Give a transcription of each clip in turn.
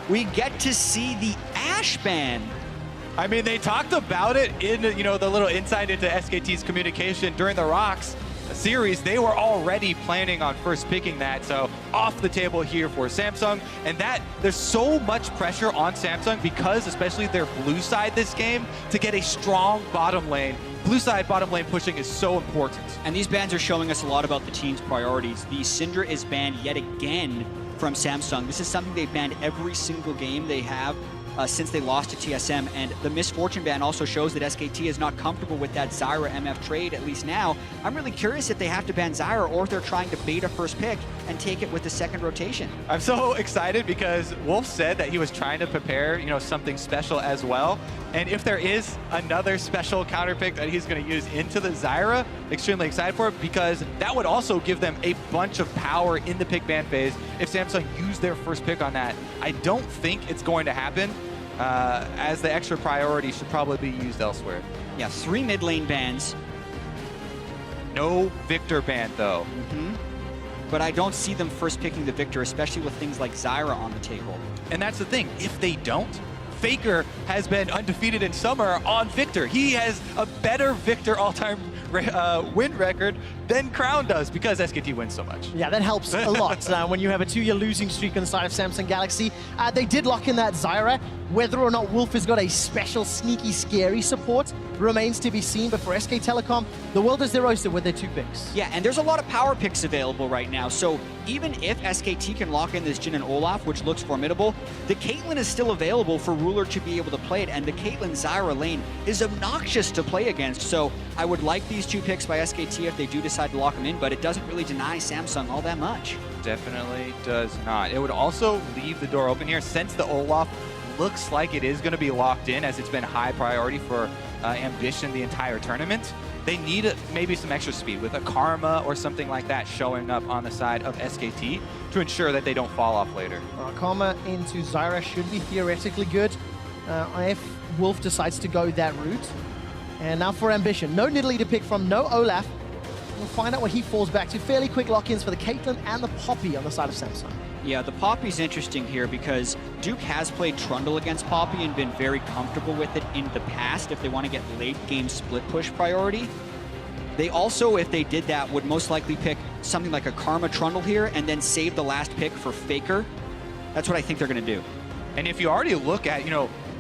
we get to see the Ashe ban. I mean, they talked about it in, the little insight into SKT's communication during the Rocks series. They were already planning on first picking that, so off the table here for Samsung. And that, there's so much pressure on Samsung because, especially their blue side this game, to get a strong bottom lane. Blue side bottom lane pushing is so important. And these bans are showing us a lot about the team's priorities. The Syndra is banned yet again from Samsung. This is something they've banned every single game they have since they lost to TSM, and the Misfortune ban also shows that SKT is not comfortable with that Zyra MF trade, at least now. I'm really curious if they have to ban Zyra or if they're trying to bait a first pick and take it with the second rotation. I'm so excited because Wolf said that he was trying to prepare, something special as well. And if there is another special counter pick that he's going to use into the Zyra, extremely excited for it, because that would also give them a bunch of power in the pick ban phase if Samsung used their first pick on that. I don't think it's going to happen, as the extra priority should probably be used elsewhere. Yeah, 3 mid lane bans. No Victor ban, though. But I don't see them first picking the Victor, especially with things like Zyra on the table. And that's the thing, if they don't, Faker has been undefeated in summer on Victor. He has a better Victor all-time win record than Crown does because SKT wins so much. Yeah, that helps a lot when you have a 2-year losing streak on the side of Samsung Galaxy. They did lock in that Zyra. Whether or not Wolf has got a special, sneaky, scary support remains to be seen. But for SK Telecom, the world is their oyster with their 2 picks. Yeah, and there's a lot of power picks available right now. So even if SKT can lock in this Jhin and Olaf, which looks formidable, the Caitlyn is still available for Ruler to be able to play it. And the Caitlyn Zyra lane is obnoxious to play against. So I would like these 2 picks by SKT if they do decide to lock them in, but it doesn't really deny Samsung all that much. Definitely does not. It would also leave the door open here since the Olaf looks like it is going to be locked in, as it's been high priority for Ambition the entire tournament. They need maybe some extra speed with a Karma or something like that showing up on the side of SKT to ensure that they don't fall off later. Karma into Zyra should be theoretically good if Wolf decides to go that route. And now for Ambition, no Nidalee to pick from, no Olaf. We'll find out what he falls back to. Fairly quick lock-ins for the Caitlyn and the Poppy on the side of Samsung. Yeah, the Poppy's interesting here because Duke has played Trundle against Poppy and been very comfortable with it in the past if they want to get late game split push priority. They also, if they did that, would most likely pick something like a Karma Trundle here and then save the last pick for Faker. That's what I think they're going to do. And if you already look at,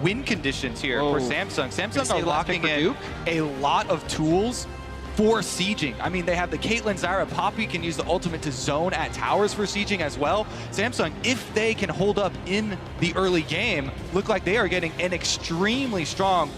win conditions here for Samsung, Samsung are locking in a lot of tools for sieging. I mean, they have the Caitlyn, Zyra, Poppy can use the ultimate to zone at towers for sieging as well. Samsung, if they can hold up in the early game, look like they are getting an extremely strong,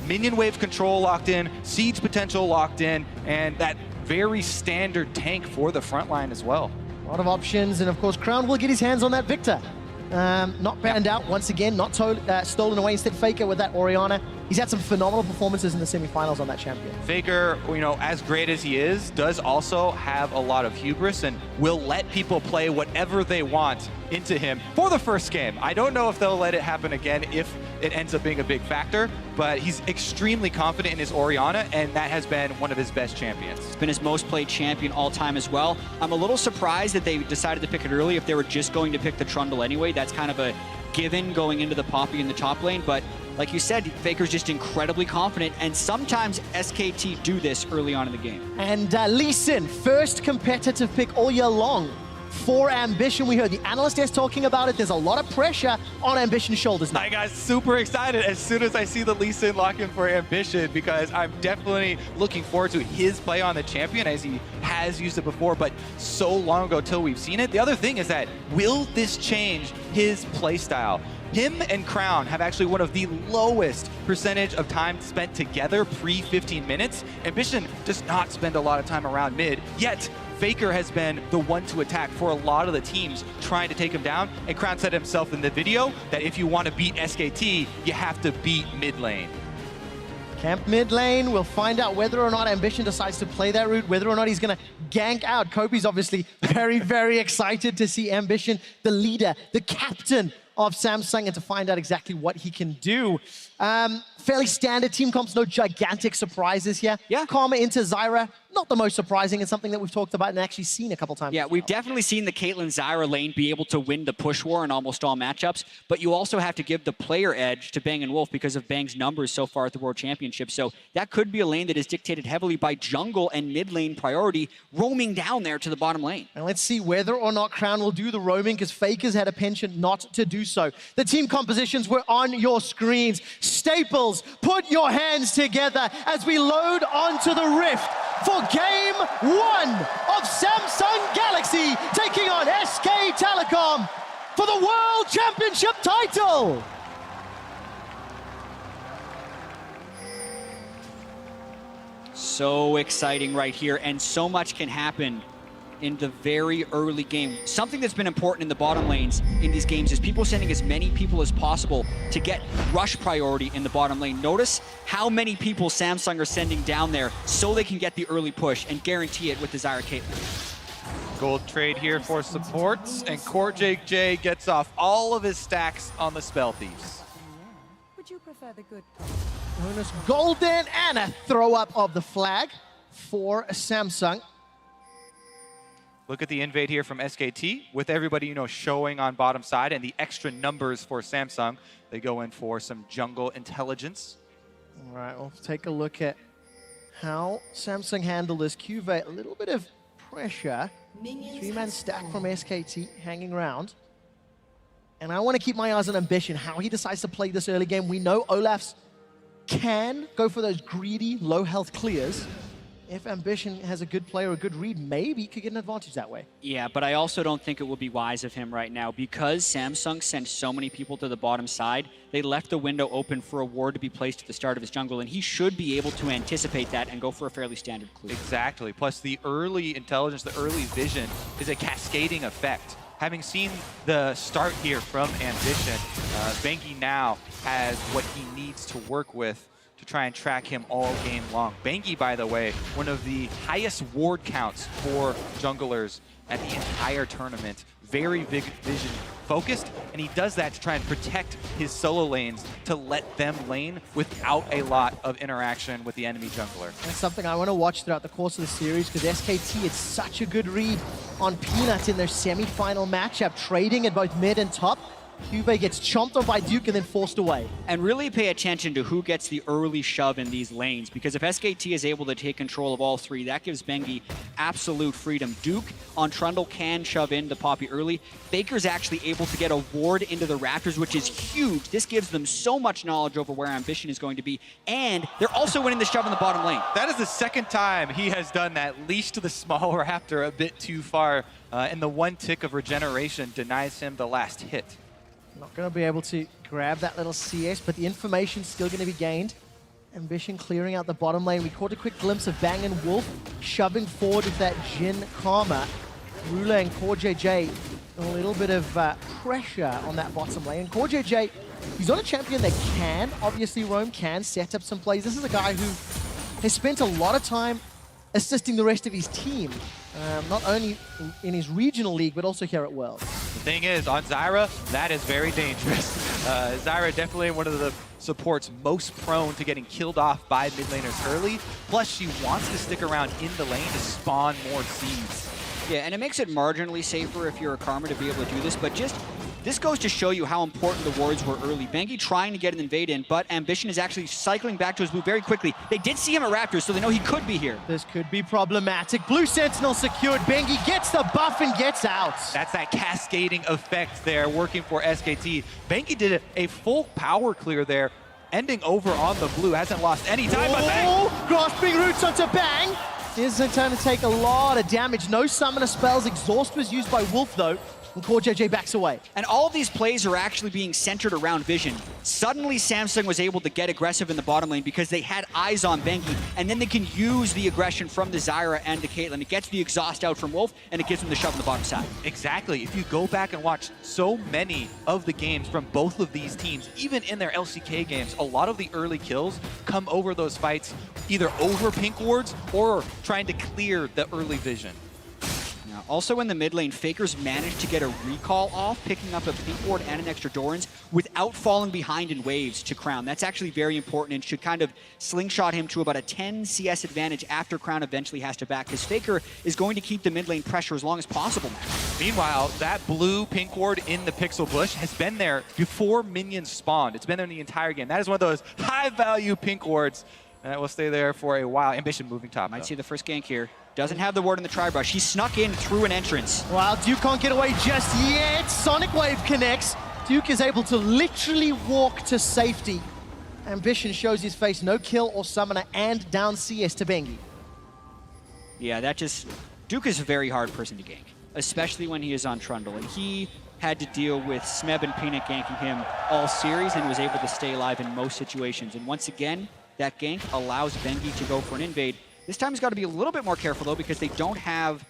minion wave control locked in, siege potential locked in, and that very standard tank for the front line as well. A lot of options, and of course, Crown will get his hands on that Victor. Not banned out once again, not stolen away. Instead, Faker with that Orianna. He's had some phenomenal performances in the semifinals on that champion. Faker, as great as he is, does also have a lot of hubris and will let people play whatever they want into him for the first game. I don't know if they'll let it happen again if it ends up being a big factor, but he's extremely confident in his Orianna, and that has been one of his best champions. It's been his most played champion all time as well. I'm a little surprised that they decided to pick it early if they were just going to pick the Trundle anyway. That's kind of a given going into the Poppy in the top lane, but like you said, Faker's just incredibly confident, and sometimes SKT do this early on in the game. And Lee Sin, first competitive pick all year long for Ambition. We heard the analyst is talking about it. There's a lot of pressure on Ambition's shoulders now. I got super excited as soon as I see the Lee Sin lock in for Ambition, because I'm definitely looking forward to his play on the champion, as he has used it before, but so long ago till we've seen it. The other thing is that, will this change his play style? Him and Crown have actually one of the lowest percentage of time spent together pre-15 minutes. Ambition does not spend a lot of time around mid, yet Faker has been the one to attack for a lot of the teams trying to take him down. And Crown said himself in the video that if you want to beat SKT, you have to beat mid lane. Camp mid lane, we'll find out whether or not Ambition decides to play that route, whether or not he's going to gank out. Kobe's obviously very, very excited to see Ambition, the leader, the captain of Samsung, and to find out exactly what he can do. Fairly standard team comps, no gigantic surprises here. Yeah. Karma into Zyra, not the most surprising. It's something that we've talked about and actually seen a couple times. Yeah, we've definitely seen the Caitlyn Zyra lane be able to win the push war in almost all matchups, but you also have to give the player edge to Bang and Wolf because of Bang's numbers so far at the World Championship. So that could be a lane that is dictated heavily by jungle and mid lane priority roaming down there to the bottom lane. And let's see whether or not Crown will do the roaming, because Faker's had a penchant not to do so. The team compositions were on your screens. Staples, put your hands together as we load onto the Rift for Game 1 of Samsung Galaxy taking on SK Telecom for the World Championship title. So exciting right here, and so much can happen in the very early game. Something that's been important in the bottom lanes in these games is people sending as many people as possible to get rush priority in the bottom lane. Notice how many people Samsung are sending down there so they can get the early push and guarantee it with the Zyra Caitlyn. Gold trade here for supports, and CoreJJ gets off all of his stacks on the Spell Thieves. Would you prefer the good? Bonus golden and a throw up of the flag for Samsung. Look at the invade here from SKT with everybody, showing on bottom side and the extra numbers for Samsung. They go in for some jungle intelligence. All right, we'll take a look at how Samsung handle this. Cuvée, a little bit of pressure. Three-man stack from SKT hanging around. And I want to keep my eyes on Ambition, how he decides to play this early game. We know Olaf's can go for those greedy, low health clears. If Ambition has a good play or a good read, maybe he could get an advantage that way. Yeah, but I also don't think it would be wise of him right now because Samsung sent so many people to the bottom side. They left the window open for a ward to be placed at the start of his jungle, and he should be able to anticipate that and go for a fairly standard clear. Exactly. Plus, the early intelligence, the early vision is a cascading effect. Having seen the start here from Ambition, Bengi now has what he needs to work with to try and track him all game long. Bengi, by the way, one of the highest ward counts for junglers at the entire tournament. Very big vision focused, and he does that to try and protect his solo lanes to let them lane without a lot of interaction with the enemy jungler. That's something I want to watch throughout the course of the series, because SKT had such a good read on Peanut in their semi-final matchup, trading at both mid and top. Cuvée gets chomped on by Duke and then forced away. And really pay attention to who gets the early shove in these lanes, because if SKT is able to take control of all three, that gives Bengi absolute freedom. Duke on Trundle can shove into Poppy early. Baker's actually able to get a ward into the Raptors, which is huge. This gives them so much knowledge over where Ambition is going to be, and they're also winning the shove in the bottom lane. That is the second time he has done that, leash to the small Raptor a bit too far, and the one tick of regeneration denies him the last hit. Not going to be able to grab that little CS, but the information's still going to be gained. Ambition clearing out the bottom lane. We caught a quick glimpse of Bang and Wolf shoving forward with that Jhin Karma. Rula and CoreJJ, a little bit of pressure on that bottom lane. And CoreJJ, he's on a champion that can obviously roam, can set up some plays. This is a guy who has spent a lot of time assisting the rest of his team, not only in his regional league, but also here at Worlds. The thing is, on Zyra, that is very dangerous. Zyra definitely one of the supports most prone to getting killed off by mid laners early. Plus, she wants to stick around in the lane to spawn more seeds. Yeah, and it makes it marginally safer if you're a Karma to be able to do this, but this goes to show you how important the wards were early. Bengi trying to get an invade in, but Ambition is actually cycling back to his blue very quickly. They did see him at Raptors, so they know he could be here. This could be problematic. Blue Sentinel secured. Bengi gets the buff and gets out. That's that cascading effect there working for SKT. Bengi did a full power clear there, ending over on the blue. Hasn't lost any time, but Bang! Grasping roots onto Bang. Is going to take a lot of damage. No summoner spells. Exhaust was used by Wolf, though. And CoreJJ backs away. And all of these plays are actually being centered around vision. Suddenly, Samsung was able to get aggressive in the bottom lane because they had eyes on Bengi, and then they can use the aggression from the Zyra and the Caitlyn. It gets the exhaust out from Wolf, and it gives them the shove on the bottom side. Exactly. If you go back and watch so many of the games from both of these teams, even in their LCK games, a lot of the early kills come over those fights, either over pink wards or trying to clear the early vision. Also in the mid lane, Faker's managed to get a recall off, picking up a pink ward and an extra Doran's without falling behind in waves to Crown. That's actually very important and should kind of slingshot him to about a 10 CS advantage after Crown eventually has to back, because Faker is going to keep the mid lane pressure as long as possible now. Meanwhile, that blue pink ward in the pixel bush has been there before minions spawned. It's been there the entire game. That is one of those high-value pink wards, and it will stay there for a while. Ambition moving top, Might though. see the first gank here. Doesn't have the ward in the tri-brush. He snuck in through an entrance. Well, Duke can't get away just yet. Sonic Wave connects. Duke is able to literally walk to safety. Ambition shows his face, no kill or summoner, and down CS to Bengi. Yeah, that just... Duke is a very hard person to gank, especially when he is on Trundle. And he had to deal with Smeb and Peanut ganking him all series and was able to stay alive in most situations. And once again, that gank allows Bengi to go for an invade. This time he's got to be a little bit more careful, though, because they don't have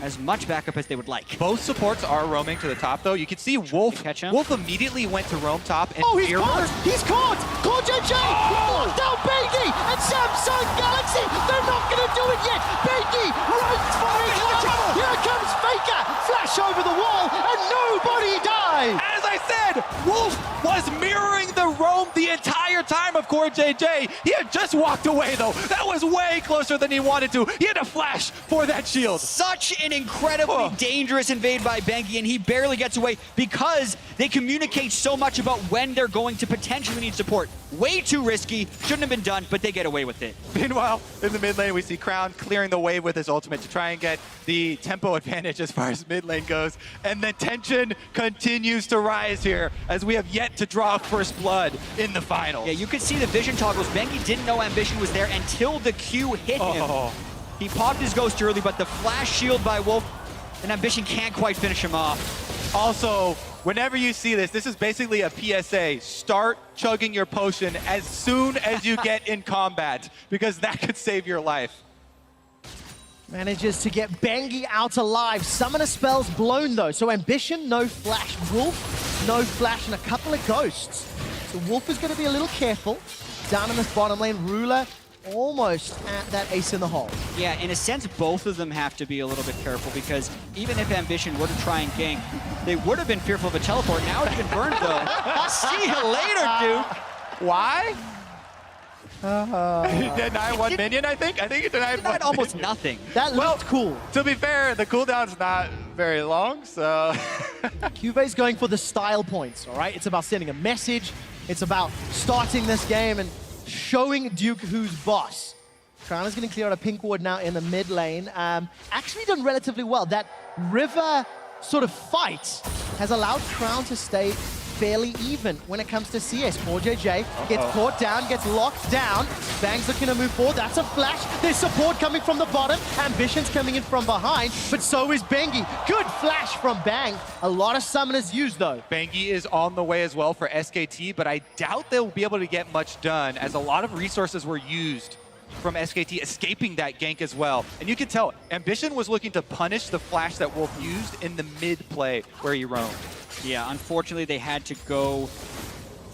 as much backup as they would like. Both supports are roaming to the top, though. You can see Wolf. Catch him. Wolf immediately went to roam top. And Oh, he's Mirror- caught! He's caught! Caught JJ! Oh! He down Bengi! And Samsung Galaxy! They're not going to do it yet! Bengi runs for his life! Here comes Faker! Flash over the wall, and nobody dies! As I said, Wolf was mirroring the roam the entire time of Core JJ. He had just walked away, though. That was way closer than he wanted to. He had to flash for that shield. Such an incredibly dangerous invade by Bengi, and he barely gets away because they communicate so much about when they're going to potentially need support. Way too risky, shouldn't have been done, but they get away with it. Meanwhile, in the mid lane, we see Crown clearing the wave with his ultimate to try and get the tempo advantage as far as mid lane goes. And the tension continues to rise here as we have yet to draw first blood in the finals. Yeah, you could see the vision toggles. Bengi didn't know Ambition was there until the Q hit him. He popped his ghost early, but the flash shield by Wolf, and Ambition can't quite finish him off. Also, whenever you see this, this is basically a PSA. Start chugging your potion as soon as you get in combat, because that could save your life. Manages to get Bengi out alive. Summoner spells blown, though. So Ambition, no flash. Wolf, no flash, and a couple of ghosts. So Wolf is going to be a little careful. Down in this bottom lane, Ruler almost at that ace in the hole. Yeah, in a sense, both of them have to be a little bit careful, because even if Ambition were to try and gank, they would have been fearful of a teleport. Now it's been burned, though. See you later, dude. Why? He denied one minion, I think. I think he denied one Almost minion. nothing. That looked cool. To be fair, the cooldown's not very long, so... Cuve's going for the style points, all right? It's about sending a message. It's about starting this game and showing Duke who's boss. Crown is going to clear out a pink ward now in the mid lane. Actually done relatively well. That river sort of fight has allowed Crown to stay fairly even when it comes to CS. 4JJ gets caught down, gets locked down. Bang's looking to move forward. That's a flash. There's support coming from the bottom. Ambition's coming in from behind, but so is Bengi. Good flash from Bang. A lot of summoners used, though. Bengi is on the way as well for SKT, but I doubt they'll be able to get much done, as a lot of resources were used from SKT escaping that gank as well. And you can tell, Ambition was looking to punish the flash that Wolf used in the mid play where he roamed. Yeah, unfortunately, they had to go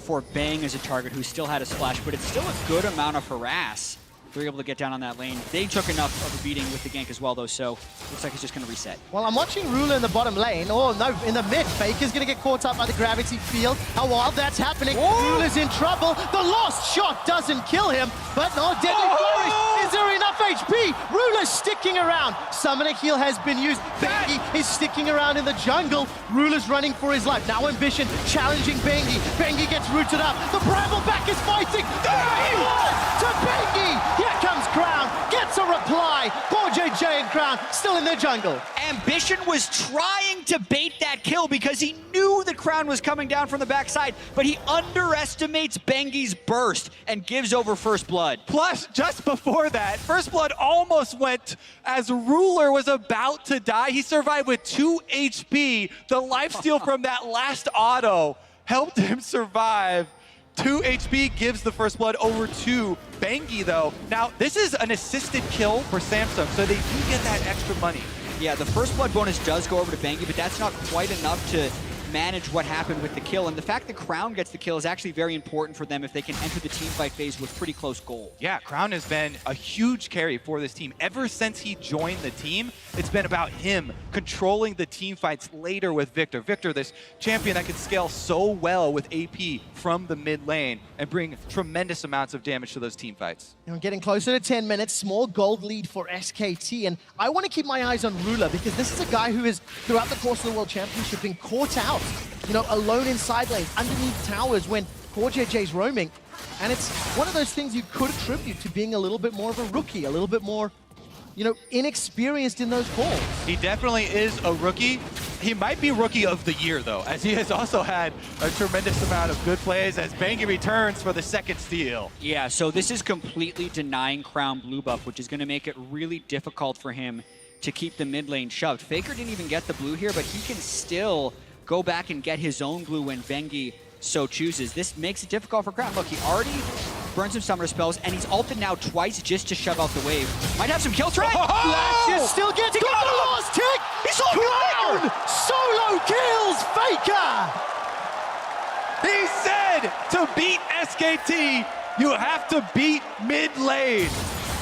for Bang as a target, who still had a splash, but it's still a good amount of harass. They were able to get down on that lane. They took enough of a beating with the gank as well, though, so looks like it's just going to reset. Well, I'm watching Ruler in the bottom lane. Oh, no, in the mid. Faker's going to get caught up by the gravity field. How wild that's happening. Ruler's in trouble. The lost shot doesn't kill him, but no, deadly flourish. Is there enough HP? Ruler's sticking around. Summoner heal has been used. Bengi is sticking around in the jungle. Ruler's running for his life. Now Ambition challenging Bengi. Bengi gets rooted up. The Brambleback is fighting. 3-1 to Bengi. Here comes Crown, gets a reply. Poor JJ and Crown still in their jungle. Ambition was trying to bait that kill because he knew the Crown was coming down from the backside, but he underestimates Bengi's burst and gives over first blood. Plus, just before that, first blood almost went as Ruler was about to die. He survived with 2 HP. The lifesteal from that last auto helped him survive. 2 HP gives the first blood over to Bengi, though. Now, this is an assisted kill for Samsung, so they do get that extra money. Yeah, the first blood bonus does go over to Bengi, but that's not quite enough to manage what happened with the kill. And the fact that Crown gets the kill is actually very important for them if they can enter the team fight phase with pretty close goals. Yeah, Crown has been a huge carry for this team. Ever since he joined the team, it's been about him controlling the team fights later with Victor. Victor, this champion that can scale so well with AP from the mid lane and bring tremendous amounts of damage to those team fights. You know, getting closer to 10 minutes, small gold lead for SKT, and I want to keep my eyes on Ruler because this is a guy who has, throughout the course of the World Championship, been caught out, you know, alone in side lane, underneath towers when Core JJ's roaming, and it's one of those things you could attribute to being a little bit more of a rookie, a little bit more, you know, inexperienced in those calls. He definitely is a rookie. He might be rookie of the year, though, as he has also had a tremendous amount of good plays as Bengi returns for the second steal. Yeah, so this is completely denying Crown blue buff, which is going to make it really difficult for him to keep the mid lane shoved. Faker didn't even get the blue here, but he can still go back and get his own blue when Bengi so chooses. This makes it difficult for Crown. Look, he already burned some summoner spells, and he's ulted now twice just to shove out the wave. Might have some kill threat. Flashes still gets got the last tick! He's Crown! Solo kills Faker! He said to beat SKT, you have to beat mid lane.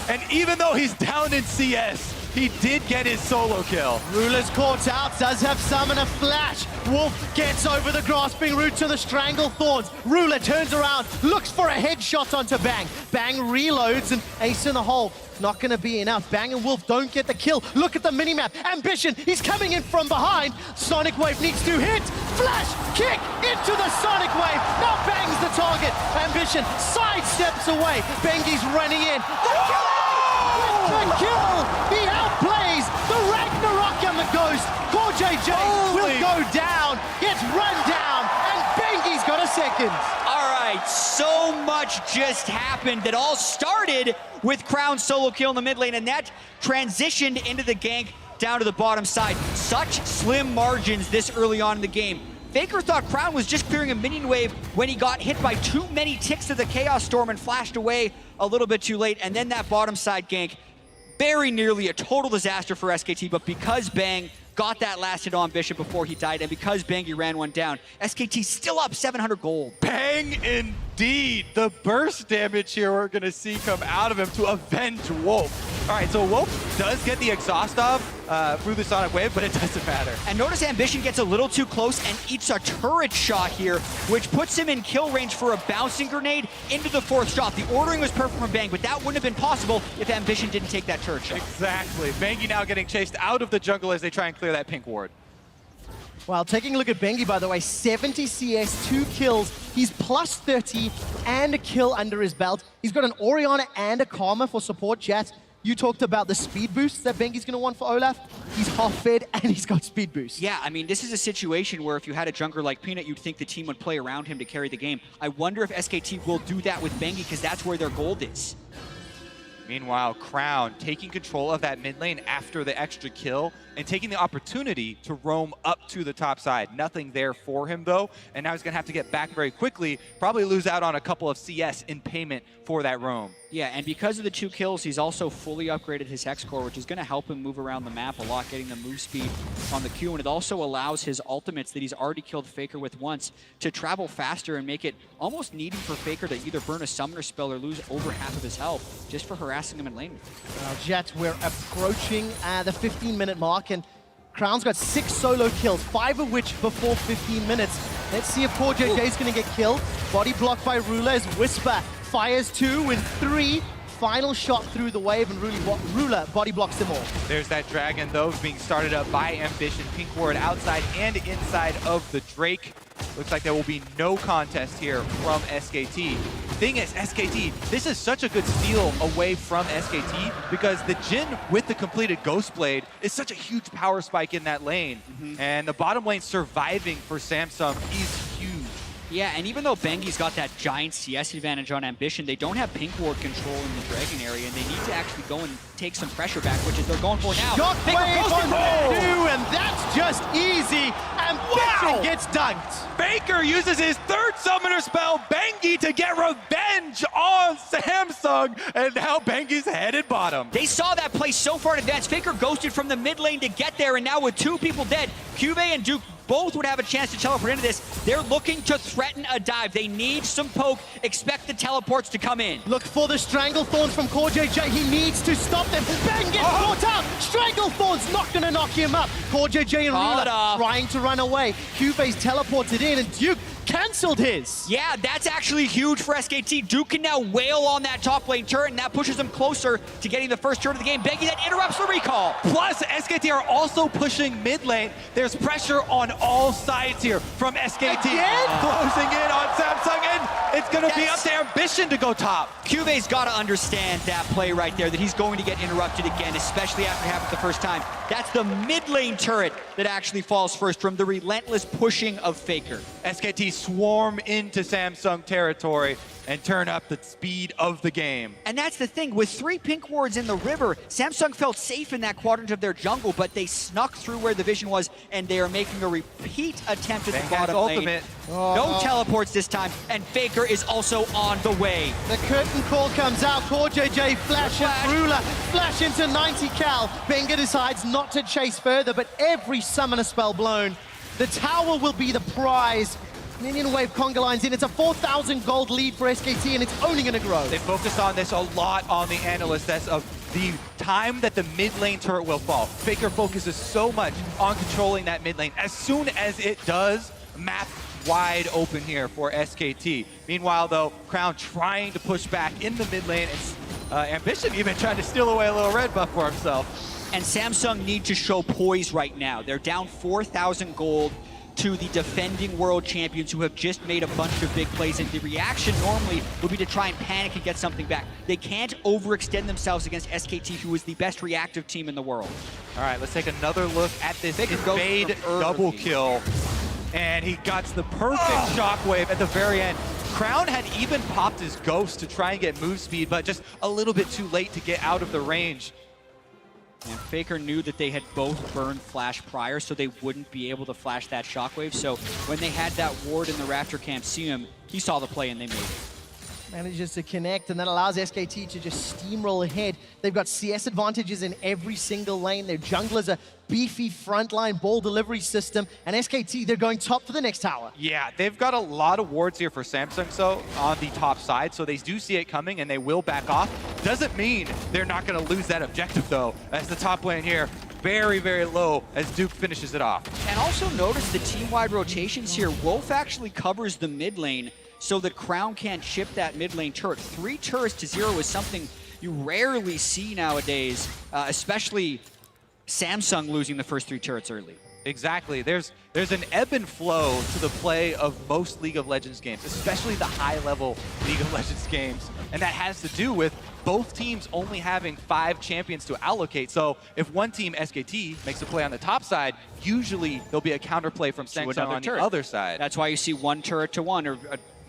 And even though he's down in CS, he did get his solo kill. Ruler's caught out, does have Summoner Flash. Wolf gets over the grasping root to the Strangle Thorns. Ruler turns around, looks for a headshot onto Bang. Bang reloads and ace in the hole. Not gonna be enough. Bang and Wolf don't get the kill. Look at the minimap. Ambition, he's coming in from behind. Sonic Wave needs to hit. Flash, kick into the Sonic Wave. Now Bang's the target. Ambition sidesteps away. Bengi's running in. The kill! He outplays the Ragnarok and the Ghost. Core JJ will go down, gets run down, and Bengi's got a second. All right, so much just happened that all started with Crown's solo kill in the mid lane, and that transitioned into the gank down to the bottom side. Such slim margins this early on in the game. Faker thought Crown was just clearing a minion wave when he got hit by too many ticks of the Chaos Storm and flashed away a little bit too late, and then that bottom side gank, very nearly a total disaster for SKT, but because Bang got that last hit on Bishop before he died, and because Bangi ran one down, SKT still up 700 gold. Bang indeed. The burst damage here we're going to see come out of him to avenge Wolf. All right, so Wolf does get the exhaust off through the Sonic Wave, but it doesn't matter. And notice Ambition gets a little too close and eats a turret shot here, which puts him in kill range for a bouncing grenade into the fourth shot. The ordering was perfect from Bang, but that wouldn't have been possible if Ambition didn't take that turret shot. Exactly. Bangi now getting chased out of the jungle as they try and clear that pink ward. Well, taking a look at Bengi, by the way, 70 CS, 2 kills. He's plus 30 and a kill under his belt. He's got an Orianna and a Karma for support. Jet, you talked about the speed boosts that Bengi's going to want for Olaf. He's half-fed and he's got speed boosts. Yeah, I mean, this is a situation where if you had a jungler like Peanut, you'd think the team would play around him to carry the game. I wonder if SKT will do that with Bengi because that's where their gold is. Meanwhile, Crown taking control of that mid lane after the extra kill and taking the opportunity to roam up to the top side. Nothing there for him, though, and now he's going to have to get back very quickly, probably lose out on a couple of CS in payment for that roam. Yeah, and because of the 2 kills, he's also fully upgraded his Hex Core, which is going to help him move around the map a lot, getting the move speed on the Q, and it also allows his ultimates that he's already killed Faker with once to travel faster and make it almost needing for Faker to either burn a summoner spell or lose over half of his health just for harassing him in lane. Jet, we're approaching the 15-minute mark, and Crown's got 6 solo kills, 5 of which before 15 minutes. Let's see if Core JJ's going to get killed. Body blocked by Ruler as Whisper fires 2 and 3. Final shot through the wave, and Ruler body blocks them all. There's that dragon, though, being started up by Ambition. Pink ward outside and inside of the Drake. Looks like there will be no contest here from SKT. Thing is, SKT, this is such a good steal away from SKT because the Jhin with the completed Ghost Blade is such a huge power spike in that lane. And the bottom lane surviving for Samsung is huge. Yeah, and even though Bengi's got that giant CS advantage on Ambition, they don't have pink ward control in the Dragon area, and they need to actually go and take some pressure back, which is they're going for now. Shot wave on two, and that's just easy. Ambition gets dunked. Baker uses his 3rd summoner spell, Bengi, to get revenge on Samsung, and now Bengi's headed bottom. They saw that play so far in advance. Faker ghosted from the mid lane to get there, and now with 2 people dead, Cube and Duke both would have a chance to teleport into this. They're looking to threaten a dive. They need some poke. Expect the teleports to come in. Look for the Stranglethorns from CoreJJ. He needs to stop them. Bang gets caught out. Stranglethorn's not going to knock him up. CoreJJ and Rula trying to run away. Cubase teleported in, and Duke cancelled his. Yeah, that's actually huge for SKT. Duke can now wail on that top lane turret, and that pushes them closer to getting the first turret of the game. Bengi, that interrupts the recall. Plus, SKT are also pushing mid lane. There's pressure on all sides here from SKT. Again? Closing in on Samsung, and it's going to be up to Ambition to go top. Cube's got to understand that play right there, that he's going to get interrupted again, especially after it happened the first time. That's the mid lane turret that actually falls first from the relentless pushing of Faker. SKT swarm into Samsung territory and turn up the speed of the game. And that's the thing, with 3 pink wards in the river, Samsung felt safe in that quadrant of their jungle, but they snuck through where the vision was, and they are making a repeat attempt at the bottom lane. No teleports this time, and Faker is also on the way. The curtain call comes out. CoreJJ flash and Rula flash into 90 cal. Benga decides not to chase further, but every summoner spell blown. The tower will be the prize. Minion wave conga lines in. It's a 4,000 gold lead for SKT, and it's only going to grow. They focused on this a lot on the analyst. That's of the time that the mid lane turret will fall. Faker focuses so much on controlling that mid lane. As soon as it does, map wide open here for SKT. Meanwhile, though, Crown trying to push back in the mid lane, and Ambition even trying to steal away a little red buff for himself. And Samsung need to show poise right now. They're down 4,000 gold to the defending world champions who have just made a bunch of big plays, and the reaction normally would be to try and panic and get something back. They can't overextend themselves against SKT, who is the best reactive team in the world. All right, let's take another look at this invade double kill. And he got the perfect shockwave at the very end. Crown had even popped his ghost to try and get move speed, but just a little bit too late to get out of the range. And Faker knew that they had both burned flash prior, so they wouldn't be able to flash that shockwave. So when they had that ward in the Raptor camp see him, he saw the play and they made it. Manages to connect, and that allows SKT to just steamroll ahead. They've got CS advantages in every single lane. Their jungler's a beefy frontline ball delivery system, and SKT, they're going top for the next tower. Yeah, they've got a lot of wards here for Samsung so on the top side, so they do see it coming and they will back off. Doesn't mean they're not going to lose that objective, though, as the top lane here very, very low as Duke finishes it off. And also notice the team-wide rotations here. Wolf actually covers the mid lane, so the Crown can't chip that mid lane turret. 3 turrets to 0 is something you rarely see nowadays, especially Samsung losing the first 3 turrets early. Exactly. There's an ebb and flow to the play of most League of Legends games, especially the high-level League of Legends games. And that has to do with both teams only having 5 champions to allocate. So if one team, SKT, makes a play on the top side, usually there'll be a counterplay from Samsung on the other side. That's why you see 1 turret to 1, or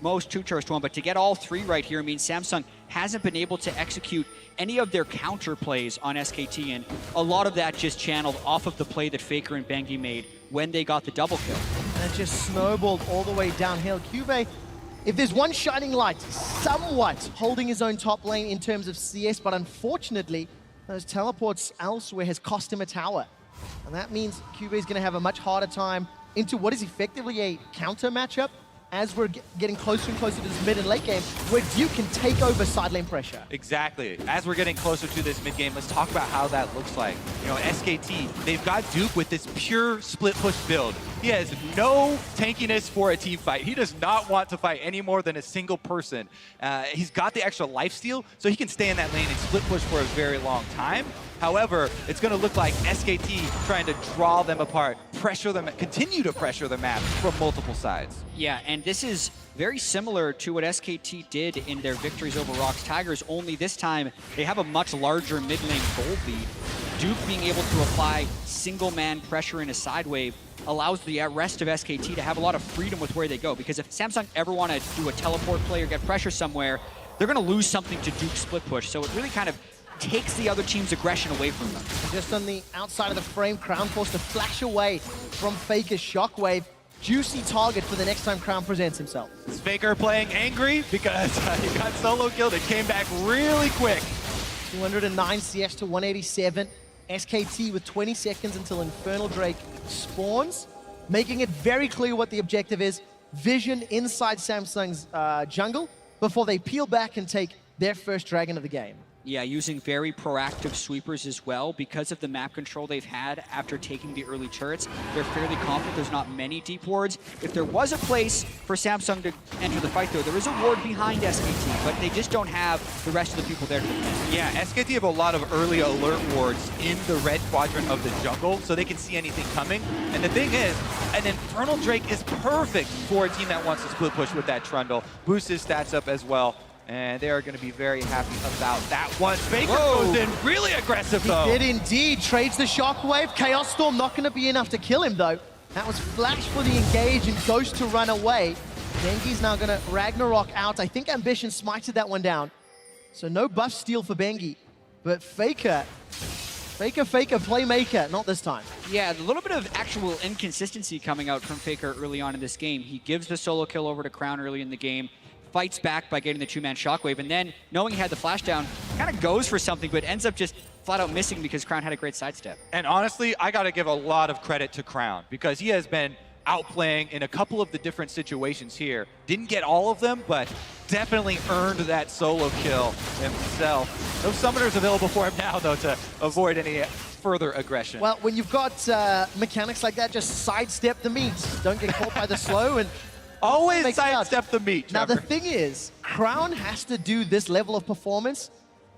most 2 turrets to 1. But to get all 3 right here means Samsung hasn't been able to execute any of their counter plays on SKT, and a lot of that just channeled off of the play that Faker and Bengi made when they got the double kill. And it just snowballed all the way downhill. Cube, if there's one shining light, somewhat holding his own top lane in terms of CS, but unfortunately, those teleports elsewhere has cost him a tower. And that means Cube is going to have a much harder time into what is effectively a counter matchup as we're getting closer and closer to this mid and late game, where Duke can take over side lane pressure. Exactly. As we're getting closer to this mid game, let's talk about how that looks like. You know, SKT, they've got Duke with this pure split push build. He has no tankiness for a team fight. He does not want to fight any more than a single person. He's got the extra lifesteal, so he can stay in that lane and split push for a very long time. However, it's going to look like SKT trying to draw them apart, pressure them, continue to pressure the map from multiple sides. Yeah, and this is very similar to what SKT did in their victories over Rocks Tigers, only this time they have a much larger mid lane gold lead. Duke being able to apply single-man pressure in a side wave allows the rest of SKT to have a lot of freedom with where they go, because if Samsung ever want to do a teleport play or get pressure somewhere, they're going to lose something to Duke's split push, so it really kind of takes the other team's aggression away from them. Just on the outside of the frame, Crown forced to flash away from Faker's shockwave. Juicy target for the next time Crown presents himself. Is Faker playing angry because he got solo killed and came back really quick. 209 CS to 187. SKT with 20 seconds until Infernal Drake spawns. making it very clear what the objective is. Vision inside Samsung's jungle before they peel back and take their first dragon of the game. Yeah, using very proactive sweepers as well. Because of the map control they've had after taking the early turrets, they're fairly confident there's not many deep wards. If there was a place for Samsung to enter the fight, though, there is a ward behind SKT, but they just don't have the rest of the people there to defend. Yeah, SKT have a lot of early alert wards in the red quadrant of the jungle, so they can see anything coming. And the thing is, an Infernal Drake is perfect for a team that wants to split push with that Trundle. Boost his stats up as well. And they are going to be very happy about that one. Faker goes in really aggressive, though. He did indeed. Trades the Shockwave. Chaos Storm not going to be enough to kill him, though. That was Flash for the engage and Ghost to run away. Bengi's now going to Ragnarok out. I think Ambition smited that one down. So no buff steal for Bengi. But Faker, playmaker, not this time. Yeah, a little bit of actual inconsistency coming out from Faker early on in this game. He gives the solo kill over to Crown early in the game, fights back by getting the two-man Shockwave, and then, knowing he had the flash down, kind of goes for something, but ends up just flat out missing because Crown had a great sidestep. And honestly, I got to give a lot of credit to Crown because he has been outplaying in a couple of the different situations here. Didn't get all of them, but definitely earned that solo kill himself. No summoners available for him now, though, to avoid any further aggression. Well, when you've got mechanics like that, just sidestep the meat. Don't get caught by the slow and always sidestep the meat, Now, Trevor. the thing is, Crown has to do this level of performance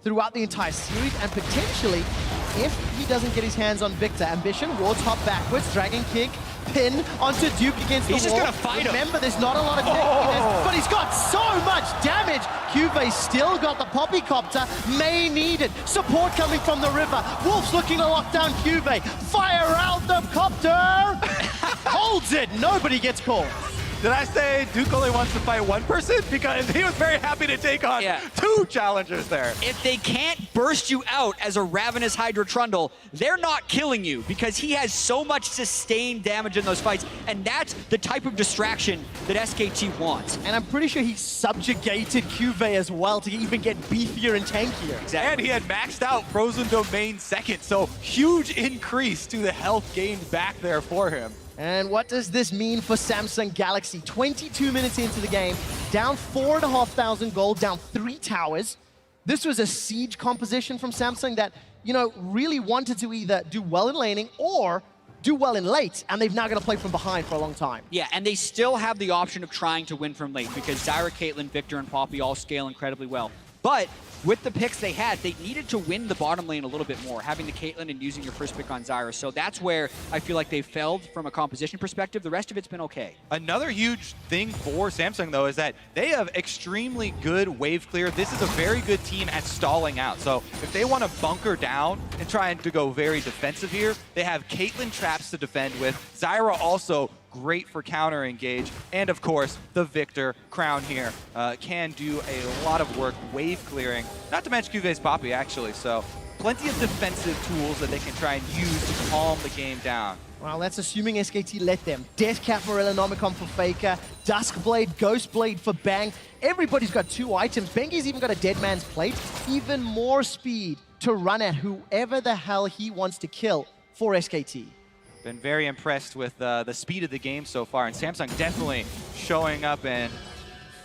throughout the entire series, and potentially, if he doesn't get his hands on Victor, Ambition, wards hop backwards, Dragon Kick, pin onto Duke against the wall. He's just gonna fight him. Remember, there's not a lot of techiness, but he's got so much damage. Cuvee still got the Poppy Copter. May need it. Support coming from the river. Wolf's looking to lock down Cuvee. Fire out the Copter! Holds it. Nobody gets caught. Did I say Duke only wants to fight one person? Because he was very happy to take on two challengers there. If they can't burst you out as a Ravenous Hydra Trundle, they're not killing you because he has so much sustained damage in those fights, and that's the type of distraction that SKT wants. And I'm pretty sure he subjugated Cuvee as well to even get beefier and tankier. Exactly. And he had maxed out Frozen Domain second, so huge increase to the health gained back there for him. And what does this mean for Samsung Galaxy? 22 minutes into the game, down 4,500 gold, down 3 towers. This was a siege composition from Samsung that, you know, really wanted to either do well in laning or do well in late, and they've now got to play from behind for a long time. Yeah, and they still have the option of trying to win from late because Zyra, Caitlyn, Victor, and Poppy all scale incredibly well. But with the picks they had, they needed to win the bottom lane a little bit more, having the Caitlyn and using your first pick on Zyra. So that's where I feel like they failed from a composition perspective. The rest of it's been okay. Another huge thing for Samsung, though, is that they have extremely good wave clear. This is a very good team at stalling out. So if they want to bunker down and try to go very defensive here, they have Caitlyn traps to defend with. Zyra also great for counter engage, and of course the Victor Crown here can do a lot of work wave clearing, not to mention Cuvee's Poppy actually, so plenty of defensive tools that they can try and use to calm the game down. Well, that's assuming SKT let them. Deathcap Morellonomicon for Faker, Duskblade, Ghostblade for Bang. Everybody's got 2 items. Bengi's even got a Dead Man's Plate. Even more speed to run at whoever the hell he wants to kill for SKT. Been very impressed with the speed of the game so far, and Samsung definitely showing up and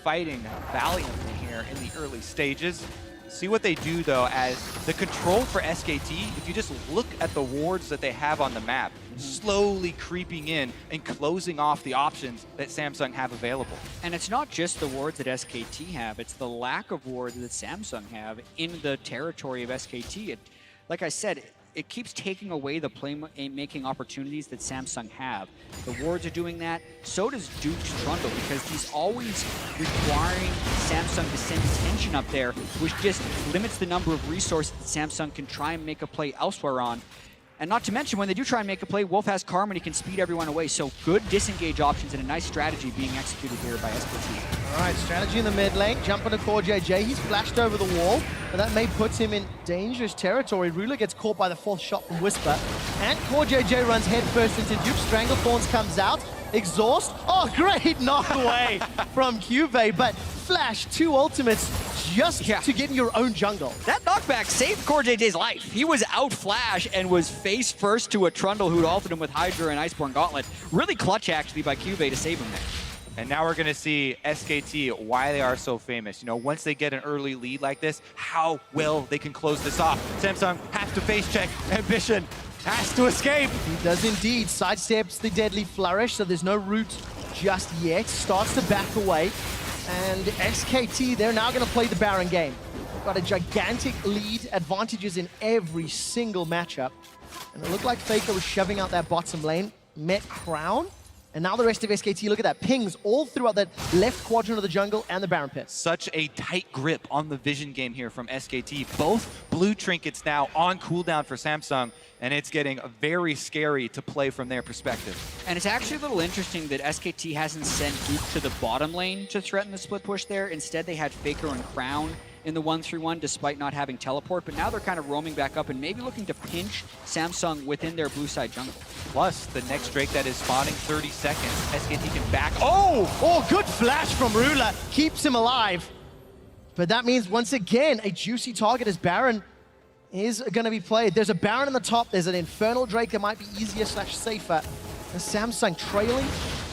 fighting valiantly here in the early stages. See what they do, though, as the control for SKT, if you just look at the wards that they have on the map, slowly creeping in and closing off the options that Samsung have available. And it's not just the wards that SKT have, it's the lack of wards that Samsung have in the territory of SKT. Like I said, it keeps taking away the playmaking opportunities that Samsung have. The wards are doing that. So does Duke's Trundle, because he's always requiring Samsung to send tension up there, which just limits the number of resources that Samsung can try and make a play elsewhere on. And not to mention, when they do try and make a play, Wolf has Karma and he can speed everyone away. So good disengage options and a nice strategy being executed here by SKT. All right, strategy in the mid lane. Jump onto Core JJ. He's flashed over the wall, but that may put him in dangerous territory. Ruler gets caught by the 4th shot from Whisper. And Core JJ runs headfirst into Duke. Stranglethorns comes out. Exhaust. Oh, great knock away from Cuvee, but Flash, 2 ultimates just to get in your own jungle. That knockback saved Core JJ's life. He was out flash and was face first to a Trundle who'd ulted him with Hydra and Iceborne Gauntlet. Really clutch actually by Cuvee to save him there. And now we're going to see SKT, why they are so famous. You know, once they get an early lead like this, how well they can close this off. Samsung has to face check. Ambition has to escape. He does indeed. Sidesteps the deadly flourish, so there's no root just yet. Starts to back away. And SKT, they're now going to play the Baron game. Got a gigantic lead, advantages in every single matchup. And it looked like Faker was shoving out that bottom lane. Met Crown. And now the rest of SKT, look at that, pings all throughout that left quadrant of the jungle and the Baron pit. Such a tight grip on the vision game here from SKT. Both blue trinkets now on cooldown for Samsung, and it's getting very scary to play from their perspective. And it's actually a little interesting that SKT hasn't sent Duke to the bottom lane to threaten the split push there. Instead, they had Faker and Crown in the 1-3-1 despite not having teleport, but now they're kind of roaming back up and maybe looking to pinch Samsung within their blue side jungle. Plus, the next Drake that is spawning 30 seconds, SKT can back. Oh! Oh, good flash from Ruler. Keeps him alive. But that means, once again, a juicy target as Baron is going to be played. There's a Baron in the top. There's an Infernal Drake that might be easier / safer. And Samsung trailing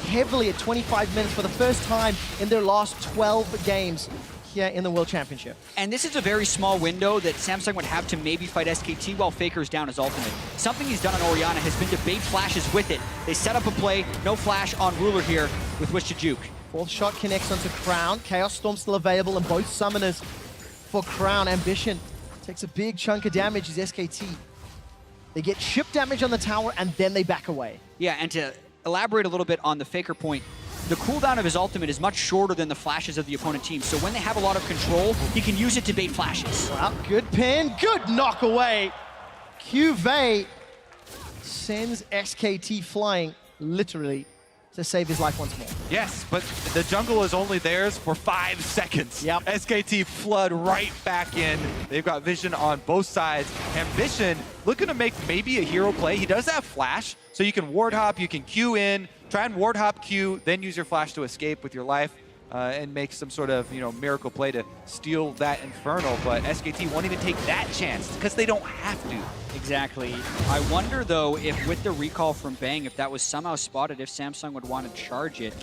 heavily at 25 minutes for the first time in their last 12 games here in the World Championship. And this is a very small window that Samsung would have to maybe fight SKT while Faker's down his ultimate. Something he's done on Orianna has been to bait flashes with it. They set up a play, no flash on Ruler here with which to juke. Fourth shot connects onto Crown. Chaos Storm still available, and both summoners for Crown. Ambition takes a big chunk of damage as SKT. They get chip damage on the tower, and then they back away. Yeah, and to elaborate a little bit on the Faker point, the cooldown of his ultimate is much shorter than the flashes of the opponent team. So when they have a lot of control, he can use it to bait flashes. Well, good pin, good knock away. Cuvee sends SKT flying, literally, to save his life once more. Yes, but the jungle is only theirs for 5 seconds. Yep. SKT flood right back in. They've got vision on both sides. Ambition looking to make maybe a hero play. He does have flash, so you can ward hop, you can Q in, try and ward hop Q, then use your flash to escape with your life and make some sort of, you know, miracle play to steal that Infernal. But SKT won't even take that chance because they don't have to. Exactly. I wonder, though, if with the recall from Bang, if that was somehow spotted, if Samsung would want to charge it.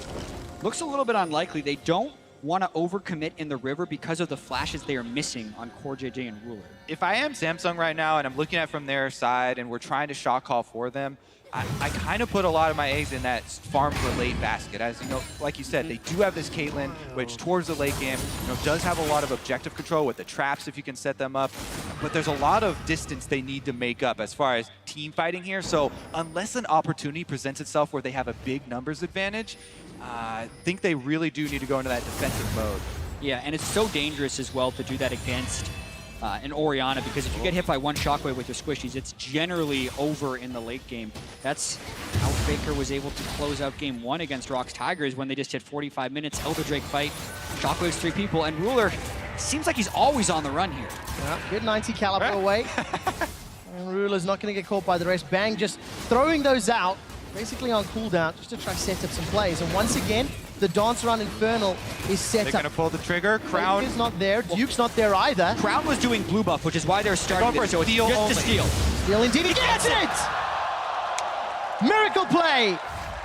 Looks a little bit unlikely. They don't want to overcommit in the river because of the flashes they are missing on Core JJ and Ruler. If I am Samsung right now and I'm looking at it from their side and we're trying to shot call for them, I kind of put a lot of my eggs in that farm for late basket. As you know, like you said, they do have this Caitlyn, which towards the late game, you know, does have a lot of objective control with the traps if you can set them up. But there's a lot of distance they need to make up as far as team fighting here. So unless an opportunity presents itself where they have a big numbers advantage, I think they really do need to go into that defensive mode. Yeah, and it's so dangerous as well to do that against an Orianna, because if you get hit by one shockwave with your squishies, it's generally over in the late game. That's how Faker was able to close out game 1 against Rock's Tigers when they just hit 45 minutes, Elder Drake fight, shockwaves 3 people, and Ruler seems like he's always on the run here. Yeah, good 90 caliber away. And Ruler's not going to get caught by the rest. Bang just throwing those out, basically on cooldown, just to try set up some plays. And once again, the dance around Infernal is set They're up. going to pull the trigger. Crown is not there. Duke's not there either. Crown was doing blue buff, which is why they're starting They're it, going so for it's steal just only. to steal. Steal indeed, he gets it! Miracle play!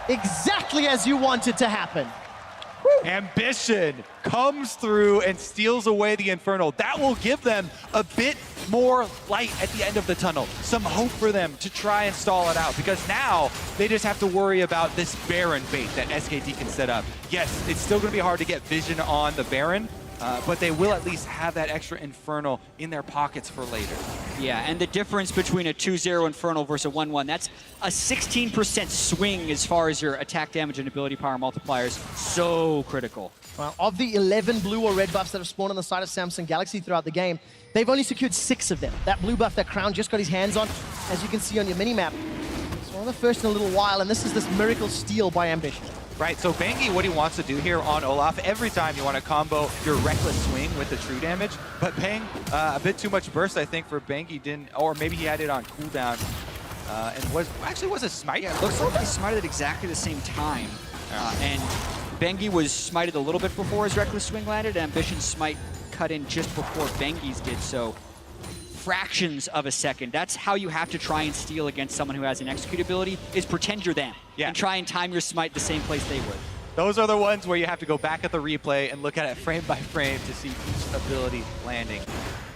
Exactly as you want it to happen. Ambition comes through and steals away the Infernal. That will give them a bit more light at the end of the tunnel. Some hope for them to try and stall it out, because now they just have to worry about this Baron bait that SKT can set up. Yes, it's still going to be hard to get vision on the Baron, but they will at least have that extra Infernal in their pockets for later. Yeah, and the difference between a 2-0 Infernal versus a 1-1, that's a 16% swing as far as your attack damage and ability power multipliers. So critical. Well, of the 11 blue or red buffs that have spawned on the side of Samsung Galaxy throughout the game, they've only secured 6 of them. That blue buff that Crown just got his hands on, as you can see on your minimap. It's one of the first in a little while, and this is this miracle steal by Ambition. Right, so Bangi, what he wants to do here on Olaf, every time you want to combo your reckless swing with the true damage, but Bang, a bit too much burst, I think, for Bangi didn't, or maybe he had it on cooldown, and was a smite. Yeah, it looks like he smited at exactly the same time, and Bengi was smited a little bit before his reckless swing landed, and Ambition's smite cut in just before Bengi's did so. Fractions of a second. That's how you have to try and steal against someone who has an execute ability, is pretend you're them. Yeah. And try and time your smite the same place they would. Those are the ones where you have to go back at the replay and look at it frame by frame to see each ability landing.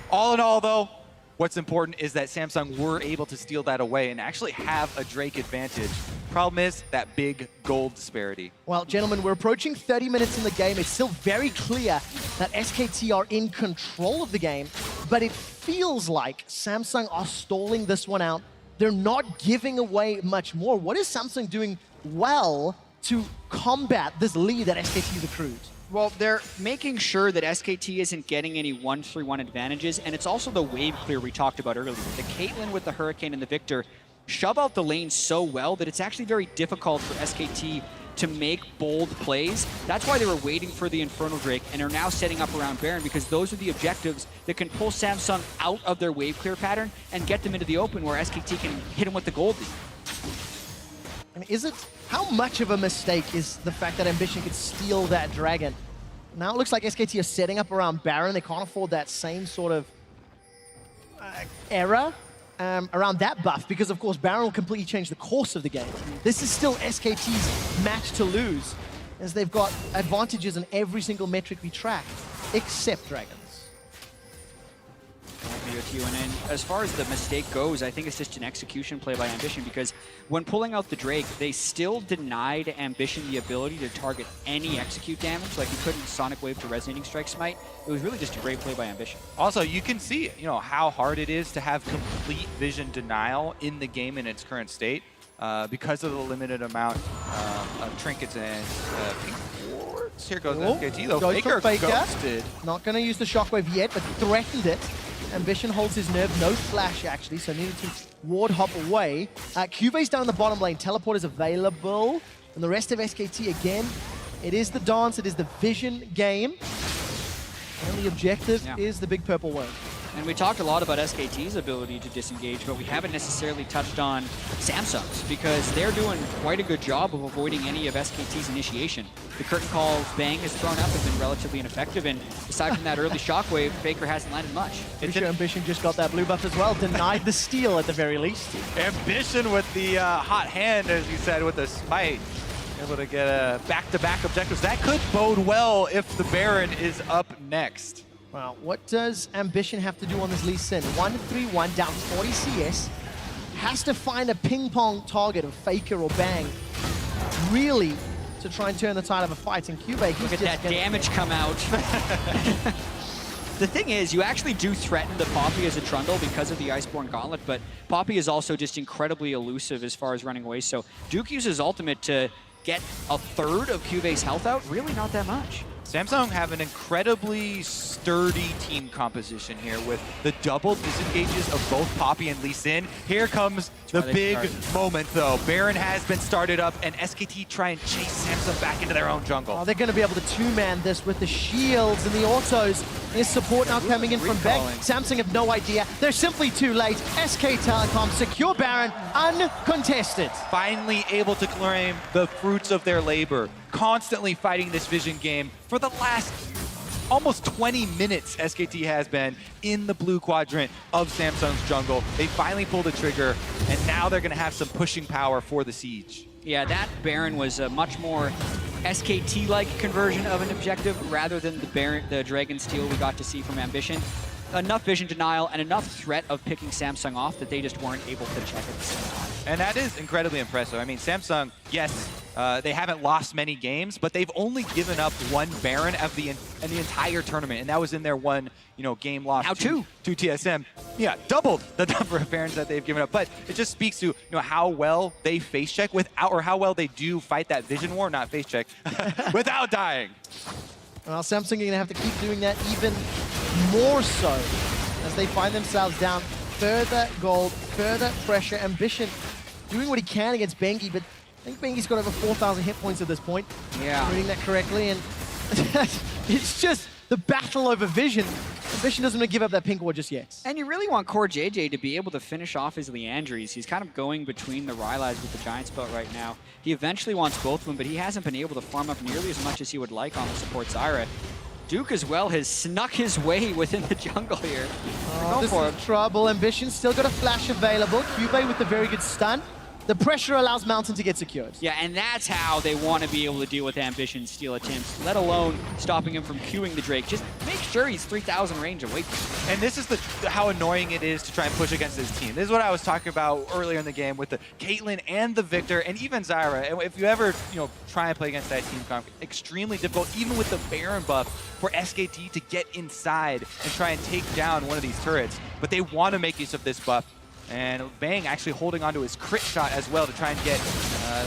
All in all, though, what's important is that Samsung were able to steal that away and actually have a Drake advantage. Problem is that big gold disparity. Well, gentlemen, we're approaching 30 minutes in the game. It's still very clear that SKT are in control of the game, but it feels like Samsung are stalling this one out. They're not giving away much more. What is Samsung doing well to combat this lead that SKT's accrued? Well, they're making sure that SKT isn't getting any 1-3-1 advantages, and it's also the wave clear we talked about earlier. The Caitlyn with the Hurricane and the Victor shove out the lane so well that it's actually very difficult for SKT to make bold plays. That's why they were waiting for the Infernal Drake and are now setting up around Baron, because those are the objectives that can pull Samsung out of their wave clear pattern and get them into the open where SKT can hit them with the gold lead. I mean, how much of a mistake is the fact that Ambition could steal that dragon? Now it looks like SKT are setting up around Baron. They can't afford that same sort of error around that buff, because of course Baron will completely change the course of the game. This is still SKT's match to lose, as they've got advantages in every single metric we track, except dragons. And then as far as the mistake goes, I think it's just an execution play by Ambition, because when pulling out the Drake, they still denied Ambition the ability to target any execute damage. Like, you couldn't Sonic Wave to Resonating Strike Smite. It was really just a great play by Ambition. Also, you can see, how hard it is to have complete vision denial in the game in its current state because of the limited amount of trinkets and pink wards. Here goes SKT, though. Faker ghosted. Not going to use the Shockwave yet, but threatened it. Ambition holds his nerve, no flash actually, so needed to ward hop away. Cuve's down in the bottom lane, teleport is available. And the rest of SKT, again, it is the dance, it is the vision game. And the objective is the big purple worm. And we talked a lot about SKT's ability to disengage, but we haven't necessarily touched on Samsung's, because they're doing quite a good job of avoiding any of SKT's initiation. The curtain calls Bang has thrown up have been relatively ineffective, and aside from that early shockwave, Faker hasn't landed much. Pretty sure Ambition just got that blue buff as well, denied the steal at the very least. Ambition with the hot hand, as you said, with the smite. Able to get back-to-back objectives. That could bode well if the Baron is up next. Well, what does Ambition have to do on this Lee Sin? 1-3-1, down 40 CS. Has to find a ping-pong target of Faker or Bang, really, to try and turn the tide of a fight. And Cube, look at that damage come out. The thing is, you actually do threaten the Poppy as a Trundle because of the Iceborne Gauntlet, but Poppy is also just incredibly elusive as far as running away. So Duke uses ultimate to get a third of Cuve's health out. Really not that much. Samsung have an incredibly sturdy team composition here with the double disengages of both Poppy and Lee Sin. Here comes the big moment, though. Baron has been started up, and SKT try and chase Samsung back into their own jungle. Oh, they're going to be able to two-man this with the shields and the autos. There's support now coming in from Beck. Samsung have no idea. They're simply too late. SK Telecom secure Baron uncontested. Finally able to claim the fruits of their labor. Constantly fighting this vision game for the last almost 20 minutes. SKT has been in the blue quadrant of Samsung's jungle. They finally pulled the trigger, and now they're going to have some pushing power for the siege. Yeah, that Baron was a much more SKT-like conversion of an objective rather than the Dragon Steal we got to see from Ambition. Enough vision denial and enough threat of picking Samsung off that they just weren't able to check at the same time. And that is incredibly impressive. I mean, Samsung, yes, they haven't lost many games, but they've only given up one Baron of the entire tournament, and that was in their one, game loss to TSM. Yeah, doubled the number of Barons that they've given up. But it just speaks to how well they face check without, or how well they do fight that vision war, not face check, without dying. Well, Samsung are going to have to keep doing that even more so as they find themselves down. Further gold, further pressure. Ambition doing what he can against Bengi, but I think Bengi's got over 4,000 hit points at this point. Yeah. Reading that correctly, and it's just the battle over vision. Ambition doesn't want to give up that pink ward just yet. And you really want Core JJ to be able to finish off his Leandries. He's kind of going between the Rylai's with the Giant Spell right now. He eventually wants both of them, but he hasn't been able to farm up nearly as much as he would like on the support Zyra. Duke as well has snuck his way within the jungle here. Oh, this is trouble. Ambition still got a flash available. Cube with a very good stun. The pressure allows Mountain to get secured. Yeah, and that's how they want to be able to deal with Ambition's steal attempts, let alone stopping him from queuing the Drake. Just make sure he's 3,000 range away from him. And this is how annoying it is to try and push against this team. This is what I was talking about earlier in the game with the Caitlyn and the Victor and even Zyra. And if you ever, try and play against that team comp, extremely difficult, even with the Baron buff, for SKT to get inside and try and take down one of these turrets. But they want to make use of this buff. And Bang actually holding onto his crit shot as well to try and get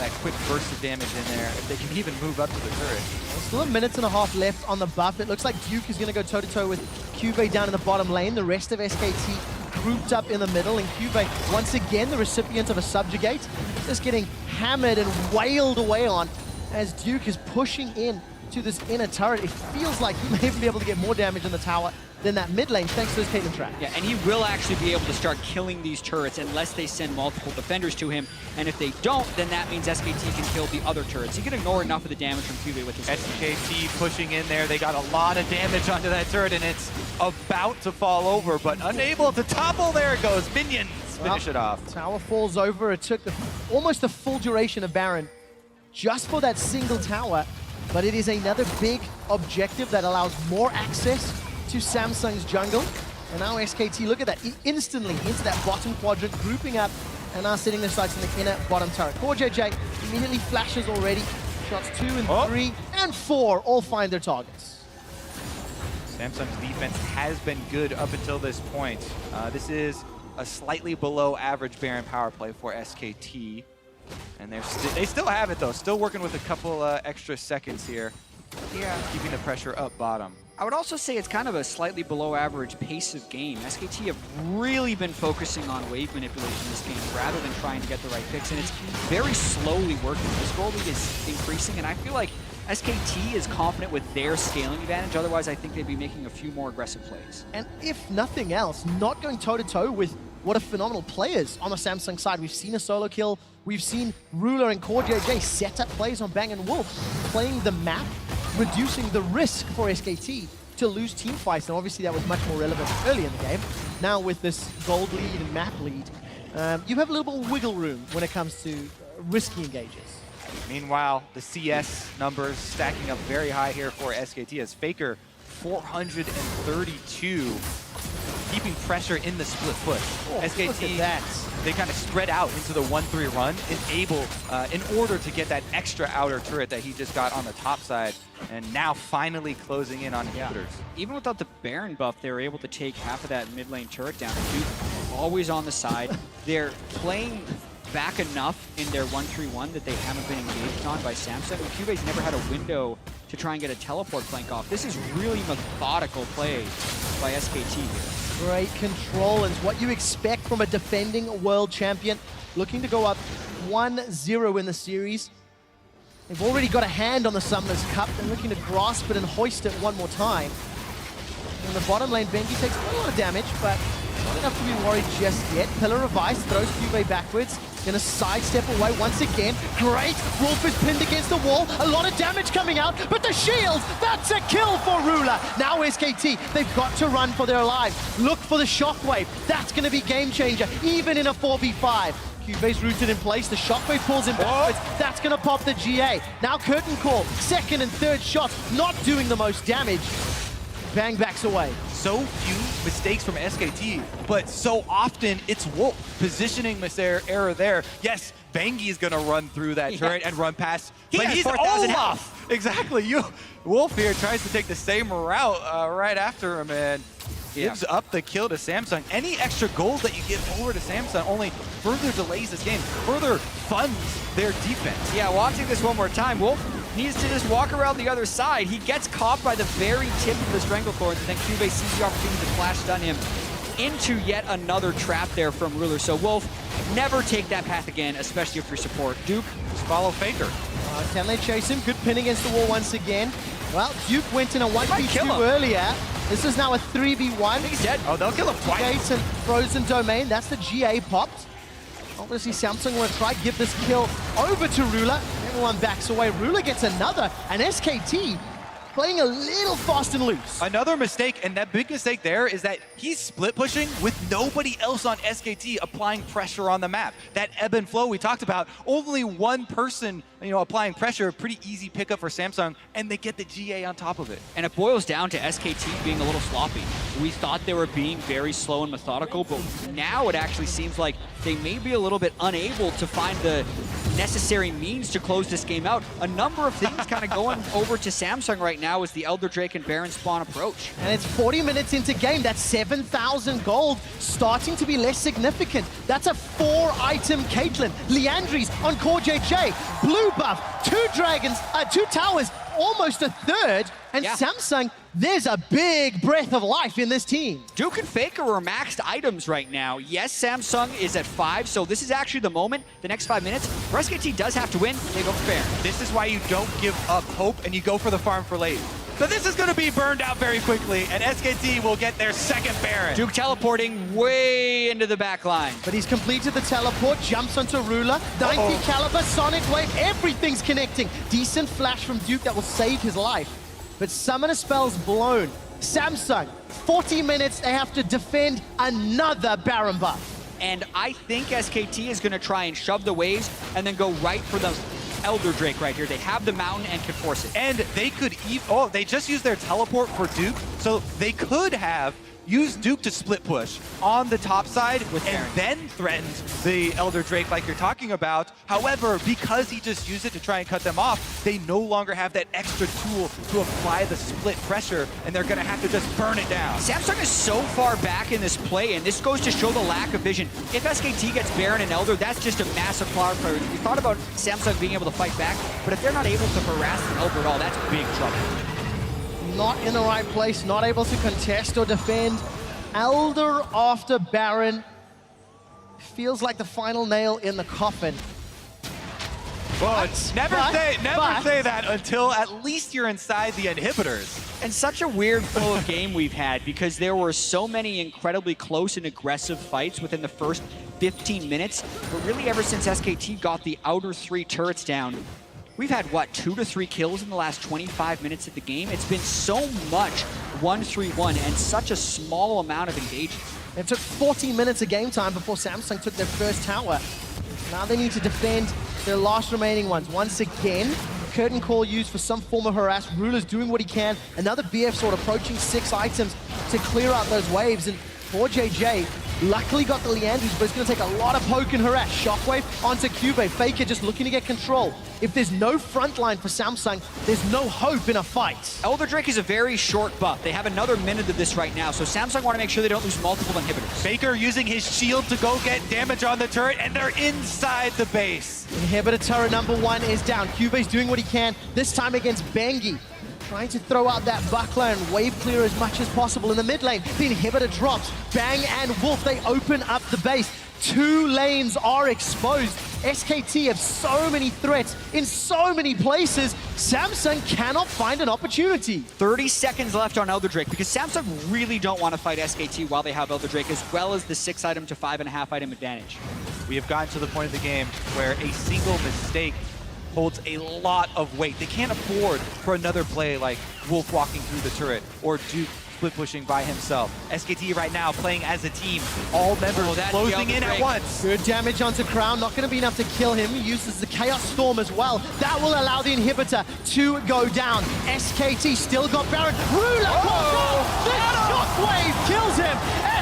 that quick burst of damage in there, if they can even move up to the turret. Well, still a minute and a half left on the buff. It looks like Duke is going to go toe-to-toe with Cube down in the bottom lane. The rest of SKT grouped up in the middle, and Cube, once again, the recipient of a subjugate, just getting hammered and wailed away on as Duke is pushing in to this inner turret. It feels like he may even be able to get more damage in the tower than that mid lane, thanks to his Caitlyn trap. Yeah, and he will actually be able to start killing these turrets unless they send multiple defenders to him. And if they don't, then that means SKT can kill the other turrets. He can ignore enough of the damage from QB with his SKT pushing in there. They got a lot of damage onto that turret, and it's about to fall over, but unable to topple. There it goes. Minions finish it off. Tower falls over. It took almost the full duration of Baron just for that single tower, but it is another big objective that allows more access to Samsung's jungle. And now SKT, look at that, instantly into that bottom quadrant, grouping up, and now setting their sights in the inner bottom turret. CoreJJ immediately flashes already. Shots 2 and 3 and 4 all find their targets. Samsung's defense has been good up until this point. This is a slightly below average Baron power play for SKT. And they still have it though, still working with a couple extra seconds here. Yeah. Keeping the pressure up bottom. I would also say it's kind of a slightly below average pace of game. SKT have really been focusing on wave manipulation this game rather than trying to get the right picks, and it's very slowly working. The score lead is increasing, and I feel like SKT is confident with their scaling advantage. Otherwise, I think they'd be making a few more aggressive plays. And if nothing else, not going toe-to-toe with what are phenomenal players on the Samsung side. We've seen a solo kill. We've seen Ruler and CoreJJ set up plays on Bang & Wolf, playing the map, reducing the risk for SKT to lose team fights. And obviously that was much more relevant early in the game. Now with this gold lead and map lead, you have a little more wiggle room when it comes to risky engages. Meanwhile, the CS numbers stacking up very high here for SKT as Faker 432, keeping pressure in the split push. Oh, SKT, they kind of spread out into the 1-3 run in order to get that extra outer turret that he just got on the top side, and now finally closing in on inhibitors. Even without the Baron buff, they were able to take half of that mid lane turret down. Duke always on the side. They're playing back enough in their 1-3-1 that they haven't been engaged on by Samsung. And Cube's never had a window to try and get a teleport flank off. This is really methodical play by SKT here. Great control, and what you expect from a defending world champion. Looking to go up 1-0 in the series. They've already got a hand on the Summoner's Cup. They're looking to grasp it and hoist it one more time. In the bottom lane, Benji takes quite a lot of damage, but not enough to be worried just yet. Pillar of Ice throws Cube backwards. Gonna sidestep away once again. Great! Wolf is pinned against the wall. A lot of damage coming out, but the shield! That's a kill for Ruler! Now SKT, they've got to run for their lives. Look for the shockwave. That's gonna be game changer, even in a 4v5. Cube's rooted in place. The shockwave pulls him backwards. That's gonna pop the GA. Now curtain call. Second and third shots, not doing the most damage. Bang backs away. So few mistakes from SKT, but so often it's Wolf positioning error there. Yes, Bangi is gonna run through that turret and run past, but he's Olaf. Exactly. Wolf here tries to take the same route right after him and gives up the kill to Samsung. Any extra gold that you give over to Samsung only further delays this game, further funds their defense. Yeah, watching this one more time, Wolf needs to just walk around the other side. He gets caught by the very tip of the Stranglethorns, and then Cube sees the opportunity to flash stun him into yet another trap there from Ruler. So Wolf, never take that path again, especially if you're support. Duke, just follow Faker. Can they chase him? Good pin against the wall once again. Well, Duke went in a 1v2 earlier. This is now a 3v1. I think he's dead. Oh, they'll kill him twice. Gates and Frozen Domain. That's the GA popped. Obviously, Samsung want to try to give this kill over to Ruler. Everyone backs away. Ruler gets another. And SKT, playing a little fast and loose. Another mistake, and that big mistake there is that he's split pushing with nobody else on SKT applying pressure on the map. That ebb and flow we talked about, only one person, applying pressure, pretty easy pickup for Samsung, and they get the GA on top of it. And it boils down to SKT being a little sloppy. We thought they were being very slow and methodical, but now it actually seems like they may be a little bit unable to find the necessary means to close this game out. A number of things kind of going over to Samsung right now as the Elder Drake and Baron spawn approach. And it's 40 minutes into game. That's 7,000 gold starting to be less significant. That's a 4-item Caitlyn. Liandry's on Core JJ. Blue buff, 2 dragons, 2 towers, almost a third. And Yeah. Samsung, there's a big breath of life in this team. Duke and Faker are maxed items right now. Yes, Samsung is at 5, so this is actually the moment, the next 5 minutes, where SKT does have to win, they go fair. This is why you don't give up hope and you go for the farm for late. But this is going to be burned out very quickly, and SKT will get their second Baron. Duke teleporting way into the back line. But he's completed the teleport, jumps onto Ruler, 90 caliber, Sonic Wave, everything's connecting. Decent flash from Duke that will save his life. But Summoner spell's blown. Samsung, 40 minutes, they have to defend another Baron buff. And I think SKT is going to try and shove the waves and then go right for the Elder Drake right here. They have the mountain and can force it. And they could they just used their teleport for Duke, so they could have used Duke to split push on the top side With and Baron. then threatened the Elder Drake like you're talking about. However, because he just used it to try and cut them off, they no longer have that extra tool to apply the split pressure, and they're going to have to just burn it down. Samsung is so far back in this play, and this goes to show the lack of vision. If SKT gets Baron and Elder, that's just a massive flower player. We thought about Samsung being able to fight back, but if they're not able to harass the Elder at all, that's big trouble. Not in the right place, not able to contest or defend. Elder after Baron. Feels like the final nail in the coffin. But never say that until at least you're inside the inhibitors. And such a weird flow of game we've had because there were so many incredibly close and aggressive fights within the first 15 minutes. But really ever since SKT got the outer 3 turrets down, we've had, what, 2 to 3 kills in the last 25 minutes of the game? It's been so much 1-3-1 and such a small amount of engagement. It took 40 minutes of game time before Samsung took their first tower. Now they need to defend their last remaining ones. Once again, curtain call used for some form of harass. Ruler's doing what he can. Another BF sword approaching 6 items to clear out those waves. And for JJ, luckily got the Liandry's, but it's going to take a lot of poke and harass. Shockwave onto Cube. Faker just looking to get control. If there's no front line for Samsung, there's no hope in a fight. Elder Drake is a very short buff. They have another minute of this right now, so Samsung want to make sure they don't lose multiple inhibitors. Faker using his shield to go get damage on the turret, and they're inside the base. Inhibitor turret number 1 is down. Cube's doing what he can, this time against Bengi. Trying to throw out that buckler and wave clear as much as possible in the mid lane. The inhibitor drops. Bang and Wolf, they open up the base. 2 lanes are exposed. SKT have so many threats in so many places. Samsung cannot find an opportunity. 30 seconds left on Elder Drake because Samsung really don't want to fight SKT while they have Elder Drake, as well as the 6-item to 5.5 item advantage. We have gotten to the point of the game where a single mistake holds a lot of weight. They can't afford for another play like Wolf walking through the turret or Duke split pushing by himself. SKT right now playing as a team, all members closing in at once. Good damage onto Crown, not going to be enough to kill him. He uses the Chaos Storm as well. That will allow the inhibitor to go down. SKT still got Baron. Ruler pops out. The Shockwave kills him.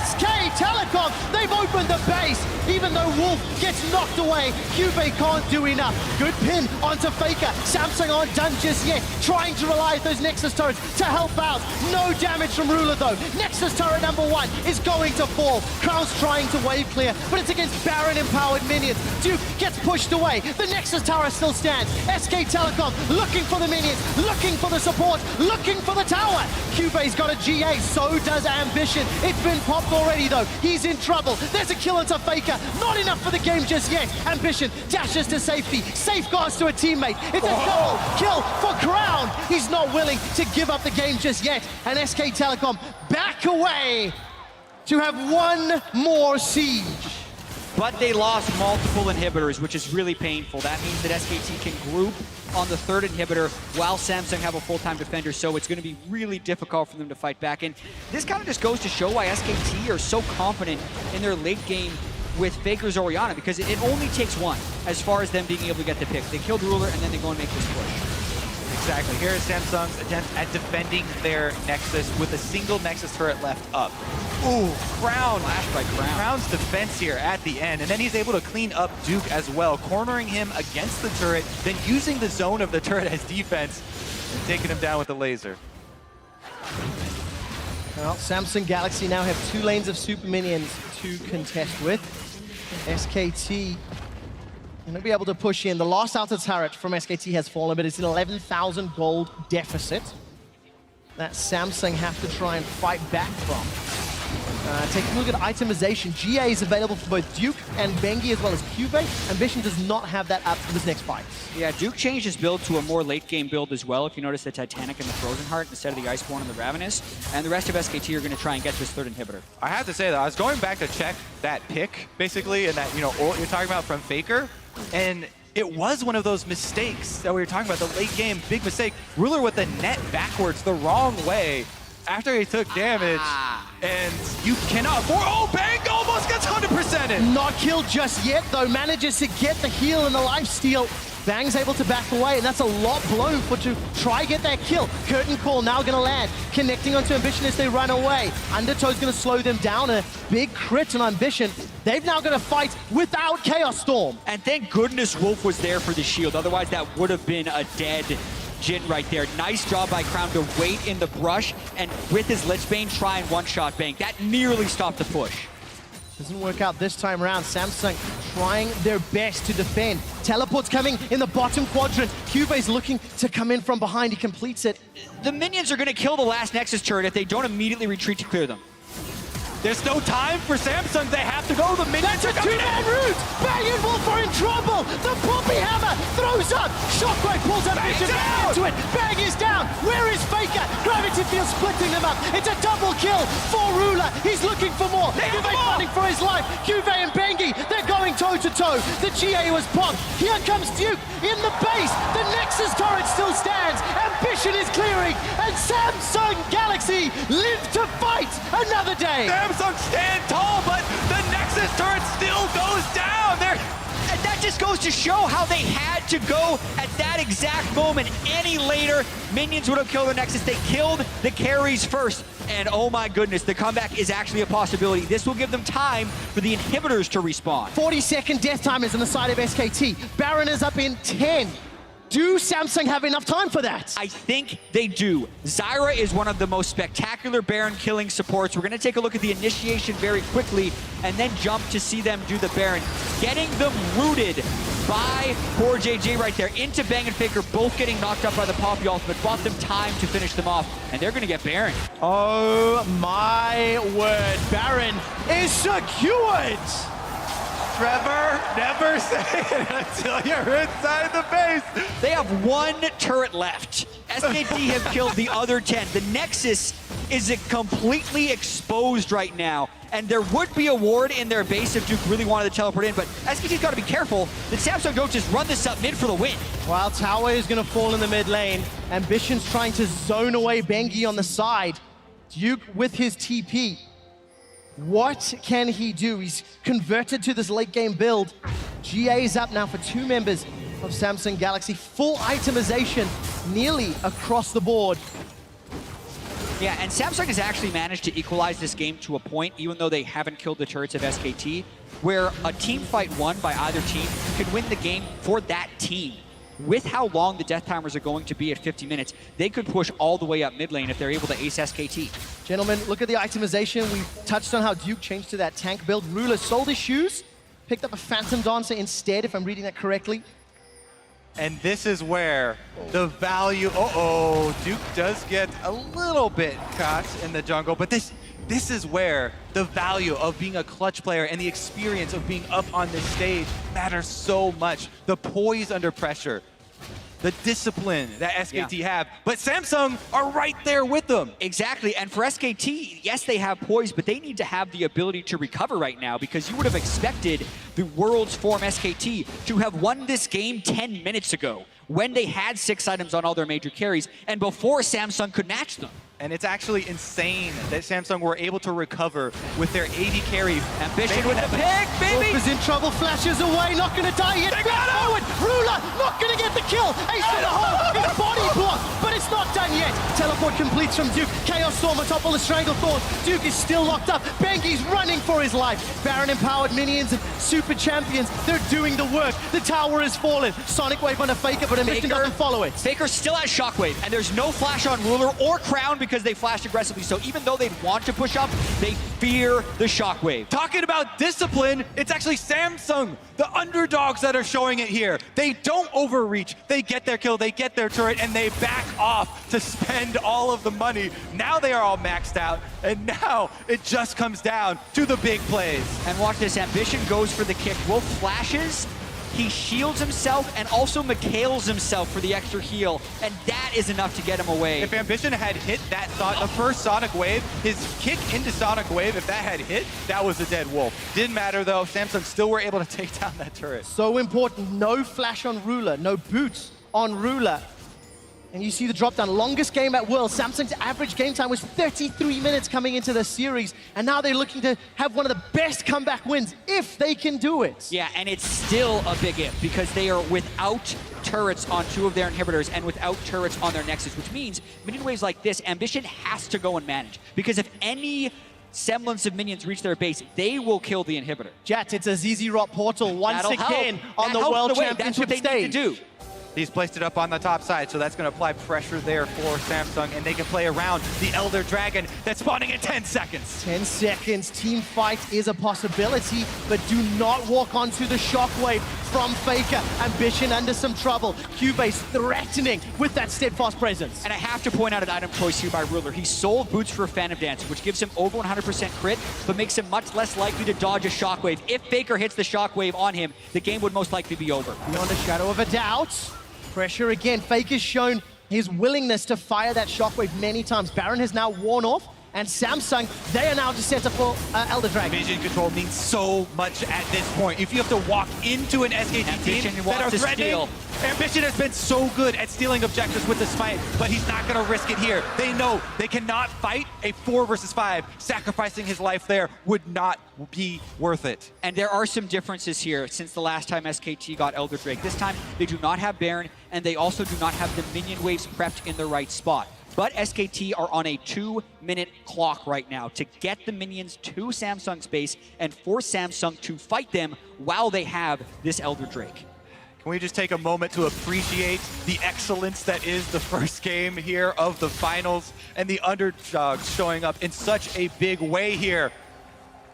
SK Telecom, they've opened the base. Even though Wolf gets knocked away, Cube can't do enough. Good pin onto Faker. Samsung aren't done just yet. Trying to rely on those Nexus turrets to help out. No damage from Ruler though. Nexus turret number 1 is going to fall. Crown's trying to wave clear, but it's against Baron empowered minions. Duke gets pushed away. The Nexus tower still stands. SK Telecom looking for the minions, looking for the support, looking for the tower. Cube's got a GA, so does Ambition. It's been popped already though. He's in trouble. There's a kill into Faker. Not enough for the game just yet. Ambition dashes to safety. Safeguards to a teammate. It's a double kill for Crown. He's not willing to give up the game just yet. And SK Telecom back away to have one more siege. but they lost multiple inhibitors, which is really painful. That means that SKT can group on the third inhibitor while Samsung have a full-time defender, so it's going to be really difficult for them to fight back. And this kind of just goes to show why SKT are so confident in their late game with Faker's Orianna, because it only takes one as far as them being able to get the pick. They kill the ruler and then they go and make this push. Exactly. Here is Samsung's attempt at defending their Nexus with a single Nexus turret left up. Ooh, Crown. Flash by Crown. Crown's defense here at the end, and then he's able to clean up Duke as well, cornering him against the turret, then using the zone of the turret as defense, and taking him down with the laser. Well, Samsung Galaxy now have 2 lanes of super minions to contest with. SKT going to be able to push in. The last outer turret from SKT has fallen, but it's an 11,000 gold deficit that Samsung have to try and fight back from. Taking a look at itemization, GA is available for both Duke and Bengi as well as Cube. Ambition does not have that up for this next fight. Yeah, Duke changed his build to a more late game build as well. If you notice the Titanic and the Frozen Heart instead of the Iceborne and the Ravenous. And the rest of SKT are going to try and get this third inhibitor. I have to say though, I was going back to check that pick, basically, and that, you know, ult you're talking about from Faker, and it was one of those mistakes that we were talking about, the late game, big mistake. Ruler with the net backwards the wrong way after he took damage, and you cannot afford. Oh, Bang almost gets 100% in. Not killed just yet, though. Manages to get the heal and the lifesteal. Bang's able to back away, and that's a lot blown for to try get that kill. Curtain Call now gonna land, connecting onto Ambition as they run away. Undertow's gonna slow them down, a big crit on Ambition. They've now gonna fight without Chaos Storm. And thank goodness Wolf was there for the shield, otherwise that would have been a dead Jin right there. Nice job by Crown to wait in the brush and with his Lichbane try and one-shot Bang. That nearly stopped the push. Doesn't work out this time around. Samsung trying their best to defend. Teleport's coming in the bottom quadrant. Cube's looking to come in from behind. He completes it. The minions are going to kill the last Nexus turret if they don't immediately retreat to clear them. There's no time for Samsung. They have to go. The minions That's a two-man route. Bang and Wolf are in trouble. The Poppy Hammer throws up. Shockwave pulls up Vision into it. Bang is down. Where is Faker? Gravity Field splitting them up. It's a double kill for Ruler. He's looking for more. Cuve fighting for his life. Cuve and Bengi, they're going toe-to-toe. The GA was popped. Here comes Duke in the base. The Nexus turret still stands. Ambition is clearing. And Samsung Galaxy live to fight another day. Samsung stand tall, but the Nexus turret still goes down. And that just goes to show how they had to go at that exact moment. Any later, minions would have killed the Nexus. They killed the carries first. And oh my goodness, the comeback is actually a possibility. This will give them time for the inhibitors to respawn. 40-second death time is on the side of SKT. Baron is up in 10. Do Samsung have enough time for that? I think they do. Zyra is one of the most spectacular Baron killing supports. We're going to take a look at the initiation very quickly and then jump to see them do the Baron. Getting them rooted by poor JJ right there into Bang and Faker, both getting knocked up by the Poppy ultimate, bought them time to finish them off, and they're going to get Baron. Oh my word, Baron is secured! Trevor, never say it until you're inside the base. They have one turret left. SKT have killed the other 10. The Nexus is completely exposed right now, and there would be a ward in their base if Duke really wanted to teleport in, but SKT's got to be careful that Samsung don't just run this up mid for the win. While Tower is going to fall in the mid lane, Ambition's trying to zone away Bengi on the side. Duke with his TP. What can he do? He's converted to this late game build. GA is up now for 2 members of Samsung Galaxy. Full itemization nearly across the board. Yeah, and Samsung has actually managed to equalize this game to a point, even though they haven't killed the turrets of SKT, where a team fight won by either team could win the game for that team. With how long the death timers are going to be at 50 minutes, they could push all the way up mid lane if they're able to ace SKT. Gentlemen, look at the itemization. We touched on how Duke changed to that tank build. Ruler sold his shoes, picked up a Phantom Dancer instead, if I'm reading that correctly. And this is where the value, Duke does get a little bit caught in the jungle, but this is where the value of being a clutch player and the experience of being up on this stage matters so much. The poise under pressure. the discipline that SKT have, but Samsung are right there with them. Exactly, and for SKT, yes, they have poise, but they need to have the ability to recover right now, because you would have expected the world's form SKT to have won this game 10 minutes ago, when they had 6 items on all their major carries, and before Samsung could match them. And it's actually insane that Samsung were able to recover with their AD carry. Ambition with the pick, baby! Wolf is in trouble, flashes away, not gonna die yet. They got him! Forward, Ruler, not gonna get the kill. Ace in the hole, his body blocked, but it's not done yet. Teleport completes from Duke. Chaos Storm atop all the Stranglethorns. Duke is still locked up. Bengi's running for his life. Baron empowered minions and super champions, they're doing the work. The tower is fallen. Sonic Wave on a Faker, but Ambition doesn't follow it. Faker still has Shockwave, and there's no flash on Ruler or Crown because they flashed aggressively. So even though they'd want to push up, they fear the Shockwave. Talking about discipline, it's actually Samsung, the underdogs, that are showing it here. They don't overreach. They get their kill, they get their turret, and they back off to spend all of the money. Now they are all maxed out, and now it just comes down to the big plays. And watch this, Ambition goes for the kick. Wolf flashes, he shields himself, and also Mikhails himself for the extra heal, and that is enough to get him away. If Ambition had hit that the first Sonic Wave, his kick into Sonic Wave, if that had hit, that was a dead Wolf. Didn't matter though, Samsung still were able to take down that turret. So important, no flash on Ruler, no boots on Ruler. And you see the drop down, longest game at World. Samsung's average game time was 33 minutes coming into the series, and now they're looking to have one of the best comeback wins, if they can do it. Yeah, and it's still a big if, because they are without turrets on 2 of their inhibitors and without turrets on their Nexus, which means minion waves like this, Ambition has to go and manage, because if any semblance of minions reach their base, they will kill the inhibitor. Jett, it's a ZZ Rock portal once That'll again help. on That the helps World the way. Championship That's what they stage. need to do. He's placed it up on the top side, so that's going to apply pressure there for Samsung, and they can play around the Elder Dragon that's spawning in 10 seconds. 10 seconds, team fight is a possibility, but do not walk onto the Shockwave from Faker. Ambition under some trouble. Cubase threatening with that steadfast presence. And I have to point out an item choice here by Ruler. He sold Boots for a Phantom Dancer, which gives him over 100% crit, but makes him much less likely to dodge a Shockwave. If Faker hits the Shockwave on him, the game would most likely be over. Beyond a shadow of a doubt. Pressure again. Faker's shown his willingness to fire that Shockwave many times. Baron has now worn off, and Samsung, they are now just set up for Elder Dragon. Vision control means so much at this point. If you have to walk into an SKT team that are threatening, Ambition has been so good at stealing objectives with the smite, but he's not going to risk it here. They know they cannot fight a 4 versus 5. Sacrificing his life there would not be worth it. And there are some differences here since the last time SKT got Elder Drake. This time, they do not have Baron, and they also do not have the minion waves prepped in the right spot. But SKT are on a 2-minute clock right now to get the minions to Samsung's base and force Samsung to fight them while they have this Elder Drake. Can we just take a moment to appreciate the excellence that is the first game here of the finals, and the underdogs showing up in such a big way here?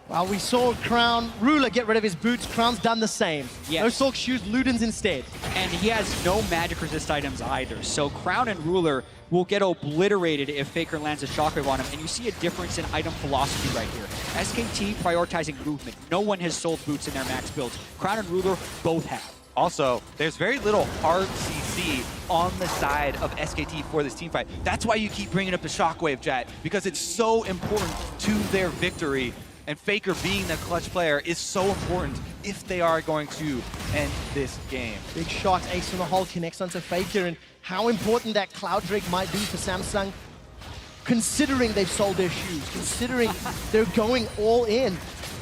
Well, we saw Crown, Ruler get rid of his boots. Crown's done the same. Yes. No Sork shoes, Ludens instead. And he has no magic resist items either. So Crown and Ruler will get obliterated if Faker lands a Shockwave on him. And you see a difference in item philosophy right here. SKT prioritizing movement. No one has sold boots in their max builds. Crown and Ruler both have. Also, there's very little hard CC on the side of SKT for this team fight. That's why you keep bringing up the Shockwave, Jet, because it's so important to their victory. And Faker being the clutch player is so important if they are going to end this game. Big shot, ace in the hole, connects onto Faker, and how important that Cloud Drake might be for Samsung, considering they've sold their shoes, considering they're going all in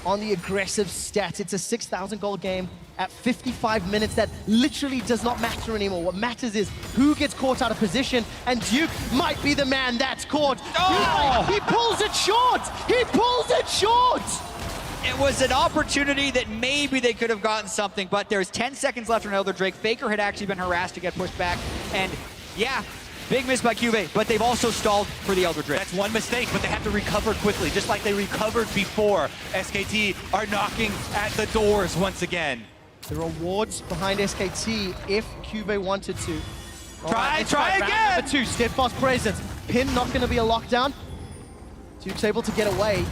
on the aggressive stats. It's a 6,000 gold game at 55 minutes. That literally does not matter anymore. What matters is who gets caught out of position, and Duke might be the man that's caught. Oh! He pulls it short! He pulls it short! It was an opportunity that maybe they could have gotten something, but there's 10 seconds left on Elder Drake. Faker had actually been harassed to get pushed back, and yeah, big miss by Cube, but they've also stalled for the Elder Drake. That's one mistake, but they have to recover quickly, just like they recovered before. SKT are knocking at the doors once again. The rewards behind SKT if Cube wanted to. Try again! Round number 2, steadfast presence. Pin not going to be a lockdown. Duke's able to get away.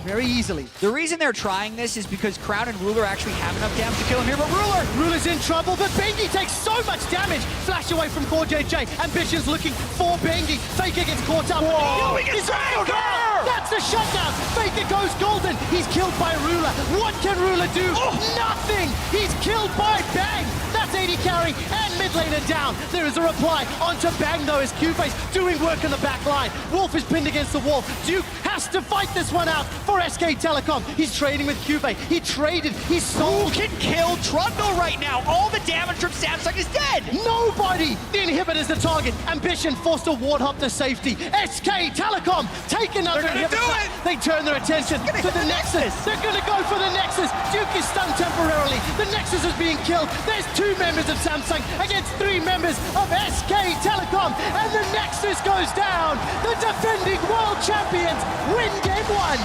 very easily. The reason they're trying this is because Crown and Ruler actually have enough damage to kill him here, but Ruler's in trouble, but Bengi takes so much damage. Flash away from Core JJ. Ambition's looking for Bengi. Faker gets caught up. Whoa, he gets Faker! Faker! That's the shutdown. Faker goes golden. He's killed by Ruler. What can Ruler do? Nothing. He's killed by Bang. That's 80 carry and mid laner down. There is a reply onto Bang though as Q-Face doing work on the back line. Wolf is pinned against the wall. Duke has to fight this one out for SK Telecom. He's trading with Q-Face. He traded. He sold. who can kill Trundle right now? All the damage from Samsung is dead. Nobody! The inhibitor's the target. Ambition forced a warthog to safety. SK Telecom take another They're gonna inhibitor. do it! They turn their attention to the Nexus. They're gonna go for the Nexus. Duke is stunned temporarily. The Nexus is being killed. There's 2 members of Samsung against 3 members of SK Telecom. And the Nexus goes down. The defending world champions win game 1.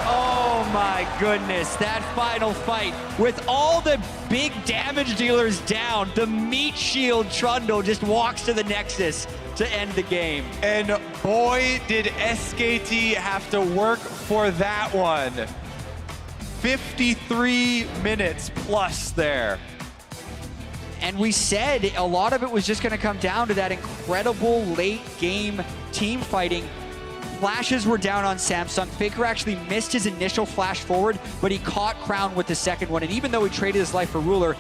Oh my goodness, that final fight with all the big damage dealers down, the meat shield Trundle just walks to the Nexus to end the game. And boy, did SKT have to work for that one. 53 minutes plus there. And we said a lot of it was just going to come down to that incredible late game team fighting. Flashes were down on Samsung. Faker actually missed his initial flash forward, but he caught Crown with the second one. And even though he traded his life for Ruler,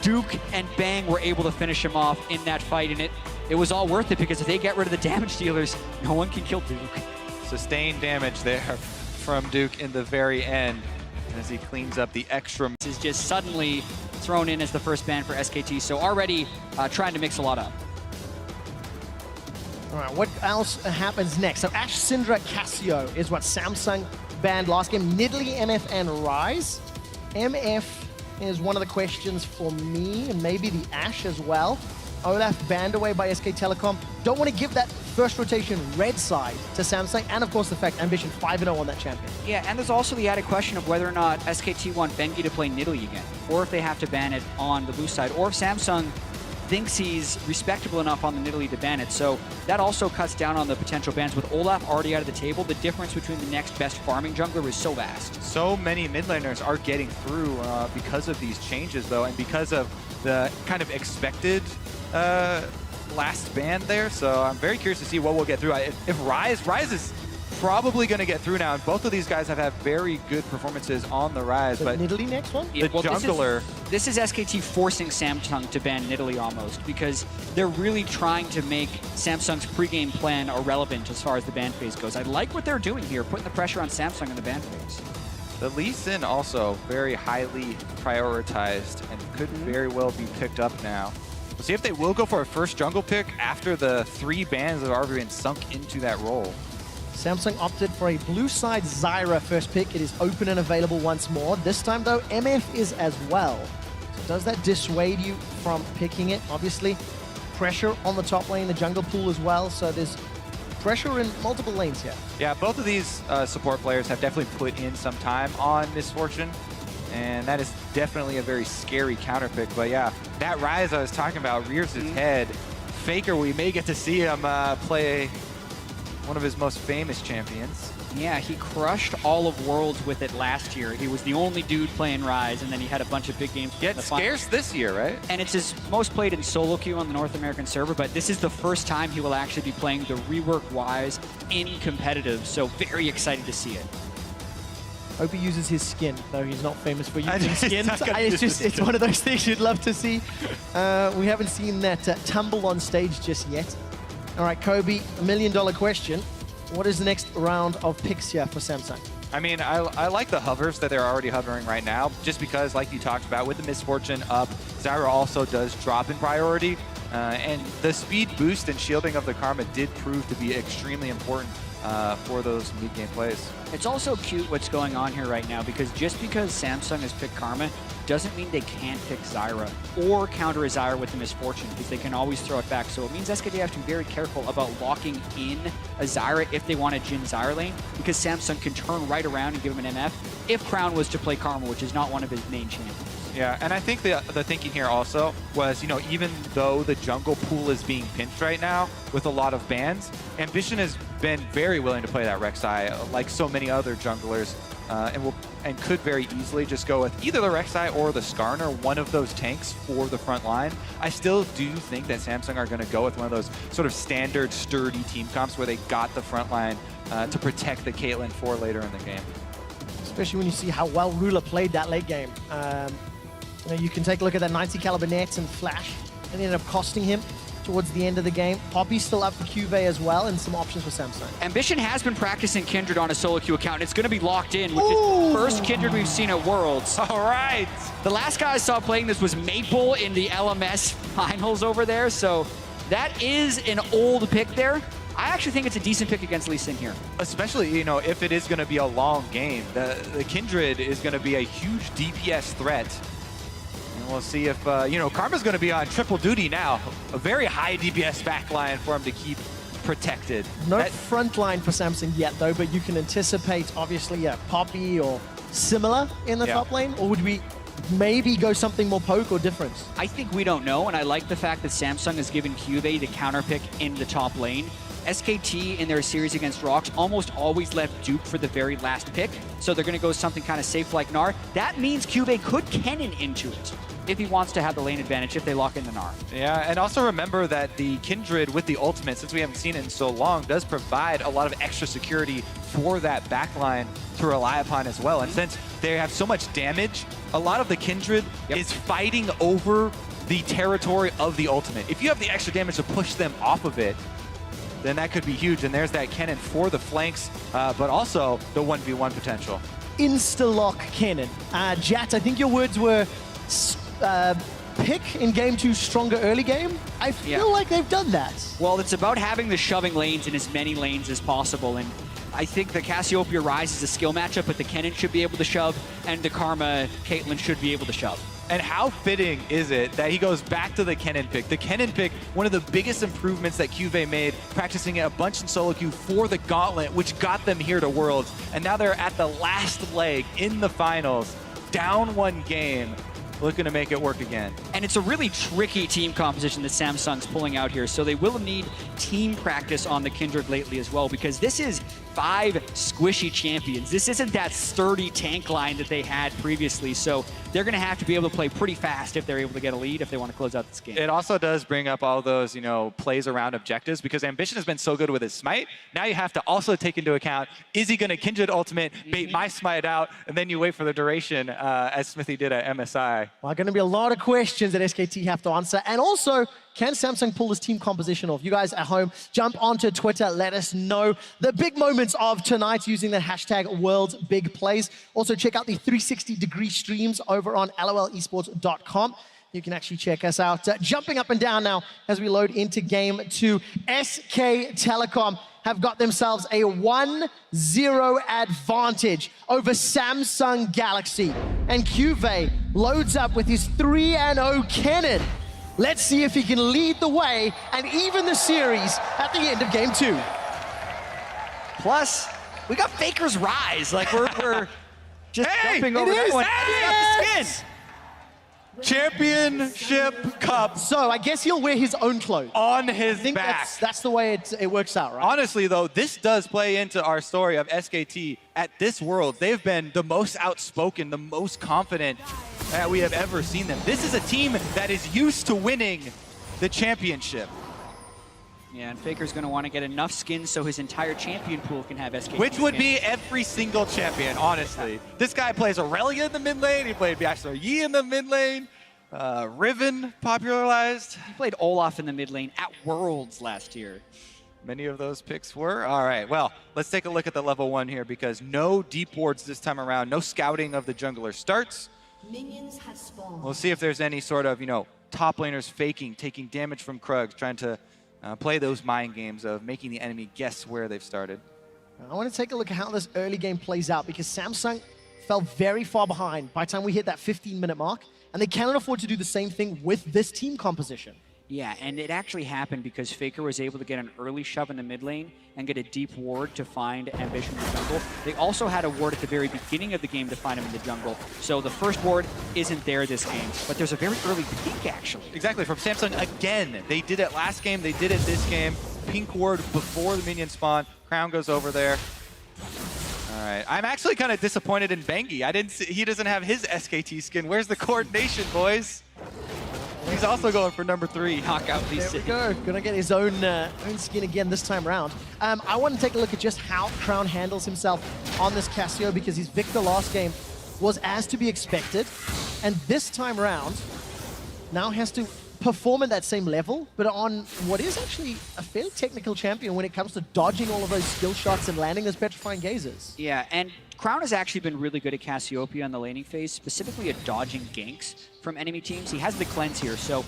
Duke and Bang were able to finish him off in that fight. And it was all worth it because if they get rid of the damage dealers, no one can kill Duke. Sustained damage there from Duke in the very end as he cleans up the extra. This is just suddenly thrown in as the first ban for SKT. So already trying to mix a lot up. All right, what else happens next? So Ashe, Syndra, Cassio is what Samsung banned last game. Nidalee, MF, and Rise. MF is one of the questions for me, and maybe the Ashe as well. Olaf banned away by SK Telecom. Don't want to give that first rotation red side to Samsung, and of course the fact Ambition 5-0 on that champion. Yeah, and there's also the added question of whether or not SKT want Bengi to play Nidalee again, or if they have to ban it on the blue side, or if Samsung thinks he's respectable enough on the Nidalee to ban it. So that also cuts down on the potential bans. With Olaf already out of the table, the difference between the next best farming jungler is so vast. So many mid laners are getting through because of these changes, though, and because of the kind of expected last ban there. So I'm very curious to see what we'll get through. If Rise is probably going to get through now, and both of these guys have had very good performances on the Rise. So but Nidalee next one? the jungler... This is SKT forcing Samsung to ban Nidalee almost, because they're really trying to make Samsung's pregame plan irrelevant as far as the ban phase goes. I like what they're doing here, putting the pressure on Samsung in the ban phase. The Lee Sin also very highly prioritized and could very well be picked up now. We'll see if they will go for a first jungle pick after the 3 bans that have already been sunk into that role. Samsung opted for a blue side Zyra first pick. It is open and available once more. This time though, MF is as well. So does that dissuade you from picking it? Obviously, pressure on the top lane, the jungle pool as well. So there's pressure in multiple lanes here. Yeah, both of these support players have definitely put in some time on Misfortune, and that is definitely a very scary counter pick. But yeah, that Rise I was talking about rears his head. Faker, we may get to see him play one of his most famous champions. Yeah, he crushed all of Worlds with it last year. He was the only dude playing Rise, and then he had a bunch of big games. Yet scarce this year, right? And it's his most played in solo queue on the North American server, but this is the first time he will actually be playing the rework Wise in competitive, so very excited to see it. Hope he uses his skin, though he's not famous for using He's skins. not gonna use his It's skin. one of those things you'd love to see. We haven't seen that tumble on stage just yet. All right, Kobe, $1 million question. What is the next round of picks here for Samsung? I mean, I like the hovers that they're already hovering right now, just because, like you talked about, with the Misfortune up, Zyra also does drop in priority, and the speed boost and shielding of the Karma did prove to be extremely important for those mid-game plays. It's also cute what's going on here right now, because just because Samsung has picked Karma doesn't mean they can't pick Zyra or counter a Zyra with the Misfortune, because they can always throw it back. So it means SKT have to be very careful about locking in a Zyra if they want a Jhin Zyra lane, because Samsung can turn right around and give him an MF if Crown was to play Karma, which is not one of his main champions. Yeah, and I think the thinking here also was, you know, even though the jungle pool is being pinched right now with a lot of bans, Ambition has been very willing to play that Rek'Sai, like so many other junglers, and could very easily just go with either the Rek'Sai or the Skarner, one of those tanks for the front line. I still do think that Samsung are going to go with one of those sort of standard, sturdy team comps where they got the front line to protect the Caitlyn for later in the game. Especially when you see how well Ruler played that late game. You can take a look at that 90 caliber net and flash, and ended up costing him towards the end of the game. Poppy's still up for QV as well, and some options for Samsung. Ambition has been practicing Kindred on a solo queue account. It's going to be locked in, which is the first Kindred we've seen at Worlds. All right. The last guy I saw playing this was Maple in the LMS finals over there, so that is an old pick there. I actually think it's a decent pick against Lee Sin here. Especially, if it is going to be a long game. The Kindred is going to be a huge DPS threat. And we'll see if, Karma's going to be on triple duty now. A very high DPS backline for him to keep protected. No front line for Samsung yet, though, but you can anticipate, obviously, Poppy or similar in the top lane, or would we maybe go something more poke or different? I think we don't know, and I like the fact that Samsung has given QV the counter pick in the top lane. SKT in their series against Rocks almost always left Duke for the very last pick, so they're going to go something kind of safe like Gnar. That means QV could cannon into it if he wants to have the lane advantage if they lock in the Gnar. Yeah, and also remember that the Kindred with the ultimate, since we haven't seen it in so long, does provide a lot of extra security for that backline to rely upon as well. And since they have so much damage, a lot of the Kindred is fighting over the territory of the ultimate. If you have the extra damage to push them off of it, then that could be huge. And there's that cannon for the flanks, but also the 1v1 potential. Insta-lock cannon. Jat, I think your words were pick in game 2 stronger early game. I feel like they've done that. Well, it's about having the shoving lanes in as many lanes as possible. And I think the Cassiopeia Rise is a skill matchup, but the Kennen should be able to shove, and the Karma Caitlyn should be able to shove. And how fitting is it that he goes back to the Kennen pick? The Kennen pick, one of the biggest improvements that QV made, practicing it a bunch in solo queue for the Gauntlet, which got them here to Worlds. And now they're at the last leg in the finals, down one game, looking to make it work again. And it's a really tricky team composition that Samsung's pulling out here, so they will need team practice on the Kindred lately as well, because this is 5 squishy champions. This isn't that sturdy tank line that they had previously, so they're going to have to be able to play pretty fast if they're able to get a lead, if they want to close out this game. It also does bring up all those, plays around objectives, because Ambition has been so good with his smite. Now you have to also take into account, is he going to Kindred ultimate, bait my smite out, and then you wait for the duration, as Smithy did at MSI. Well, going to be a lot of questions that SKT have to answer. And also, can Samsung pull this team composition off? You guys at home, jump onto Twitter, let us know the big moments of tonight using the hashtag #WorldBigPlays. Also, check out the 360-degree streams over on lolesports.com. You can actually check us out. Jumping up and down now as we load into game 2. SK Telecom have got themselves a 1-0 advantage over Samsung Galaxy. And QV loads up with his 3-0 Kennen. Let's see if he can lead the way and even the series at the end of game 2. Plus, we got Faker's Rise. Like, we're just jumping over is! that one. Hey! The skin. Championship Cup. So I guess he'll wear his own clothes. On his I think back. that's the way it works out, right? Honestly, though, this does play into our story of SKT at this World. They've been the most outspoken, the most confident that we have ever seen them. This is a team that is used to winning the championship. Yeah, and Faker's going to want to get enough skins so his entire champion pool can have SKT. Which would be every single champion, honestly. This guy plays Aurelia in the mid lane. He played Bachelor Yi in the mid lane. Riven popularized. He played Olaf in the mid lane at Worlds last year. Many of those picks were. All right, well, let's take a look at the level 1 here, because no deep wards this time around. No scouting of the jungler starts. Minions have spawned. We'll see if there's any sort of, top laners faking, taking damage from Krugs, trying to play those mind games of making the enemy guess where they've started. I want to take a look at how this early game plays out, because Samsung fell very far behind by the time we hit that 15-minute mark, and they cannot afford to do the same thing with this team composition. Yeah, and it actually happened because Faker was able to get an early shove in the mid lane and get a deep ward to find Ambition in the jungle. They also had a ward at the very beginning of the game to find him in the jungle. So the first ward isn't there this game, but there's a very early peek, actually. Exactly, from Samsung again. They did it last game, they did it this game. pink ward before the minion spawn. Crown goes over there. All right, I'm actually kind of disappointed in Bengi. I didn't see, he doesn't have his SKT skin. Where's the coordination, boys? He's also going for number 3. Knockout Lee There we Sin. go. Gonna get his own skin again this time around. I want to take a look at just how Crown handles himself on this Cassio, because his Victor last game was as to be expected, and this time around now has to perform at that same level, but on what is actually a fairly technical champion when it comes to dodging all of those skill shots and landing those petrifying gazes. Yeah, and Crown has actually been really good at Cassiopeia on the laning phase, specifically at dodging ganks from enemy teams. He has the cleanse here, so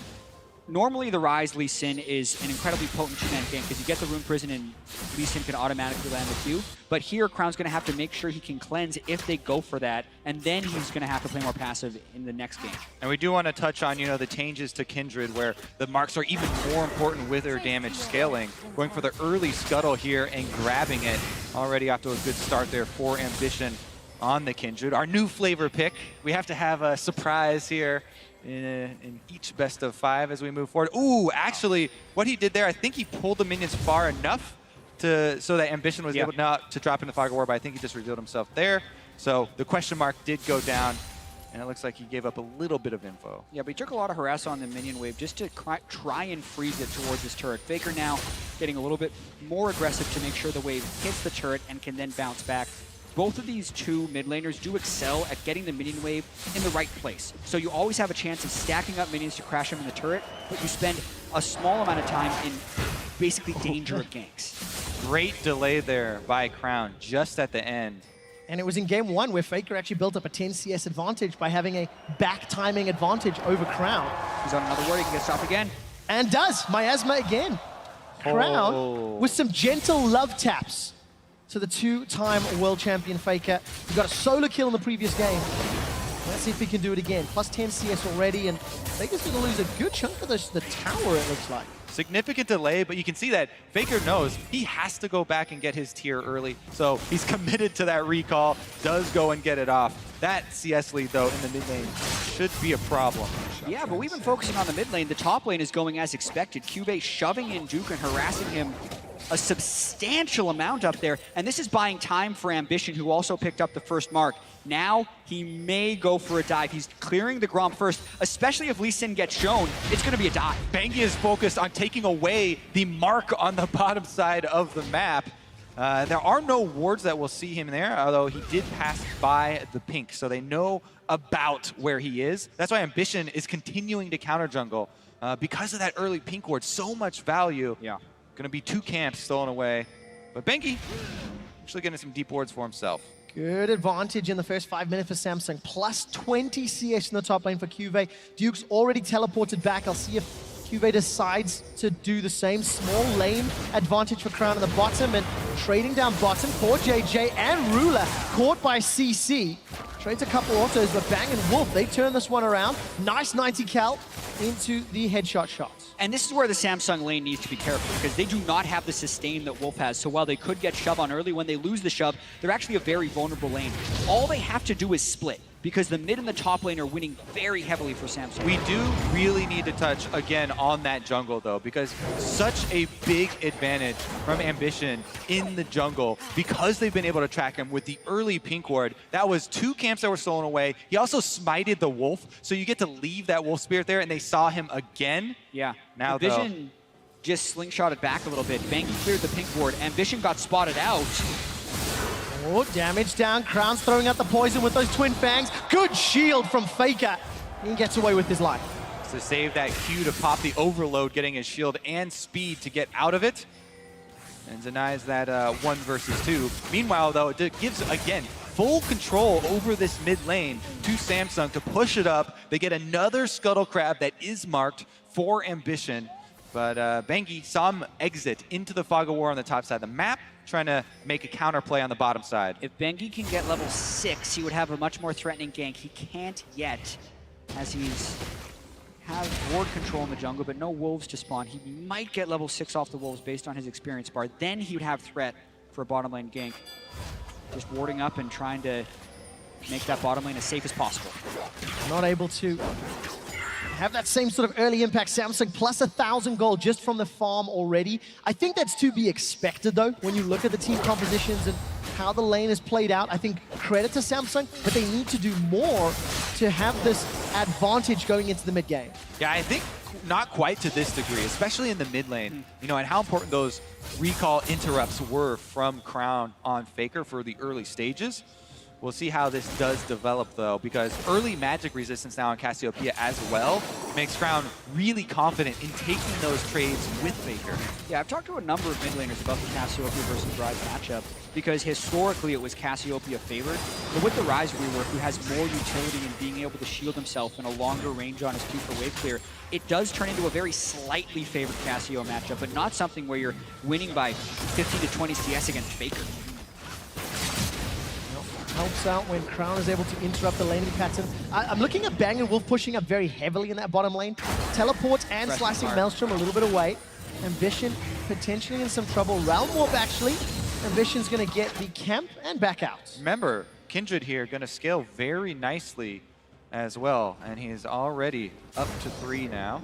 normally the Rise Lee Sin is an incredibly potent two-man gank because you get the Rune Prison and Lee Sin can automatically land with you. But here, Crown's going to have to make sure he can cleanse if they go for that, and then he's going to have to play more passive in the next game. And we do want to touch on, the changes to Kindred, where the marks are even more important with their damage scaling. Going for the early scuttle here and grabbing it. Already off to a good start there for Ambition on the Kindred. Our new flavor pick. We have to have a surprise here in each best of 5 as we move forward. Ooh, actually, what he did there, I think he pulled the minions far enough so that Ambition was able not to drop into Fog of War, but I think he just revealed himself there. So the question mark did go down, and it looks like he gave up a little bit of info. Yeah, but he took a lot of harass on the minion wave just to try and freeze it towards his turret. Faker now getting a little bit more aggressive to make sure the wave hits the turret and can then bounce back. Both of these two mid laners do excel at getting the minion wave in the right place. So you always have a chance of stacking up minions to crash them in the turret, but you spend a small amount of time in basically danger of ganks. Great delay there by Crown just at the end. And it was in game 1 where Faker actually built up a 10 CS advantage by having a back timing advantage over Crown. He's on another ward, he can get stopped again. And does, Miasma again. Crown with some gentle love taps to the 2-time world champion Faker. He got a solo kill in the previous game. Let's see if he can do it again. Plus 10 CS already, and Faker's gonna lose a good chunk of the tower, it looks like. Significant delay, but you can see that Faker knows he has to go back and get his tier early. So he's committed to that recall, does go and get it off. That CS lead, though, in the mid lane should be a problem. Yeah, but we've been focusing on the mid lane. The top lane is going as expected. Cube shoving in Duke and harassing him a substantial amount up there, and this is buying time for Ambition, who also picked up the first mark. Now he may go for a dive. He's clearing the Gromp first, especially if Lee Sin gets shown, it's going to be a dive. Bengi is focused on taking away the mark on the bottom side of the map. There are no wards that will see him there, although he did pass by the pink, so they know about where he is. That's why Ambition is continuing to counter jungle because of that early pink ward. So much value. Yeah. Going to be 2 camps stolen away. But Bengi actually getting some deep wards for himself. Good advantage in the first 5 minutes for Samsung. Plus 20 CS in the top lane for Cuvée. Duke's already teleported back. I'll see if Cuvée decides to do the same. Small lane advantage for Crown in the bottom, and trading down bottom. Poor JJ and Ruler caught by CC. Trades a couple autos, but Bang and Wolf, they turn this one around. Nice 90 cal into the headshot shots. And this is where the Samsung lane needs to be careful, because they do not have the sustain that Wolf has. So while they could get shove on early, when they lose the shove, they're actually a very vulnerable lane. All they have to do is split, because the mid and the top lane are winning very heavily for Samsung. We do really need to touch again on that jungle, though, because such a big advantage from Ambition in the jungle because they've been able to track him with the early pink ward. That was 2 camps that were stolen away. He also smited the wolf, so you get to leave that wolf spirit there, and they saw him again. Yeah. Now, the Vision just slingshotted back a little bit. Bengi cleared the pink ward. Ambition got spotted out. Oh, damage down. Crown's throwing out the poison with those twin fangs. Good shield from Faker. He gets away with his life. To save that Q to pop the overload, getting his shield and speed to get out of it. And denies that 1 versus 2. Meanwhile, though, it gives, again, full control over this mid lane to Samsung to push it up. They get another Scuttle Crab that is marked for Ambition. But Bengi saw him exit into the Fog of War on the top side of the map, trying to make a counterplay on the bottom side. If Bengi can get level 6, he would have a much more threatening gank. He can't yet, as he's have ward control in the jungle, but no wolves to spawn. He might get level 6 off the wolves based on his experience bar. Then he would have threat for a bottom lane gank. Just warding up and trying to make that bottom lane as safe as possible. Not able to have that same sort of early impact. Samsung plus 1,000 gold just from the farm already. I think that's to be expected though, when you look at the team compositions and how the lane is played out. I think credit to Samsung, but they need to do more to have this advantage going into the mid game. Yeah, I think not quite to this degree, especially in the mid lane, you know, and how important those recall interrupts were from Crown on Faker for the early stages. We'll see how this does develop, though, because early magic resistance now on Cassiopeia as well makes Crown really confident in taking those trades with Faker. Yeah, I've talked to a number of mid laners about the Cassiopeia versus Ryze matchup because historically it was Cassiopeia favored, but with the Ryze rework, who has more utility in being able to shield himself in a longer range on his Q for wave clear, it does turn into a very slightly favored Cassio matchup, but not something where you're winning by 15 to 20 CS against Faker. Helps out when Crown is able to interrupt the laning pattern. I'm looking at Bang and Wolf pushing up very heavily in that bottom lane. Teleports and slicing Maelstrom a little bit away. Ambition potentially in some trouble. Realm Warp actually. Ambition's going to get the camp and back out. Remember, Kindred here going to scale very nicely as well, and he is already up to 3 now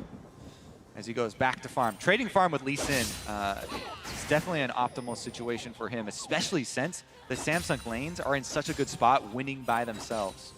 as he goes back to farm. Trading farm with Lee Sin is definitely an optimal situation for him, especially since the Samsung lanes are in such a good spot winning by themselves.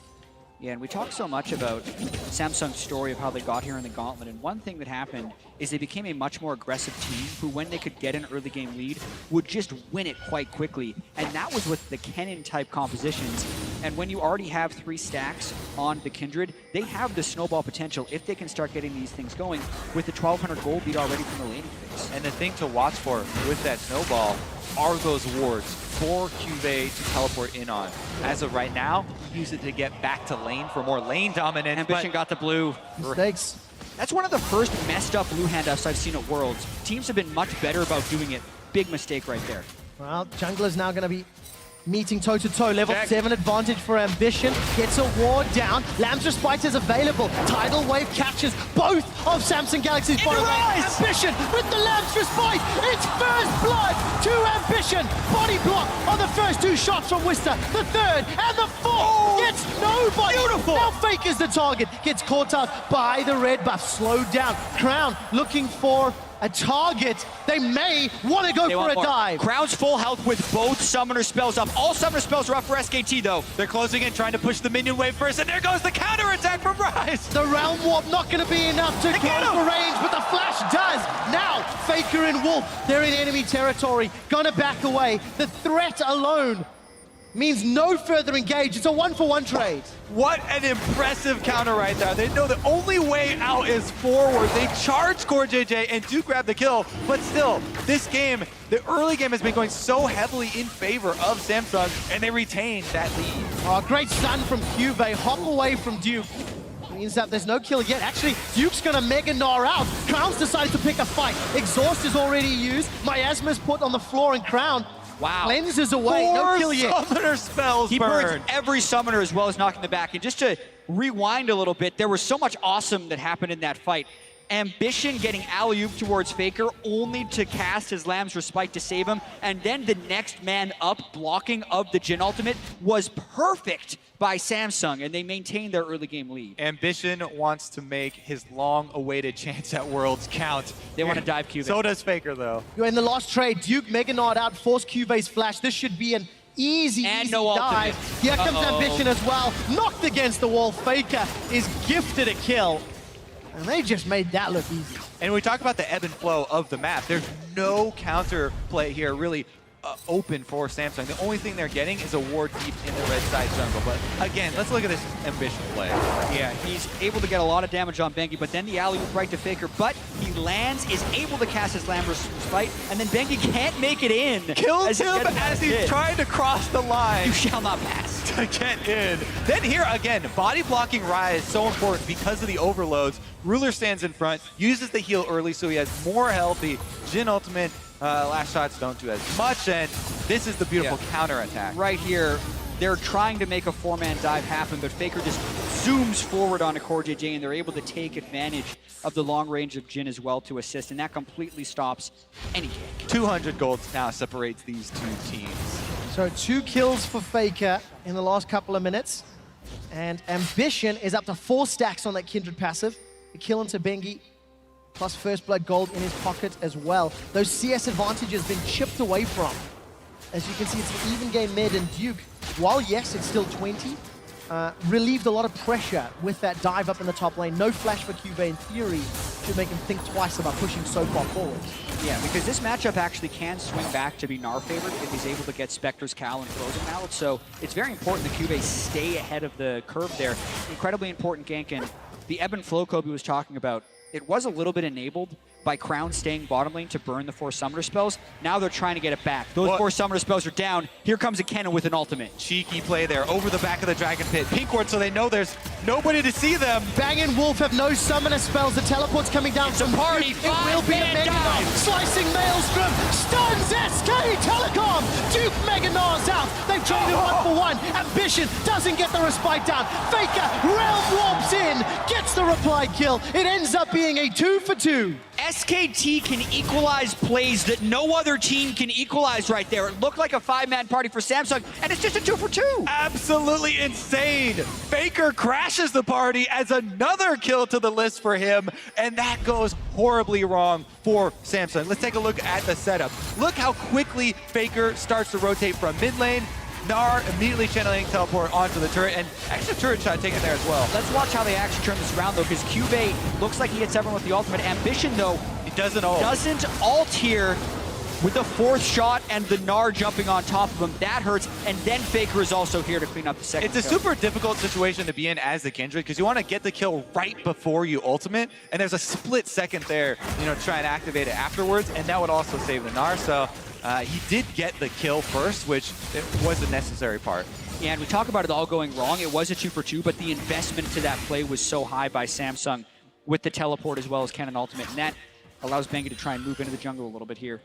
Yeah, and we talk so much about Samsung's story of how they got here in the Gauntlet, and one thing that happened is they became a much more aggressive team who, when they could get an early game lead, would just win it quite quickly. And that was with the Kennen-type compositions. And when you already have 3 stacks on the Kindred, they have the snowball potential if they can start getting these things going with the 1,200 gold lead already from the laning phase. And the thing to watch for with that snowball are those wards for Cuvée to teleport in on. As of right now, use it to get back to lane for more lane dominance. Ambition got the blue. Mistakes. That's one of the first messed up blue handoffs I've seen at Worlds. Teams have been much better about doing it. Big mistake right there. Well, Jungler's now going to be meeting toe-to-toe. Level 7 advantage for Ambition. Gets a ward down. Lamb's Respite is available. Tidal Wave captures both of Samsung Galaxy's bottom lane. Ambition with the Lamb's Respite. It's first blood to Ambition. Body block on the first 2 shots from Wister. The third and the fourth gets nobody. Beautiful. Now Faker's the target. Gets caught out by the red buff. Slowed down. Crown looking for a target. They may want to go for a dive. Crown's full health with both summoner spells up. All summoner spells are up for SKT though. They're closing in, trying to push the minion wave first, and there goes the counterattack from Ryze. The Realm Warp not going to be enough to go for range, but the flash does. Now, Faker and Wolf, they're in enemy territory. Gonna back away. The threat alone means no further engage. It's a 1-for-1 trade. What an impressive counter right there. They know the only way out is forward. They charge Core JJ and do grab the kill, but still, this game, the early game has been going so heavily in favor of Samsung, and they retain that lead. Oh, great stun from Cuvée. Hop away from Duke. Means that there's no kill yet. Actually, Duke's gonna Mega Gnar out. Crown's decided to pick a fight. Exhaust is already used. Miasma's put on the floor, and Crown cleanses away. No kill yet. Summoner spells He burn. burns every summoner as well as knocking the back. And just to rewind a little bit, there was so much awesome that happened in that fight. Ambition getting alley-oop towards Faker only to cast his Lamb's Respite to save him. And then the next man up blocking of the Jhin ultimate was perfect by Samsung, and they maintained their early game lead. Ambition wants to make his long-awaited chance at Worlds count. They want to dive Cuvée. So does Faker, though. In the last trade, Duke Mega Gnar out, force Cuvé's flash. This should be an easy And dive. no ultimate. Here comes Ambition as well. Knocked against the wall. Faker is gifted a kill. And they just made that look easy. And we talk about the ebb and flow of the map. There's no counter play here really open for Samsung. The only thing they're getting is a ward deep in the red side jungle. But again, let's look at this Ambition play. Yeah, he's able to get a lot of damage on Bengi, but then the alley-oop right to Faker, but he lands, is able to cast his Lamb's Respite, and then Bengi can't make it in. Kills him as he's trying to cross the line. You shall not pass. To get in. Then here again, body blocking Ryze is so important because of the overloads. Ruler stands in front, uses the heal early so he has more health. The Jhin ultimate last shots don't do as much, and this is the beautiful counter attack. Right here, they're trying to make a 4-man dive happen, but Faker just zooms forward onto Core JJ, and they're able to take advantage of the long range of Jhin as well to assist, and that completely stops any gank. 200 gold now separates these two teams. So 2 kills for Faker in the last couple of minutes. And Ambition is up to 4 stacks on that Kindred passive. the kill into Bengi, plus first blood gold in his pocket as well. Those CS advantages been chipped away from. As you can see, it's an even game mid, and Duke, while yes, it's still 20, relieved a lot of pressure with that dive up in the top lane. No flash for Cube in theory should make him think twice about pushing so far forward. Yeah, because this matchup actually can swing back to be Gnar favored if he's able to get Spectre's Cal and Frozen Mallet. So it's very important that Cube stay ahead of the curve there. Incredibly important gank, and the ebb and flow Kobe was talking about, it was a little bit enabled by Crown staying bottom lane to burn the 4 summoner spells. Now they're trying to get it back. Those 4 summoner spells are down. Here comes a Kennen with an ultimate. Cheeky play there over the back of the Dragon Pit. Pink ward, so they know there's nobody to see them. Bang and Wolf have no summoner spells. The teleport's coming down. It's a party. It will be a Mega Gnar. Slicing Maelstrom. Stuns SK Telecom. Duke Mega Gnar's out. They've traded 1-for-1. Ambition doesn't get the respite down. Faker Realm warps in. Gets the reply kill. It ends up being a 2-for-2. SKT can equalize plays that no other team can equalize right there. It looked like a 5-man party for Samsung, and it's just a 2-for-2. Absolutely insane. Faker crashes the party as another kill to the list for him, and that goes horribly wrong for Samsung. Let's take a look at the setup. Look how quickly Faker starts to rotate from mid lane. Gnar immediately channeling teleport onto the turret, and extra turret shot taken there as well. Let's watch how they actually turn this around, though, because Cube looks like he hits everyone with the ultimate. Ambition, though, He doesn't ult. doesn't ult here with the 4th shot and the Gnar jumping on top of him. That hurts, and then Faker is also here to clean up the second It's a kill. super difficult situation to be in as the Kindred, because you want to get the kill right before you ultimate, and there's a split second there, to try and activate it afterwards, and that would also save the Gnar. So he did get the kill first, which it was the necessary part. Yeah, and we talk about it all going wrong. It was a 2-for-2, but the investment to that play was so high by Samsung with the teleport as well as Kennen ultimate, and that allows Bengi to try and move into the jungle a little bit here.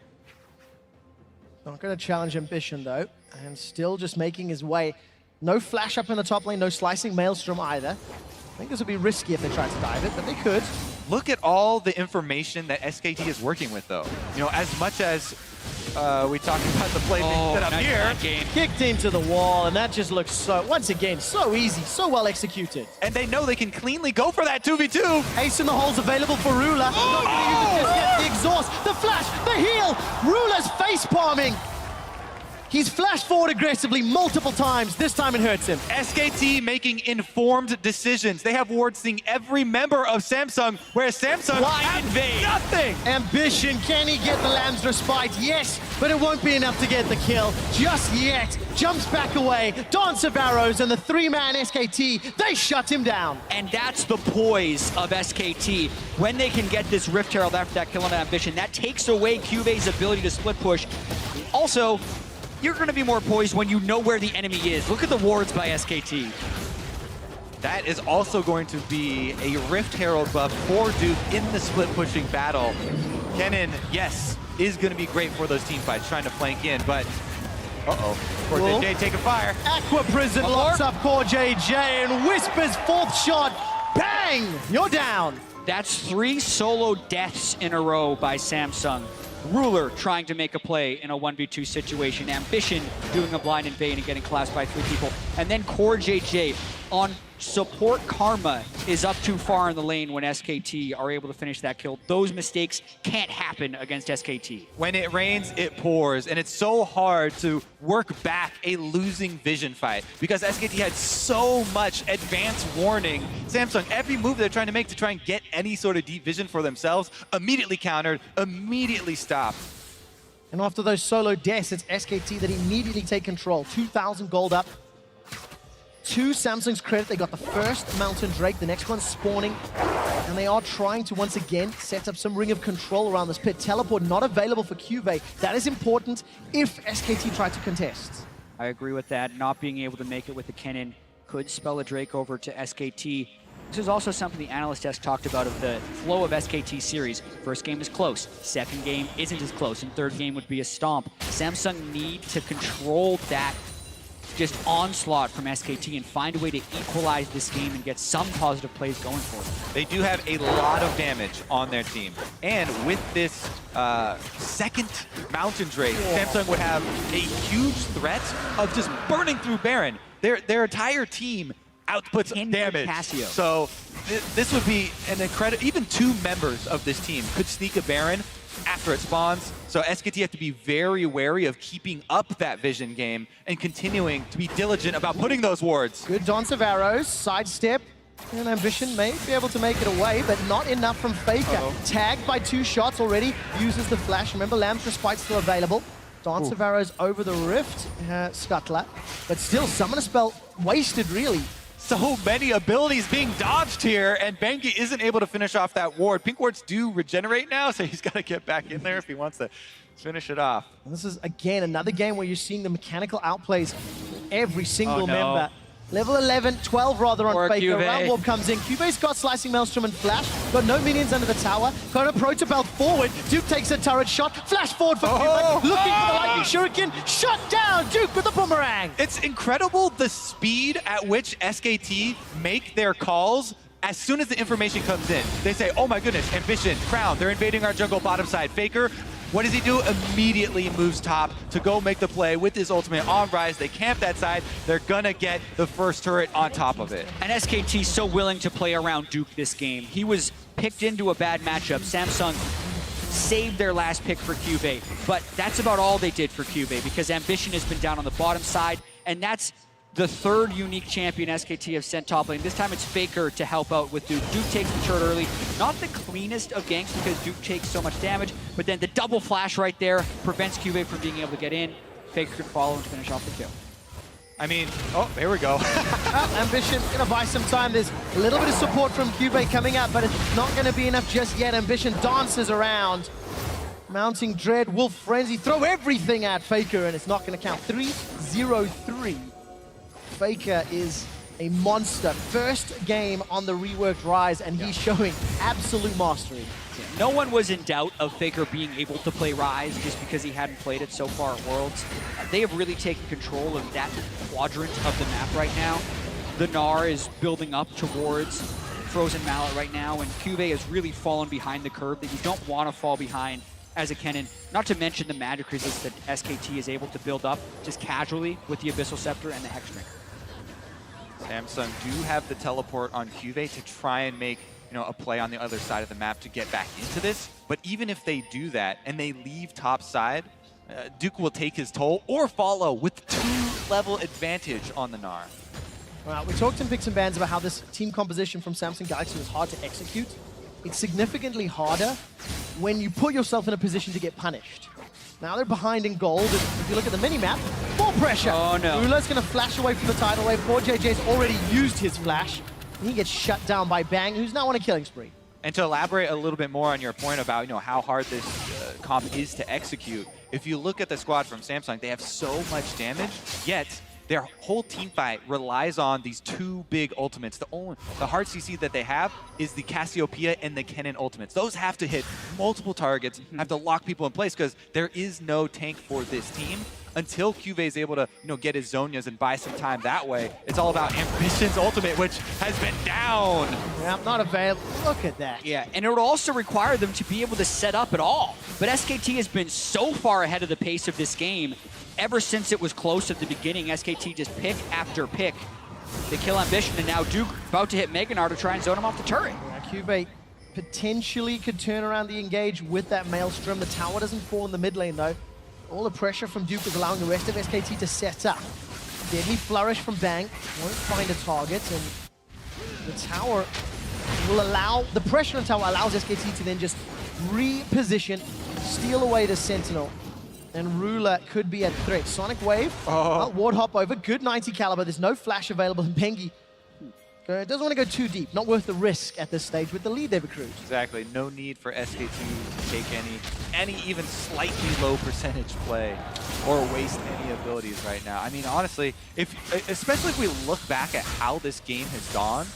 Not going to challenge Ambition, though, and still just making his way. No flash up in the top lane, no slicing Maelstrom either. I think this would be risky if they tried to dive it, but they could. Look at all the information that SKT is working with, though. As much as we talked about the play being set up nice here. game. Kicked into the wall, and that just looks so, once again, so easy, so well executed. And they know they can cleanly go for that 2v2. Ace in the hole's available for Ruler. Not gonna use it just yet. The exhaust, the flash, the heal. Ruler's face palming. He's flashed forward aggressively multiple times. This time it hurts him. SKT making informed decisions. They have wards seeing every member of Samsung, whereas Samsung Blind has invade. nothing. Ambition, can he get the Lamb's respite? Yes, but it won't be enough to get the kill just yet. Jumps back away, Dance of Arrows, and the 3-man SKT, they shut him down. And that's the poise of SKT. When they can get this Rift Herald after that kill on Ambition, that takes away Cube's ability to split push. Also, you're going to be more poised when you know where the enemy is. Look at the wards by SKT. That is also going to be a Rift Herald buff for Duke in the split pushing battle. Kennen, yes, is going to be great for those team fights, trying to flank in, but Core JJ taking fire. Aqua Prison locks up Core JJ and whispers 4th shot. Bang! You're down. That's 3 solo deaths in a row by Samsung. Ruler trying to make a play in a 1v2 situation. Ambition doing a blind invade and getting collapsed by 3 people. And then Core JJ on support Karma is up too far in the lane when SKT are able to finish that kill. Those mistakes can't happen against SKT. When it rains, it pours, and it's so hard to work back a losing vision fight because SKT had so much advance warning. Samsung, every move they're trying to make to try and get any sort of deep vision for themselves, immediately countered, immediately stopped. And after those solo deaths, it's SKT that immediately take control. 2,000 gold up. To Samsung's credit, they got the first Mountain Drake, the next one's spawning, and they are trying to once again set up some ring of control around this pit. Teleport not available for Cube. That is important if SKT try to contest. I agree with that. Not being able to make it with the Kennen could spell a Drake over to SKT. This is also something the analyst desk talked about of the flow of SKT series. First game is close, second game isn't as close, and third game would be a stomp. Samsung need to control that just onslaught from SKT and find a way to equalize this game and get some positive plays going for them. They do have a lot of damage on their team. And with this second Mountain Drake, Samsung would have a huge threat of just burning through Baron. Their entire team outputs Can damage. Casio. So this would be an incredible, even 2 members of this team could sneak a Baron after it spawns. So SKT have to be very wary of keeping up that vision game and continuing to be diligent about putting those wards. Good dance of arrows, sidestep, and Ambition may be able to make it away, but not enough from Faker. Tagged by 2 shots already, uses the flash. Remember, Lamb's Respite's still available. Dance of arrows over the rift, Scuttler. But still, Summoner Spell wasted, really. So many abilities being dodged here, and Bengi isn't able to finish off that ward. Pink wards do regenerate now, so he's got to get back in there if he wants to finish it off. And this is, again, another game where you're seeing the mechanical outplays every single member. Level 11, 12 rather on Faker. Round Warp comes in. Cube's got Slicing Maelstrom and Flash. Got no minions under the tower. Got a Protobelt forward. Duke takes a turret shot. Flash forward for Cube. Looking for the Lightning Shuriken. Shut down. Duke with the boomerang. It's incredible the speed at which SKT make their calls. As soon as the information comes in, they say, oh my goodness, Ambition, Crown, they're invading our jungle bottom side. Faker, what does he do? Immediately moves top to go make the play with his ultimate on Rise. They camp that side. They're gonna get the first turret on top of it. And SKT so willing to play around Duke this game. He was picked into a bad matchup. Samsung saved their last pick for Cube, but that's about all they did for Cube because Ambition has been down on the bottom side, and that's the 3rd unique champion SKT have sent top lane. This time it's Faker to help out with Duke. Duke takes the turret early. Not the cleanest of ganks because Duke takes so much damage, but then the double flash right there prevents Cube from being able to get in. Faker can follow and finish off the kill. I mean, oh, there we go. Ambition gonna buy some time. There's a little bit of support from Cube coming up, but it's not gonna be enough just yet. Ambition dances around. Mounting Dread, Wolf Frenzy, throw everything at Faker, and it's not gonna count. 3-0-3. Faker is a monster. First game on the reworked Rise, and he's showing absolute mastery. No one was in doubt of Faker being able to play Rise just because he hadn't played it so far at Worlds. They have really taken control of that quadrant of the map right now. The Gnar is building up towards Frozen Mallet right now, and Cube has really fallen behind the curve that you don't want to fall behind as a Kennen. Not to mention the magic resist that SKT is able to build up just casually with the Abyssal Scepter and the Hexdrinker. Samsung do have the teleport on Cube to try and make a play on the other side of the map to get back into this. But even if they do that and they leave top side, Duke will take his toll or follow with 2-level advantage on the Gnar. Well, we talked in Picks and Bans about how this team composition from Samsung Galaxy was hard to execute. It's significantly harder when you put yourself in a position to get punished. Now they're behind in gold, and if you look at the mini-map, more pressure. Oh no. Rula's gonna flash away from the tidal wave. Poor JJ's already used his flash, and he gets shut down by Bang, who's now on a killing spree. And to elaborate a little bit more on your point about how hard this comp is to execute, if you look at the squad from Samsung, they have so much damage, yet their whole team fight relies on these 2 big ultimates. The hard CC that they have is the Cassiopeia and the Kennen ultimates. Those have to hit multiple targets, have to lock people in place because there is no tank for this team. Until Cube is able to get his Zonias and buy some time that way, it's all about Ambition's ultimate, which has been down. Yeah, not available. Look at that. Yeah, and it would also require them to be able to set up at all. But SKT has been so far ahead of the pace of this game. Ever since it was close at the beginning, SKT just pick after pick. They kill Ambition, and now Duke about to hit Mega Gnar to try and zone him off the turret. Yeah, Cube potentially could turn around the engage with that Maelstrom. The tower doesn't fall in the mid lane, though. All the pressure from Duke is allowing the rest of SKT to set up. Deadly Flourish from Bang. Won't find a target, and the tower will allow... The pressure on the tower allows SKT to then just reposition, steal away the Sentinel. And Ruler could be at threat. Sonic Wave, Ward Hop over, good 90 caliber. There's no flash available, and Bengi doesn't want to go too deep. Not worth the risk at this stage with the lead they've accrued. Exactly. No need for SKT to take any even slightly low percentage play or waste any abilities right now. I mean, honestly, especially if we look back at how this game has gone,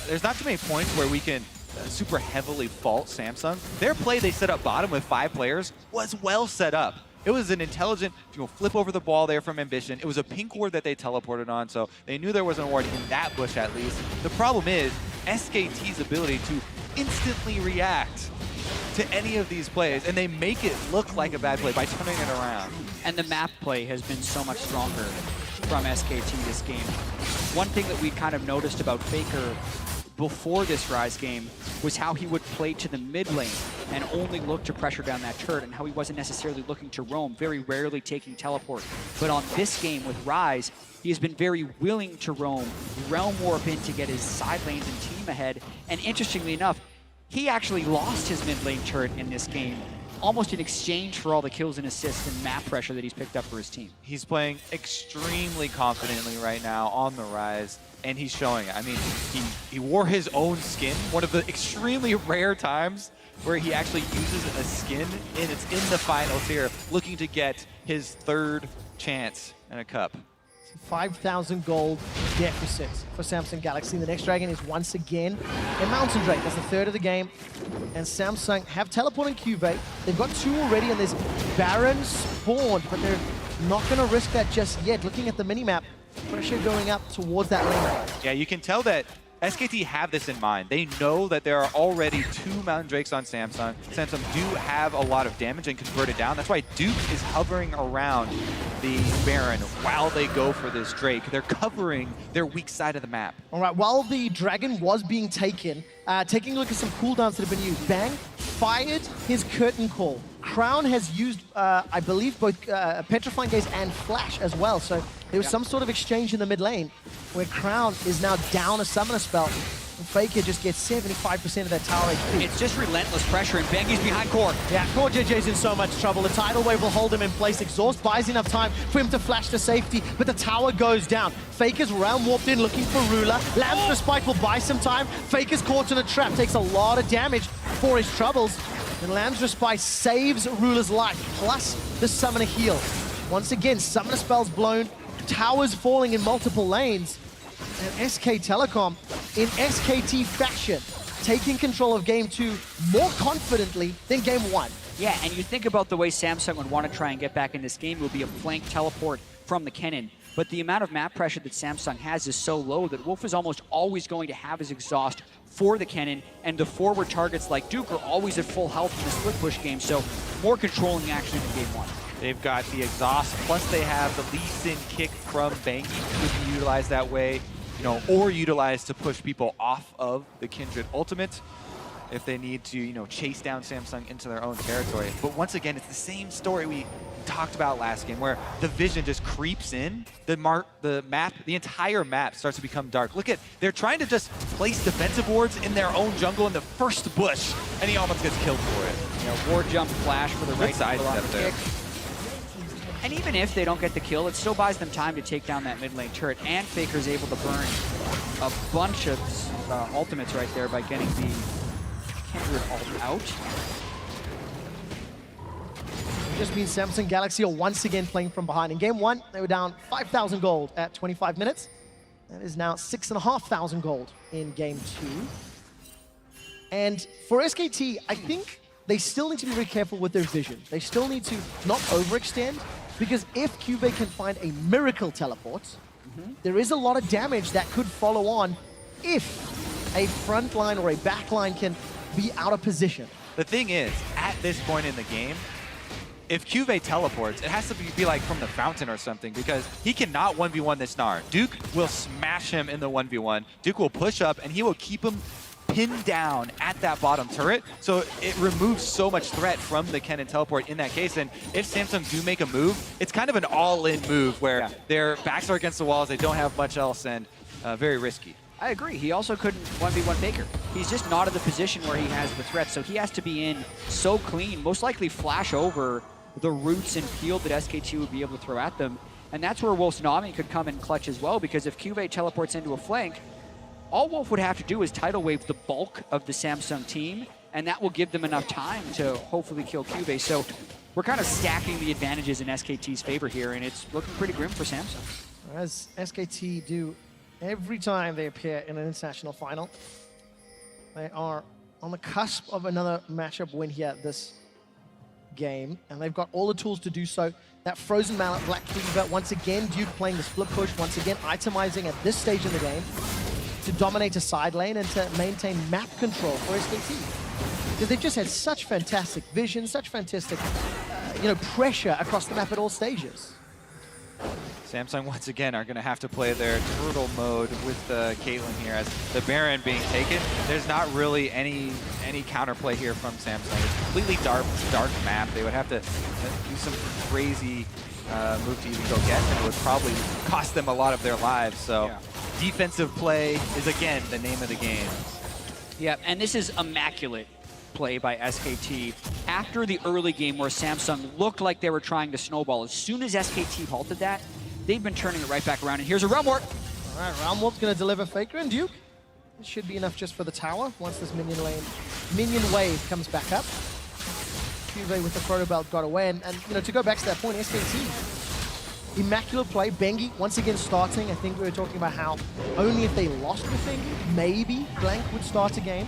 there's not too many points where we can super heavily fault Samsung. Their play they set up bottom with 5 players was well set up. It was an intelligent flip over the ball there from Ambition. It was a pink ward that they teleported on, so they knew there was an ward in that bush at least. The problem is SKT's ability to instantly react to any of these plays, and they make it look like a bad play by turning it around. And the map play has been so much stronger. from SKT this game. One thing that we kind of noticed about Faker before this Rise game was how he would play to the mid lane and only look to pressure down that turret, and how he wasn't necessarily looking to roam, very rarely taking teleport. But on this game with Rise, he has been very willing to roam, realm warp in to get his side lanes and team ahead. And interestingly enough, he actually lost his mid lane turret in this game, almost in exchange for all the kills and assists and map pressure that he's picked up for his team. He's playing extremely confidently right now on the Rise, and he's showing it. I mean, he wore his own skin, one of the extremely rare times where he actually uses a skin, and it's in the finals here, looking to get his third chance in a cup. 5,000 gold deficit for Samsung Galaxy. The next dragon is once again a Mountain Drake. That's the third of the game. And Samsung have teleporting QV. They've got 2 already, and there's Baron spawned, but they're not going to risk that just yet. Looking at the minimap, pressure going up towards that lane. Yeah, you can tell that SKT have this in mind. They know that there are already 2 Mountain Drakes on Samsung. Samsung do have a lot of damage and convert it down. That's why Duke is hovering around the Baron while they go for this Drake. They're covering their weak side of the map. All right, while the dragon was being taken, taking a look at some cooldowns that have been used. Bang fired his Curtain Call. Crown has used, I believe, both Petrifying Gaze and Flash as well. So there was some sort of exchange in the mid lane where Crown is now down a summoner spell. And Faker just gets 75% of that tower HP. It's just relentless pressure, and Bengi's behind Core. Yeah, Core JJ's in so much trouble. The tidal wave will hold him in place. Exhaust buys enough time for him to flash to safety, but the tower goes down. Faker's realm warped in looking for Ruler. Lands the spike, will buy some time. Faker's caught in a trap, takes a lot of damage for his troubles. And Lamb's Respite saves Ruler's life, plus the Summoner heal. Once again, Summoner spells blown, towers falling in multiple lanes, and SK Telecom, in SKT fashion, taking control of Game 2 more confidently than Game 1. Yeah, and you think about the way Samsung would want to try and get back in this game, it would be a flank teleport from the Kennen. But the amount of map pressure that Samsung has is so low that Wolf is almost always going to have his exhaust for the Kennen, and the forward targets like Duke are always at full health in the split push game, so more controlling action in Game 1. They've got the exhaust, plus they have the Lee Sin kick from Banky, which can be utilized that way, or utilized to push people off of the Kindred ultimate if they need to, chase down Samsung into their own territory. But once again, it's the same story we talked about last game, where the vision just creeps in, the entire map starts to become dark. Look at, they're trying to just place defensive wards in their own jungle in the first bush, and he almost gets killed for it. Ward jump flash for the right side step there. And even if they don't get the kill, it still buys them time to take down that mid lane turret, and Faker's able to burn a bunch of ultimates right there by getting the Kindred ult out. Just means Samsung Galaxy are once again playing from behind. In Game 1, they were down 5,000 gold at 25 minutes. That is now 6,500 gold in Game 2. And for SKT, I think they still need to be very careful with their vision. They still need to not overextend, because if QV can find a miracle teleport, there is a lot of damage that could follow on if a front line or a back line can be out of position. The thing is, at this point in the game, if QV teleports, it has to be like from the fountain or something, because he cannot 1v1 this Gnar. Duke will smash him in the 1v1. Duke will push up, and he will keep him pinned down at that bottom turret, so it removes so much threat from the Kennen teleport in that case. And if Samsung do make a move, it's kind of an all-in move where their backs are against the walls, they don't have much else, and very risky. I agree. He also couldn't 1v1 Faker. He's just not in the position where he has the threat, so he has to be in so clean, most likely flash over the roots and field that SKT would be able to throw at them. And that's where Wolf's Nami could come in clutch as well, because if QV teleports into a flank, all Wolf would have to do is tidal wave the bulk of the Samsung team, and that will give them enough time to hopefully kill QV. So we're kind of stacking the advantages in SKT's favor here, and it's looking pretty grim for Samsung. As SKT do every time they appear in an international final, they are on the cusp of another matchup win here this game, and they've got all the tools to do so. That Frozen Mallet, Black Cleaver, once again, Duke playing the split push, once again, itemizing at this stage in the game to dominate a side lane and to maintain map control for SKT. Because they've just had such fantastic vision, such fantastic, pressure across the map at all stages. Samsung once again are going to have to play their turtle mode with Caitlyn here as the Baron being taken. There's not really any counterplay here from Samsung. It's completely dark map. They would have to do some crazy move to even go get, and it would probably cost them a lot of their lives. So defensive play is again the name of the game. Yeah, and this is immaculate play by SKT. After the early game where Samsung looked like they were trying to snowball, as soon as SKT halted that, they've been turning it right back around. And here's a Realm Warp. All right, Realm Warp's going to deliver Faker and Duke. It should be enough just for the tower once this minion wave comes back up. Cuvée with the Proto Belt got away. And you know, to go back to that point, SKT, immaculate play. Bengi once again starting. I think we were talking about how only if they lost with Bengi, maybe Blank would start a game.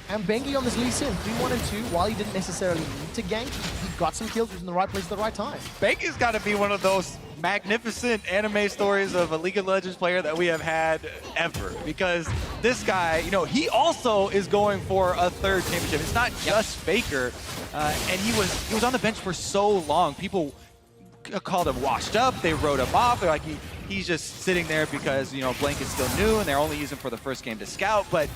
And Bengi on this Lee Sin, 3-1 and 2, while he didn't necessarily need to gank, he got some kills, he was in the right place at the right time. Bengi's got to be one of those magnificent anime stories of a League of Legends player that we have had ever. Because this guy, you know, he also is going for a third championship. It's not just Faker. And he was on the bench for so long. People called him washed up. They wrote him off. They're like, he's just sitting there because, you know, Blank is still new and they're only using him for the first game to scout. But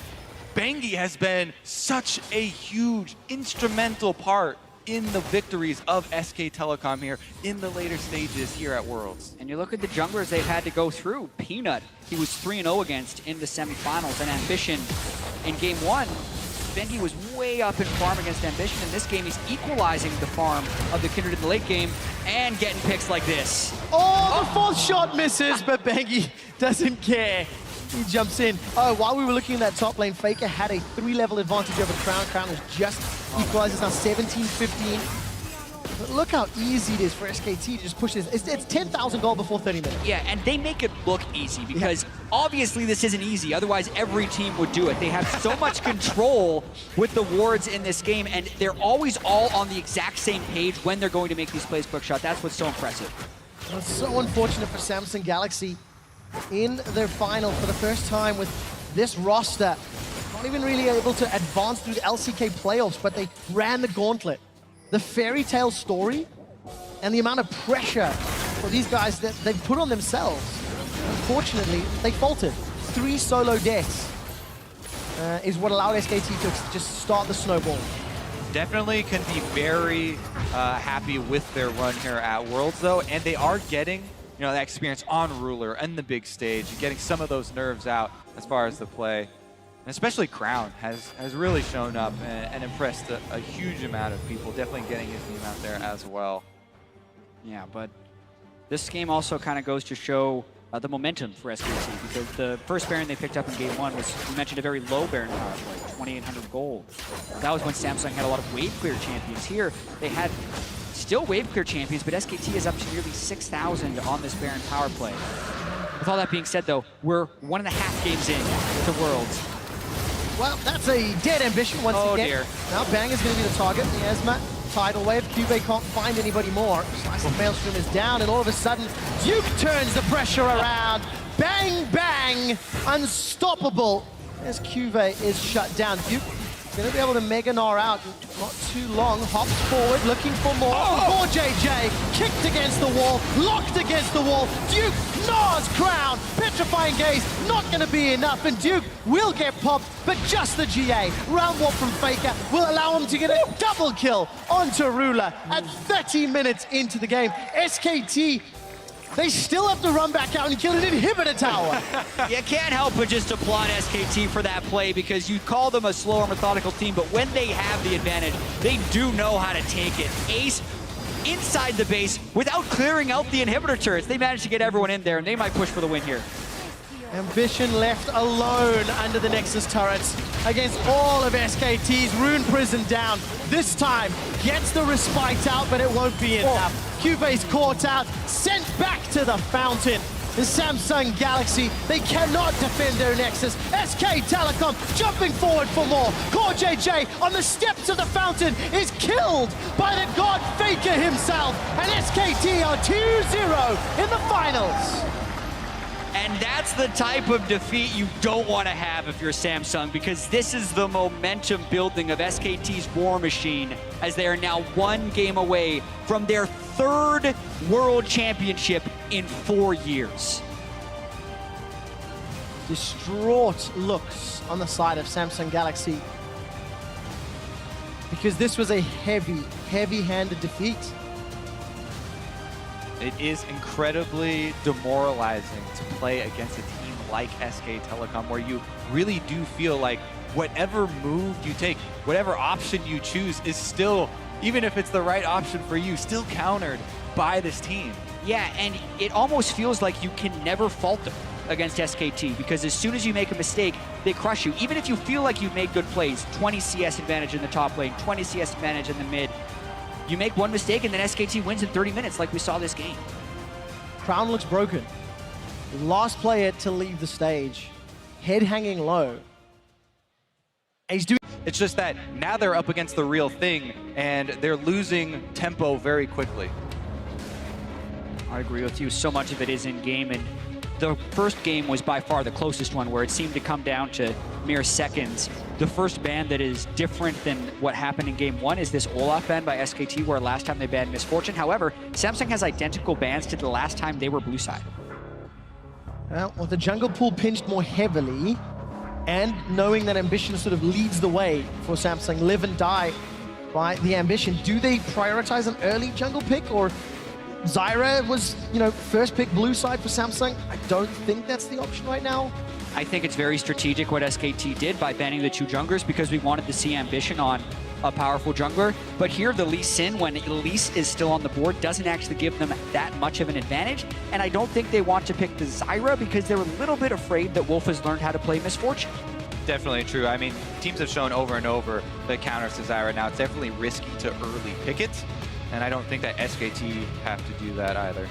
Bengi has been such a huge, instrumental part in the victories of SK Telecom here in the later stages here at Worlds. And you look at the junglers they've had to go through. Peanut, he was 3-0 against in the semifinals, and Ambition in game 1. Bengi was way up in farm against Ambition. In this game, he's equalizing the farm of the Kindred in the late game and getting picks like this. Oh, the fourth shot misses, but Bengi doesn't care. He jumps in. Oh, while we were looking at that top lane, Faker had a 3-level advantage over Crown. Crown was just equalized. It's now 17-15. But look how easy it is for SKT to just push this. It's 10,000 gold before 30 minutes. Yeah, and they make it look easy because obviously this isn't easy. Otherwise, every team would do it. They have so much control with the wards in this game, and they're always all on the exact same page when they're going to make these plays quick shot. That's what's so impressive. Well, it's so unfortunate for Samsung Galaxy in their final for the first time with this roster. Not even really able to advance through the LCK playoffs, but they ran the gauntlet. The fairy tale story and the amount of pressure for these guys that they've put on themselves. Unfortunately, they faltered. 3 solo deaths is what allowed SKT to just start the snowball. Definitely can be very happy with their run here at Worlds, though, and they are getting, you know, that experience on Ruler and the big stage, getting some of those nerves out as far as the play. And especially Crown has really shown up and impressed a huge amount of people, definitely getting his name out there as well. Yeah, but this game also kind of goes to show the momentum for SKT, because the first Baron they picked up in game 1 was, you mentioned, a very low Baron power play, 2,800 gold. That was when Samsung had a lot of wave clear champions. Here, they had still wave clear champions, but SKT is up to nearly 6,000 on this Baron power play. With all that being said, though, we're 1.5 games in to Worlds. Well, that's a dead ambition once again. Oh dear. Now Bang is going to be the target. The Esma tidal wave. Cuvée can't find anybody more. Slice of Maelstrom is down, and all of a sudden, Duke turns the pressure around. Bang, bang, unstoppable. As Cuvée is shut down. Duke going to be able to Mega Gnar out. Not too long. Hops forward, looking for more. Oh, JJ kicked against the wall, locked against the wall. Duke gnaws Crown. Petrifying Gaze, not going to be enough, and Duke will get popped, but just the GA. Round warp from Faker will allow him to get a double kill onto Ruler at 30 minutes into the game. SKT, they still have to run back out and kill an inhibitor tower. You can't help but just applaud SKT for that play, because you call them a slower, methodical team, but when they have the advantage, they do know how to take it. Ace inside the base without clearing out the inhibitor turrets. They managed to get everyone in there, and they might push for the win here. Ambition left alone under the Nexus turrets against all of SKT's. Rune Prison down. This time gets the respite out, but it won't be enough. Cuvé's caught out, sent back to the fountain. The Samsung Galaxy, they cannot defend their Nexus. SK Telecom jumping forward for more. Core JJ on the steps of the fountain is killed by the god Faker himself. And SKT are 2-0 in the finals. And that's the type of defeat you don't want to have if you're Samsung, because this is the momentum building of SKT's war machine, as they are now 1 game away from their 3rd world championship in 4 years. Distraught looks on the side of Samsung Galaxy, because this was a heavy-handed defeat. It is incredibly demoralizing to play against a team like SK Telecom, where you really do feel like whatever move you take, whatever option you choose is still, even if it's the right option for you, still countered by this team. Yeah, and it almost feels like you can never fault them against SKT, because as soon as you make a mistake, they crush you. Even if you feel like you've made good plays, 20 CS advantage in the top lane, 20 CS advantage in the mid, you make one mistake and then SKT wins in 30 minutes like we saw this game. Crown looks broken. Last player to leave the stage. Head hanging low. And he's doing... It's just that now they're up against the real thing, and they're losing tempo very quickly. I agree with you. So much of it is in-game, and the first game was by far the closest one, where it seemed to come down to mere seconds. The first ban that is different than what happened in game 1 is this Olaf ban by SKT, where last time they banned Misfortune. However, Samsung has identical bans to the last time they were blue side. Well, with the jungle pool pinched more heavily, and knowing that Ambition sort of leads the way for Samsung, live and die by the Ambition, do they prioritize an early jungle pick, or Zyra was, first pick blue side for Samsung? I don't think that's the option right now. I think it's very strategic what SKT did by banning the 2 junglers, because we wanted to see Ambition on a powerful jungler. But here, the Lee Sin, when Elise is still on the board, doesn't actually give them that much of an advantage. And I don't think they want to pick the Zyra, because they're a little bit afraid that Wolf has learned how to play Misfortune. Definitely true. I mean, teams have shown over and over the counters to Zyra. Now, it's definitely risky to early pick it, and I don't think that SKT have to do that either.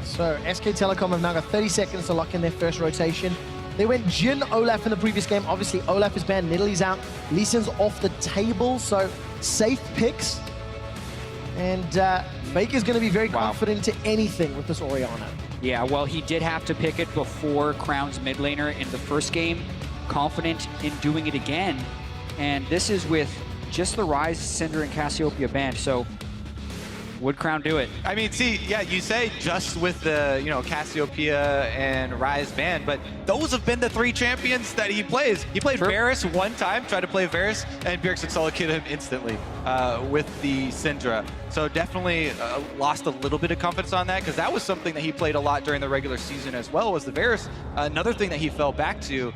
So SK Telecom have now got 30 seconds to lock in their first rotation. They went Jin Olaf in the previous game. Obviously, Olaf is banned, Nidalee's out, Lee Sin's off the table, so safe picks. And Faker's going to be very confident to anything with this Orianna. Yeah, well, he did have to pick it before Crown's mid laner in the first game. Confident in doing it again. And this is with just the Ryze, Cinder, and Cassiopeia banned, so would Crown do it? I mean, see, yeah, you say just with the, Cassiopeia and Ryze banned, but those have been the 3 champions that he plays. He played Varus one time, tried to play Varus, and Bjergsen solo killed him instantly with the Syndra. So definitely lost a little bit of confidence on that, because that was something that he played a lot during the regular season as well, was the Varus. Another thing that he fell back to.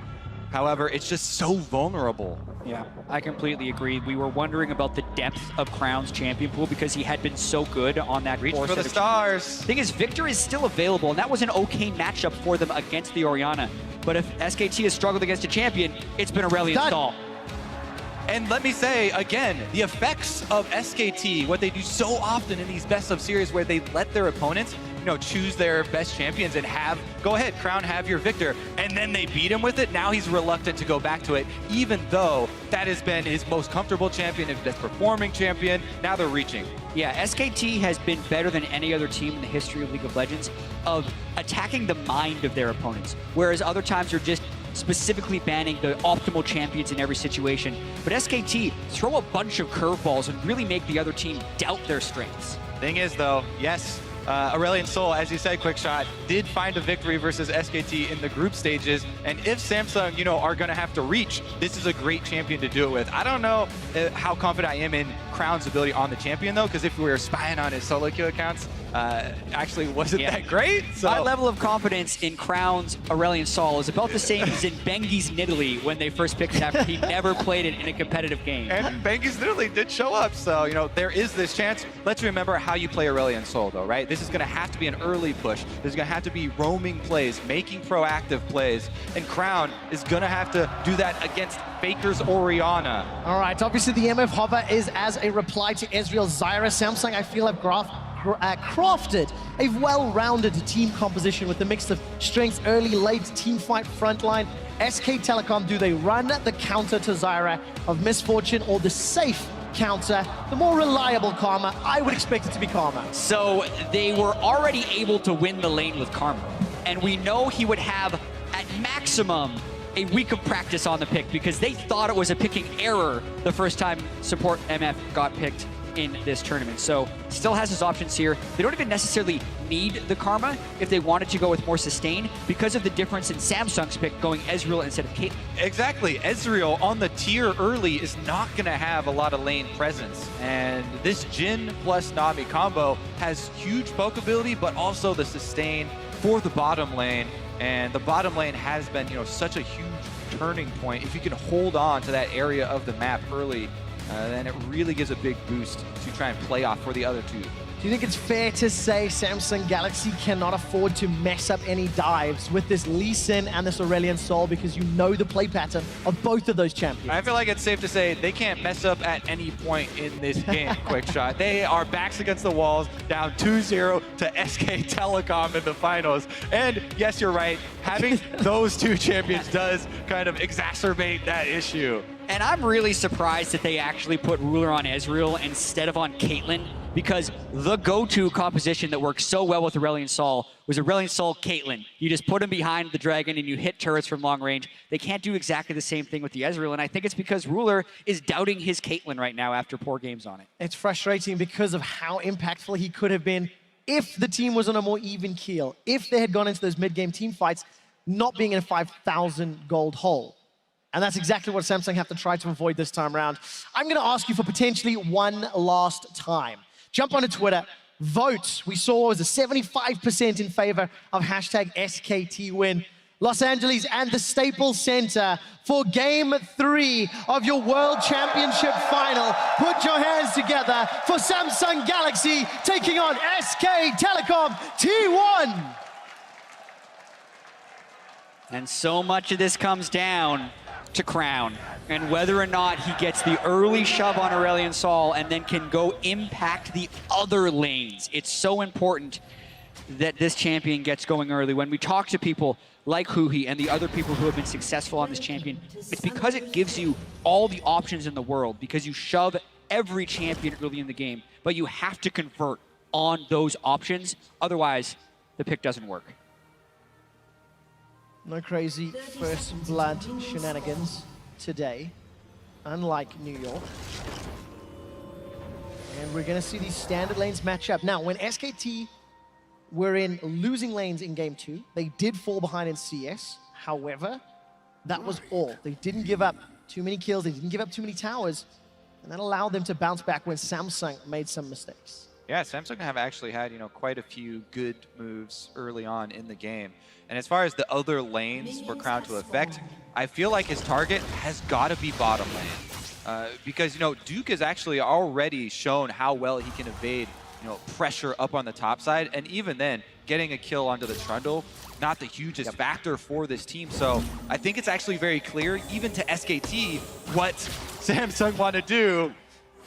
However, it's just so vulnerable. Yeah, I completely agree. We were wondering about the depth of Crown's champion pool, because he had been so good on that Reach core for set the of stars. Thing is, Victor is still available, and that was an okay matchup for them against the Orianna. But if SKT has struggled against a champion, it's been Aurelion Sol. And let me say, again, the effects of SKT, what they do so often in these best of series, where they let their opponents choose their best champions and go ahead, Crown, have your Victor, and then they beat him with it. Now he's reluctant to go back to it, even though that has been his most comfortable champion, his best performing champion. Now they're reaching. Yeah, SKT has been better than any other team in the history of League of Legends of attacking the mind of their opponents, whereas other times they're just specifically banning the optimal champions in every situation. But SKT throw a bunch of curveballs and really make the other team doubt their strengths. Thing is, though, yes, Aurelion Sol, as you said, Quickshot, did find a victory versus SKT in the group stages. And if Samsung, are going to have to reach, this is a great champion to do it with. I don't know how confident I am in Crown's ability on the champion, though, because if we were spying on his solo queue accounts, actually wasn't that great. So my level of confidence in Crown's Aurelion Sol is about the same as in Bengi's Nidalee when they first picked it after he never played it in a competitive game. And Bengi's Nidalee did show up, so there is this chance. Let's remember how you play Aurelion Sol, though, right? This is going to have to be an early push. There's going to have to be roaming plays, making proactive plays, and Crown is going to have to do that against Faker's Orianna. All right, obviously the MF Hover is as a reply to Ezreal's Zyra. Samsung, I feel, have crafted a well-rounded team composition with a mix of strengths early, late, team fight, frontline. SK Telecom, do they run the counter to Zyra of Misfortune, or the safe counter, the more reliable Karma? I would expect it to be Karma. So they were already able to win the lane with Karma, and we know he would have at maximum a week of practice on the pick, because they thought it was a picking error the first time support MF got picked in this tournament. So still has his options here. They don't even necessarily need the Karma if they wanted to go with more sustain because of the difference in Samsung's pick going Ezreal instead of Caitlyn. Exactly. Ezreal on the tier early is not going to have a lot of lane presence. And this Jhin plus Nami combo has huge poke ability, but also the sustain for the bottom lane. And the bottom lane has been, such a huge turning point. If you can hold on to that area of the map early, then it really gives a big boost to try and play off for the other two. Do you think it's fair to say Samsung Galaxy cannot afford to mess up any dives with this Lee Sin and this Aurelion Sol because you know the play pattern of both of those champions? I feel like it's safe to say they can't mess up at any point in this game, Quick Shot. They are backs against the walls, down 2-0 to SK Telecom in the finals. And yes, you're right, having those two champions does kind of exacerbate that issue. And I'm really surprised that they actually put Ruler on Ezreal instead of on Caitlyn, because the go-to composition that works so well with Aurelion Sol was Aurelion Sol Caitlyn. You just put him behind the dragon and you hit turrets from long range. They can't do exactly the same thing with the Ezreal, and I think it's because Ruler is doubting his Caitlyn right now after poor games on it. It's frustrating because of how impactful he could have been if the team was on a more even keel, if they had gone into those mid-game team fights not being in a 5,000 gold hole. And that's exactly what Samsung have to try to avoid this time around. I'm going to ask you for potentially one last time. Jump onto Twitter, vote. We saw it was a 75% in favor of hashtag SKT win. Los Angeles and the Staples Center for Game 3 of your World Championship final. Put your hands together for Samsung Galaxy taking on SK Telecom T1. And so much of this comes down to Crown and whether or not he gets the early shove on Aurelion Sol and then can go impact the other lanes. It's so important that this champion gets going early. When we talk to people like Huhi and the other people who have been successful on this champion, it's because it gives you all the options in the world, because you shove every champion early in the game, but you have to convert on those options. Otherwise, the pick doesn't work. No crazy first blood shenanigans today, unlike New York. And we're going to see these standard lanes match up. Now, when SKT were in losing lanes in Game 2, they did fall behind in CS. However, that was all. They didn't give up too many kills, they didn't give up too many towers, and that allowed them to bounce back when Samsung made some mistakes. Yeah, Samsung have actually had, quite a few good moves early on in the game. And as far as the other lanes for Crown to affect, I feel like his target has got to be bottom lane. Because, Duke has actually already shown how well he can evade, pressure up on the top side. And even then, getting a kill onto the Trundle, not the hugest factor for this team. So I think it's actually very clear, even to SKT, what Samsung want to do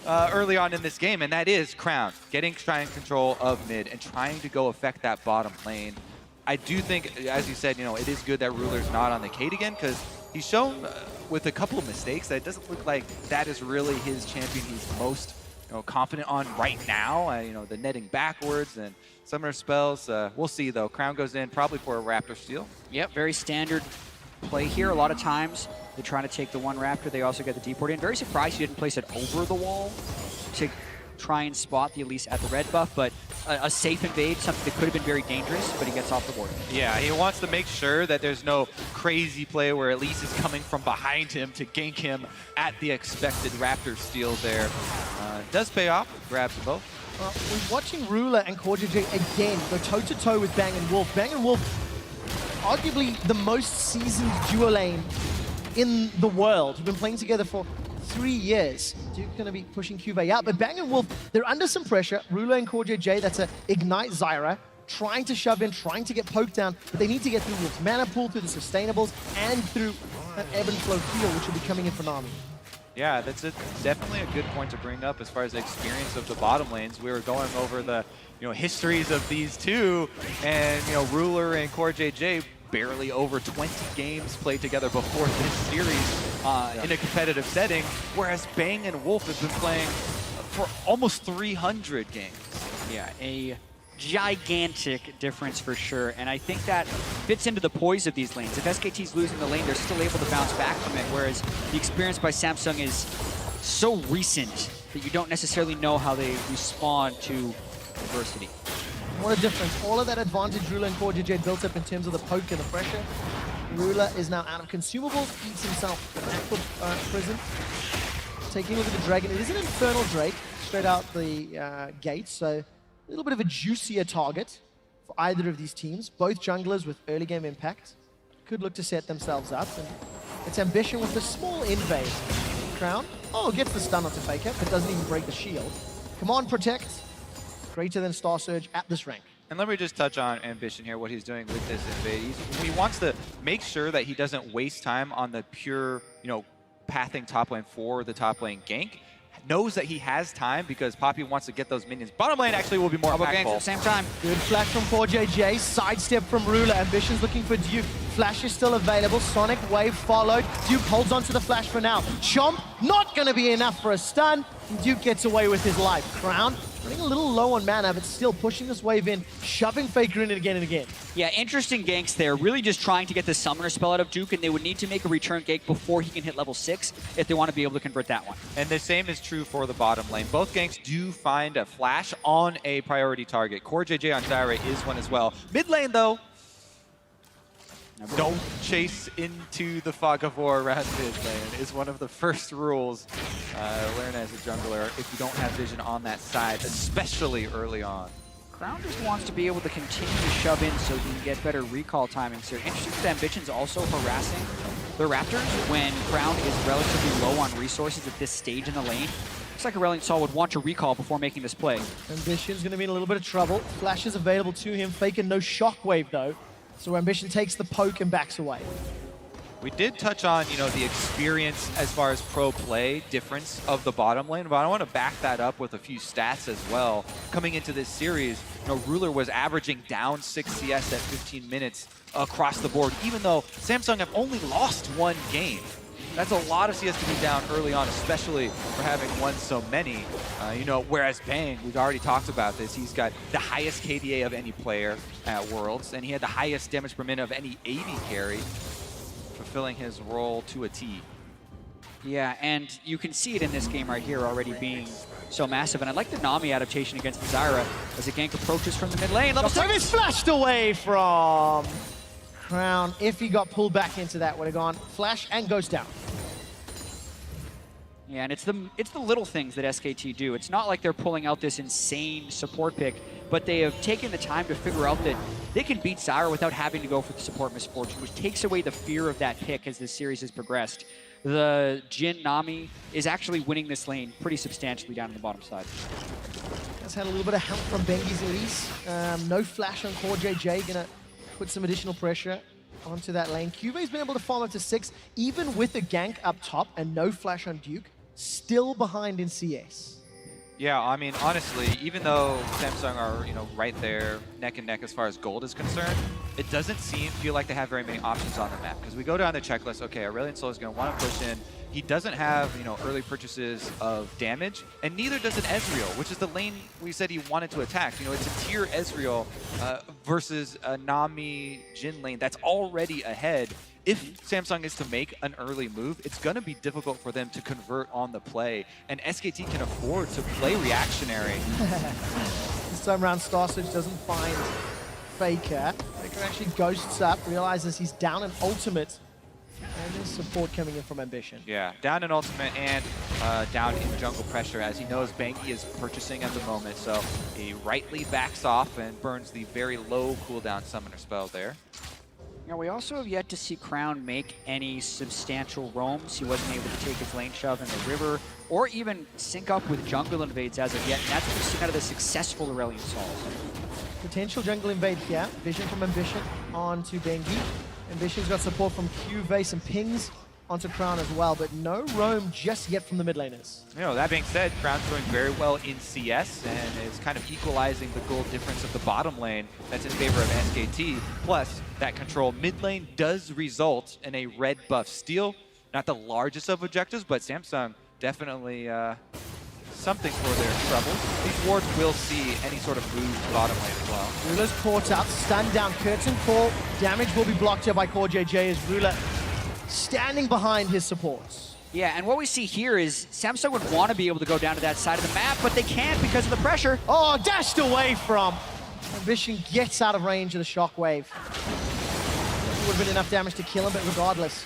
early on in this game, and that is Crown, trying control of mid and trying to go affect that bottom lane. I do think, as you said, it is good that Ruler's not on the Kate again, because he's shown with a couple of mistakes that it doesn't look like that is really his champion he's most confident on right now. The netting backwards and summoner spells. We'll see, though. Crown goes in probably for a Raptor steal. Yep, very standard play here. A lot of times they're trying to take the one Raptor. They also get the deport in. Very surprised he didn't place it over the wall to try and spot the Elise at the red buff, but a safe invade, something that could have been very dangerous, but he gets off the board. Yeah, he wants to make sure that there's no crazy play where Elise is coming from behind him to gank him at the expected Raptor steal there. Does pay off, grabs them both. We're watching Ruler and CoreJJ again go toe-to-toe with Bang & Wolf. Bang & Wolf, arguably the most seasoned duo lane in the world. We've been playing together for 3 years. Duke's going to be pushing QV out, but Bang & Wolf, they're under some pressure. Ruler and CoreJJ, that's a Ignite Zyra, trying to shove in, trying to get poked down, but they need to get through Wolf's mana pool, through the sustainables, and through that ebb and flow heal, which will be coming in for Nami. Yeah, that's definitely a good point to bring up as far as the experience of the bottom lanes. We were going over the histories of these two, and Ruler and CoreJJ barely over 20 games played together before this series in a competitive setting, whereas Bang and Wolf have been playing for almost 300 games. Yeah, a gigantic difference for sure, and I think that fits into the poise of these lanes. If SKT's losing the lane, they're still able to bounce back from it, whereas the experience by Samsung is so recent that you don't necessarily know how they respond to adversity. What a difference. All of that advantage Rula and CoreJJ built up in terms of the poke and the pressure. Rula is now out of consumables, eats himself an aqua prison. Taking a look at the Dragon. It is an Infernal Drake straight out the gate, so a little bit of a juicier target for either of these teams. Both junglers with early game impact could look to set themselves up. And it's Ambition with the small invade. Crown, gets the stun onto Faker, but doesn't even break the shield. Command Protect, greater than Star Surge at this rank. And let me just touch on Ambition here, what he's doing with this invade. He wants to make sure that he doesn't waste time on the pure, pathing top lane for the top lane gank. Knows that he has time because Poppy wants to get those minions. Bottom lane actually will be more Double ganks at impactful. the same time. Good flash from CoreJJ, sidestep from Rula. Ambition's looking for Duke. Flash is still available. Sonic Wave followed. Duke holds onto the flash for now. Chomp, not going to be enough for a stun. And Duke gets away with his life. Crown, running a little low on mana, but still pushing this wave in, shoving Faker in it again and again. Yeah, interesting ganks there. Really just trying to get the summoner spell out of Duke, and they would need to make a return gank before he can hit level 6 if they want to be able to convert that one. And the same is true for the bottom lane. Both ganks do find a flash on a priority target. CoreJJ on Zyra is one as well. Mid lane, though, don't chase into the fog of war around mid lane is one of the first rules. Learn as a jungler if you don't have vision on that side, especially early on. Crown just wants to be able to continue to shove in so he can get better recall timings here. Interesting that Ambition's also harassing the Raptors when Crown is relatively low on resources at this stage in the lane. Looks like Aurelion Sol would want to recall before making this play. Ambition's going to be in a little bit of trouble. Flash is available to him. Faker, no shockwave though. So Ambition takes the poke and backs away. We did touch on, the experience as far as pro play difference of the bottom lane, but I want to back that up with a few stats as well. Coming into this series, Ruler was averaging down 6 CS at 15 minutes across the board, even though Samsung have only lost 1 game. That's a lot of CS to be down early on, especially for having won so many. Whereas Bang, we've already talked about this, he's got the highest KDA of any player at Worlds, and he had the highest damage per minute of any AD carry, fulfilling his role to a T. Yeah, and you can see it in this game right here already being so massive. And I like the Nami adaptation against Zyra as a gank approaches from the mid lane. Level 6 is flashed away from Crown. If he got pulled back into that, would have gone flash and goes down. Yeah, and it's the little things that SKT do. It's not like they're pulling out this insane support pick, but they have taken the time to figure out that they can beat Zyra without having to go for the support misfortune, which takes away the fear of that pick as this series has progressed. The Jhin Nami is actually winning this lane pretty substantially down in the bottom side. Has had a little bit of help from Bengi's Elise. No flash on CoreJJ, gonna put some additional pressure onto that lane. QV's been able to farm up to 6, even with a gank up top and no flash on Duke. Still behind in CS. Yeah, I mean, honestly, even though Samsung are, right there neck and neck as far as gold is concerned, it doesn't feel like they have very many options on the map. Because we go down the checklist, okay, Aurelion Sol is going to want to push in. He doesn't have, early purchases of damage, and neither does an Ezreal, which is the lane we said he wanted to attack. It's a tier Ezreal versus a Nami Jhin lane that's already ahead. If Samsung is to make an early move, it's going to be difficult for them to convert on the play, and SKT can afford to play reactionary. This time around, Star Surge doesn't find Faker. Faker actually ghosts up, realizes he's down an ultimate, and there's support coming in from Ambition. Yeah, down in ultimate and down in jungle pressure, as he knows Banky is purchasing at the moment, so he rightly backs off and burns the very low cooldown summoner spell there. Now, we also have yet to see Crown make any substantial roams. He wasn't able to take his lane shove in the river or even sync up with jungle invades as of yet, and that's what we've seen out of the successful Aurelion Sol. Potential jungle invade here. Vision from Ambition onto Bengi. Ambition's got support from QV, some pings onto Crown as well, but no roam just yet from the mid laners. That being said, Crown's doing very well in CS and is kind of equalizing the gold difference of the bottom lane that's in favor of SKT. Plus, that control mid lane does result in a red buff steal. Not the largest of objectives, but Samsung definitely something for their troubles. These wards will see any sort of move to bottom lane as well. Ruler's caught up, stunned down, curtain call. Damage will be blocked here by CoreJJ as Ruler standing behind his supports. Yeah, and what we see here is Samsung would want to be able to go down to that side of the map, but they can't because of the pressure. Oh, dashed away from. Ambition gets out of range of the shockwave. Would have been enough damage to kill him, but regardless,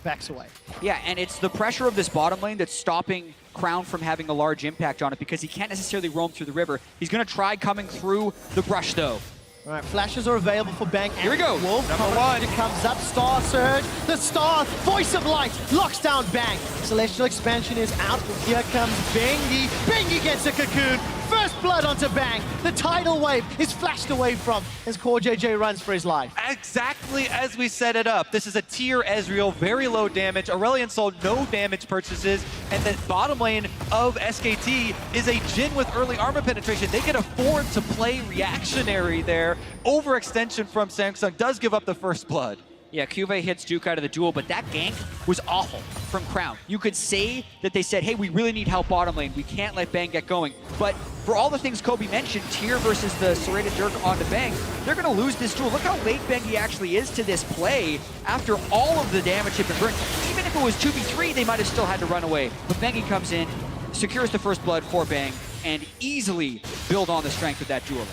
backs away. Yeah, and it's the pressure of this bottom lane that's stopping Crown from having a large impact on it because he can't necessarily roam through the river. He's going to try coming through the brush, though. All right, flashes are available for Bang. Here we go. Wolf, Number one. comes up, Star Surge, the Star, Voice of Light, locks down Bang. Celestial Expansion is out. Here comes Bengi. Bengi gets a cocoon. First blood onto Bang. The tidal wave is flashed away from as Core JJ runs for his life. Exactly as we set it up. This is a tier Ezreal, very low damage. Aurelion Sol, no damage purchases. And the bottom lane of SKT is a Jhin with early armor penetration. They can afford to play reactionary there. Overextension from Samsung does give up the first blood. Yeah, Cuvée hits Duke out of the duel, but that gank was awful from Crown. You could say that they said, hey, we really need help bottom lane. We can't let Bang get going. But for all the things Kobe mentioned, Tier versus the serrated Dirk onto Bang, they're going to lose this duel. Look how late Bengi actually is to this play after all of the damage had been burned. Even if it was 2v3, they might have still had to run away. But Bengi comes in, secures the first blood for Bang, and easily build on the strength of that duel lane.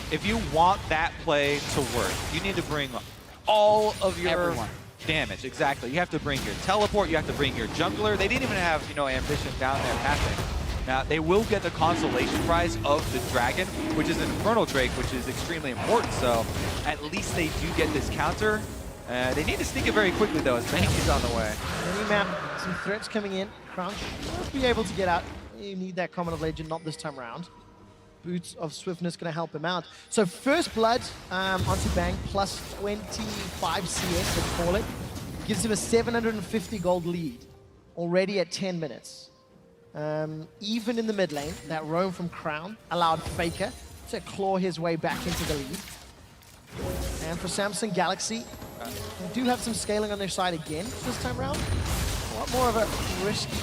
If you want that play to work, you need to bring all of your Everyone. damage. Exactly. You have to bring your teleport, you have to bring your jungler. They didn't even have, Ambition down there passing. Now, they will get the consolation prize of the dragon, which is an Infernal Drake, which is extremely important. So at least they do get this counter. They need to sneak it very quickly, though, as Bengi's on the way. Mini map, some threats coming in. Crown should be able to get out. You need that Common of Legend, not this time around. Boots of Swiftness going to help him out. So first blood onto Bang, plus 25 CS, let's call it. Gives him a 750 gold lead, already at 10 minutes. Even in the mid lane, that roam from Crown allowed Faker to claw his way back into the lead. And for Samsung Galaxy, they do have some scaling on their side again this time around. A lot more of a risky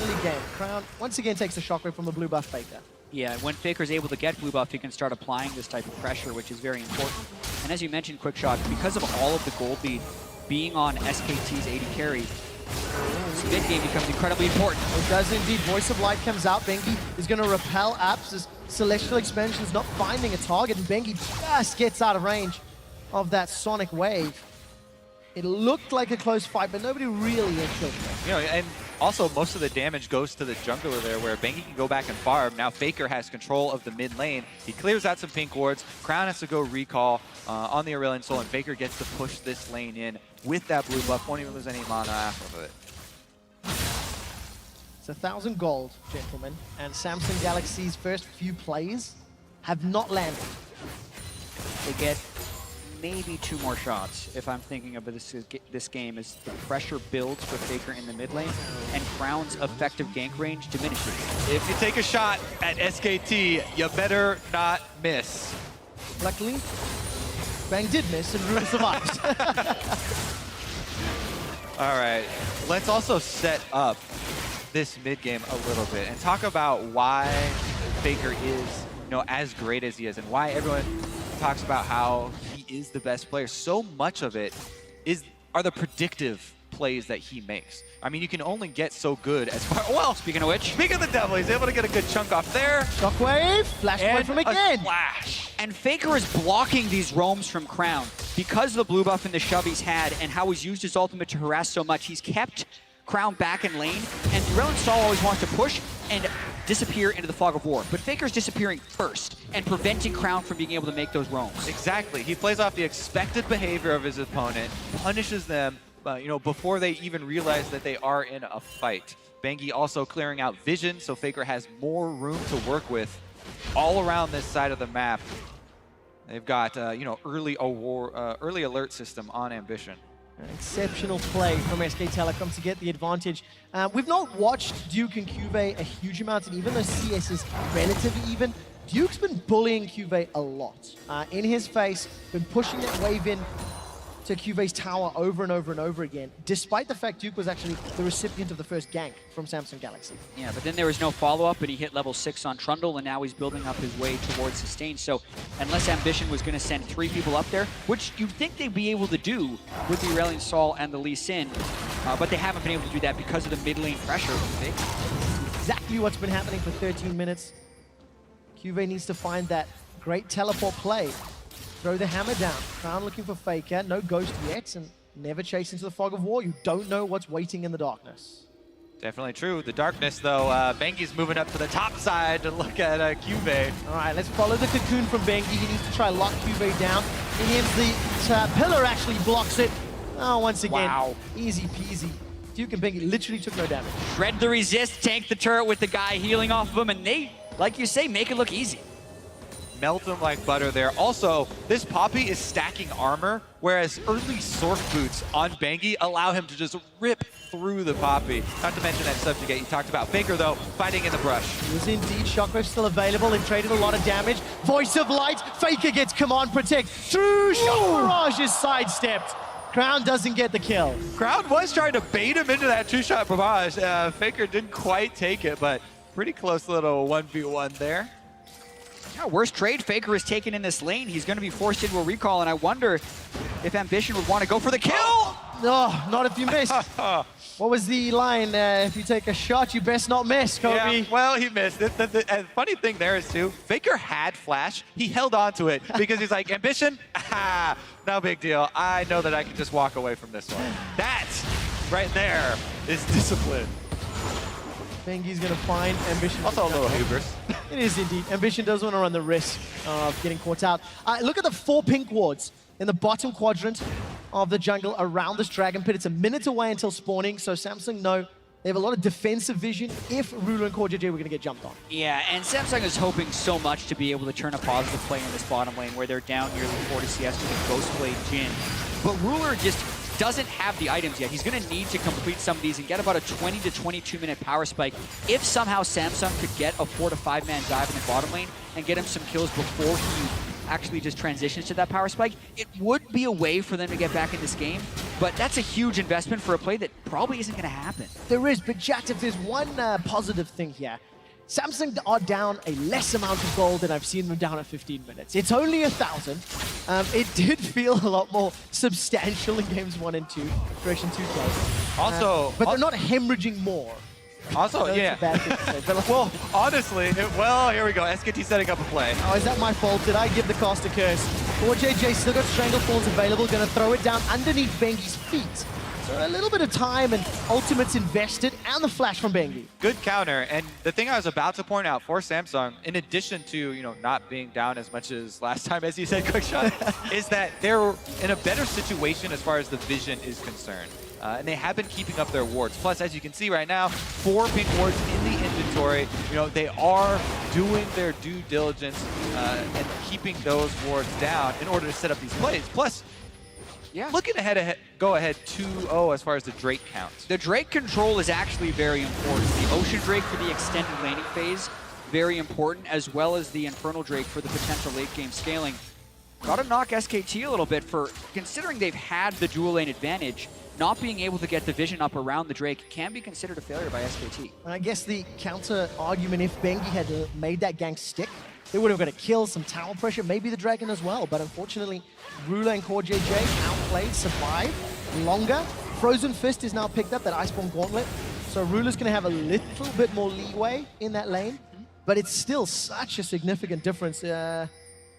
early game. Crown once again takes the shockwave from the blue buff Faker. Yeah, when Faker's able to get blue buff, he can start applying this type of pressure, which is very important. And as you mentioned, Quickshot, because of all of the gold lead being on SKT's AD carry, this mid-game becomes incredibly important. It does indeed. Voice of Light comes out. Bengi is going to repel apps as Celestial Expansion is not finding a target, and Bengi just gets out of range of that Sonic Wave. It looked like a close fight, but nobody really infiltrated. And also most of the damage goes to the jungler there, where Bengi can go back and farm. Now Faker has control of the mid lane. He clears out some pink wards. Crown has to go recall on the Aurelion Sol, and Faker gets to push this lane in with that blue buff. Won't even lose any mana after it. It's 1,000 gold, gentlemen, and Samsung Galaxy's first few plays have not landed. They get maybe 2 more shots, if I'm thinking of this game, as the pressure builds for Faker in the mid lane, and Crown's effective gank range diminishes. If you take a shot at SKT, you better not miss. Luckily, Bang did miss and Ruben survived. All right, let's also set up this mid game a little bit and talk about why Faker is, as great as he is, and why everyone talks about how he is the best player. So much of it are the predictive plays that he makes. I mean, you can only get so good as far. Well, Speaking of which, speaking of the devil, he's able to get a good chunk off there. Shockwave, flash point from again. Flash. and Faker is blocking these roams from Crown because of the blue buff and the shove he's had and how he's used his ultimate to harass so much. He's kept Crown back in lane, and Aurelion Sol always wants to push and disappear into the fog of war. But Faker's disappearing first and preventing Crown from being able to make those roams. Exactly. He plays off the expected behavior of his opponent, punishes them, before they even realize that they are in a fight. Bengi also clearing out vision, so Faker has more room to work with all around this side of the map. They've got, early alert system on Ambition. An exceptional play from SK Telecom to get the advantage. We've not watched Duke and Cuvée a huge amount, and even though CS is relatively even, Duke's been bullying Cuvée a lot. In his face, been pushing that wave in to Cuvé's tower over and over and over again, despite the fact Duke was actually the recipient of the first gank from Samsung Galaxy. Yeah, but then there was no follow-up, and he hit level 6 on Trundle, and now he's building up his way towards sustain. So unless Ambition was going to send 3 people up there, which you'd think they'd be able to do with the Aurelion Sol and the Lee Sin, but they haven't been able to do that because of the mid lane pressure from Big. Exactly what's been happening for 13 minutes. QV needs to find that great teleport play. Throw the hammer down. Crown looking for Faker. No Ghost yet, and never chase into the fog of war. You don't know what's waiting in the darkness. Definitely true. The darkness, though, Bengi's moving up to the top side to look at QV. All right, let's follow the cocoon from Bengi. He needs to try lock QV down. In the end, the pillar actually blocks it. Oh, once again, Wow. Easy peasy. Duke and Bengi literally took no damage. Shred the resist, tank the turret with the guy healing off of him, and they, like you say, make it look easy. Melt him like butter there. Also, this Poppy is stacking armor, whereas early Sork boots on Bengi allow him to just rip through the Poppy. Not to mention that subjugate you talked about. Faker, though, fighting in the brush. Is indeed Shockwave still available. They've traded a lot of damage. Voice of Light. Faker gets Command Protect. True Shock Barrage is sidestepped. Crown doesn't get the kill. Crown was trying to bait him into that two-shot barrage. Faker didn't quite take it, but pretty close little 1v1 there. Yeah, worst trade Faker is taken in this lane. He's going to be forced into a recall, and I wonder if Ambition would want to go for the kill. Oh, not if you miss. What was the line? If you take a shot, you best not miss, Kobe. Yeah, well, he missed. The funny thing there is, too, Faker had flash. He held on to it because he's like, Ambition? Ah, no big deal. I know that I can just walk away from this one. That right there is discipline. Bengi's going to find Ambition. Also a little hubris. It is indeed. Ambition does want to run the risk of getting caught out. Look at the 4 pink wards in the bottom quadrant of the jungle around this Dragon Pit. It's a minute away until spawning, so Samsung know they have a lot of defensive vision if Ruler and Core JJ were going to get jumped on. Yeah, and Samsung is hoping so much to be able to turn a positive play in this bottom lane where they're down nearly 40 CS to the Ghostblade Jhin. But Ruler just doesn't have the items yet. He's going to need to complete some of these and get about a 20 to 22 minute power spike. If somehow Samsung could get a 4 to 5 man dive in the bottom lane and get him some kills before he actually just transitions to that power spike, it would be a way for them to get back in this game. But that's a huge investment for a play that probably isn't going to happen. There is, but Jack, if there's one positive thing here, Samsung are down a less amount of gold than I've seen them down at 15 minutes. It's only 1,000. It did feel a lot more substantial in games 1 and 2, Duration 2 close. Also, but they're not hemorrhaging more. Also, That's yeah. a bad thing to say, but like, Well, honestly, well, here we go. SKT setting up a play. oh, is that my fault? Did I give the cast a curse? 4JJ still got Stranglefalls available, gonna throw it down underneath Bengi's feet. So a little bit of time and ultimates invested, and the flash from Bengi. Good counter, and the thing I was about to point out for Samsung, in addition to not being down as much as last time, as you said, quick shot, is that they're in a better situation as far as the vision is concerned. And they have been keeping up their wards. Plus, as you can see right now, 4 pink wards in the inventory. They are doing their due diligence and keeping those wards down in order to set up these plays. Plus, Yeah. looking ahead, go ahead 2-0 as far as the Drake count. The Drake control is actually very important. The Ocean Drake for the extended laning phase, very important, as well as the Infernal Drake for the potential late game scaling. Gotta knock SKT a little bit for, considering they've had the dual lane advantage, not being able to get the vision up around the Drake can be considered a failure by SKT. And I guess the counter argument, if Bengi had made that gank stick, they would have got a kill, some tower pressure, maybe the Dragon as well. But unfortunately, Ruler and Core JJ outplayed, survived longer. Frozen Fist is now picked up, that Iceborne Gauntlet. So Ruler's going to have a little bit more leeway in that lane. But it's still such a significant difference.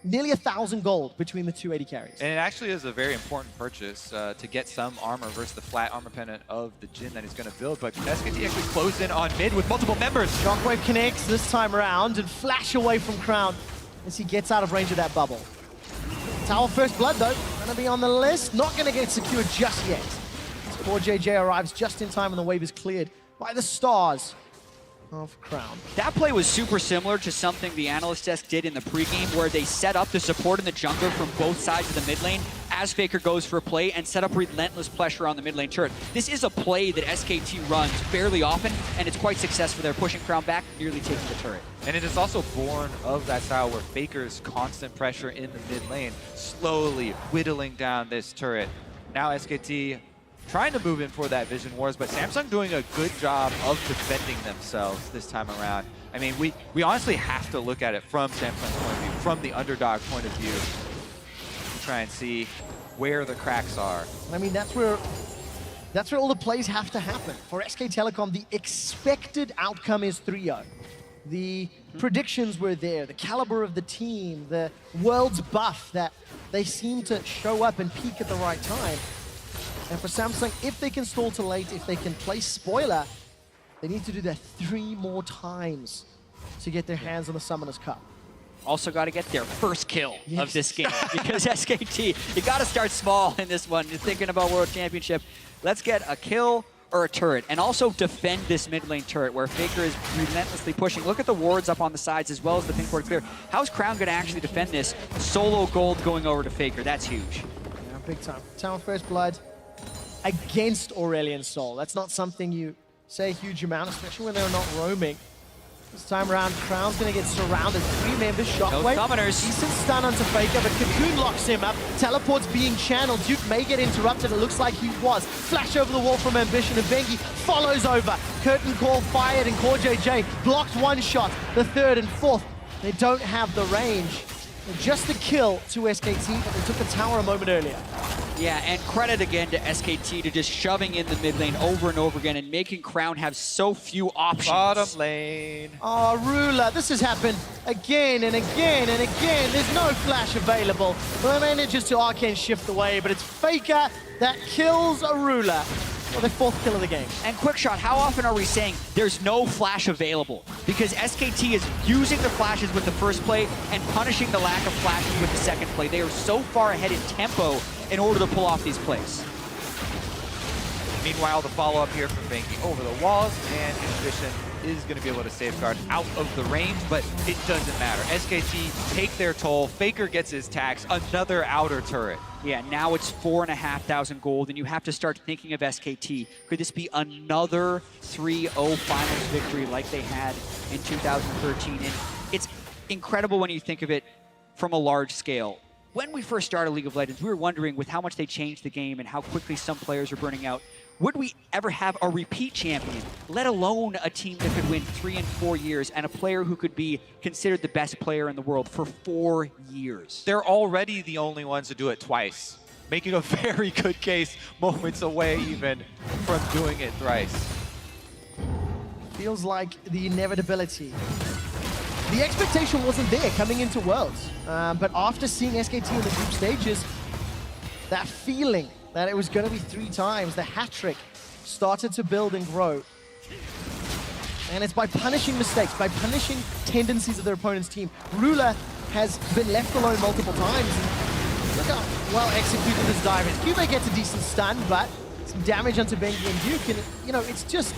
Nearly 1,000 gold between the two AD carries. And it actually is a very important purchase to get some armor versus the flat armor pendant of the Jhin that he's going to build. But SKT actually closed in on mid with multiple members. Shockwave connects this time around and flash away from Crown as he gets out of range of that bubble. Tower First Blood, though, going to be on the list. Not going to get secured just yet. As Core JJ arrives just in time and the wave is cleared by the stars of Crown. That play was super similar to something the analyst desk did in the pregame, where they set up the support in the jungler from both sides of the mid lane as Faker goes for a play and set up relentless pressure on the mid lane turret. This is a play that SKT runs fairly often, and it's quite successful. They're pushing Crown back, nearly taking the turret. And it is also born of that style where Faker's constant pressure in the mid lane, slowly whittling down this turret. Now SKT trying to move in for that Vision Wars, but Samsung doing a good job of defending themselves this time around. I mean, we honestly have to look at it from Samsung's point of view, from the underdog point of view, to try and see where the cracks are. I mean, that's where That's where all the plays have to happen. For SK Telecom, the expected outcome is 3-0. The predictions were there, the caliber of the team, the world's buff that they seem to show up and peak at the right time. And for Samsung, if they can stall to late, if they can play spoiler, they need to do that 3 more times to get their hands on the Summoners Cup. Also got to get their first kill of this game because SKT, you got to start small in this one. You're thinking about World Championship. Let's get a kill or a turret, and also defend this mid lane turret where Faker is relentlessly pushing. Look at the wards up on the sides as well as the pink ward clear. How's Crown going to actually defend this? Solo gold going over to Faker. That's huge. Yeah, big time. Town First Blood against Aurelion Sol. That's not something you say a huge amount, especially when they're not roaming. This time around, Crown's gonna get surrounded. 3 members, Shockwave. No summoners. Decent stun onto Faker, but Cocoon locks him up. Teleport's being channeled. Duke may get interrupted. It looks like he was. Flash over the wall from Ambition, and Bengi follows over. Curtain Call fired, and Core JJ blocked 1 shot. The 3rd and 4th, they don't have the range. Just the kill to SKT, but they took the tower a moment earlier. Yeah, and credit again to SKT to just shoving in the mid lane over and over again and making Crown have so few options. Bottom lane. Oh, Ruler, this has happened again and again and again. There's no flash available. Well, manages to arcane shift away, but it's Faker that kills a Ruler. Well, the 4th kill of the game. And Quickshot, how often are we saying there's no flash available? Because SKT is using the flashes with the first play and punishing the lack of flashes with the second play. They are so far ahead in tempo in order to pull off these plays. Meanwhile, the follow-up here from Bengi over the walls, and Ambition is going to be able to safeguard out of the range, but it doesn't matter. SKT take their toll. Faker gets his tax. Another outer turret. Yeah, now it's 4,500 gold, and you have to start thinking of SKT. Could this be another 3-0 finals victory like they had in 2013? And it's incredible when you think of it from a large scale. When we first started League of Legends, we were wondering with how much they changed the game and how quickly some players are burning out, would we ever have a repeat champion, let alone a team that could win 3 and 4 years and a player who could be considered the best player in the world for 4 years? They're already the only ones to do it twice, making a very good case moments away even from doing it thrice. Feels like the inevitability. The expectation wasn't there coming into Worlds, but after seeing SKT in the group stages, that feeling that it was going to be 3 times, the hat-trick started to build and grow. And it's by punishing mistakes, by punishing tendencies of their opponent's team. Ruler has been left alone multiple times. And look how well executed this dive is. Cube gets a decent stun, but some damage onto Bengi and Duke, and you know, it's just,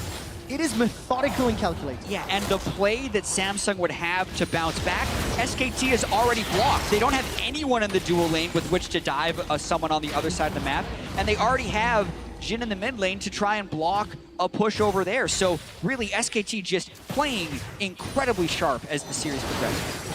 it is methodical and calculated. Yeah, and the play that Samsung would have to bounce back, SKT is already blocked. They don't have anyone in the dual lane with which to dive someone on the other side of the map, and they already have Jhin in the mid lane to try and block a push over there. So really, SKT just playing incredibly sharp as the series progresses.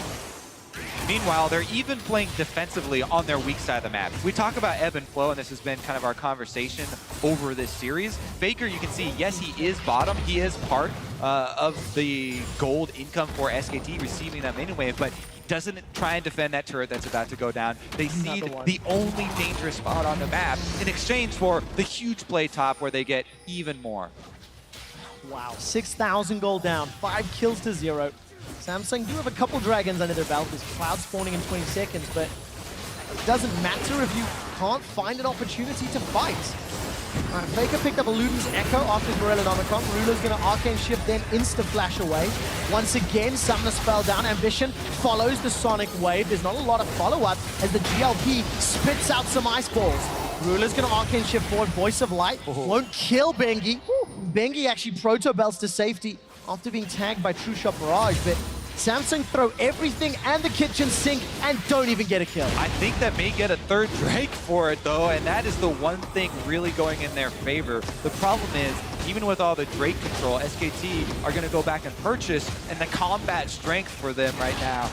Meanwhile, they're even playing defensively on their weak side of the map. We talk about ebb and flow, and this has been kind of our conversation over this series. Faker, you can see, yes, he is bottom. He is part of the gold income for SKT, receiving that main wave, but he doesn't try and defend that turret that's about to go down. They need the only dangerous spot on the map in exchange for the huge play top where they get even more. Wow, 6,000 gold down, 5 kills to 0. Samsung do have a couple dragons under their belt. There's Cloud spawning in 20 seconds, but it doesn't matter if you can't find an opportunity to fight. All right, Faker picked up a Luden's Echo after his Morel and Omicron. Ruler's going to Arcane Shift, then insta-flash away. Once again, Summoner spell down. Ambition follows the Sonic Wave. There's not a lot of follow-up as the GLP spits out some ice balls. Ruler's going to Arcane Shift forward. Voice of Light won't kill Bengi. Bengi actually proto-belts to safety after being tagged by True Shot Barrage, but Samsung throw everything and the kitchen sink and don't even get a kill. I think that may get a 3rd Drake for it though, and that is the one thing really going in their favor. The problem is, even with all the Drake control, SKT are going to go back and purchase, and the combat strength for them right now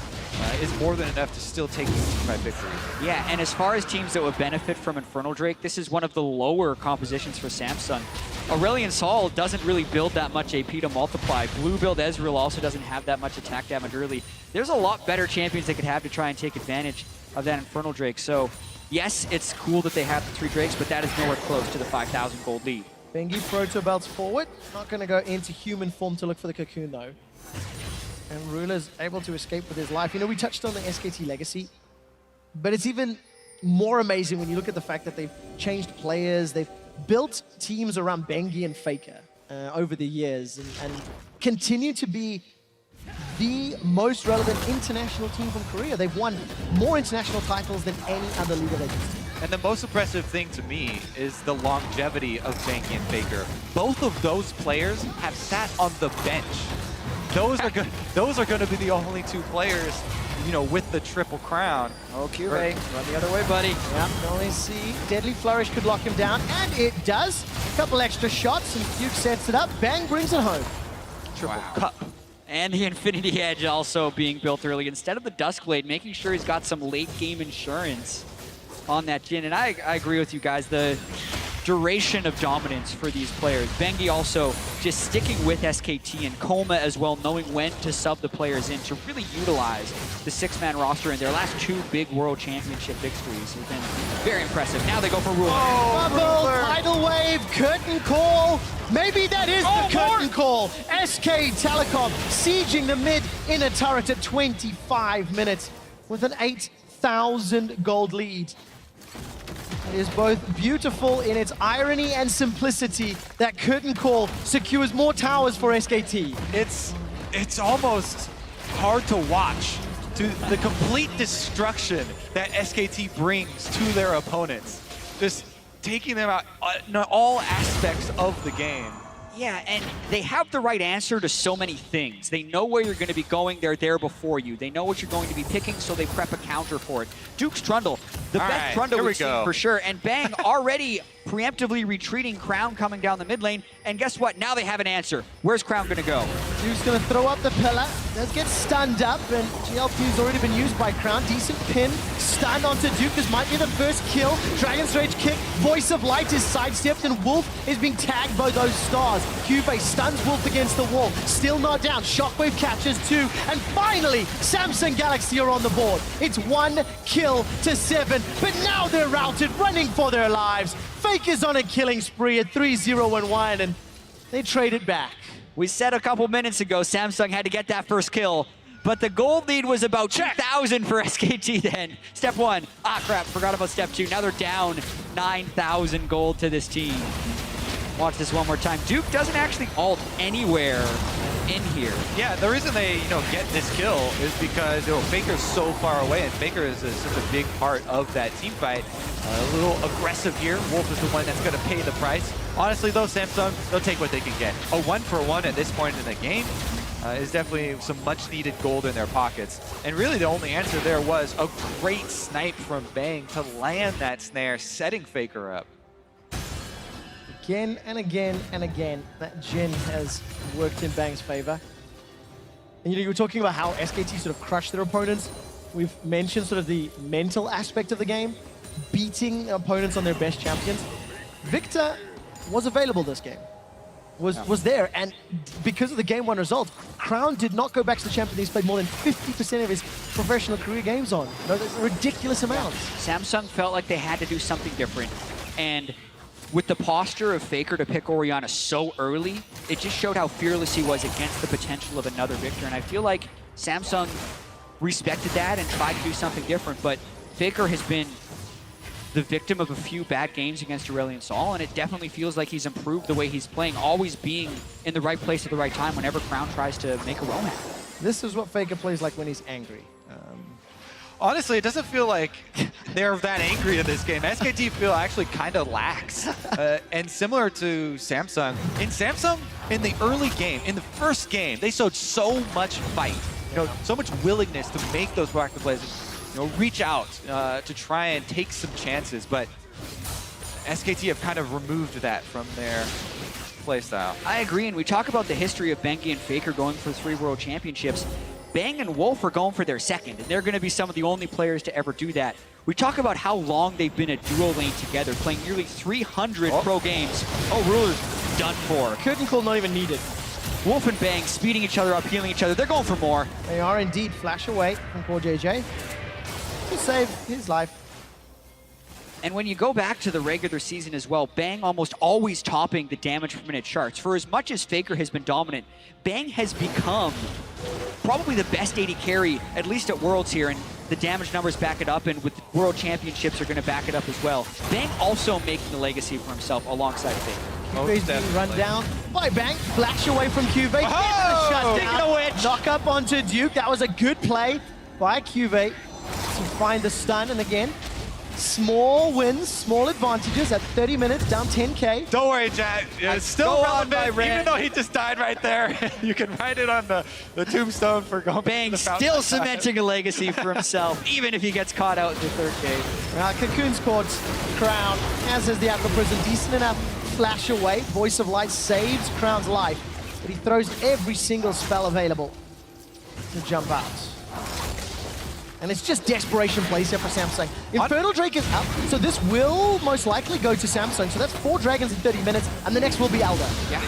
is more than enough to still take the team by victory. Yeah, and as far as teams that would benefit from Infernal Drake, this is one of the lower compositions for Samsung. Aurelion Sol doesn't really build that much AP to multiply. Blue build Ezreal also doesn't have that much attack damage early. There's a lot better champions they could have to try and take advantage of that Infernal Drake. So yes, it's cool that they have the 3 Drakes, but that is nowhere close to the 5,000 gold lead. Bengi Proto belts forward. Not going to go into human form to look for the cocoon, though. And Ruler's able to escape with his life. You know, we touched on the SKT legacy, but it's even more amazing when you look at the fact that they've changed players, they've built teams around Bengi and Faker over the years, and continue to be the most relevant international team from Korea. They've won more international titles than any other League of Legends team. And the most impressive thing to me is the longevity of Bengi and Faker. Both of those players have sat on the bench. Those are going to be the only two players, you know, with the triple crown. Oh, Kyubey, run the other way, buddy. Yeah, only see Deadly Flourish could lock him down, and it does. A couple extra shots, and Duke sets it up. Bang brings it home. Triple cup. And the Infinity Edge also being built early instead of the Duskblade, making sure he's got some late game insurance on that Jhin. And I agree with you guys, the duration of dominance for these players. Bengi also just sticking with SKT and Coma as well, knowing when to sub the players in to really utilize the six-man roster in their last two big World Championship victories has been very impressive. Now they go for Ruler. Bubble, tidal wave, curtain call. Maybe that is the curtain call. SK Telecom sieging the mid inner turret at 25 minutes with an 8,000 gold lead. It is both beautiful in its irony and simplicity that curtain call secures more towers for SKT. It's almost hard to watch to the complete destruction that SKT brings to their opponents. Just taking them out in all aspects of the game. Yeah, and they have the right answer to so many things. They know where you're going to be going. They're there before you. They know what you're going to be picking, so they prep a counter for it. Duke's Trundle, the best Trundle we've seen for sure. And Bang already preemptively retreating Crown coming down the mid lane. And guess what? Now they have an answer. Where's Crown going to go? Duke's going to throw up the pillar. Does get stunned up, and GLP's already been used by Crown. Decent pin. Stun onto Duke. This might be the first kill. Dragon's Rage kick. Voice of Light is sidestepped, and Wolf is being tagged by those stars. Kyubey stuns Wolf against the wall. Still not down. Shockwave catches two. And finally, Samsung Galaxy are on the board. It's 1-7, but now they're routed, running for their lives. Fake is on a killing spree at 3-0-1, and they trade it back. We said a couple minutes ago Samsung had to get that first kill, but the gold lead was about 2,000 for SKT then. Step one. Ah, crap, forgot about step two. Now they're down 9,000 gold to this team. Watch this one more time. Duke doesn't actually ult anywhere in here. Yeah, the reason they get this kill is because Faker's so far away, and Faker is such a big part of that team fight. A little aggressive here. Wolf is the one that's going to pay the price. Honestly, though, Samsung, they'll take what they can get. A 1-for-1 at this point in the game is definitely some much-needed gold in their pockets. And really, the only answer there was a great snipe from Bang to land that snare, setting Faker up. Again and again and again, that Jhin has worked in Bang's favor. And you were talking about how SKT sort of crushed their opponents. We've mentioned sort of the mental aspect of the game, beating opponents on their best champions. Victor was available this game, was there, and because of the game one result, Crown did not go back to the champion he's played more than 50% of his professional career games on. No, that's a ridiculous amount. Samsung felt like they had to do something different, and with the posture of Faker to pick Orianna so early, it just showed how fearless he was against the potential of another Victor. And I feel like Samsung respected that and tried to do something different, but Faker has been the victim of a few bad games against Aurelion Sol, and it definitely feels like he's improved the way he's playing, always being in the right place at the right time whenever Crown tries to make a roam at him. This is what Faker plays like when he's angry. Honestly, it doesn't feel like they're that angry in this game. SKT feel actually kind of lax. And similar to Samsung, in the early game, in the first game, they showed so much fight, so much willingness to make those proactive plays, reach out to try and take some chances. But SKT have kind of removed that from their playstyle. I agree, and we talk about the history of Bengi and Faker going for 3 World Championships. Bang and Wolf are going for their second, and they're going to be some of the only players to ever do that. We talk about how long they've been a duo lane together, playing nearly 300 pro games. Oh, Ruler's done for. Curtain call not even needed. Wolf and Bang speeding each other up, healing each other. They're going for more. They are indeed. Flash away from poor JJ to save his life. And when you go back to the regular season as well, Bang almost always topping the damage per minute charts. For as much as Faker has been dominant, Bang has become probably the best AD carry, at least at Worlds here, and the damage numbers back it up, and with the World Championships are going to back it up as well. Bang also making the legacy for himself alongside Faker. Qv's being run down by Bang. Flash away from QV. Gets the shutdown. Knock up onto Duke. That was a good play by QV to find the stun. And again, small wins, small advantages at 30 minutes, down 10K. Don't worry, Jack. It's still relevant, even though he just died right there. You can write it on the tombstone for going. Bang still cementing a legacy for himself, even if he gets caught out in the third game. Cocoon's caught Crown, as is the Apple Prison. Decent enough flash away. Voice of Light saves Crown's life, but he throws every single spell available to jump out. And it's just desperation plays here for Samsung. Infernal Drake is up, so this will most likely go to Samsung. So that's 4 dragons in 30 minutes, and the next will be Elder. Yeah.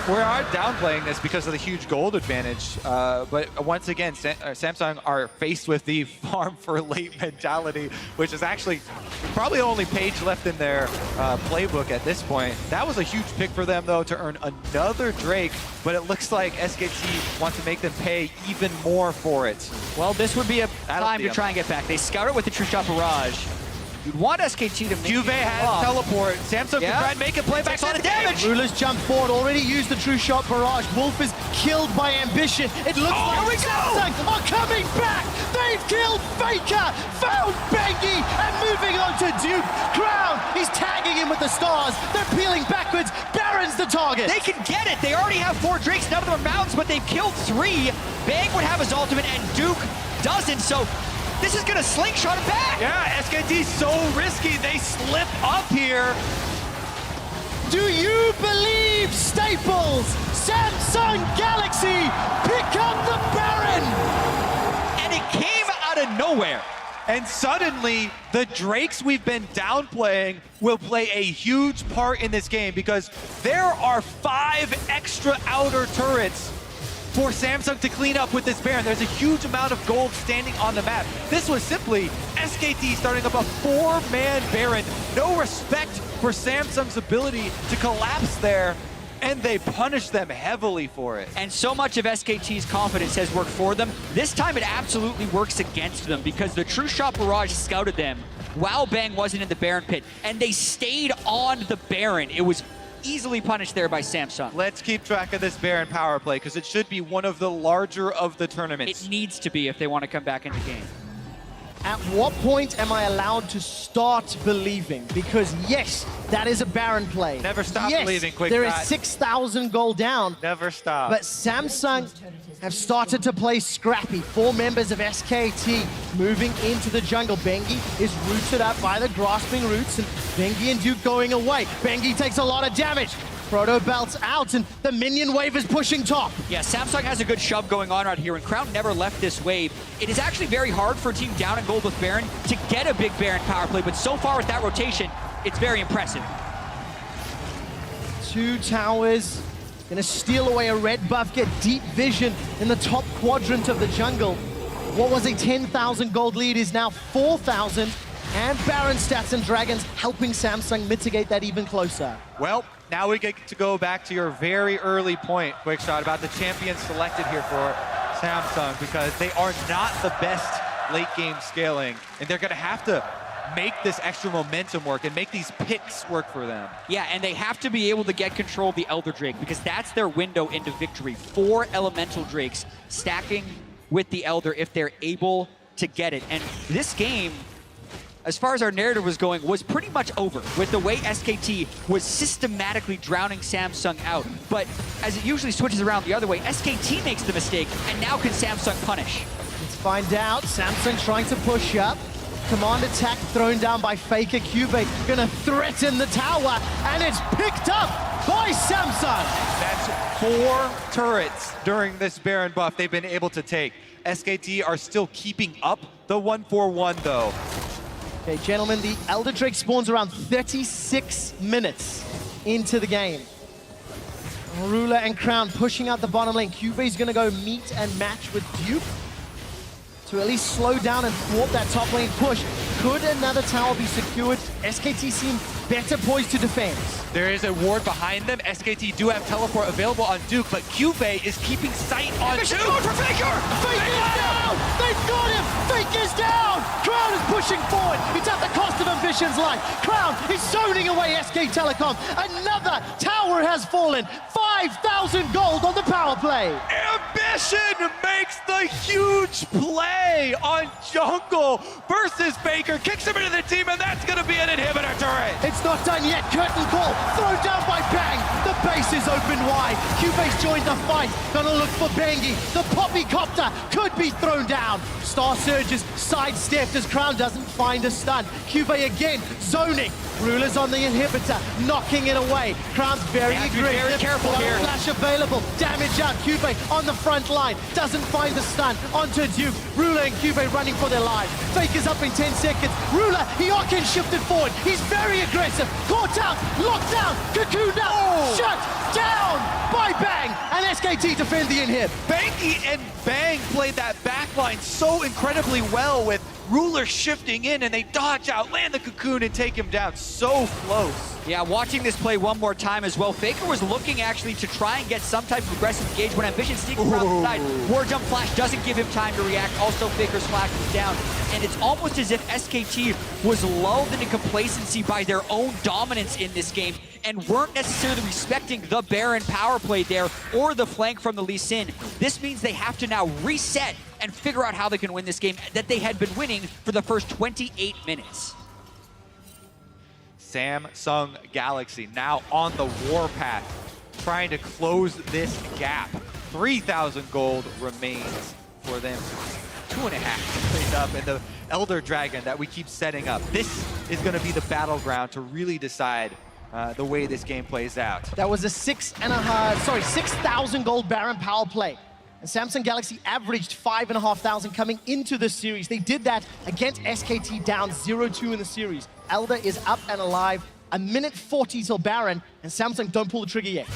We are downplaying this because of the huge gold advantage. But once again, Samsung are faced with the farm for late mentality, which is actually probably the only page left in their playbook at this point. That was a huge pick for them, though, to earn another Drake. But it looks like SKT want to make them pay even more for it. Well, this would be a time to try and get back. They scout it with the True Shot Barrage. You'd want SKT to make Juve has teleport. Samsung can try and make a play back. A lot of damage. Rulers jump forward, already used the True Shot Barrage. Wolf is killed by Ambition. It looks like Samsung are coming back. They've killed Faker, found Bengi, and moving on to Duke. Crown, he's tagging him with the stars. They're peeling backwards. Baron's the target. They can get it. They already have 4 Drakes. None of them are mounts, but they've killed 3. Bang would have his ultimate, and Duke doesn't. So this is going to slingshot it back. Yeah, SKT's so risky. They slip up here. Do you believe, Staples? Samsung Galaxy pick up the Baron. And it came out of nowhere. And suddenly, the Drakes we've been downplaying will play a huge part in this game because there are 5 extra outer turrets for Samsung to clean up with this Baron. There's a huge amount of gold standing on the map. This was simply SKT starting up a 4-man Baron. No respect for Samsung's ability to collapse there, and they punish them heavily for it. And so much of SKT's confidence has worked for them. This time it absolutely works against them because the True Shot Barrage scouted them while Bang wasn't in the Baron pit, and they stayed on the Baron. It was easily punished there by Samsung. Let's keep track of this Baron power play because it should be one of the larger of the tournaments. It needs to be if they want to come back into game. At what point am I allowed to start believing? Because yes, that is a Baron play. Never stop believing, Quick There is Shot. 6,000 gold down. Never stop. But Samsung have started to play scrappy. 4 members of SKT moving into the jungle. Bengi is rooted up by the grasping roots, and Bengi and Duke going away. Bengi takes a lot of damage. Proto belts out, and the minion wave is pushing top. Yeah, Samsung has a good shove going on right here, and Crown never left this wave. It is actually very hard for a team down in gold with Baron to get a big Baron power play, but so far with that rotation, it's very impressive. 2 towers, gonna steal away a red buff, get deep vision in the top quadrant of the jungle. What was a 10,000 gold lead is now 4,000, and Baron stats and dragons helping Samsung mitigate that even closer. Well, now we get to go back to your very early point, Quick Shot, about the champions selected here for Samsung, because they are not the best late game scaling, and they're gonna have to make this extra momentum work and make these picks work for them. Yeah, and they have to be able to get control of the Elder Drake because that's their window into victory. 4 Elemental Drakes stacking with the Elder if they're able to get it. And this game, as far as our narrative was going, was pretty much over with the way SKT was systematically drowning Samsung out. But as it usually switches around the other way, SKT makes the mistake, and now can Samsung punish? Let's find out. Samsung trying to push up. Command attack thrown down by Faker. Cube gonna threaten the tower, and it's picked up by Samsung. That's 4 turrets during this Baron buff they've been able to take. SKT are still keeping up the 1-4-1 though. Okay, gentlemen, the Elder Drake spawns around 36 minutes into the game. Ruler and Crown pushing out the bottom lane. Cube's gonna go meet and match with Duke. to at least slow down and thwart that top lane push. Could another tower be secured? SKT seem better poised to defend. There is a ward behind them. SKT do have teleport available on Duke, but Cuvée is keeping sight on Ambition Duke. going for Faker! Fake is down! They've got him! Fake is down! Crown is pushing forward. It's at the cost of Ambition's life. Crown is zoning away SK Telecom. Another tower has fallen. 5,000 gold on the power play. Ambition makes the huge play on Jungle versus Faker. Kicks him into the team, and that's going to be an inhibitor turret. It's not done yet. Curtain call. Thrown down by Bang. The base is open wide. Cubate's joined the fight. Gonna look for Bangy. The Poppy Copter could be thrown down. Star Surges sidestepped as Crown doesn't find a stun. Cubate again zoning. Ruler's on the inhibitor, knocking it away. Crown's very aggressive. Very careful Got a here. Flash available. Damage out. Cubate on the front line. Doesn't find the stun. Onto Duke. Ruler and Cubate running for their lives. Faker's up in 10 seconds. Ruler, Eokin shifted forward. He's very aggressive. Caught out. Locked down. Cocoon down. Shut down by Bang. And SKT defend the inhib. Banky and Bang played that backline so incredibly well with Ruler shifting in, and they dodge out, land the cocoon, and take him down so close. Yeah, watching this play one more time as well, Faker was looking actually to try and get some type of aggressive engage when Ambition sneaking around the side. War Jump Flash doesn't give him time to react. Also, Faker's flash is down. And it's almost as if SKT was lulled into complacency by their own dominance in this game and weren't necessarily respecting the Baron power play there or the flank from the Lee Sin. This means they have to now reset and figure out how they can win this game that they had been winning for the first 28 minutes. Samsung Galaxy now on the warpath, trying to close this gap. 3,000 gold remains for them. 2.5 cleaned up, and the Elder Dragon that we keep setting up. This is going to be the battleground to really decide the way this game plays out. That was a 6,000 gold Baron power play. And Samsung Galaxy averaged 5,500 coming into the series. They did that against SKT down 0-2 in the series. Elder is up and alive. A minute 40 till Baron, and Samsung don't pull the trigger yet.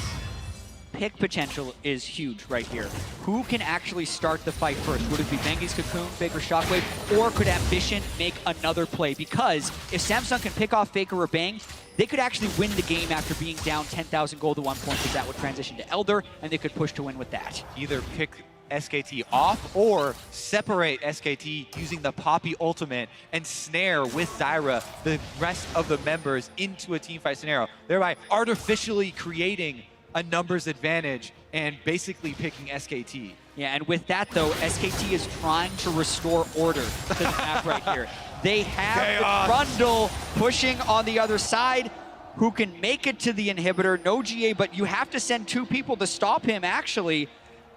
Pick potential is huge right here. Who can actually start the fight first? Would it be Bengi's Cocoon, Faker Shockwave, or could Ambition make another play? Because if Samsung can pick off Faker or Bang, they could actually win the game after being down 10,000 gold at one point, because that would transition to Elder, and they could push to win with that. Either pick SKT off or separate SKT using the Poppy ultimate and snare with Zyra the rest of the members into a teamfight scenario, thereby artificially creating a numbers advantage and basically picking SKT. Yeah, and with that though, SKT is trying to restore order to the map right here. They have the Trundle pushing on the other side, who can make it to the inhibitor. No GA, but you have to send two people to stop him, actually.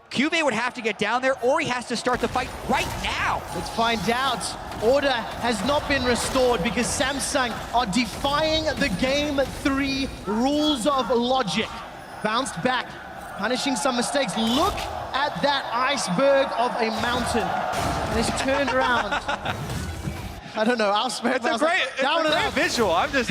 Cuvée would have to get down there, or he has to start the fight right now. Let's find out. Order has not been restored because Samsung are defying the Game 3 rules of logic. Bounced back, punishing some mistakes. Look at that iceberg of a mountain. And it's turned around. I don't know, I'll spare It's a great visual. I'm just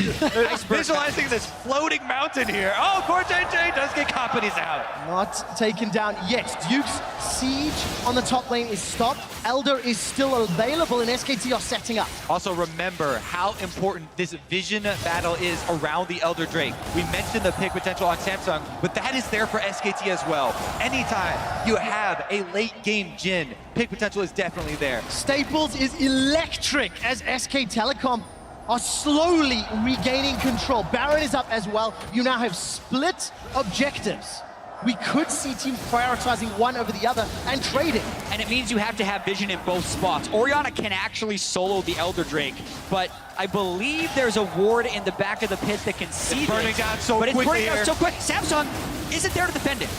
visualizing this floating mountain here. Oh, poor JJ does get companies out. Not taken down yet. Duke's siege on the top lane is stopped. Elder is still available, and SKT are setting up. Also remember how important this vision battle is around the Elder Drake. We mentioned the pick potential on Samsung, but that is there for SKT as well. Anytime you have a late game Jhin, pick potential is definitely there. Staples is electric as SK Telecom are slowly regaining control. Baron is up as well. You now have split objectives. We could see teams prioritizing one over the other and trading. And it means you have to have vision in both spots. Orianna can actually solo the Elder Drake, but I believe there's a ward in the back of the pit that can see burning down so but it's quickly burning down here. so quick. Samsung isn't there to defend it.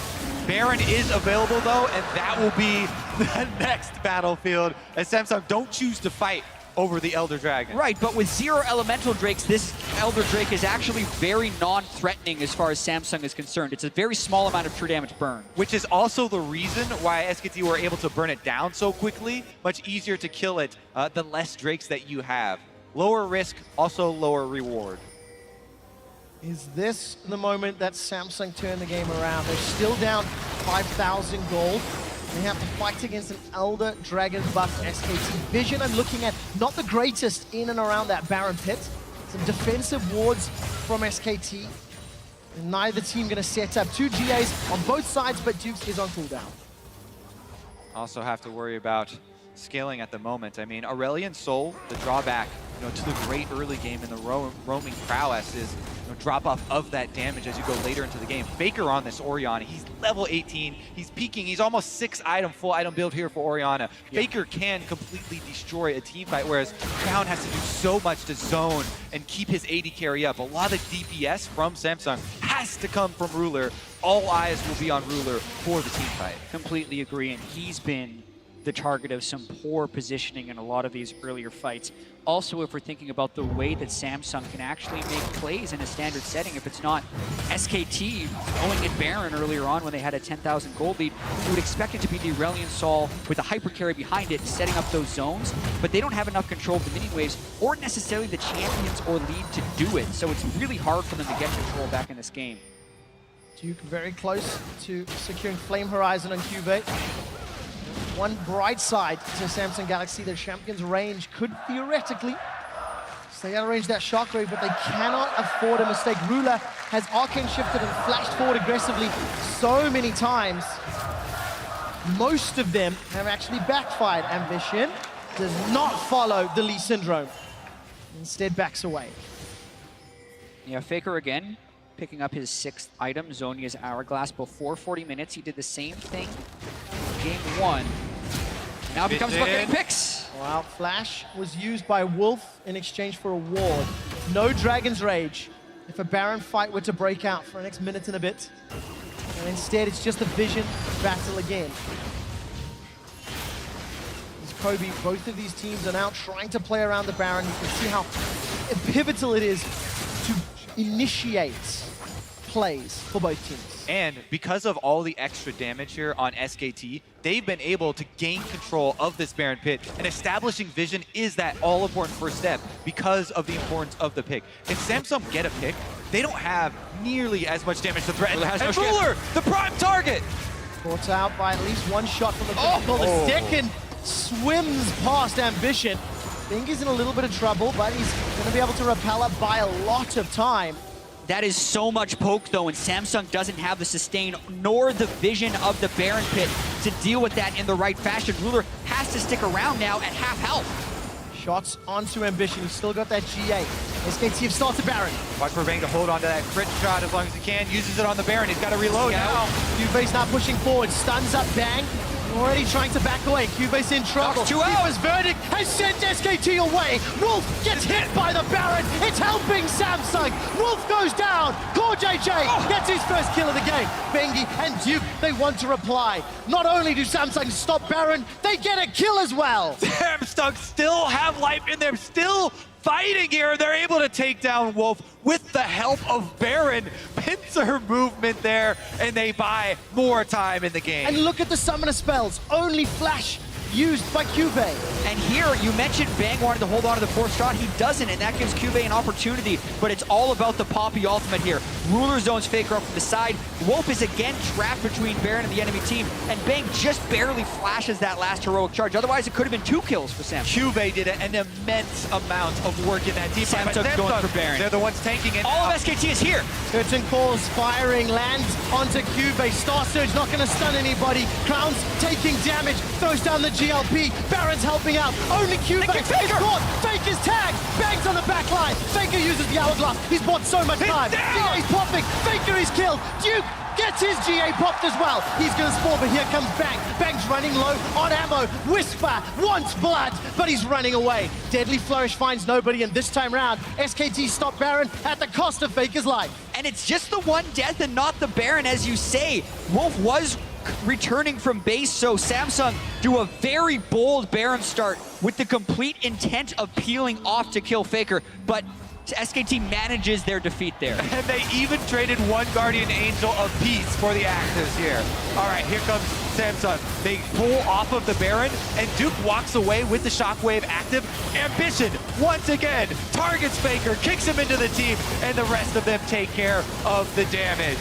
Baron is available though, and that will be the next battlefield as Samsung don't choose to fight over the Elder Dragon. Right, but with 0 elemental drakes, this Elder Drake is actually very non-threatening as far as Samsung is concerned. It's a very small amount of true damage burn. Which is also the reason why SKT were able to burn it down so quickly. Much easier to kill it the less drakes that you have. Lower risk, also lower reward. Is this the moment that Samsung turn the game around? They're still down 5,000 gold. They have to fight against an Elder Dragon buff SKT. Vision I'm looking at, not the greatest in and around that Baron pit. Some defensive wards from SKT. And neither team going to set up. 2 GAs on both sides, but Dukes is on cooldown. Also have to worry about scaling at the moment. I mean, Aurelion Sol, the drawback, to the great early game in the roaming prowess is drop off of that damage as you go later into the game. Faker on this Orianna, he's level 18, he's peaking, he's almost 6 item, full item build here for Orianna. Faker can completely destroy a team fight, whereas Crown has to do so much to zone and keep his AD carry up. A lot of DPS from Samsung has to come from Ruler. All eyes will be on Ruler for the team fight. Completely agree, and he's been the target of some poor positioning in a lot of these earlier fights. Also, if we're thinking about the way that Samsung can actually make plays in a standard setting, if it's not SKT going at Baron earlier on when they had a 10,000 gold lead, you would expect it to be the Aurelion Sol with a hyper carry behind it, setting up those zones, but they don't have enough control of the minion waves or necessarily the champions or lead to do it, so it's really hard for them to get control back in this game. Duke very close to securing Flame Horizon on Cubase. One bright side to Samsung Galaxy, their champion's range could theoretically stay out of range that shockwave, but they cannot afford a mistake. Ruler has arcane shifted and flashed forward aggressively so many times. Most of them have actually backfired. Ambition does not follow the Lee Syndrome. Instead backs away. Yeah, Faker again, picking up his 6th item, Zhonya's Hourglass. Before 40 minutes, he did the same thing Game 1. Now it becomes about getting picks. Wow, Flash was used by Wolf in exchange for a ward. No Dragon's Rage if a Baron fight were to break out for the next minute and a bit. And instead, it's just a Vision battle again. As Kobe, both of these teams are now trying to play around the Baron. You can see how pivotal it is to initiate plays for both teams. And because of all the extra damage here on SKT, they've been able to gain control of this Baron pit, and establishing Vision is that all-important first step because of the importance of the pick. If Samsung get a pick, they don't have nearly as much damage to threaten. And Ruler, the prime target! Caught out by at least one shot from the vehicle. The second swims past Ambition. Bing is in a little bit of trouble, but he's going to be able to repel up by a lot of time. That is so much poke, though, and Samsung doesn't have the sustain nor the vision of the Baron pit to deal with that in the right fashion. Ruler has to stick around now at half health. Shots onto Ambition. He's still got that GA. SKT have started Baron. Watch for Bang to hold on to that crit shot as long as he can. Uses it on the Baron. He's got to reload now. Cubase now pushing forward. Stuns up Bang. Already trying to back away. Cubase in trouble. Tifa's verdict has sent SKT away. Wolf gets hit by the Baron. It's helping Samsung. Wolf goes down. Core JJ gets his first kill of the game. Bengi and Duke, they want to reply. Not only do Samsung stop Baron, they get a kill as well. Samsung still have life in them, still fighting here. They're able to take down Wolf with the help of Baron. Pincer movement there, and they buy more time in the game. And look at the summoner spells. Only Flash used by Cube. And here, you mentioned Bang wanted to hold on to the 4th shot. He doesn't, and that gives Cube an opportunity, but it's all about the Poppy ultimate here. Ruler zones Faker up from the side. Wolf is again trapped between Baron and the enemy team, and Bang just barely flashes that last heroic charge. Otherwise, it could have been 2 kills for Samsung. Cube did an immense amount of work in that team. Samsung going for Baron. They're the ones tanking it. All of SKT is here. Curtain calls, firing, lands onto Cube. Star Surge not going to stun anybody. Crown's taking damage, throws down the GLP. Baron's helping out. Only Cube is caught. Faker's tagged. Bangs on the back line. Faker uses the hourglass. He's bought so much time. GA's popping. Faker is killed. Duke gets his GA popped as well. He's going to spawn, but here comes Bang. Bang's running low on ammo. Whisper wants blood, but he's running away. Deadly Flourish finds nobody, and this time round, SKT stop Baron at the cost of Faker's life. And it's just the one death and not the Baron, as you say. Wolf was returning from base, so Samsung do a very bold Baron start with the complete intent of peeling off to kill Faker, but SKT manages their defeat there. And they even traded one Guardian Angel apiece for the actives here. All right, here comes Samsung. They pull off of the Baron, and Duke walks away with the Shockwave active. Ambition, once again, targets Faker, kicks him into the team, and the rest of them take care of the damage.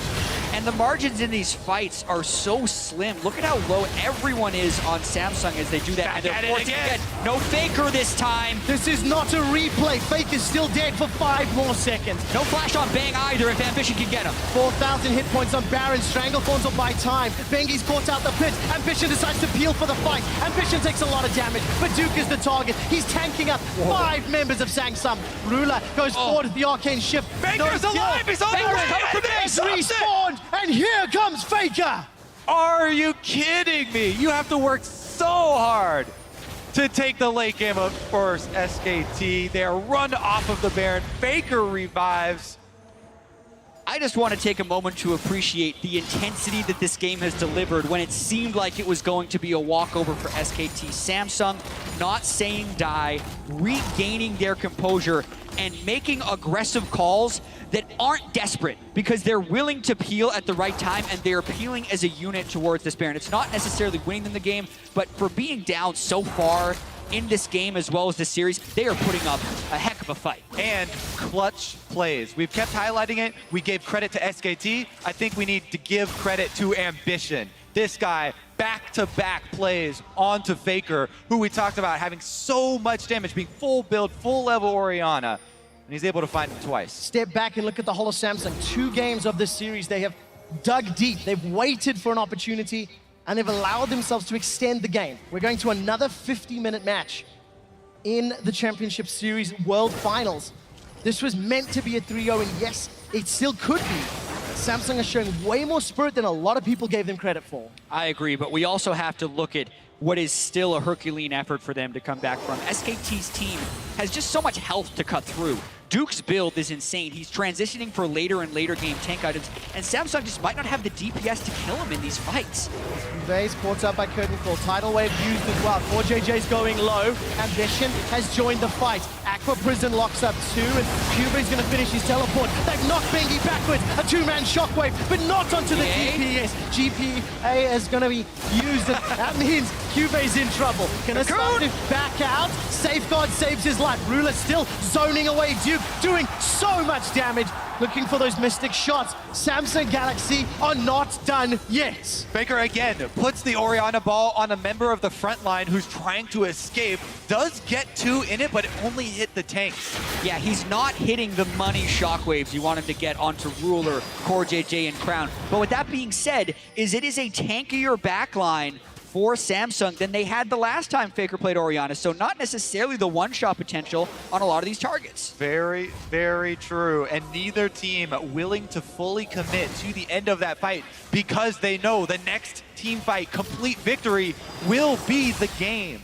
And the margins in these fights are so slim. Look at how low everyone is on Samsung as they do that. And they're forcing again. No Faker this time. This is not a replay. Fake is still dead for 5 more seconds. No flash on Bang either if Ambition can get him. 4,000 hit points on Baron. Stranglethorns will buy time. Bengi's caught out the pit. Ambition decides to peel for the fight. Ambition takes a lot of damage, but Duke is the target. He's tanking up 5 members of Samsung. Ruler goes forward with the arcane shift. Faker's alive! He's on the way! He's respawned, and here comes Faker! Are you kidding me? You have to work so hard to take the late game of first SKT. They are run off of the Baron. Faker revives. I just want to take a moment to appreciate the intensity that this game has delivered when it seemed like it was going to be a walkover for SKT. Samsung not saying die, regaining their composure, and making aggressive calls that aren't desperate because they're willing to peel at the right time and they're peeling as a unit towards this Baron. It's not necessarily winning them the game, but for being down so far in this game as well as this series, they are putting up a heck of a fight. And clutch plays. We've kept highlighting it. We gave credit to SKT. I think we need to give credit to Ambition. This guy, back-to-back plays onto Faker, who we talked about having so much damage, being full build, full level Orianna, and he's able to find him twice. Step back and look at the whole of Samsung. 2 games of this series, they have dug deep. They've waited for an opportunity, and they've allowed themselves to extend the game. We're going to another 50-minute match in the Championship Series World Finals. This was meant to be a 3-0, and yes, it still could be. Samsung is showing way more spirit than a lot of people gave them credit for. I agree, but we also have to look at what is still a Herculean effort for them to come back from. SKT's team has just so much health to cut through. Duke's build is insane. He's transitioning for later and later game tank items, and Samsung just might not have the DPS to kill him in these fights. Vay's caught up by Curtain Call. Tidal Wave used as well. 4JJ's going low. Ambition has joined the fight. Aqua Prison locks up 2, and Cuba's going to finish his teleport. They've knocked Bengi backwards. A 2-man shockwave, but not onto the DPS. GPA is going to be used, and that means Cuba's in trouble. Gonna start to back out. Safeguard saves his life. Ruler still zoning away Duke, doing so much damage. Looking for those mystic shots. Samsung Galaxy are not done yet. Faker again puts the Orianna ball on a member of the front line who's trying to escape. Does get 2 in it, but it only hit the tanks. Yeah, he's not hitting the money shockwaves you want him to get onto Ruler, Core JJ, and Crown. But with that being said, it is a tankier backline for Samsung than they had the last time Faker played Orianna, so not necessarily the one-shot potential on a lot of these targets. Very, very true. And neither team willing to fully commit to the end of that fight because they know the next team fight, complete victory, will be the game.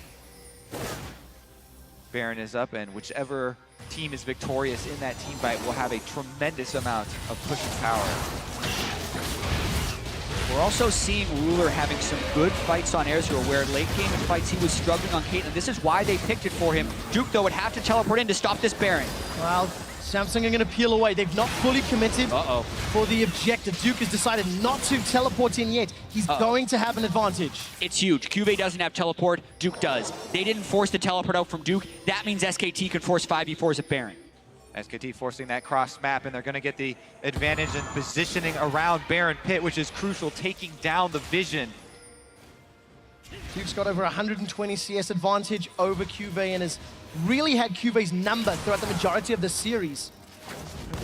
Baron is up, and whichever team is victorious in that team fight will have a tremendous amount of pushing power. We're also seeing Ruler having some good fights on Ezreal, where late game in fights he was struggling on Caitlyn. This is why they picked it for him. Duke, though, would have to teleport in to stop this Baron. Well, Samsung are going to peel away. They've not fully committed for the objective. Duke has decided not to teleport in yet. He's going to have an advantage. It's huge. Cuvée doesn't have teleport. Duke does. They didn't force the teleport out from Duke. That means SKT can force 5v4s at Baron. SKT forcing that cross map, and they're going to get the advantage in positioning around Baron Pit, which is crucial, taking down the vision. Duke's got over 120 CS advantage over Cuvée and has really had Cuvé's number throughout the majority of the series.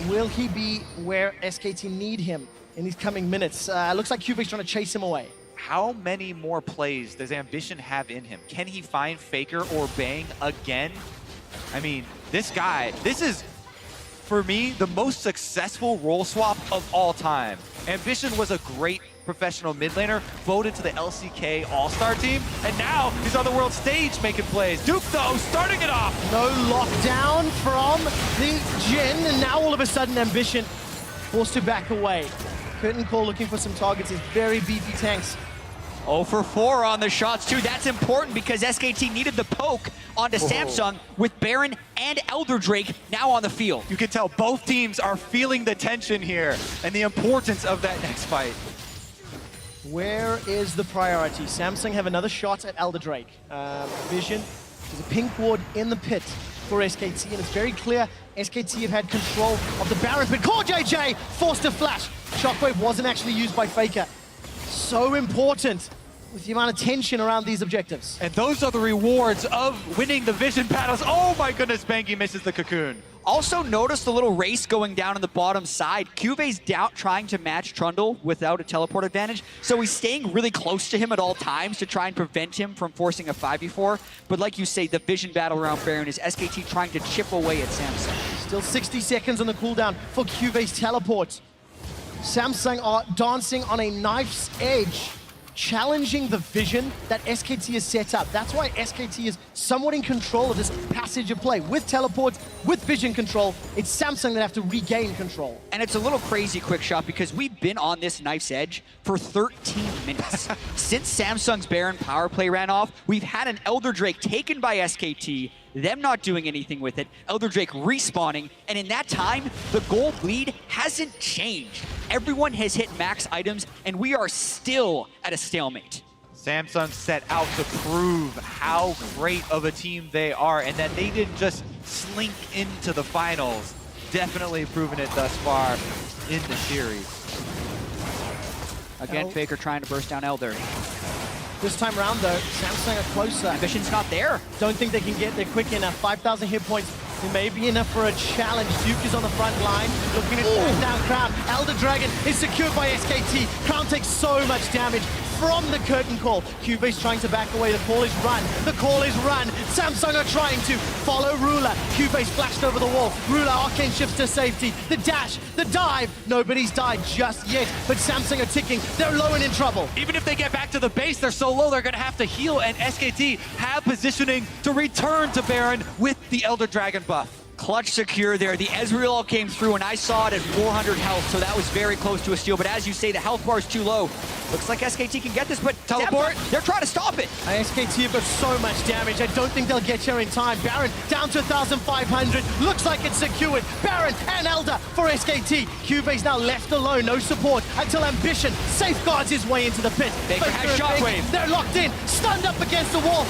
Will he be where SKT need him in these coming minutes? Looks like Cuvé's trying to chase him away. How many more plays does Ambition have in him? Can he find Faker or Bang again? I mean, this guy, this is, for me, the most successful role swap of all time. Ambition was a great professional mid laner, voted to the LCK All-Star team, and now he's on the world stage making plays. Duke, though, starting it off. No lockdown from the Jhin, and now all of a sudden Ambition forced to back away. Curtain Call looking for some targets. His very beefy tanks. 0 for 4 on the shots, too. That's important because SKT needed the poke onto Samsung with Baron and Elder Drake now on the field. You can tell both teams are feeling the tension here and the importance of that next fight. Where is the priority? Samsung have another shot at Elder Drake. Vision, there's a pink ward in the pit. for SKT, and it's very clear SKT have had control of the Baron, but Core JJ forced to flash. Shockwave wasn't actually used by Faker. So important with the amount of tension around these objectives. And those are the rewards of winning the vision battles. Oh my goodness, Bangy misses the cocoon. Also notice the little race going down on the bottom side. Cuve's down trying to match Trundle without a teleport advantage, so he's staying really close to him at all times to try and prevent him from forcing a 5v4. But like you say, the vision battle around Baron is SKT trying to chip away at Samsung. Still 60 seconds on the cooldown for Cuve's teleport. Samsung are dancing on a knife's edge, challenging the vision that SKT has set up. That's why SKT is somewhat in control of this passage of play. With teleports, with vision control, it's Samsung that have to regain control. And it's a little crazy, Quick Shot, because we've been on this knife's edge for 13 minutes. Since Samsung's Baron power play ran off, we've had an Elder Drake taken by SKT, them not doing anything with it, Elder Drake respawning, and in that time, the gold lead hasn't changed. Everyone has hit max items, and we are still at a stalemate. Samsung set out to prove how great of a team they are and that they didn't just slink into the finals. Definitely proven it thus far in the series. Again, Faker trying to burst down Elder. This time around, though, Samsung are closer. Ambition's not there. Don't think they can get there quick enough. 5,000 hit points. It may be enough for a challenge. Duke is on the front line, looking at back down Crown. Elder Dragon is secured by SKT. Crown takes so much damage from the curtain call. Cuve's trying to back away. The call is run. The call is run. Samsung are trying to follow Ruler. Cuve's flashed over the wall. Ruler arcane shifts to safety. The dash, the dive. Nobody's died just yet, but Samsung are ticking. They're low and in trouble. Even if they get back to the base, they're so low they're going to have to heal, and SKT have positioning to return to Baron with the Elder Dragon buff. Clutch secure there. The Ezreal came through, and I saw it at 400 health, so that was very close to a steal. But as you say, the health bar is too low. Looks like SKT can get this, but Teleport. They're trying to stop it. SKT have got so much damage. I don't think they'll get here in time. Baron down to 1,500. Looks like it's secured. Baron and Elder for SKT. Cuve's now left alone. No support until Ambition safeguards his way into the pit. Faker has Shockwave. They're locked in. Stunned up against the wall.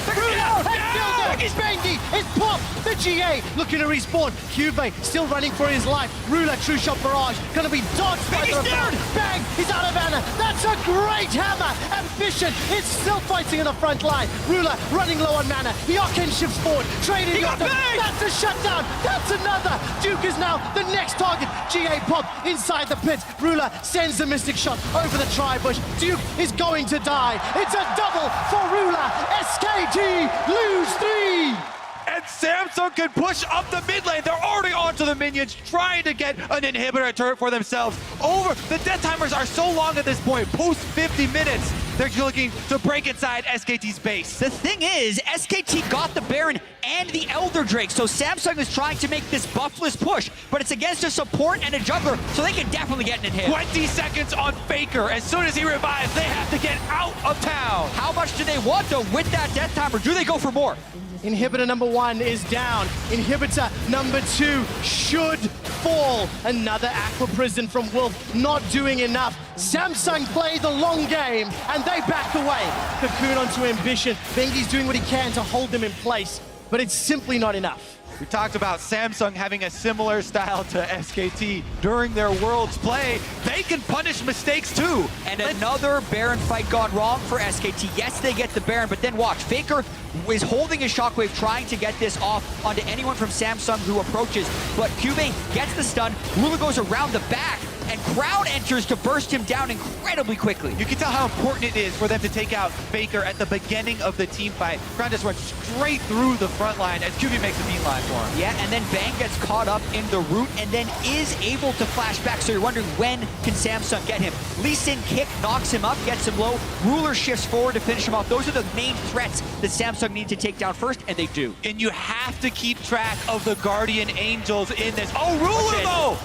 Bangy is popped. The GA looking to respawn. Cuve still running for his life. Ruler, True Shot Barrage. Gonna be dodged by the rebound. Bang! He's out of mana. That's a great hammer. Ambition is still fighting in the front line. Ruler running low on mana. The arcane shifts forward. Trading got them. That's a shutdown. That's another. Duke is now the next target. GA pop inside the pit. Ruler sends the Mystic Shot over the tri-bush. Duke is going to die. It's a double for Ruler. SKT lose 3. And Samsung can push up the mid lane. They're already onto the minions, trying to get an inhibitor turret for themselves. The death timers are so long at this point. Post 50 minutes, they're looking to break inside SKT's base. The thing is, SKT got the Baron and the Elder Drake, so Samsung is trying to make this buffless push, but it's against a support and a jungler, so they can definitely get an inhib. 20 seconds on Faker. As soon as he revives, they have to get out of town. How much do they want, though, with that death timer? Do they go for more? Inhibitor number 1 is down. Inhibitor number 2 should fall. Another Aqua Prison from Wolf, not doing enough. Samsung play the long game, and they back away. Cocoon onto Ambition. Bengi's doing what he can to hold them in place, but it's simply not enough. We talked about Samsung having a similar style to SKT during their Worlds play. They can punish mistakes too. And another Baron fight gone wrong for SKT. Yes, they get the Baron, but then watch. Faker is holding his Shockwave, trying to get this off onto anyone from Samsung who approaches. But Cuve gets the stun. Ruler goes around the back, and Crowd enters to burst him down incredibly quickly. You can tell how important it is for them to take out Faker at the beginning of the team fight. Crowd just went straight through the front line as QB makes a beeline for him. Yeah, and then Bang gets caught up in the root and then is able to flash back. So you're wondering, when can Samsung get him? Lee Sin kick knocks him up, gets him low. Ruler shifts forward to finish him off. Those are the main threats that Samsung need to take down first, and they do. And you have to keep track of the Guardian Angels in this. Oh, Ruler though!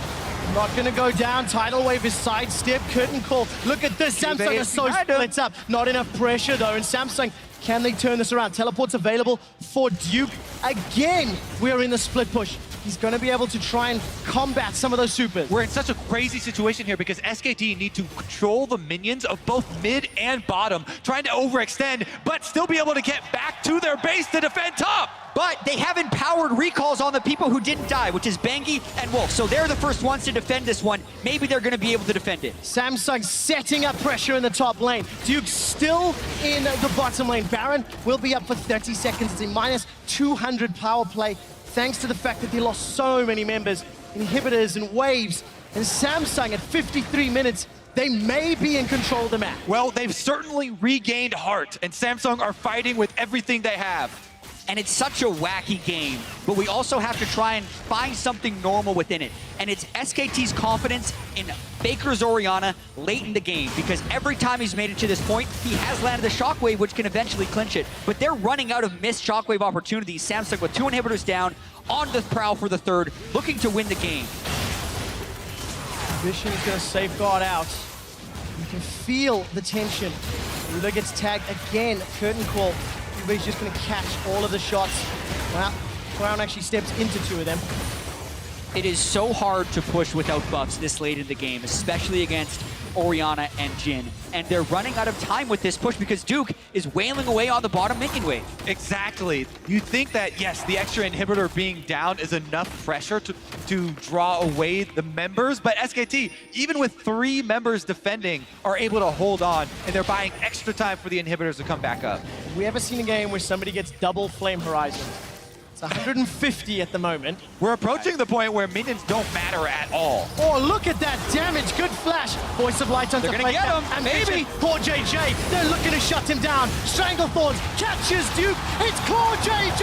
Not gonna go down. Tidal Wave is sidestep. Curtain call. Look at this. Samsung is so split up. Not enough pressure though. And Samsung, can they turn this around? Teleport's available for Duke. Again, we are in the split push. he's going to be able to try and combat some of those supers. We're in such a crazy situation here because SKT need to control the minions of both mid and bottom, trying to overextend, but still be able to get back to their base to defend top. But they have empowered recalls on the people who didn't die, which is Bengi and Wolf. So they're the first ones to defend this one. Maybe they're going to be able to defend it. Samsung setting up pressure in the top lane. Duke still in the bottom lane. Baron will be up for 30 seconds. It's a minus 200 power play, thanks to the fact that they lost so many members, inhibitors and waves. And Samsung at 53 minutes, they may be in control of the map. Well, they've certainly regained heart, and Samsung are fighting with everything they have. And it's such a wacky game, but we also have to try and find something normal within it. And it's SKT's confidence in Faker's Orianna late in the game, because every time he's made it to this point, he has landed a Shockwave, which can eventually clinch it. But they're running out of missed Shockwave opportunities. Samsung with 2 inhibitors down, on the prowl for the third, looking to win the game. Vision is going to safeguard out. You can feel the tension. Ruler gets tagged again. Curtain call. He's just going to catch all of the shots. Well, Crown actually steps into 2 of them. It is so hard to push without buffs this late in the game, especially against Orianna and Jhin. And they're running out of time with this push because Duke is wailing away on the bottom minion wave. Exactly. You think that, yes, the extra inhibitor being down is enough pressure to draw away the members, but SKT, even with 3 members defending, are able to hold on, and they're buying extra time for the inhibitors to come back up. Have we ever seen a game where somebody gets double Flame Horizon? It's 150 at the moment. We're approaching the point where minions don't matter at all. Oh, look at that damage. Good flash. Voice of Light onto They're gonna Faker. get him, And maybe. Poor JJ. They're looking to shut him down. Stranglethorns catches Duke. It's Claw JJ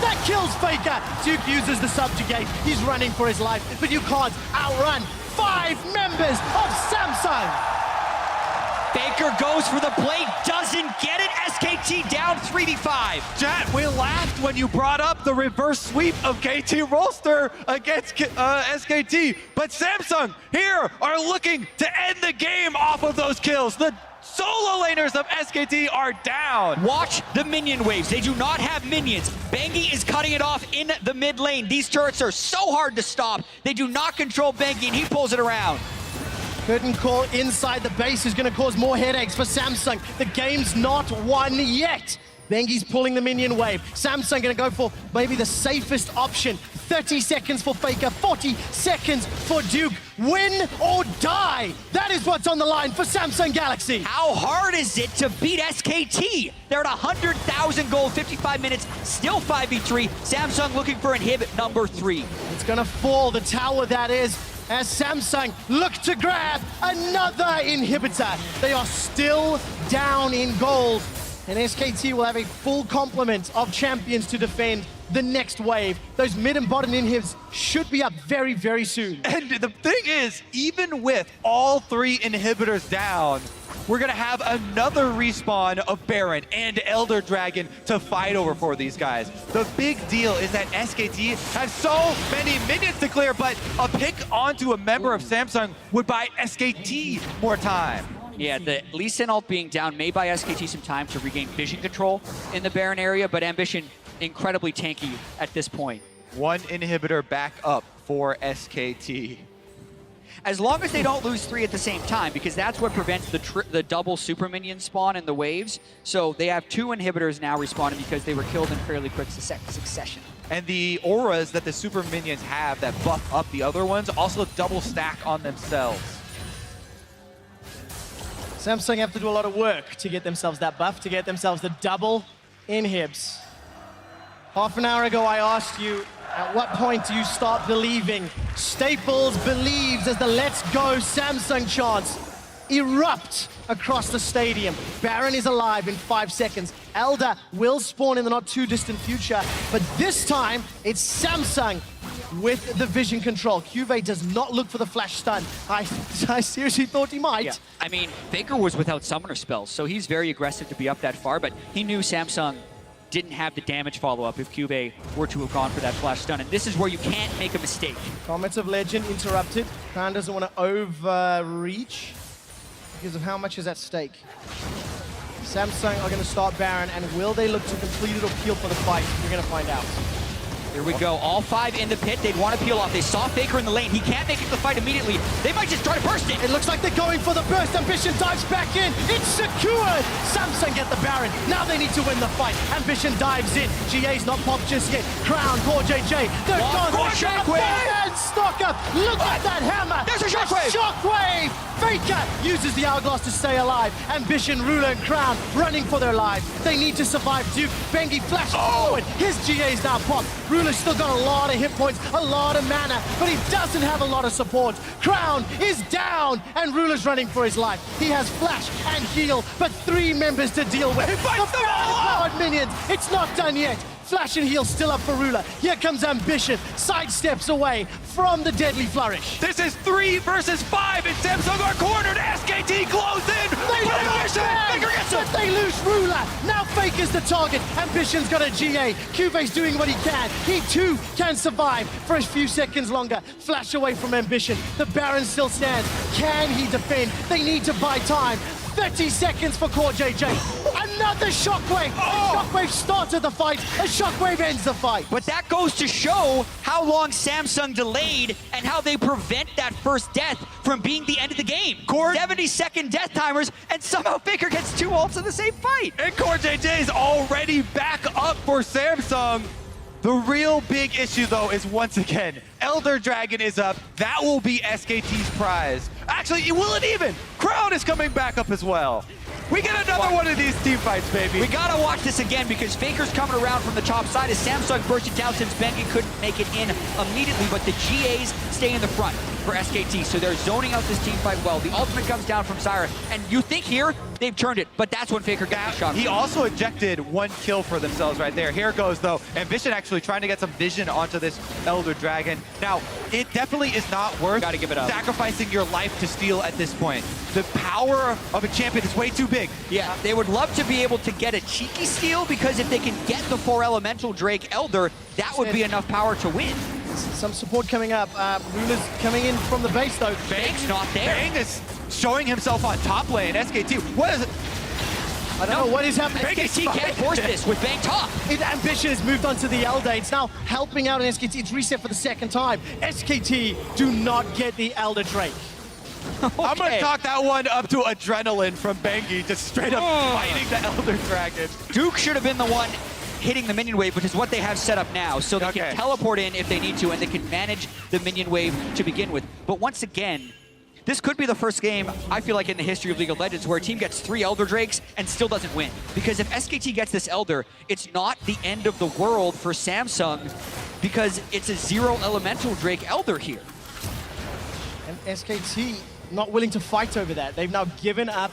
that kills Faker. Duke uses the subjugate. He's running for his life, but you can't outrun 5 members of Samsung. Faker goes for the blade, doesn't get it. SKT down 3v5. Jet, we laughed when you brought up the reverse sweep of KT Rolster against SKT, but Samsung here are looking to end the game off of those kills. The solo laners of SKT are down. Watch the minion waves. They do not have minions. Bengi is cutting it off in the mid lane. These turrets are so hard to stop. They do not control Bengi, and he pulls it around. Curtain call inside the base is going to cause more headaches for Samsung. The game's not won yet. Bengi's pulling the minion wave. Samsung going to go for maybe the safest option. 30 seconds for Faker, 40 seconds for Duke. Win or die. That is what's on the line for Samsung Galaxy. How hard is it to beat SKT? They're at 100,000 gold, 55 minutes, still 5v3. Samsung looking for inhibit number 3. It's going to fall, the tower that is, as Samsung look to grab another inhibitor. They are still down in gold, and SKT will have a full complement of champions to defend the next wave. Those mid and bottom inhibs should be up very, very soon. And the thing is, even with all 3 inhibitors down, we're going to have another respawn of Baron and Elder Dragon to fight over for these guys. The big deal is that SKT has so many minions to clear, but a pick onto a member of Samsung would buy SKT more time. Yeah, the Lee Sin ult being down may buy SKT some time to regain vision control in the Baron area, but Ambition incredibly tanky at this point. 1 inhibitor back up for SKT. As long as they don't lose 3 at the same time, because that's what prevents the double super minion spawn in the waves. So they have 2 inhibitors now respawning because they were killed in fairly quick succession. And the auras that the super minions have that buff up the other ones also double stack on themselves. Samsung have to do a lot of work to get themselves that buff, to get themselves the double inhibs. Half an hour ago, I asked you, at what point do you start believing? Staples believes as the Let's Go Samsung chants erupt across the stadium. Baron is alive in 5 seconds. Elder will spawn in the not too distant future, but this time it's Samsung with the vision control. QV does not look for the flash stun. I seriously thought he might. Yeah, I mean, Faker was without summoner spells, so he's very aggressive to be up that far, but he knew Samsung didn't have the damage follow-up if QV were to have gone for that flash stun, and this is where you can't make a mistake. Comments of Legend interrupted. Khan doesn't want to overreach because of how much is at stake. Samsung are going to start Baron, and will they look to complete it or peel for the fight? We're going to find out. Here we go, all 5 in the pit. They'd want to peel off. They saw Faker in the lane. He can't make it to the fight immediately. They might just try to burst it. It looks like they're going for the burst. Ambition dives back in. It's secured. Samsung get the Baron. Now they need to win the fight. Ambition dives in. GA's not popped just yet. Crown, Core JJ. They're gone. Shockwave. And Stalker. Look at that hammer. There's a Shockwave. Shockwave. Faker uses the Hourglass to stay alive. Ambition, Ruler, and Crown running for their lives. They need to survive. Duke, Bengi flashes forward. His GA's now popped. Ruler's still got a lot of hit points, a lot of mana, but he doesn't have a lot of support. Crown is down, and Ruler's running for his life. He has flash and heal, but 3 members to deal with. He fights them all Powered minions. It's not done yet. Flash and heal still up for Ruler. Here comes Ambition. Sidesteps away from the deadly flourish. This is 3 versus 5, and Samsung are cornered. SKT close in. They But lose Ambition, Faker gets him. but they lose Ruler. Now Faker's the target. Ambition's got a GA. Cuve's doing what he can. He too can survive for a few seconds longer. Flash away from Ambition. The Baron still stands. Can he defend? They need to buy time. 30 seconds for Core JJ. Another Shockwave. A Shockwave started the fight. A Shockwave ends the fight. But that goes to show how long Samsung delayed and how they prevent that first death from being the end of the game. 70-second death timers, and somehow Faker gets 2 ults in the same fight. And Core JJ is already back up for Samsung. The real big issue, though, is once again, Elder Dragon is up. That will be SKT's prize. Actually, will it even? Crown is coming back up as well. We get another one of these team fights, baby. We gotta watch this again because Faker's coming around from the top side as Samsung burst it down since Bengi couldn't make it in immediately, but the GAs stay in the front for SKT, so they're zoning out this team fight well. The ultimate comes down from Zyra, and you think here, they've turned it, but that's when Faker got the shot. He also ejected 1 kill for themselves right there. Here goes, though. Ambition actually trying to get some vision onto this Elder Dragon. Now, it definitely is not worth Gotta give it up. sacrificing your life to steal at this point. The power of a champion is way too big. Yeah, they would love to be able to get a cheeky steal because if they can get the 4 elemental Drake Elder, that would be enough power to win. Some support coming up. Ruler's coming in from the base, though. Bang's not there. Bang is showing himself on top lane. SKT, what is it? I don't know what is happening. SKT can't force this with Bang top. Ambition has moved on to the Elder. It's now helping out in SKT. It's reset for the 2nd time. SKT do not get the Elder Drake. I'm going to talk that one up to adrenaline from Bengi, just straight up fighting the Elder Dragon. Duke should have been the one hitting the minion wave, which is what they have set up now, so they Okay. can teleport in if they need to, and they can manage the minion wave to begin with. But once again, this could be the first game, I feel like, in the history of League of Legends where a team gets 3 Elder Drakes and still doesn't win. Because if SKT gets this Elder, it's not the end of the world for Samsung because it's a 0 Elemental Drake Elder here. And SKT not willing to fight over that. They've now given up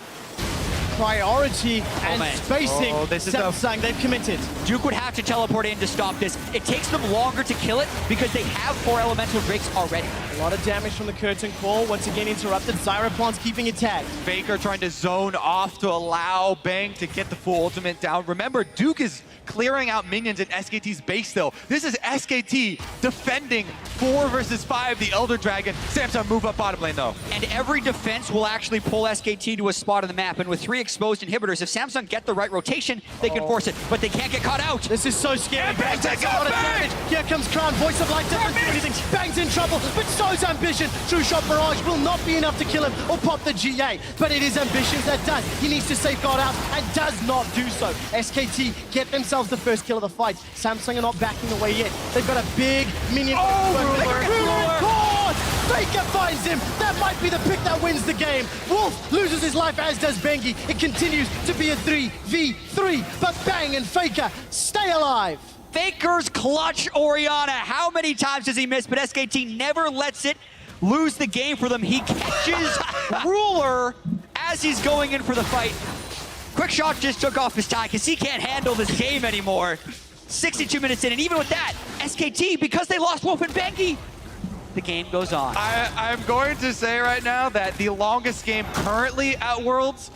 priority and man. spacing. This is Samsung, they've committed. Duke would have to teleport in to stop this. It takes them longer to kill it because they have 4 Elemental Drakes already. A lot of damage from the curtain call. Once again interrupted. Zyra Plant's keeping it tagged. Faker trying to zone off to allow Bang to get the full ultimate down. Remember, Duke is clearing out minions in SKT's base still. This is SKT defending 4 versus 5, the Elder Dragon. Samsung move up bottom lane, though. And every defense will actually pull SKT to a spot on the map. And with 3 exposed inhibitors, if Samsung get the right rotation, they can force it. But they can't get caught out. This is so scary. Bang, takes a take lot of out Bang! damage. Here comes Crown. Voice of Light doesn't do anything. Bang's in trouble, but so's Ambition. True Shot Barrage will not be enough to kill him or pop the GA. But it is Ambitions that does. He needs to safeguard out and does not do so. SKT get themselves the first kill of the fight. Samsung are not backing away yet. They've got a big minion. Ruler caught! Faker finds him. That might be the pick that wins the game. Wolf loses his life, as does Bengi. It continues to be a 3v3, but Bang and Faker stay alive. Faker's clutch Orianna. How many times does he miss? But SKT never lets it lose the game for them. He catches Ruler as he's going in for the fight. Quick Shot just took off his tie because he can't handle this game anymore. 62 minutes in, and even with that, SKT, because they lost Wolf and Bengi, the game goes on. I'm going to say right now that the longest game currently at Worlds,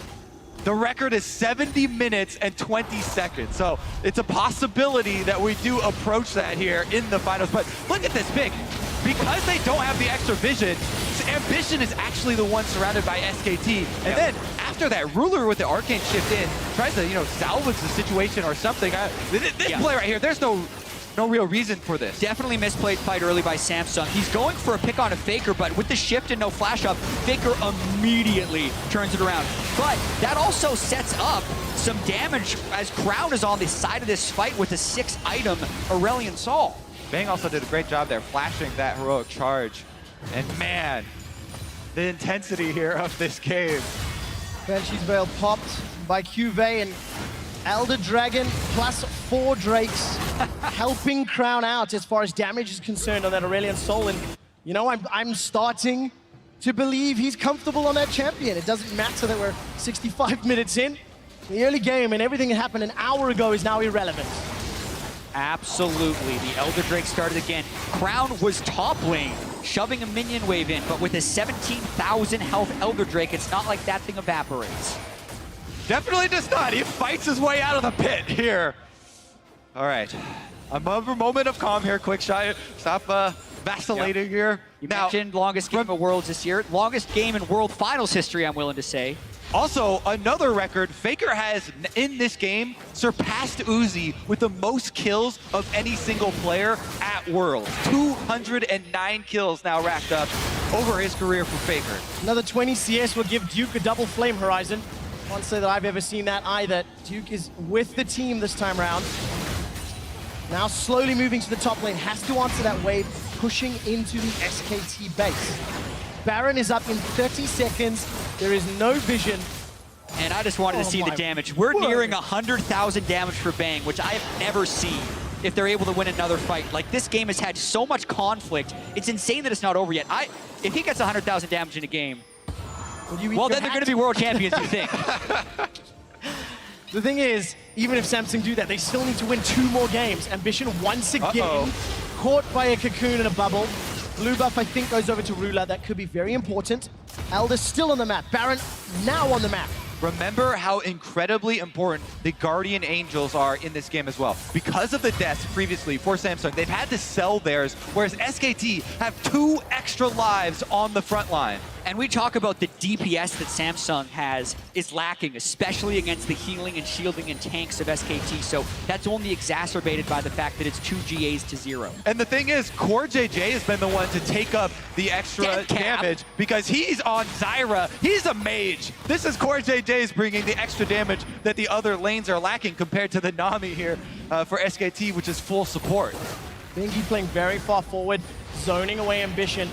the record is 70 minutes and 20 seconds. So it's a possibility that we do approach that here in the finals. But look at this pick. Because they don't have the extra vision, Ambition is actually the one surrounded by SKT. And then after that, Ruler with the Arcane shift in, tries to, salvage the situation or something. This play right here, there's no no real reason for this. Definitely misplayed fight early by Samsung. He's going for a pick on a Faker, but with the shift and no flash up, Faker immediately turns it around. But that also sets up some damage as Crown is on the side of this fight with a 6-item Aurelion Sol. Bang also did a great job there, flashing that heroic charge. And man, the intensity here of this game. Banshee's Veil popped by QV, and Elder Dragon plus 4 Drakes helping Crown out as far as damage is concerned on that Aurelion Sol. And you know, I'm starting to believe he's comfortable on that champion. It doesn't matter that we're 65 minutes in. The early game and everything that happened an hour ago is now irrelevant. Absolutely. The Elder Drake started again. Crown was top lane, shoving a minion wave in, but with a 17,000 health Elder Drake, it's not like that thing evaporates. Definitely does not. He fights his way out of the pit here. All right. Another moment of calm here. Quick shot. Stop vacillating here. You mentioned longest game of Worlds this year. Longest game in World Finals history, I'm willing to say. Also, another record, Faker has, in this game, surpassed Uzi with the most kills of any single player at Worlds. 209 kills now racked up over his career for Faker. Another 20 CS will give Duke a double flame horizon. Can't say that I've ever seen that either. Duke is with the team this time around. Now slowly moving to the top lane, has to answer that wave, pushing into the SKT base. Baron is up in 30 seconds. There is no vision. And I just wanted to see the damage. We're nearing 100,000 damage for Bang, which I have never seen if they're able to win another fight. Like, this game has had so much conflict. It's insane that it's not over yet. If he gets 100,000 damage in a game, well, then they're going to be world champions, you think. The thing is, even if Samsung do that, they still need to win 2 more games. Ambition once again, caught by a cocoon in a bubble. Blue buff, I think, goes over to Ruler. That could be very important. Elder still on the map. Baron now on the map. Remember how incredibly important the Guardian Angels are in this game as well. Because of the deaths previously for Samsung, they've had to sell theirs, whereas SKT have 2 extra lives on the front line. And we talk about the DPS that Samsung has is lacking, especially against the healing and shielding and tanks of SKT. So that's only exacerbated by the fact that it's 2 GAs to 0. And the thing is, Core JJ has been the one to take up the extra damage because he's on Zyra. He's a mage. This is Core JJ's bringing the extra damage that the other lanes are lacking compared to the Nami here for SKT, which is full support. Bingy playing very far forward, zoning away Ambition,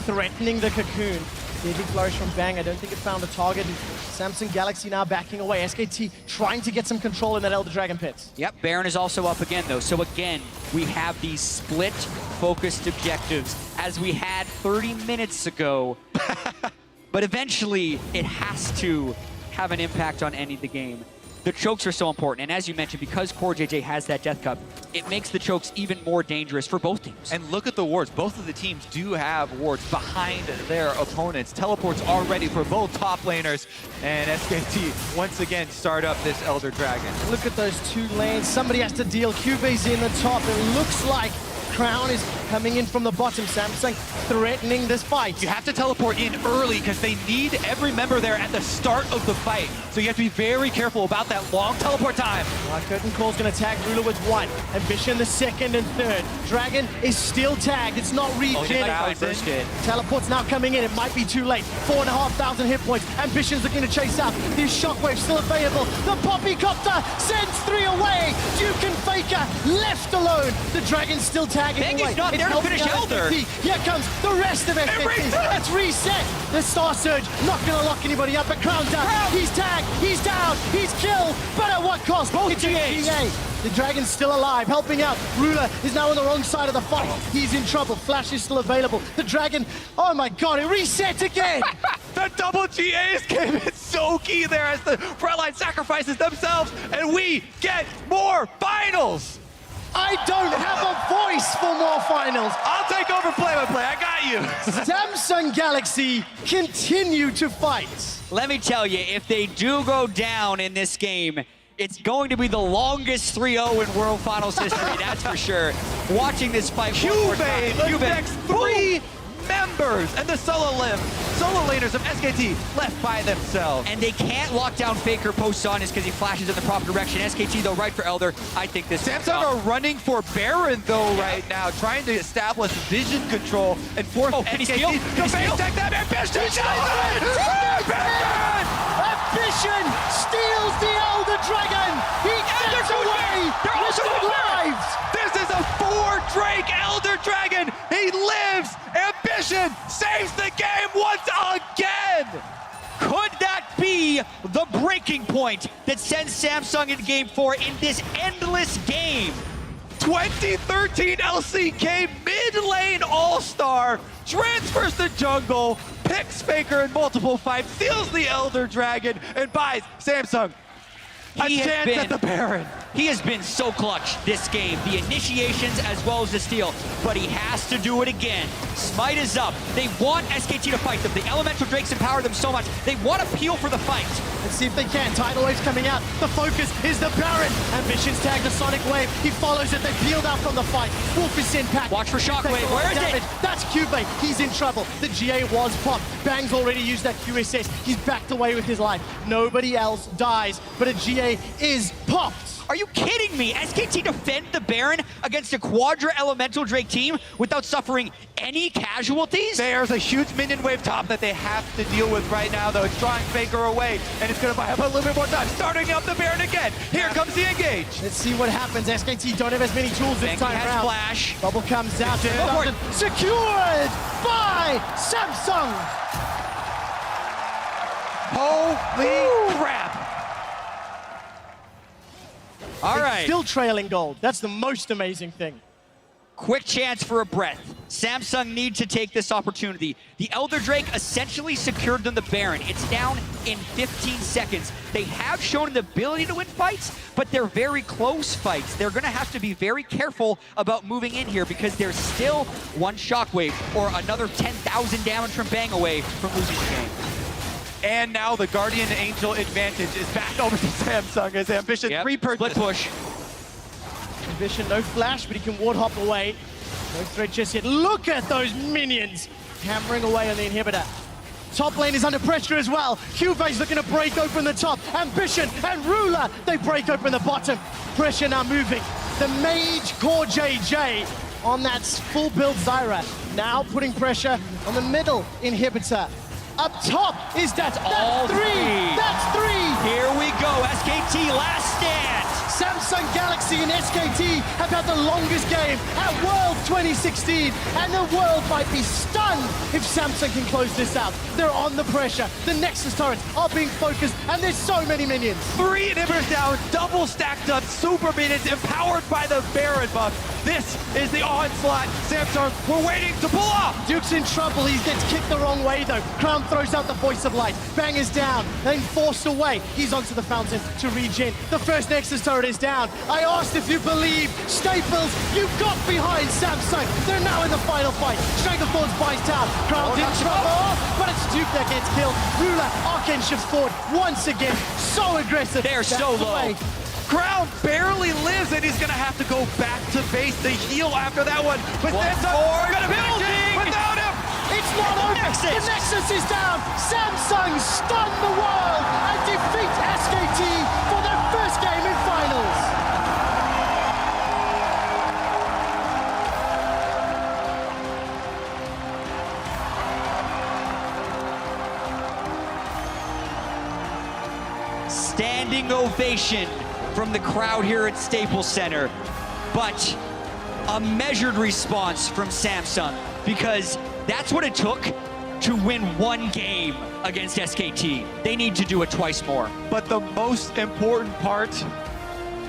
threatening the cocoon. Deadly flourish from Bang. I don't think it found a target. Samsung Galaxy now backing away. SKT trying to get some control in that Elder Dragon pit. Yep, Baron is also up again, though. So again, we have these split-focused objectives, as we had 30 minutes ago. But eventually, it has to have an impact on ending the game. The chokes are so important, and as you mentioned, because Core JJ has that Death Cup, it makes the chokes even more dangerous for both teams. And look at the wards. Both of the teams do have wards behind their opponents. Teleports are ready for both top laners, and SKT once again start up this Elder Dragon. Look at those 2 lanes. Somebody has to deal. QV's in the top. It looks like Crown is coming in from the bottom. Samsung threatening this fight. You have to teleport in early because they need every member there at the start of the fight. So you have to be very careful about that long teleport time. Curtain Call's going to tag Ruler with 1. Ambition the 2nd and 3rd. Dragon is still tagged. It's not regen. Teleport's now coming in. It might be too late. 4,500 hit points. Ambition's looking to chase out. This shockwave still available. The Poppycopter sends 3 away. Duke and Faker left alone. The Dragon's still tagging Bang away. is not there to finish Elder. Here comes the rest of it. It's reset. The Star Surge not going to lock anybody up, but Crown's down. He's tagged. He's down. He's killed. But at what cost? Both GA. The Dragon's still alive, helping out. Ruler is now on the wrong side of the fight. He's in trouble. Flash is still available. The Dragon, oh my god, it reset again. The double GAs came in so key there as the frontline sacrifices themselves, and we get more finals. I don't have a voice for more finals. I'll take over play-by-play. I got you. Samsung Galaxy continue to fight. Let me tell you, if they do go down in this game, it's going to be the longest 3-0 in World Finals history, that's for sure. Watching this fight one more time. Next 3 members and the solo laners of SKT left by themselves. And they can't lock down Faker post on is because he flashes in the proper direction. SKT, though, right for Elder. I think this Samsung are running for Baron, though, right now, trying to establish vision control and force can he steal? SKT to face tech that Ambition! Ambition steals the Elder Dragon! He gets away with the lives! This is a 4 Drake Elder Dragon! He lives! Ambition saves the game once again! Could that be the breaking point that sends Samsung in Game 4 in this endless game? 2013 LCK mid-lane all-star, transfers to jungle, picks Faker in multiple fights, steals the Elder Dragon, and buys Samsung a chance at the Baron. He has been so clutch this game, the initiations as well as the steal, but he has to do it again. Smite is up. They want SKT to fight them. The Elemental Drakes empower them so much. They want to peel for the fight. Let's see if they can. Tidal Wave's coming out. The focus is the Baron. Ambition's tagged the Sonic Wave. He follows it. They peeled out from the fight. Wolf is in pack. Watch for Shockwave. Where is it? That's Cubase. He's in trouble. The GA was popped. Bang's already used that QSS. He's backed away with his life. Nobody else dies, but a GA is popped. Are you kidding me? SKT defend the Baron against a Quadra Elemental Drake team without suffering any casualties? There's a huge minion wave top that they have to deal with right now, though. It's drawing Faker away, and it's going to buy up a little bit more time. Starting up the Baron again. Here comes the engage. Let's see what happens. SKT don't have as many tools this time around. Flash. Bubble comes out. Secured by Samsung. Holy crap. All right. Still trailing gold. That's the most amazing thing. Quick chance for a breath. Samsung need to take this opportunity. The Elder Drake essentially secured them the Baron. It's down in 15 seconds. They have shown the ability to win fights, but they're very close fights. They're going to have to be very careful about moving in here because there's still one Shockwave or another 10,000 damage from Bang away from losing the game. And now the Guardian Angel advantage is back over to Samsung as Ambition repurchase. Split push. Ambition, no flash, but he can ward hop away. No threat just yet. Look at those minions hammering away on the inhibitor. Top lane is under pressure as well. Cubase looking to break open the top. Ambition and Ruler, they break open the bottom. Pressure now moving. The Mage Core JJ on that full build Zyra. Now putting pressure on the middle inhibitor. Up top is that's three. That's three. Here we go. SKT last stand. Samsung Galaxy and SKT have had the longest game at World 2016, and the world might be stunned if Samsung can close this out. They're on the pressure. The Nexus turrets are being focused, and there's so many minions. 3 inhibitors down, double stacked up, super minions empowered by the Baron buff. This is the onslaught Samsung were waiting to pull off. Duke's in trouble. He gets kicked the wrong way, though. Crown throws out the Voice of Light. Bang is down, then forced away. He's onto the fountain to regen. The first Nexus turret is down. I asked if you believe. Staples, you got behind Samsung. They're now in the final fight. Stranglethorns buys down. Crown's in trouble, but it's Duke that gets killed. Ruler, Arcane shifts forward once again. So aggressive. They're so low. Crown barely lives, and he's going to have to go back to base the heal after that one. But Samsung going to building without him. It's not over. The Nexus is down. Samsung stun the world and defeat SKT for their first game in finals. Standing ovation from the crowd here at Staples Center, but a measured response from Samsung because that's what it took to win one game against SKT. They need to do it twice more. But the most important part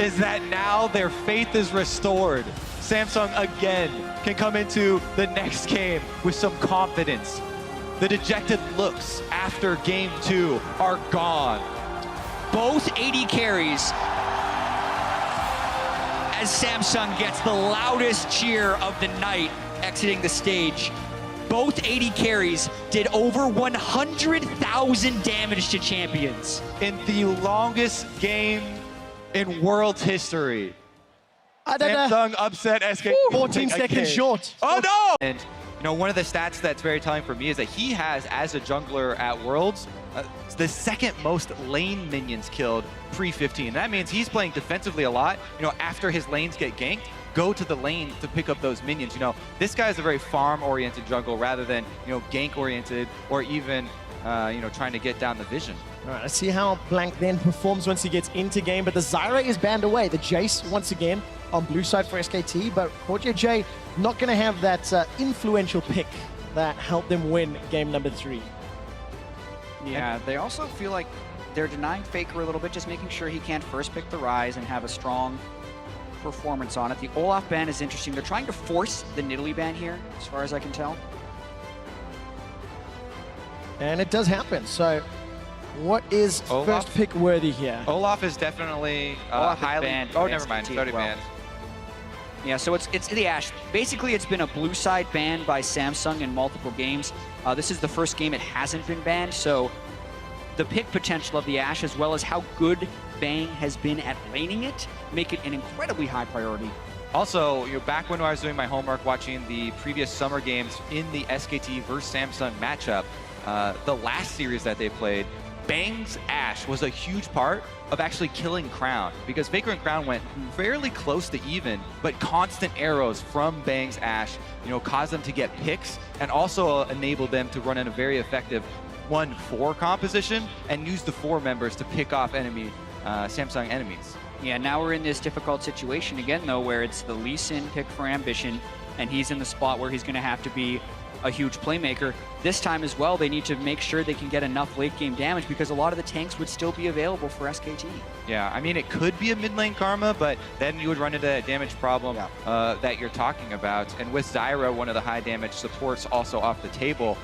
is that now their faith is restored. Samsung again can come into the next game with some confidence. The dejected looks after game 2 are gone. Both AD carries as Samsung gets the loudest cheer of the night exiting the stage. Both AD carries did over 100,000 damage to champions. In the longest game in world history. Samsung upset SK. 14 seconds short. Oh no! And You know, one of the stats that's very telling for me is that he has, as a jungler at Worlds, the second most lane minions killed pre-15. That means he's playing defensively a lot. You know, after his lanes get ganked, go to the lane to pick up those minions. You know, this guy is a very farm-oriented jungle rather than, you know, gank-oriented or even, you know, trying to get down the vision. All right, let's see how Blank then performs once he gets into game, but the Zyra is banned away. The Jace, once again, on blue side for SKT, but Courtier J not going to have that influential pick that helped them win game number 3. Yeah, they also feel like they're denying Faker a little bit, just making sure he can't first pick the Rise and have a strong performance on it. The Olaf ban is interesting. They're trying to force the Nidalee ban here, as far as I can tell. And it does happen, so what is Olaf? first pick worthy here? Olaf is definitely Olaf is highly... banned Oh, from never mind. SKT It's already as well. banned. Yeah, so it's the Ashe. Basically, it's been a blue side ban by Samsung in multiple games. This is the first game it hasn't been banned, so the pick potential of the Ashe, as well as how good Bang has been at laning it, make it an incredibly high priority. Also, you know, back when I was doing my homework watching the previous summer games in the SKT versus Samsung matchup, the last series that they played, Bang's Ashe was a huge part of actually killing Crown, because Faker and Crown went fairly close to even, but constant arrows from Bang's Ashe, you know, caused them to get picks and also enabled them to run in a very effective 1-4 composition and use the 4 members to pick off enemy Samsung enemies. Yeah, now we're in this difficult situation again, though, where it's the Lee Sin pick for Ambition, and he's in the spot where he's going to have to be a huge playmaker. This time as well, they need to make sure they can get enough late game damage, because a lot of the tanks would still be available for SKT. Yeah, I mean, it could be a mid lane Karma, but then you would run into that damage problem that you're talking about. And with Zyra, one of the high damage supports also off the table,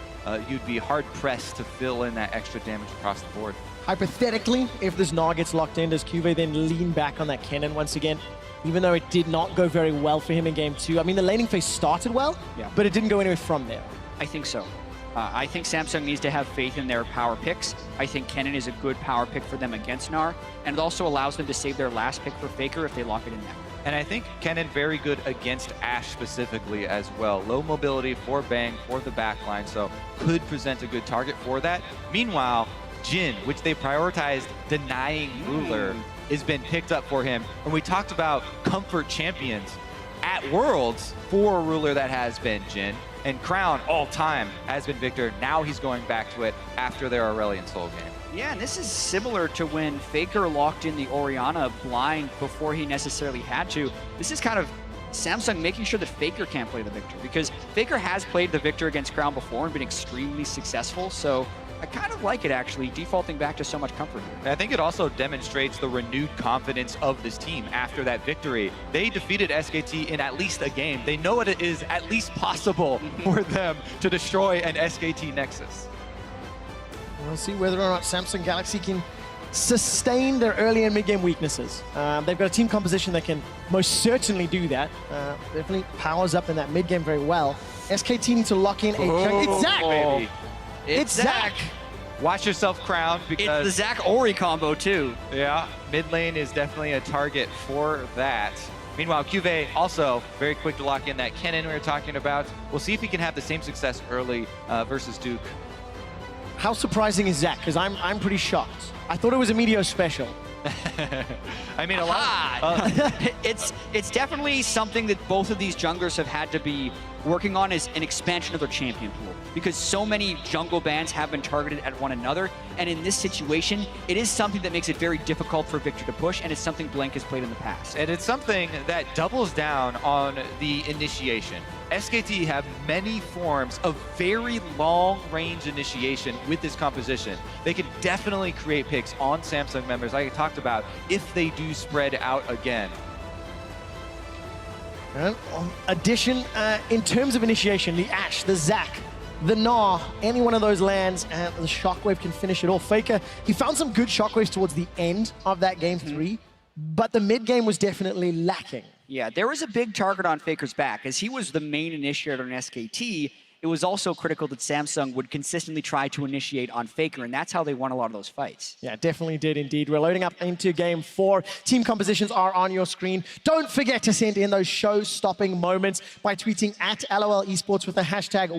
you'd be hard pressed to fill in that extra damage across the board. Hypothetically, if this Gnar gets locked in, does Cuvée then lean back on that cannon once again? Even though it did not go very well for him in game 2. I mean, the laning phase started well, but it didn't go anywhere from there. I think so. I think Samsung needs to have faith in their power picks. I think Kennen is a good power pick for them against Gnar, and it also allows them to save their last pick for Faker if they lock it in now. And I think Kennen very good against Ashe specifically as well. Low mobility for Bang, for the backline, so could present a good target for that. Meanwhile, Jhin, which they prioritized denying Ruler, has been picked up for him. And we talked about comfort champions at Worlds for a Ruler that has been Jhin. And Crown, all time, has been Victor. Now he's going back to it after their Aurelion Soul game. Yeah, and this is similar to when Faker locked in the Orianna blind before he necessarily had to. This is kind of Samsung making sure that Faker can't play the Victor, because Faker has played the Victor against Crown before and been extremely successful. So I kind of like it, actually, defaulting back to so much comfort here. I think it also demonstrates the renewed confidence of this team after that victory. They defeated SKT in at least a game. They know it is at least possible for them to destroy an SKT Nexus. We'll see whether or not Samsung Galaxy can sustain their early and mid-game weaknesses. They've got a team composition that can most certainly do that. Definitely powers up in that mid-game very well. SKT need to lock in a... It's Zac! Baby. It's Zac! Watch yourself, Crown, because... It's the Zac Ori combo, too. Yeah, mid lane is definitely a target for that. Meanwhile, Cuvée also very quick to lock in that Kennen we were talking about. We'll see if he can have the same success early versus Duke. How surprising is Zac? Because I'm pretty shocked. I thought it was a Meteor special. I mean, a lot. It's definitely something that both of these junglers have had to be working on, is an expansion of their champion pool, because so many jungle bans have been targeted at one another, and in this situation, it is something that makes it very difficult for Victor to push, and it's something Blank has played in the past. And it's something that doubles down on the initiation. SKT have many forms of very long-range initiation with this composition. They can definitely create picks on Samsung members, like I talked about, if they do spread out again. Addition, in terms of initiation, the Ashe, the Zac, the Gnar, any one of those lands, and the Shockwave can finish it off. Faker, he found some good Shockwaves towards the end of that game 3, but the mid-game was definitely lacking. Yeah, there was a big target on Faker's back, as he was the main initiator in SKT. it was also critical that Samsung would consistently try to initiate on Faker, and that's how they won a lot of those fights. Yeah, definitely did indeed. We're loading up into game 4. Team compositions are on your screen. Don't forget to send in those show-stopping moments by tweeting at LOL Esports with the hashtag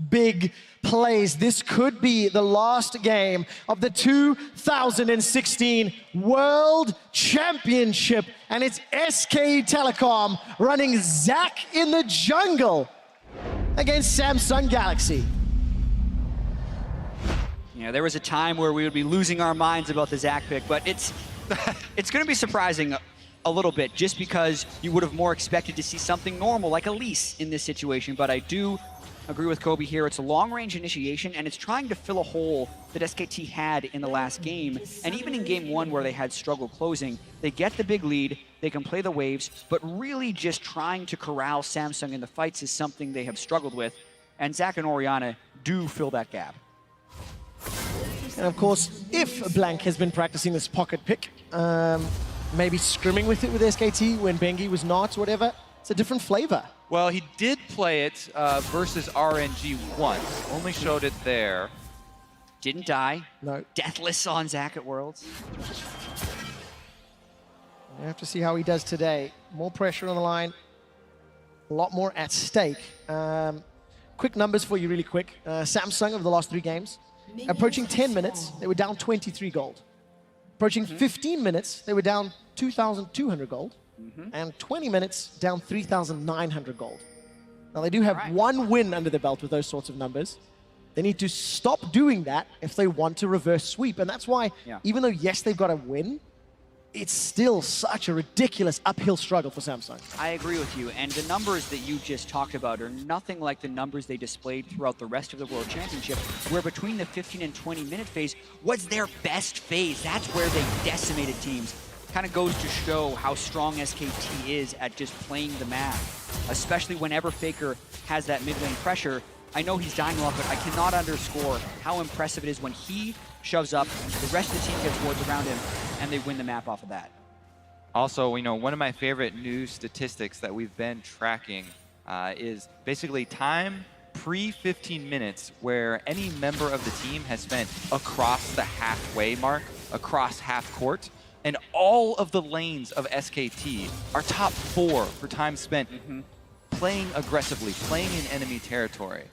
#WorldsBigPlays. This could be the last game of the 2016 World Championship, and it's SK Telecom running Zach in the jungle against Samsung Galaxy. You know, there was a time where we would be losing our minds about the Zach pick, but it's going to be surprising a little bit just because you would have more expected to see something normal like Elise in this situation. But I do agree with Kobe here. It's a long-range initiation, and it's trying to fill a hole that SKT had in the last game. And even in game 1 where they had struggle closing, they get the big lead, they can play the waves, but really just trying to corral Samsung in the fights is something they have struggled with. And Zach and Orianna do fill that gap. And of course, if Blank has been practicing this pocket pick, maybe scrimming with it with SKT when Bengi was not, whatever, it's a different flavor. Well, he did play it versus RNG once. Only showed it there. Didn't die. No. Deathless on Zach at Worlds. We have to see how he does today. More pressure on the line. A lot more at stake. Quick numbers for you really quick. Samsung over the last 3 games. Approaching 10 minutes, they were down 23 gold. Approaching 15 minutes, they were down 2,200 gold. And 20 minutes, down 3,900 gold. Now, they do have one win under the belt with those sorts of numbers. They need to stop doing that if they want to reverse sweep. And that's why, even though, yes, they've got a win, it's still such a ridiculous uphill struggle for Samsung. I agree with you, and the numbers that you just talked about are nothing like the numbers they displayed throughout the rest of the World Championship, where between the 15 and 20-minute phase was their best phase. That's where they decimated teams. Kind of goes to show how strong SKT is at just playing the map, especially whenever Faker has that mid lane pressure. I know he's dying a lot, but I cannot underscore how impressive it is when he shoves up, the rest of the team gets wards around him, and they win the map off of that. Also, you know, one of my favorite news statistics that we've been tracking is basically time pre-15 minutes where any member of the team has spent across the halfway mark, across half court, and all of the lanes of SKT are top 4 for time spent playing aggressively, playing in enemy territory.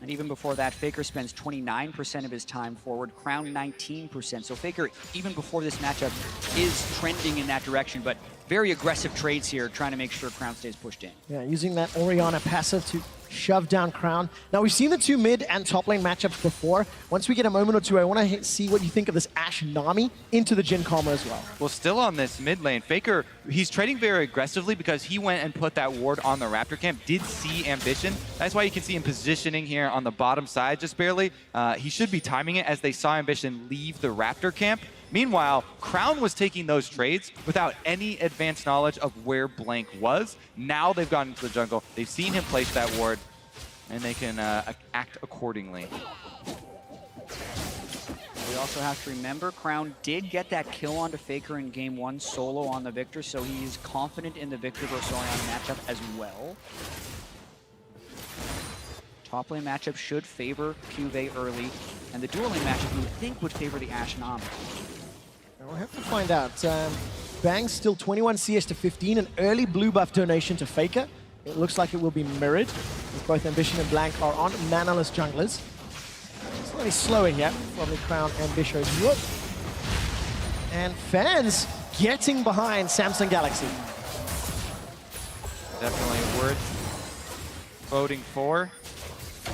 And even before that, Faker spends 29% of his time forward, Crown 19%. So Faker, even before this matchup, is trending in that direction, but very aggressive trades here, trying to make sure Crown stays pushed in. Yeah, using that Orianna passive to shove down Crown. Now, we've seen the 2 mid and top lane matchups before. Once we get a moment or two, I want to see what you think of this Ashe Nami into the Jhin Karma as well. Well, still on this mid lane, Faker, he's trading very aggressively because he went and put that ward on the Raptor camp, did see Ambition. That's why you can see him positioning here on the bottom side just barely. He should be timing it as they saw Ambition leave the Raptor camp. Meanwhile, Crown was taking those trades without any advanced knowledge of where Blank was. Now they've gotten into the jungle, they've seen him place that ward, and they can act accordingly. We also have to remember, Crown did get that kill onto Faker in game 1 solo on the Victor, so he's confident in the Victor versus Orianna matchup as well. Top lane matchup should favor Cuvée early, and the dual lane matchup you would think would favor the Ashe Nami. We'll have to find out. Bang's still 21 CS to 15, an early blue buff donation to Faker. It looks like it will be mirrored, as both Ambition and Blank are on manaless junglers. Slightly slower here from the Crown Ambition. Whoop. And fans getting behind Samsung Galaxy. Definitely worth voting for.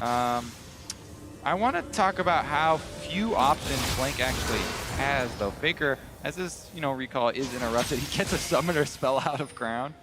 I want to talk about how few options Blank actually has, though. Faker, as his recall is interrupted, he gets a summoner spell out of Crown.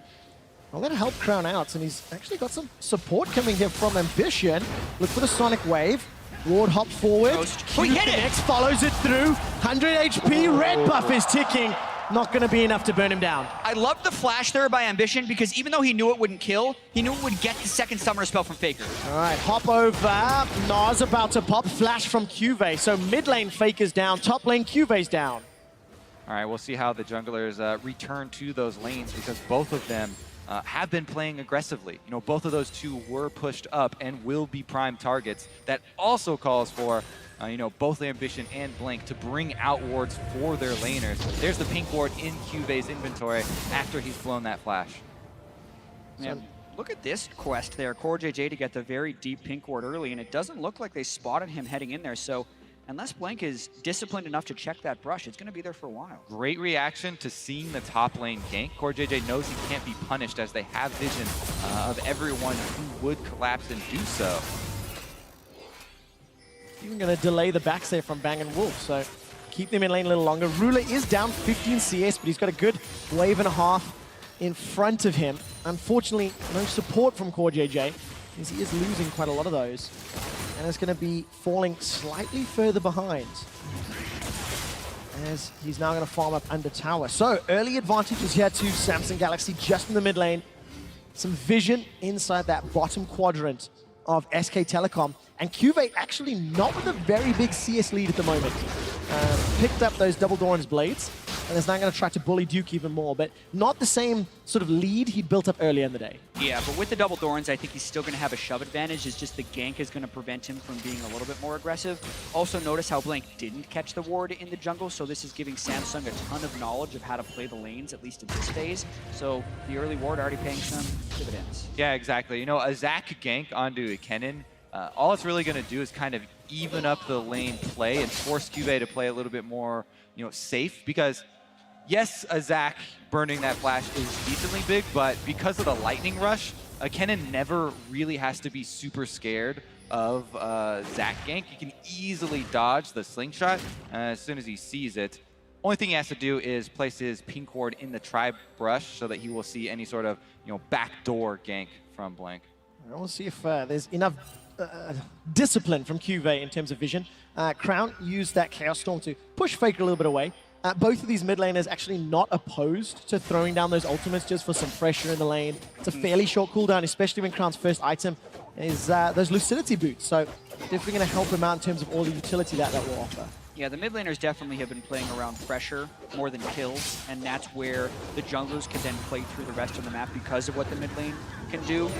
Well, that'll help Crown out, and he's actually got some support coming here from Ambition. Look for the Sonic Wave. Ward hop forward. We hit it! X follows it through. 100 HP, red buff is ticking. Not going to be enough to burn him down. I love the flash there by Ambition, because even though he knew it wouldn't kill, he knew it would get the second summoner spell from Faker. All right, hop over. Nas about to pop. Flash from Cuvée. So mid lane Faker's down, top lane Cuvé's down. All right, we'll see how the junglers return to those lanes, because both of them have been playing aggressively. You know, both of those two were pushed up and will be prime targets. That also calls for, you know, both Ambition and Blink to bring out wards for their laners. There's the pink ward in QV's inventory after he's blown that flash. Yeah, look at this quest there. CoreJJ to get the very deep pink ward early, and it doesn't look like they spotted him heading in there. So unless Blank is disciplined enough to check that brush, it's going to be there for a while. Great reaction to seeing the top lane gank. CoreJJ knows he can't be punished as they have vision of everyone who would collapse and do so. Even going to delay the backs there from Bang & Wolf, so keep them in lane a little longer. Ruler is down 15 CS, but he's got a good wave and a half in front of him. Unfortunately, no support from CoreJJ, as he is losing quite a lot of those. And it's going to be falling slightly further behind, as he's now going to farm up under tower. So, early advantages here to Samsung Galaxy just in the mid lane. Some vision inside that bottom quadrant of SK Telecom. And QV actually not with a very big CS lead at the moment. Picked up those double Doran's blades, and is now going to try to bully Duke even more, but not the same sort of lead he built up earlier in the day. Yeah, but with the double Dorans, I think he's still going to have a shove advantage. It's just the gank is going to prevent him from being a little bit more aggressive. Also, notice how Blank didn't catch the ward in the jungle, so this is giving Samsung a ton of knowledge of how to play the lanes, at least at this phase. So the early ward already paying some dividends. Yeah, exactly. You know, a Zac gank onto a Kennen, all it's really going to do is kind of even up the lane play and force QV to play a little bit more, you know, safe. Because, yes, a Zac burning that flash is decently big, but because of the lightning rush, a Kennen never really has to be super scared of Zac gank. He can easily dodge the slingshot as soon as he sees it. Only thing he has to do is place his pink ward in the tribe brush so that he will see any sort of, you know, backdoor gank from Blank. We'll see if there's enough discipline from QV in terms of vision. Crown used that Chaos Storm to push Faker a little bit away. Both of these mid laners actually not opposed to throwing down those ultimates just for some pressure in the lane. It's a fairly short cooldown, especially when Crown's first item is those Lucidity boots. So definitely going to help him out in terms of all the utility that will offer. Yeah, the mid laners definitely have been playing around pressure more than kills, and that's where the junglers can then play through the rest of the map because of what the mid lane can do.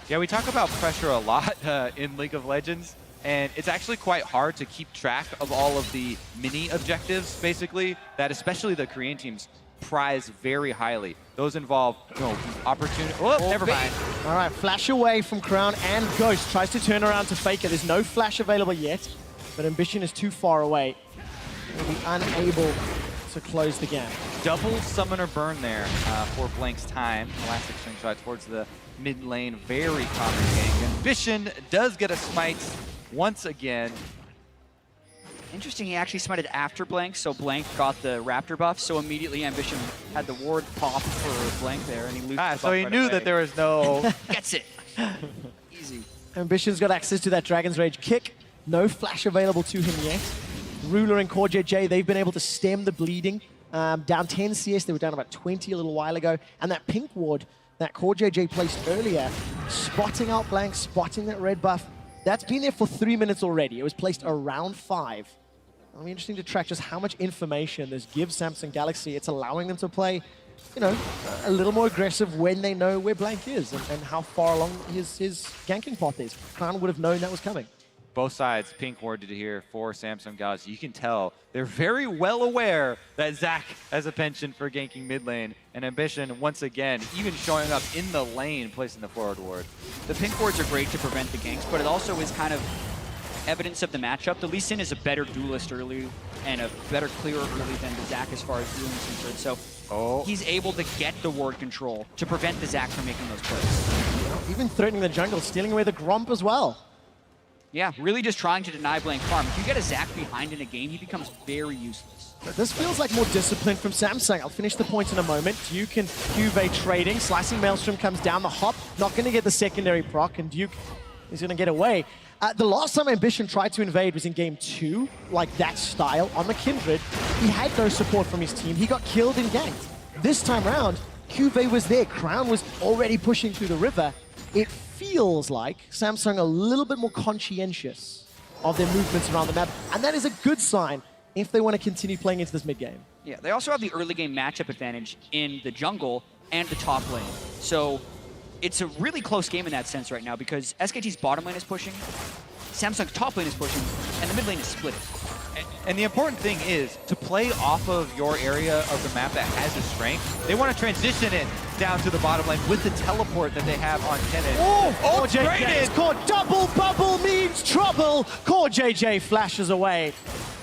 Yeah, we talk about pressure a lot in League of Legends, and it's actually quite hard to keep track of all of the mini objectives, basically, that especially the Korean teams prize very highly. Those involve, you know, opportunity. Oh, never mind. All right, flash away from Crown, and Ghost tries to turn around to Faker. There's no flash available yet, but Ambition is too far away. He'll be unable to close the gap. Double summoner burn there for Blank's time. Elastic slingshot towards the mid lane, very common gank. Ambition does get a smite once again. Interesting, he actually smited after Blank, so Blank got the Raptor buff, so immediately Ambition had the ward pop for Blank there, and he loses the buff So he right knew away. that there was no... Gets it. Easy. Ambition's got access to that Dragon's Rage kick. No flash available to him yet. Ruler and CoreJJ, they've been able to stem the bleeding. Down 10 CS, they were down about 20 a little while ago. And that pink ward that CoreJJ placed earlier, spotting out Blank, spotting that red buff, that's been there for 3 minutes already. It was placed around 5. It'll be interesting to track just how much information this gives Samsung Galaxy. It's allowing them to play, you know, a little more aggressive when they know where Blank is and how far along his ganking path is. Crown would have known that was coming. Both sides pink warded here for Samsung Galaxy. You can tell they're very well aware that Zac has a penchant for ganking mid lane, and Ambition, once again, even showing up in the lane, placing the forward ward. The pink wards are great to prevent the ganks, but it also is kind of evidence of the matchup. The Lee Sin is a better duelist early and a better clearer early than the Zac as far as healing is concerned. So he's able to get the ward control to prevent the Zac from making those plays. Even threatening the jungle, stealing away the Gromp as well. Yeah, really just trying to deny Blank farm. If you get a Zac behind in a game, he becomes very useless. But this feels like more discipline from Samsung. I'll finish the point in a moment. Duke and QV trading. Slicing Maelstrom comes down the hop. Not going to get the secondary proc, and Duke is going to get away. The last time Ambition tried to invade was in game 2, like that style, on the Kindred. He had no support from his team. He got killed and ganked. This time around, QV was there. Crown was already pushing through the river. It feels like Samsung a little bit more conscientious of their movements around the map, and that is a good sign if they want to continue playing into this mid game. Yeah, they also have the early game matchup advantage in the jungle and the top lane. So it's a really close game in that sense right now because SKT's bottom lane is pushing, Samsung's top lane is pushing, and the mid lane is split. And the important thing is to play off of your area of the map that has a strength. They want to transition it down to the bottom lane with the teleport that they have on Kennen. Oh, it's JJ braided! is caught. Double bubble means trouble. Core JJ flashes away.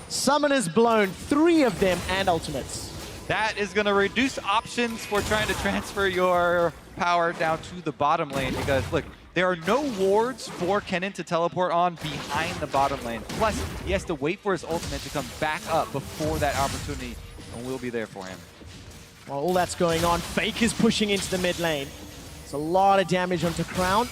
Summoners blown, 3 of them, and ultimates. That is going to reduce options for trying to transfer your power down to the bottom lane because, look, there are no wards for Kennen to teleport on behind the bottom lane. Plus, he has to wait for his ultimate to come back up before that opportunity, and we'll be there for him. While all that's going on, Fake is pushing into the mid lane. It's a lot of damage onto Crown,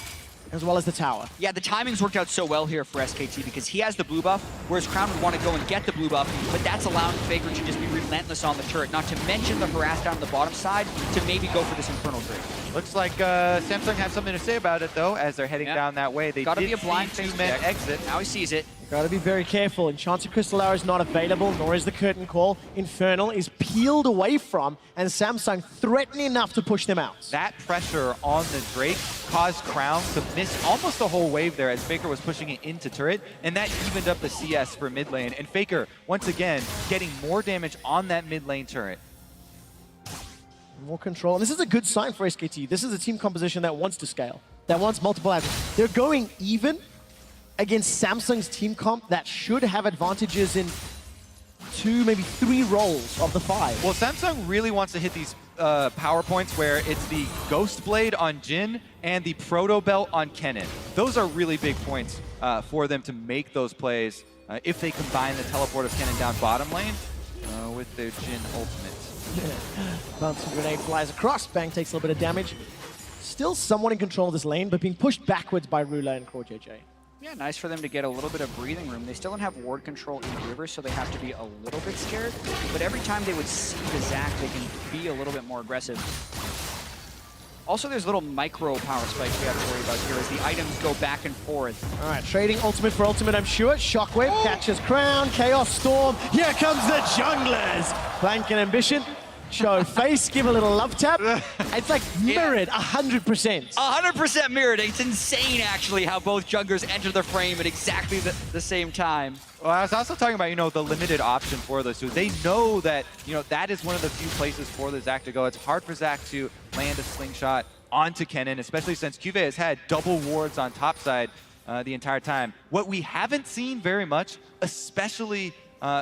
as well as the tower. Yeah, the timing's worked out so well here for SKT because he has the blue buff, whereas Crown would want to go and get the blue buff, but that's allowing Faker to just be relentless on the turret, not to mention the harass down the bottom side to maybe go for this Infernal Drake. Looks like Samsung has something to say about it, though, as they're heading down that way. They Gotta did be a blind see face 2-men check. exit. Now he sees it. Gotta be very careful. Enchanted Crystal Arrow is not available, nor is the Curtain Call. Infernal is peeled away from, and Samsung threatening enough to push them out. That pressure on the Drake caused Crown to miss almost the whole wave there as Faker was pushing it into turret, and that evened up the CS for mid lane. And Faker, once again, getting more damage on that mid lane turret. More control, and this is a good sign for SKT. This is a team composition that wants to scale, that wants multiple actions. They're going even against Samsung's team comp that should have advantages in 2, maybe 3 roles of the 5. Well, Samsung really wants to hit these power points where it's the Ghost Blade on Jin and the Proto Belt on Kennen. Those are really big points for them to make those plays if they combine the teleport of Kennen down bottom lane with their Jin ultimate. Bouncing grenade flies across. Bang takes a little bit of damage. Still somewhat in control of this lane, but being pushed backwards by Rula and Core JJ. Yeah, nice for them to get a little bit of breathing room. They still don't have ward control in the river, so they have to be a little bit scared. But every time they would see the Zac, they can be a little bit more aggressive. Also, there's little micro power spikes we have to worry about here as the items go back and forth. All right, trading ultimate for ultimate, I'm sure. Shockwave catches Crown, Chaos Storm. Here comes the junglers. Blank and Ambition. Show face, give a little love tap. It's like mirrored 100%. 100% mirrored. It's insane, actually, how both junglers enter the frame at exactly the same time. Well, I was also talking about, the limited option for those two. They know that, that is one of the few places for the Zac to go. It's hard for Zac to land a slingshot onto Kennen, especially since Cuvée has had double wards on top side the entire time. What we haven't seen very much, especially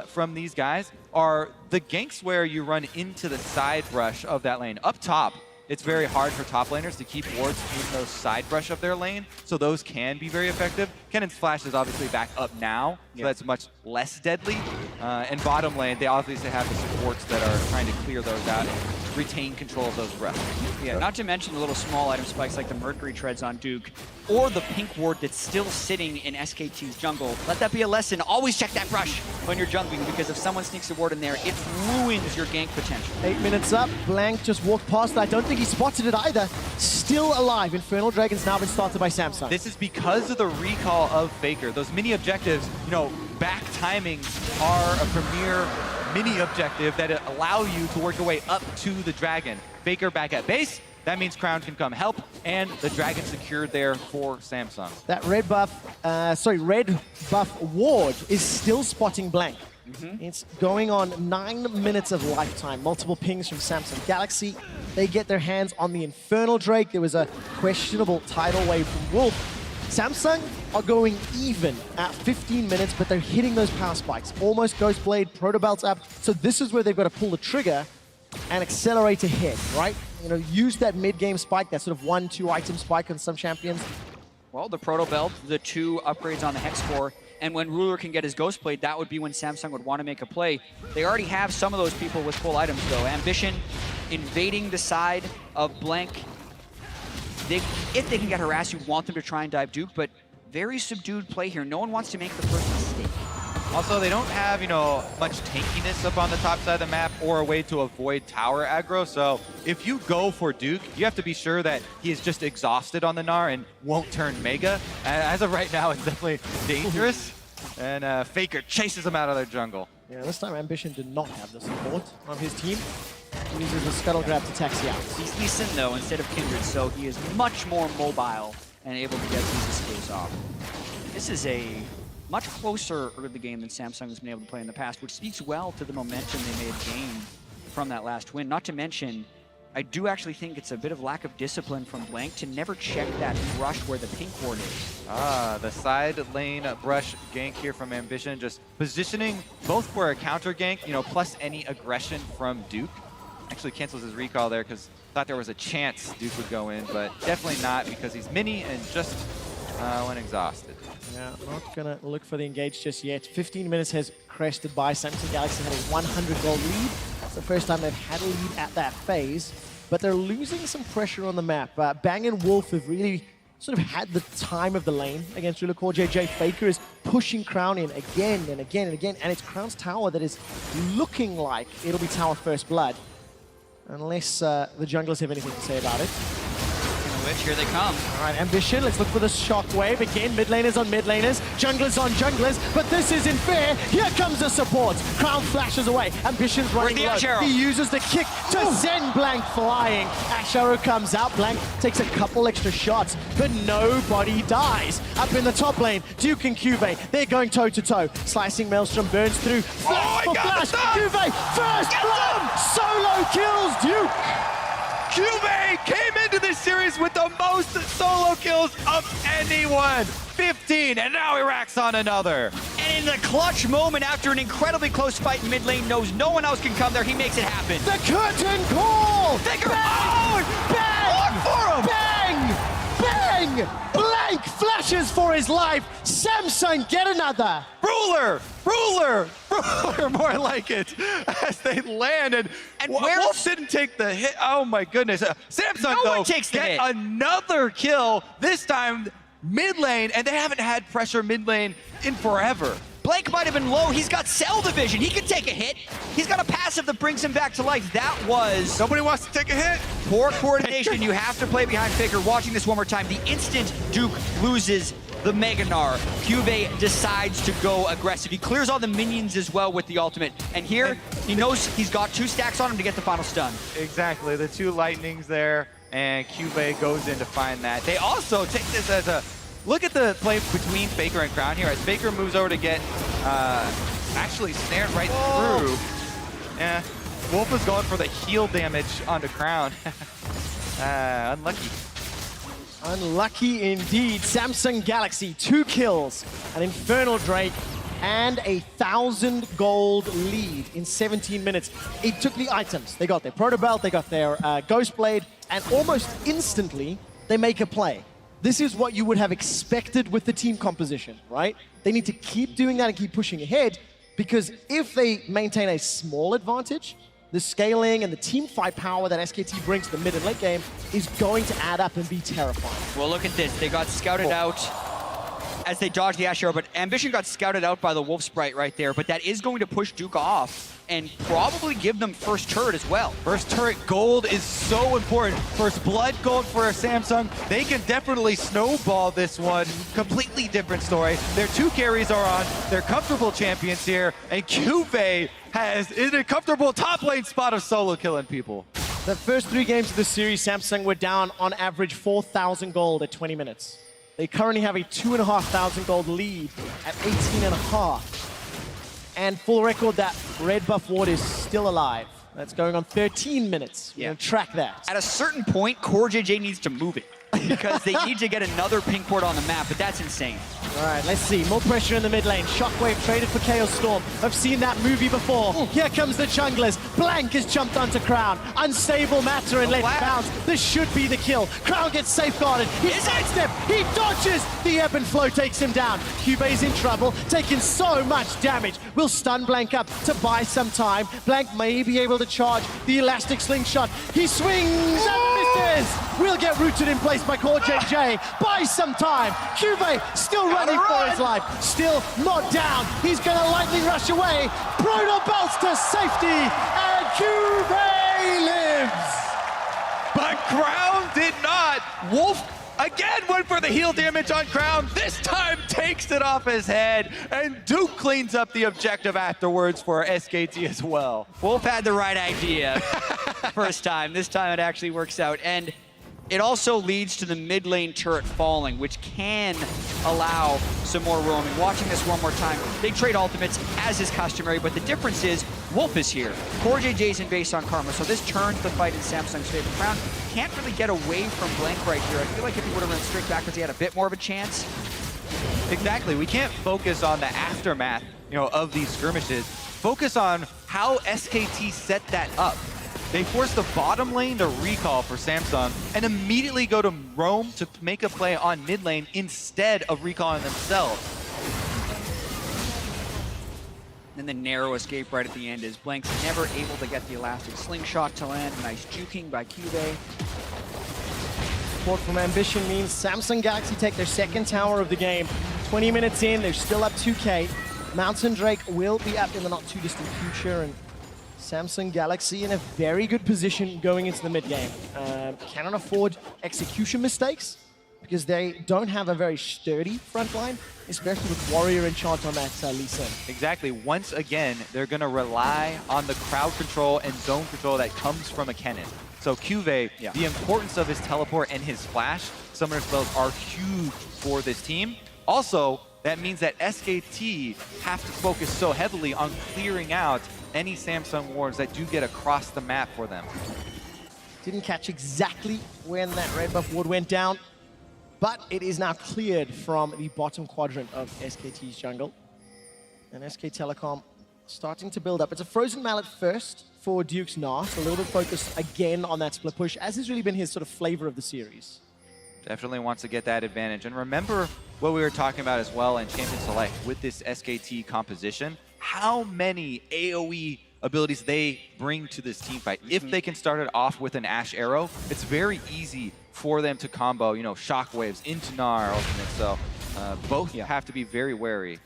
from these guys, are the ganks where you run into the side brush of that lane. Up top, it's very hard for top laners to keep wards in those side brush of their lane, so those can be very effective. Kennen's flash is obviously back up now, so that's much less deadly. And bottom lane, they obviously have the supports that are trying to clear those out and retain control of those breaths. Yeah, not to mention the little small item spikes like the Mercury Treads on Duke, or the pink ward that's still sitting in SKT's jungle. Let that be a lesson. Always check that brush when you're jungling, because if someone sneaks a ward in there, it ruins your gank potential. 8 minutes up. Blank just walked past. I don't think he spotted it either. Still alive. Infernal Dragon's now been started by Samsung. This is because of the recall of Faker. Those mini objectives, back timings are a premier mini objective that allow you to work your way up to the dragon. Faker back at base. That means Crown can come help, and the dragon secured there for Samsung. That red buff ward is still spotting Blank. It's going on 9 minutes of lifetime. Multiple pings from Samsung Galaxy. They get their hands on the Infernal Drake. There was a questionable tidal wave from Wolf. Samsung are going even at 15 minutes, but they're hitting those power spikes. Almost Ghost Blade, Proto Belt's up. So this is where they've got to pull the trigger and accelerate ahead, right? Use that mid-game spike, that sort of 1-2 item spike on some champions. Well, the Proto Belt, the 2 upgrades on the Hex Core, and when Ruler can get his Ghost Blade, that would be when Samsung would want to make a play. They already have some of those people with full items, though. Ambition invading the side of Blank. If they can get harassed, you want them to try and dive Duke, but very subdued play here. No one wants to make the first mistake. Also, they don't have, much tankiness up on the top side of the map or a way to avoid tower aggro. So if you go for Duke, you have to be sure that he is just exhausted on the Gnar and won't turn Mega. As of right now, it's definitely dangerous. And Faker chases him out of their jungle. Yeah, this time Ambition did not have the support on his team. He uses a scuttle grab to taxi out. He's Lee Sin, though, instead of Kindred, so he is much more mobile and able to get these escapes off. This is a much closer early game than Samsung has been able to play in the past, which speaks well to the momentum they may have gained from that last win. Not to mention, I do actually think it's a bit of lack of discipline from Blank to never check that brush where the pink ward is. The side lane brush gank here from Ambition, just positioning both for a counter gank, plus any aggression from Duke. Actually cancels his recall there because thought there was a chance Duke would go in, but definitely not because he's mini and just went exhausted. Yeah, not gonna look for the engage just yet. 15 minutes has crested by. Samsung Galaxy had a 100 goal lead. It's the first time they've had a lead at that phase, but they're losing some pressure on the map. Bang and Wolf have really sort of had the time of the lane against Ruler Core JJ. Faker is pushing Crown in again and again and again, and it's Crown's tower that is looking like it'll be tower first blood. Unless the junglers have anything to say about it. Which here they come. All right, Ambition, let's look for the shockwave. Again, mid laners on mid laners, junglers on junglers, but this isn't fair. Here comes the support. Crown flashes away. Ambition's running low. He uses the kick to send Blank flying. Ash Arrow comes out. Blank takes a couple extra shots, but nobody dies. Up in the top lane, Duke and Cuvee, they're going toe-to-toe. Slicing Maelstrom burns through. Flash for flash. Cuvee, first blood. Solo kills Duke. Cuvee came into this series with the most solo kills of anyone. 15, and now he racks on another. And in the clutch moment, after an incredibly close fight in mid lane, knows no one else can come there, he makes it happen. The curtain call! Figure Bang! Bang! Look for him! Bang! Bang! Blank flashes for his life. Samsung get another. Ruler, more like it, as they land, and Wolf didn't take the hit. Oh my goodness. Samsung, though, takes the hit. Another kill, this time mid lane, and they haven't had pressure mid lane in forever. Blank might have been low. He's got cell division. He can take a hit. He's got a passive that brings him back to life. That was... Nobody wants to take a hit. Poor coordination. You have to play behind Faker. Watching this one more time, the instant Duke loses the Mega Gnar, Cuvee decides to go aggressive. He clears all the minions as well with the ultimate. And here, he knows he's got 2 stacks on him to get the final stun. Exactly. The 2 lightnings there, and Cuvee goes in to find that. They also take this as a... Look at the play between Faker and Crown here as Faker moves over to get actually snared right through. Yeah, Wolf is going for the heal damage onto Crown. Unlucky. Unlucky indeed. Samsung Galaxy, 2 kills, an Infernal Drake, and a 1,000 gold lead in 17 minutes. It took the items. They got their Proto Belt, they got their Ghost Blade, and almost instantly, they make a play. This is what you would have expected with the team composition, right? They need to keep doing that and keep pushing ahead, because if they maintain a small advantage, the scaling and the team fight power that SKT brings to the mid and late game is going to add up and be terrifying. Well, look at this. They got scouted out as they dodged the Ash Arrow, but Ambition got scouted out by the Wolf Sprite right there, but that is going to push Duke off and probably give them first turret as well. First turret gold is so important. First blood gold for Samsung. They can definitely snowball this one. Completely different story. Their 2 carries are on. They're comfortable champions here, and Cuvee is in a comfortable top lane spot of solo killing people. The first 3 games of the series, Samsung were down on average 4,000 gold at 20 minutes. They currently have a 2,500 gold lead at 18.5. And for the record, that red buff ward is still alive. That's going on 13 minutes. We're gonna track that. At a certain point, Core JJ needs to move it because they need to get another pink ward on the map, but that's insane. All right, let's see. More pressure in the mid lane. Shockwave traded for Chaos Storm. I've seen that movie before. Here comes the junglers. Blank has jumped onto Crown. Unstable matter and let bounce. This should be the kill. Crown gets safeguarded. He sidestep. He dodges. The ebb and flow takes him down. Cuvee's in trouble, taking so much damage. Will stun Blank up to buy some time. Blank may be able to charge the elastic slingshot. He swings and misses. We'll get rooted in place by Core JJ. Buy some time. Cuvee still running for his life. Still not down. He's going to lightning rush away. Proto Belts to safety. And Cuvee lives. But Crown did not. Wolf Again, went for the heal damage on Crown. This time takes it off his head. And Duke cleans up the objective afterwards for SKT as well. Wolf had the right idea first time. This time it actually works out. And it also leads to the mid lane turret falling, which can allow some more roaming. Watching this one more time, they trade ultimates as is customary, but the difference is Wolf is here. CoreJJ's in base on Karma, so this turns the fight in Samsung's favor. Crown can't really get away from Blank right here. I feel like if he would have run straight backwards, he had a bit more of a chance. Exactly. We can't focus on the aftermath, of these skirmishes. Focus on how SKT set that up. They force the bottom lane to recall for Samsung and immediately go to roam to make a play on mid lane instead of recalling themselves. And the narrow escape right at the end is Blank's never able to get the elastic slingshot to land. Nice juking by Cube. Support from Ambition means Samsung Galaxy take their second tower of the game. 20 minutes in, they're still up 2K. Mountain Drake will be up in the not too distant future, and Samsung Galaxy in a very good position going into the mid game. Cannot afford execution mistakes because they don't have a very sturdy front line, especially with Warrior Enchant on that Lee Sin. Exactly. Once again, they're going to rely on the crowd control and zone control that comes from a Kennen. So Cuvée, the importance of his teleport and his flash summoner spells are huge for this team. Also, that means that SKT have to focus so heavily on clearing out any Samsung wards that do get across the map for them. Didn't catch exactly when that red buff ward went down, but it is now cleared from the bottom quadrant of SKT's jungle. And SK Telecom starting to build up. It's a Frozen Mallet first for Duke's Nas, a little bit focused again on that split push, as has really been his sort of flavor of the series. Definitely wants to get that advantage. And remember what we were talking about as well in Champion Select with this SKT composition, how many AoE abilities they bring to this team fight. If they can start it off with an Ash Arrow, it's very easy for them to combo, shockwaves into Gnar ultimate. So both have to be very wary.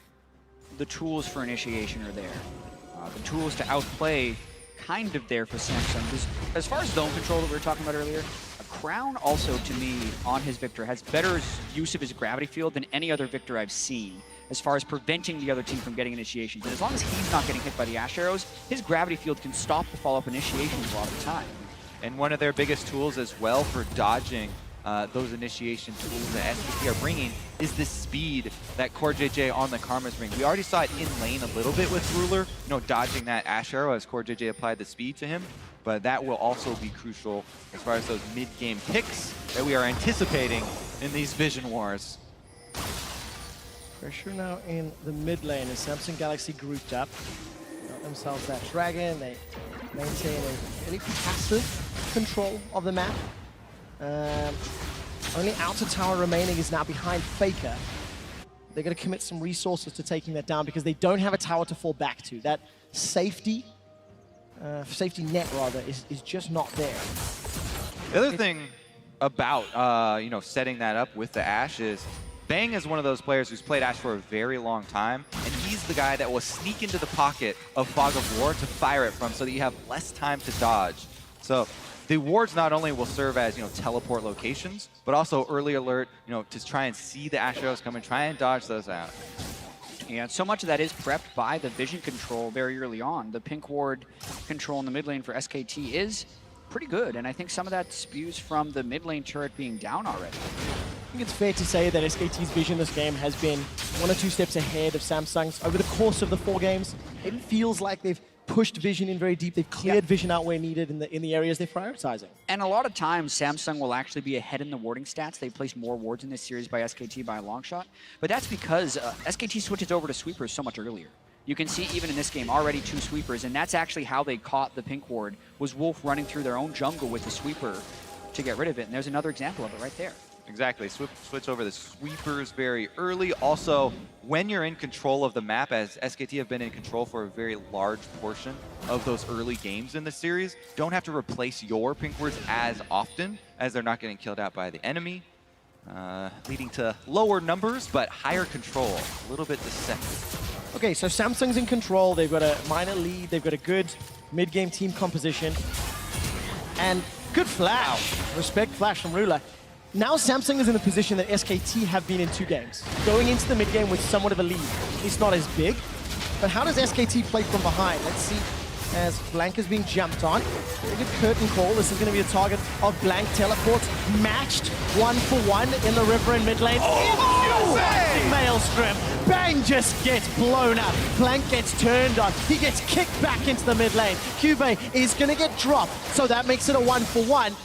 The tools for initiation are there. The tools to outplay kind of there for Samsung. As far as zone control that we were talking about earlier, Crown also, to me, on his Victor, has better use of his gravity field than any other Victor I've seen, as far as preventing the other team from getting initiations. And as long as he's not getting hit by the Ash Arrows, his gravity field can stop the follow-up initiations a lot of the time. And one of their biggest tools as well for dodging those initiation tools that SKT are bringing is the speed that CoreJJ on the Karmas bring. We already saw it in lane a little bit with Ruler, dodging that Ash Arrow as CoreJJ applied the speed to him. But that will also be crucial as far as those mid-game picks that we are anticipating in these Vision Wars. Pressure now in the mid lane as Samsung Galaxy grouped up. Got themselves that dragon. They maintain a really passive control of the map. Only outer tower remaining is now behind Faker. They're going to commit some resources to taking that down because they don't have a tower to fall back to. That safety net rather is just not there. The other thing about setting that up with the Ashe is Bang is one of those players who's played Ashe for a very long time, and he's the guy that will sneak into the pocket of Fog of War to fire it from so that you have less time to dodge. So the wards not only will serve as teleport locations, but also early alert, to try and see the Ashe Arrows come and try and dodge those out. And so much of that is prepped by the vision control very early on. The pink ward control in the mid lane for SKT is pretty good, and I think some of that spews from the mid lane turret being down already. I think it's fair to say that SKT's vision this game has been 1 or 2 steps ahead of Samsung's over the course of the 4 games. It feels like they've pushed vision in very deep. They've cleared vision out where needed in the areas they're prioritizing. And a lot of times, Samsung will actually be ahead in the warding stats. They place more wards in this series by SKT by a long shot. But that's because SKT switches over to sweepers so much earlier. You can see even in this game already 2 sweepers, and that's actually how they caught the pink ward, was Wolf running through their own jungle with the sweeper to get rid of it. And there's another example of it right there. Exactly. Switch over the sweepers very early. Also, when you're in control of the map, as SKT have been in control for a very large portion of those early games in the series, don't have to replace your pink wards as often, as they're not getting killed out by the enemy, leading to lower numbers, but higher control. A little bit deceptive. Okay, so Samsung's in control. They've got a minor lead. They've got a good mid-game team composition. And good flash. Respect flash from Ruler. Now Samsung is in the position that SKT have been in 2 games, going into the mid game with somewhat of a lead. It's not as big, but how does SKT play from behind? Let's see. As Blank is being jumped on. Very good curtain call. This is going to be a target of Blank. Teleports matched 1-for-1 in the river in mid lane. Oh, Maelstrom. Bang just gets blown up. Blank gets turned on. He gets kicked back into the mid lane. Cube is going to get dropped, so that makes it a 1-for-1.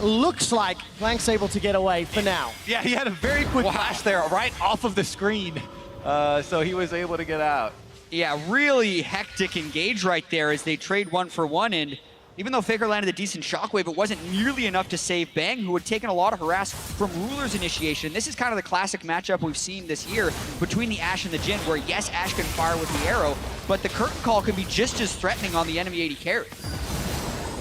Looks like Blank's able to get away for now. Yeah, he had a very quick flash there right off of the screen, so he was able to get out. Yeah, really hectic engage right there as they trade 1-for-1, and even though Faker landed a decent shockwave, it wasn't nearly enough to save Bang, who had taken a lot of harass from Ruler's initiation. This is kind of the classic matchup we've seen this year between the Ashe and the Jhin, where yes, Ashe can fire with the arrow, but the curtain call can be just as threatening on the enemy AD carry.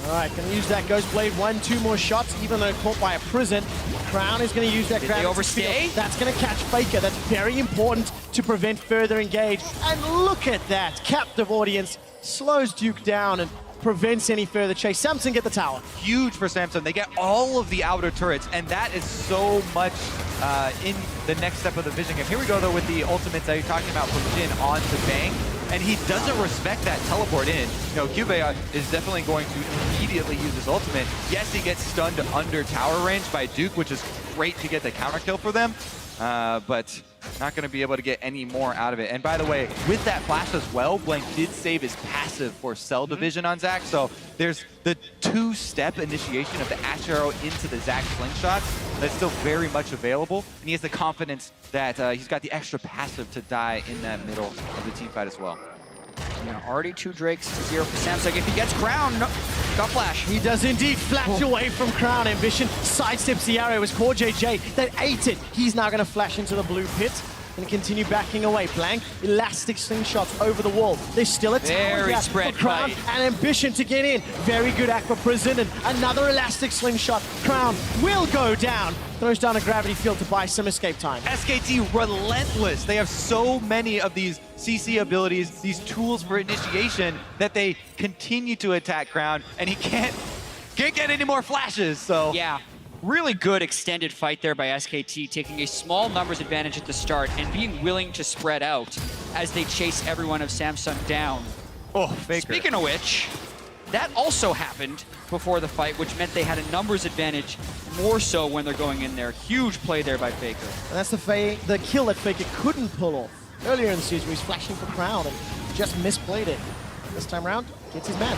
All right, gonna use that Ghost Blade, 1-2 more shots, even though caught by a prison. Crown is gonna use that Did grab. they overstay? That's gonna catch Faker. That's very important to prevent further engage. And look at that, captive audience slows Duke down and prevents any further chase. Samsung get the tower. Huge for Samsung. They get all of the outer turrets, and that is so much in the next step of the vision game. Here we go, though, with the ultimates that you're talking about from Jhin on to Bang, and he doesn't respect that teleport in. You know, Cube is definitely going to immediately use his ultimate. Yes, he gets stunned under tower range by Duke, which is great to get the counter kill for them, but not going to be able to get any more out of it. And by the way, with that flash as well, Blank did save his passive for cell division on Zac, so there's the 2-step initiation of the Ashe Arrow into the Zac slingshot that's still very much available, and he has the confidence that he's got the extra passive to die in that middle of the team fight as well. Yeah, already 2 Drakes to 0 for Samsung. If he gets Crown, no, got flash. He does indeed flash away from Crown. Ambition sidesteps the arrow. It was Core JJ that ate it. He's now going to flash into the blue pit and continue backing away. Blank, elastic slingshots over the wall. There's still a tower here for Crown and Ambition to get in. Very good Aqua Prison and another elastic slingshot. Crown will go down. Throws down a gravity field to buy some escape time. SKT relentless. They have so many of these CC abilities, these tools for initiation, that they continue to attack Crown, and he can't get any more flashes, so. Yeah, really good extended fight there by SKT, taking a small numbers advantage at the start and being willing to spread out as they chase everyone of Samsung down. Oh, Faker. Speaking of which, that also happened before the fight, which meant they had a numbers advantage more so when they're going in there. Huge play there by Faker. And that's the kill that Faker couldn't pull off earlier in the season. He's flashing for Crown and just misplayed it. This time around, gets his man.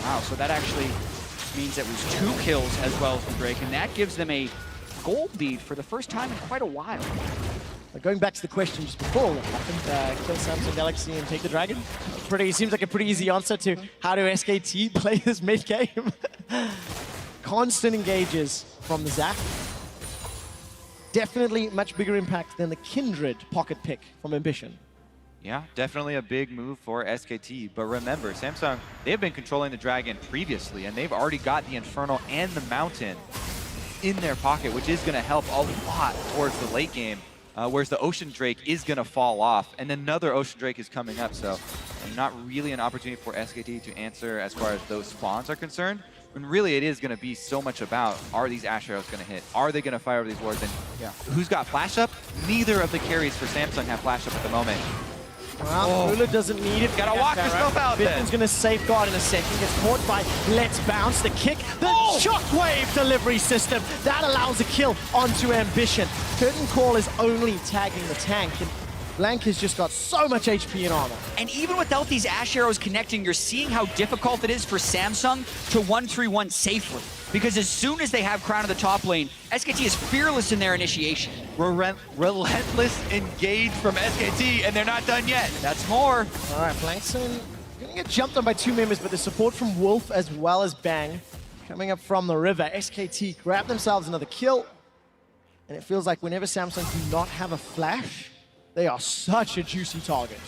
Wow, so that actually means that it was 2 kills as well as the Drake, and that gives them a gold lead for the first time in quite a while. Going back to the question just before what happened, kill Samsung Galaxy and take the dragon. Seems like a pretty easy answer to how do SKT play this mid game. Constant engages from the Zac. Definitely much bigger impact than the Kindred pocket pick from Ambition. Yeah, definitely a big move for SKT. But remember, Samsung, they've been controlling the Dragon previously, and they've already got the Infernal and the Mountain in their pocket, which is going to help a lot towards the late game. Whereas the Ocean Drake is going to fall off, and another Ocean Drake is coming up, so not really an opportunity for SKT to answer as far as those spawns are concerned. And really, it is going to be so much about, are these Ashe Arrows going to hit? Are they going to fire over these wards? And yeah, who's got flash up? Neither of the carries for Samsung have flash up at the moment. Well, Ruler doesn't need it. Gotta walk yourself out then. Bitman's gonna safeguard in a second. Gets caught by Let's Bounce. The kick, the shockwave delivery system. That allows a kill onto Ambition. Curtain Call is only tagging the tank. And Blank has just got so much HP and armor. And even without these Ashe Arrows connecting, you're seeing how difficult it is for Samsung to 1-3-1 safely. Because as soon as they have Crown in the top lane, SKT is fearless in their initiation. Relentless engage from SKT, and they're not done yet. That's more. All right, Blankson gonna get jumped on by 2 members, but the support from Wolf as well as Bang coming up from the river. SKT grab themselves another kill. And it feels like whenever Samsung do not have a flash, they are such a juicy target.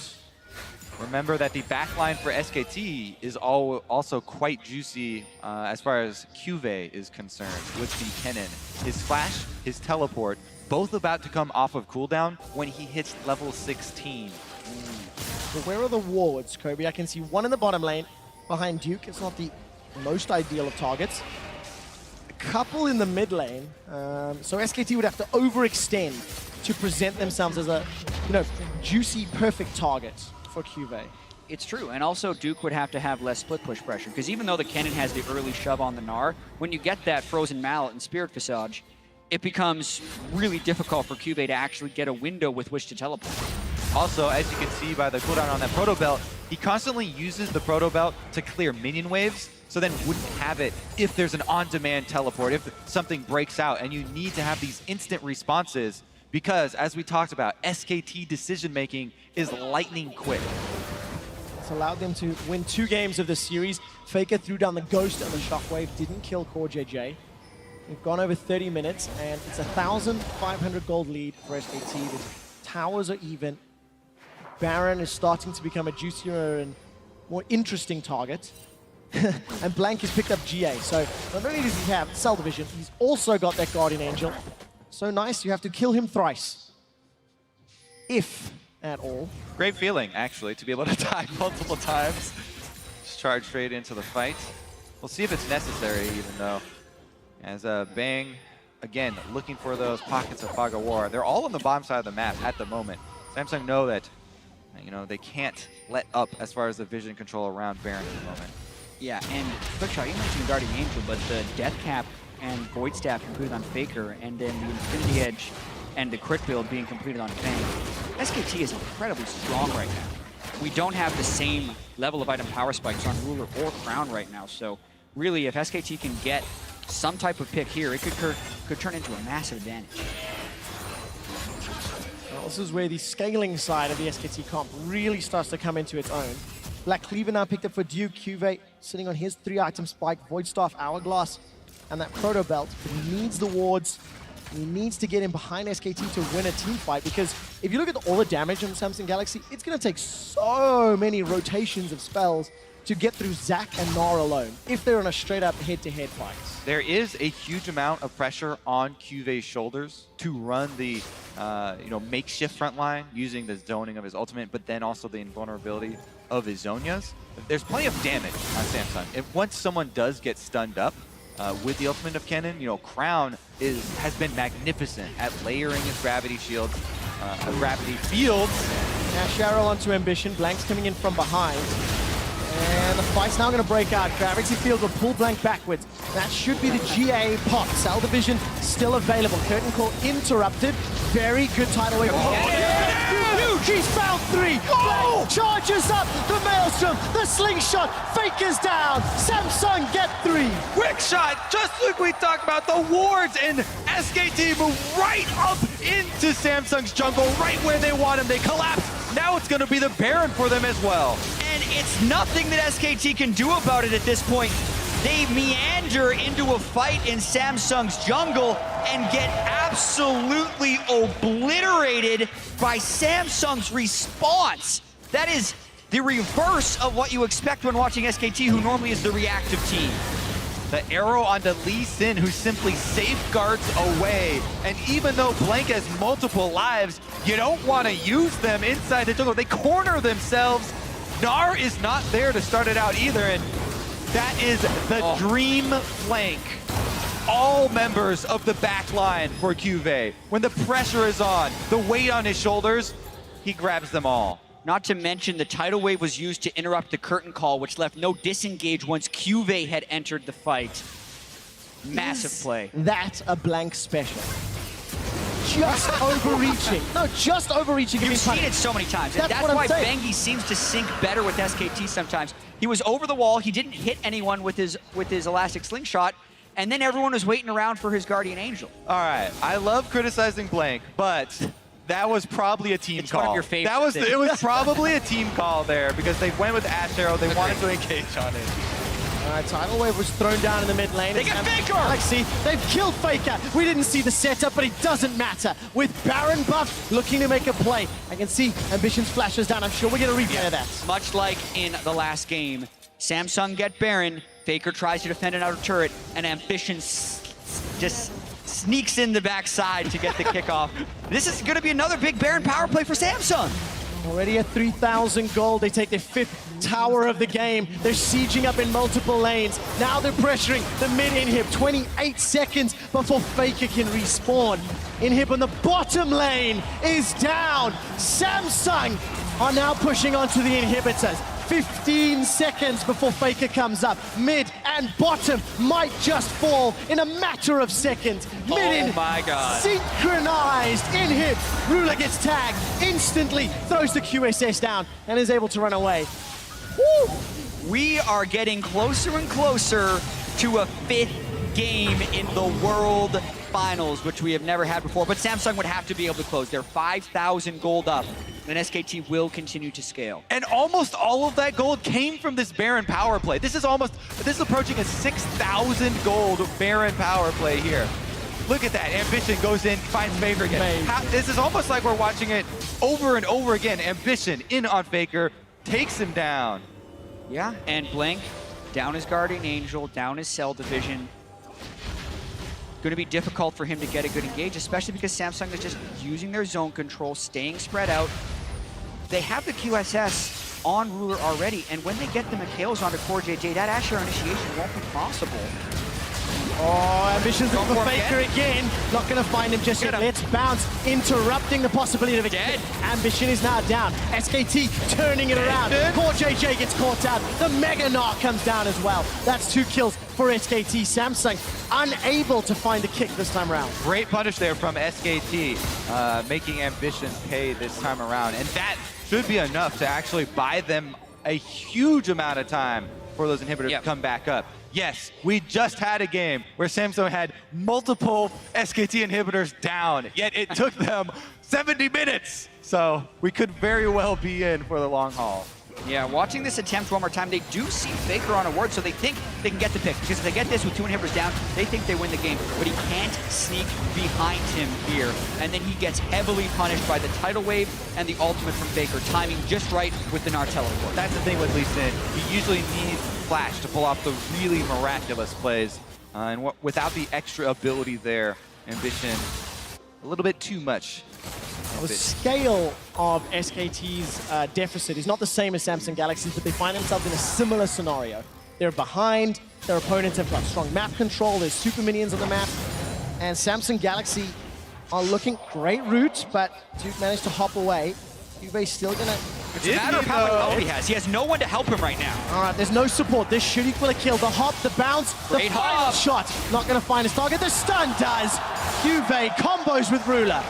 Remember that the backline for SKT is also quite juicy as far as Cuvée is concerned with the Kennen. His flash, his teleport, both about to come off of cooldown when he hits level 16. So where are the wards, Kobe? I can see one in the bottom lane behind Duke. It's not the most ideal of targets. couple in the mid lane. So SKT would have to overextend to present themselves as a, juicy, perfect target for QV. It's true, and also Duke would have to have less split push pressure, because even though the Kennen has the early shove on the Gnar, when you get that Frozen Mallet and Spirit Visage, it becomes really difficult for QV to actually get a window with which to teleport. Also, as you can see by the cooldown on that Proto Belt, he constantly uses the Proto Belt to clear minion waves, so then wouldn't have it if there's an on-demand teleport, if something breaks out, and you need to have these instant responses, because as we talked about, SKT decision-making is lightning quick. It's allowed them to win 2 games of the series. Faker threw down the Ghost and the Shockwave, didn't kill Core JJ. We've gone over 30 minutes, and it's a 1,500 gold lead for SKT. The towers are even. Baron is starting to become a juicier and more interesting target. And Blank has picked up GA, so not only does he have Cell Division, he's also got that Guardian Angel. So nice, you have to kill him thrice. If at all. Great feeling, actually, to be able to die multiple times. Just charge straight into the fight. We'll see if it's necessary, even though. As Bang, again, looking for those pockets of Fog of War. They're all on the bottom side of the map at the moment. Samsung know that, they can't let up as far as the vision control around Baron at the moment. Yeah, and Quickshot, you mentioned Guardian Angel, but the Death Cap and Void Staff completed on Faker, and then the Infinity Edge and the crit build being completed on Fang. SKT is incredibly strong right now. We don't have the same level of item power spikes on Ruler or Crown right now, so really if SKT can get some type of pick here, it could turn into a massive advantage. Well, this is where the scaling side of the SKT comp really starts to come into its own. Black Cleaver now picked up for Duke. QV sitting on his 3-item spike, Void Staff, Hourglass, and that Proto Belt. But he needs the wards. He needs to get in behind SKT to win a team fight, because if you look at all the damage on Samsung Galaxy, it's going to take so many rotations of spells to get through Zac and Gnar alone, if they're on a straight-up head-to-head fight. There is a huge amount of pressure on QV's shoulders to run the makeshift front line using the zoning of his ultimate, but then also the invulnerability of his Zhonya's. There's plenty of damage on Samsung. If once someone does get stunned up with the ultimate of Kennen, Crown has been magnificent at layering his gravity shields, gravity fields. Now Cheryl onto Ambition. Blank's coming in from behind. And the fight's now going to break out. Gravity Field will pull Blank backwards. That should be the GA pop. Cell Division still available. Curtain Call interrupted. Very good tidal wave. He's found 3. Oh! Blank charges up. The Maelstrom. The Slingshot. Faker's down. Samsung get 3. Quick shot, just like we talked about, the wards, and SKT move right up into Samsung's jungle, right where they want him. They collapse. Now it's going to be the Baron for them as well. And it's nothing that SKT can do about it at this point. They meander into a fight in Samsung's jungle and get absolutely obliterated by Samsung's response. That is the reverse of what you expect when watching SKT, who normally is the reactive team. The arrow onto Lee Sin, who simply safeguards away. And even though Blank has multiple lives, you don't want to use them inside the jungle. They corner themselves. Gnar is not there to start it out either, and that is the dream flank. All members of the back line for QV. When the pressure is on, the weight on his shoulders, he grabs them all. Not to mention the tidal wave was used to interrupt the curtain call, which left no disengage once QV had entered the fight. Massive play. That's a Blank special. Just overreaching. No, just overreaching. You've seen it so many times. And that's why Bengi seems to sync better with SKT sometimes. He was over the wall. He didn't hit anyone with his elastic slingshot. And then everyone was waiting around for his Guardian Angel. All right, I love criticizing Blank, but that was probably a team call. One of your favorites. It was probably a team call there, because they went with Ash Arrow. They wanted to engage on it. All right, Tidal Wave was thrown down in the mid lane. They got Faker! Galaxy, they've killed Faker. We didn't see the setup, but it doesn't matter. With Baron buff looking to make a play. I can see Ambition's flashes down. I'm sure we're going to replay of that. Much like in the last game, Samsung get Baron, Faker tries to defend an outer turret, and Ambition just sneaks in the backside to get the kickoff. This is going to be another big Baron power play for Samsung. Already at 3,000 gold, they take their 5th tower of the game. They're sieging up in multiple lanes. Now they're pressuring the mid inhib. 28 seconds before Faker can respawn. Inhib on the bottom lane is down. Samsung are now pushing onto the inhibitors. 15 seconds before Faker comes up. Mid and bottom might just fall in a matter of seconds. Mid Oh my God. synchronized. Inhib. Ruler gets tagged. Instantly throws the QSS down and is able to run away. Woo! We are getting closer and closer to a 5th game in the World Finals, which we have never had before, but Samsung would have to be able to close. They're 5,000 gold up, and SKT will continue to scale. And almost all of that gold came from this Baron power play. This is approaching a 6,000 gold Baron power play here. Look at that. Ambition goes in, finds Faker again. This is almost like we're watching it over and over again. Ambition in on Faker, takes him down. Yeah, and Blink, down his Guardian Angel, down his Cell Division. Going to be difficult for him to get a good engage, especially because Samsung is just using their zone control, staying spread out. They have the QSS on Ruler already, and when they get the Mikhails onto Core JJ, that Asher initiation won't be possible. Oh, Ambition's looking for for him Faker again. Not going to find him just yet. Get him. Let's bounce, interrupting the possibility of a Dead. Ambition is now down. SKT turning it around. Core JJ gets caught out. The Mega Knock comes down as well. That's 2 kills for SKT. Samsung unable to find a kick this time around. Great punish there from SKT, making Ambition pay this time around. And that should be enough to actually buy them a huge amount of time for those inhibitors to come back up. Yes, we just had a game where Samsung had multiple SKT inhibitors down, yet it took them 70 minutes. So we could very well be in for the long haul. Yeah, watching this attempt one more time, they do see Faker on a ward, so they think they can get the pick. Because if they get this with 2 inhibitors down, they think they win the game. But he can't sneak behind him here. And then he gets heavily punished by the tidal wave and the ultimate from Faker, timing just right with the Gnar teleport. That's the thing with Lee Sin. He usually needs Flash to pull off the really miraculous plays. And without the extra ability there, Ambition, a little bit too much. The scale of SKT's deficit is not the same as Samsung Galaxy's, but they find themselves in a similar scenario. They're behind, their opponents have got strong map control, there's super minions on the map, and Samsung Galaxy are looking great route, but Duke managed to hop away. Juve's still gonna... It's a matter of how much help he has. He has no one to help him right now. All right, there's no support. This should equal a kill. The hop, the bounce, the Great final hop. shot. Not gonna find his target. The stun does. Juve combos with Ruler.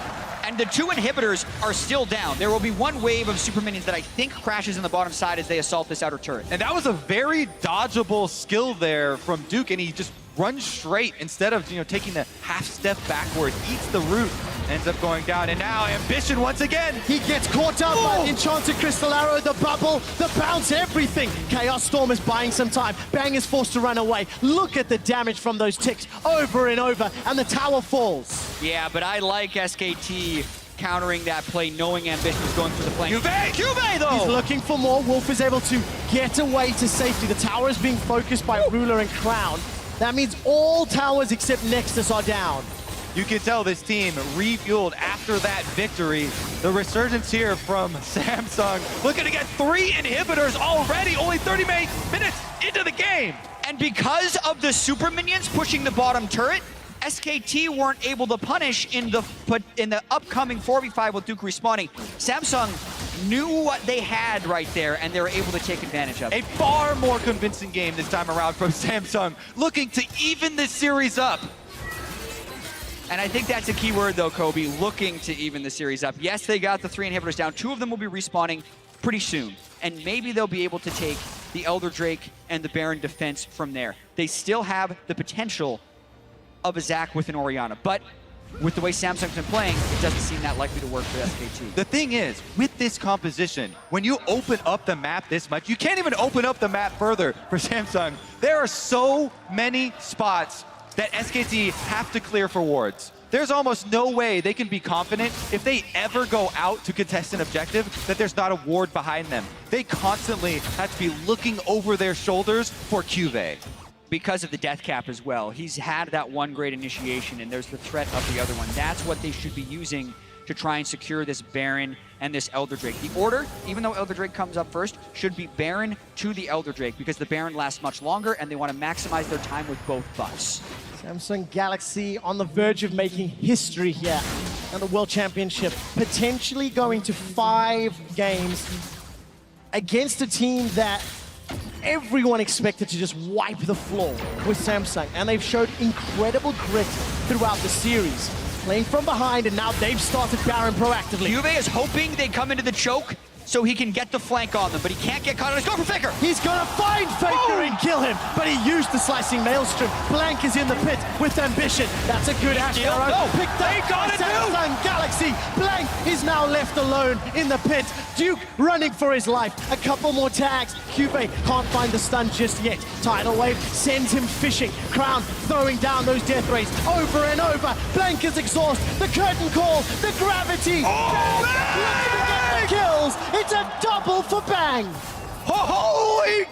And the 2 inhibitors are still down. There will be 1 wave of super minions that I think crashes in the bottom side as they assault this outer turret. And that was a very dodgeable skill there from Duke, and he just runs straight instead of taking the half step backward, eats the root, ends up going down. And now Ambition once again. He gets caught up by Enchanted Crystal Arrow, the bubble, the bounce, everything. Chaos Storm is buying some time. Bang is forced to run away. Look at the damage from those ticks over and over, and the tower falls. Yeah, but I like SKT countering that play, knowing Ambition is going through the flank. Juve, though! He's looking for more. Wolf is able to get away to safety. The tower is being focused by Ruler and Crown. That means all towers except Nexus are down. You can tell this team refueled after that victory. The resurgence here from Samsung. Looking to get 3 inhibitors already, only 30 minutes into the game. And because of the super minions pushing the bottom turret, SKT weren't able to punish in the upcoming 4v5 with Duke respawning. Samsung knew what they had right there, and they were able to take advantage of it. A far more convincing game this time around from Samsung, looking to even this series up. And I think that's a key word, though, Kobe, looking to even the series up. Yes, they got the 3 inhibitors down. 2 of them will be respawning pretty soon. And maybe they'll be able to take the Elder Drake and the Baron defense from there. They still have the potential of a Zac with an Orianna. But with the way Samsung's been playing, it doesn't seem that likely to work for SKT. The thing is, with this composition, when you open up the map this much, you can't even open up the map further for Samsung. There are so many spots that SKT have to clear for wards. There's almost no way they can be confident if they ever go out to contest an objective that there's not a ward behind them. They constantly have to be looking over their shoulders for Juve. Because of the death cap as well. He's had that 1 great initiation, and there's the threat of the other one. That's what they should be using to try and secure this Baron and this Elder Drake. The order, even though Elder Drake comes up first, should be Baron to the Elder Drake because the Baron lasts much longer and they want to maximize their time with both buffs. Samsung Galaxy on the verge of making history here and the World Championship, potentially going to 5 games against a team that everyone expected to just wipe the floor with Samsung, and they've showed incredible grit throughout the series. Playing from behind, and now they've started Baron proactively. Juve is hoping they come into the choke so he can get the flank on them, but he can't get caught on his go for Faker. He's gonna find Faker and kill him, but he used the slicing maelstrom. Blank is in the pit with ambition. That's a good ash arrow. Picked up by Samsung Galaxy. Blank is now left alone in the pit. Duke running for his life. A couple more tags. Cube can't find the stun just yet. Tidal Wave sends him fishing. Crown throwing down those death rays over and over. Blank is exhausted. The curtain call. The gravity. Kills. It's a double for Bang. Holy!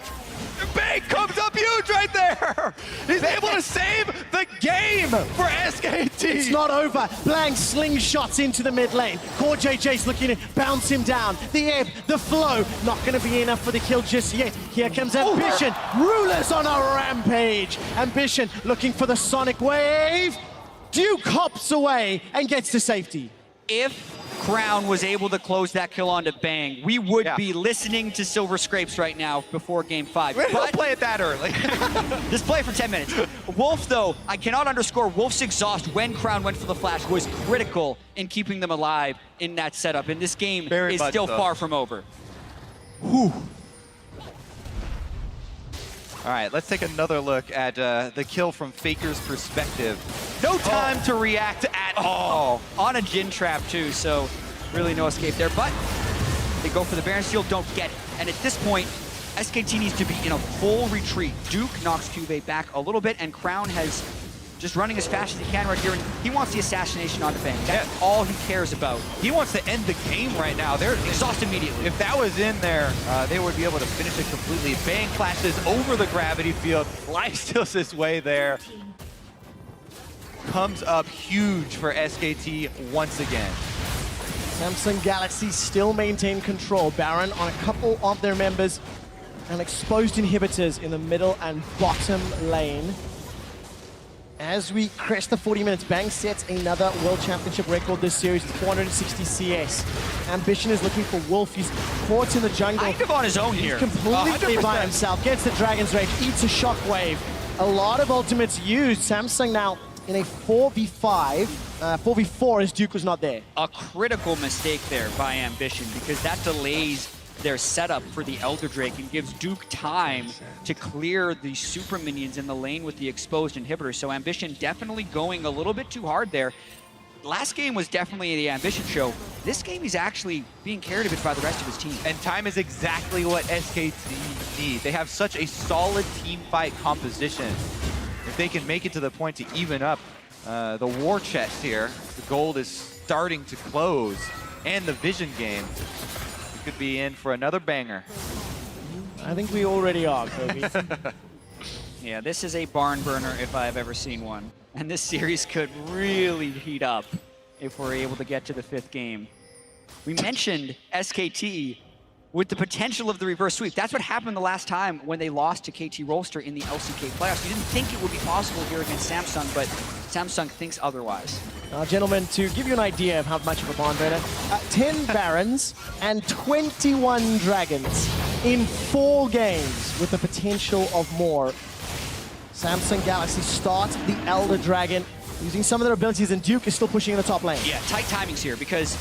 Bang comes up huge right there! He's able to save the game for SKT! It's not over. Blank slingshots into the mid lane. Core JJ's looking to bounce him down. The ebb, the flow, not going to be enough for the kill just yet. Here comes Ambition. Rulers on a rampage. Ambition looking for the Sonic Wave. Duke hops away and gets to safety. If Crown was able to close that kill onto Bang, we would be listening to Silver Scrapes right now before Game 5. Don't play it that early. Just play for 10 minutes. Wolf, though, I cannot underscore Wolf's exhaust when Crown went for the flash was critical in keeping them alive in that setup. And this game is still far from over. Whew. All right, let's take another look at the kill from Faker's perspective. No time to react at all. On a Jin trap, too, so really no escape there. But they go for the Baron Steel, don't get it. And at this point, SKT needs to be in a full retreat. Duke knocks Cube back a little bit, and Crown has just running as fast as he can right here. And he wants the assassination onto Bang. That's all he cares about. He wants to end the game right now. They're exhaust immediately. If that was in there, they would be able to finish it completely. Bang flashes over the gravity field. Life steals his way there. Comes up huge for SKT once again. Samsung Galaxy still maintain control. Baron on a couple of their members and exposed inhibitors in the middle and bottom lane. As we crest the 40 minutes, Bang sets another World Championship record this series, 460 CS. Ambition is looking for Wolf. He's caught in the jungle. Kind of on his own here. Completely by himself. Gets the Dragon's Rage, eats a shockwave. A lot of ultimates used. Samsung now in a 4v5, 4v4 as Duke was not there. A critical mistake there by Ambition because that delays their setup for the Elder Drake and gives Duke time to clear the super minions in the lane with the exposed inhibitor. So Ambition definitely going a little bit too hard there. Last game was definitely the Ambition show. This game he's actually being carried a bit by the rest of his team. And time is exactly what SKT need. They have such a solid team fight composition. If they can make it to the point to even up the war chest here, the gold is starting to close, and the vision game. We could be in for another banger. I think we already are, Kobe. Yeah, this is a barn burner if I've ever seen one. And this series could really heat up if we're able to get to the 5th game. We mentioned SKT with the potential of the reverse sweep. That's what happened the last time when they lost to KT Rolster in the LCK playoffs. You didn't think it would be possible here against Samsung, but Samsung thinks otherwise. Gentlemen, to give you an idea of how much of a barn burner, 10 Barons and 21 Dragons in 4 games with the potential of more. Samsung Galaxy start the Elder Dragon using some of their abilities, and Duke is still pushing in the top lane. Yeah, tight timings here because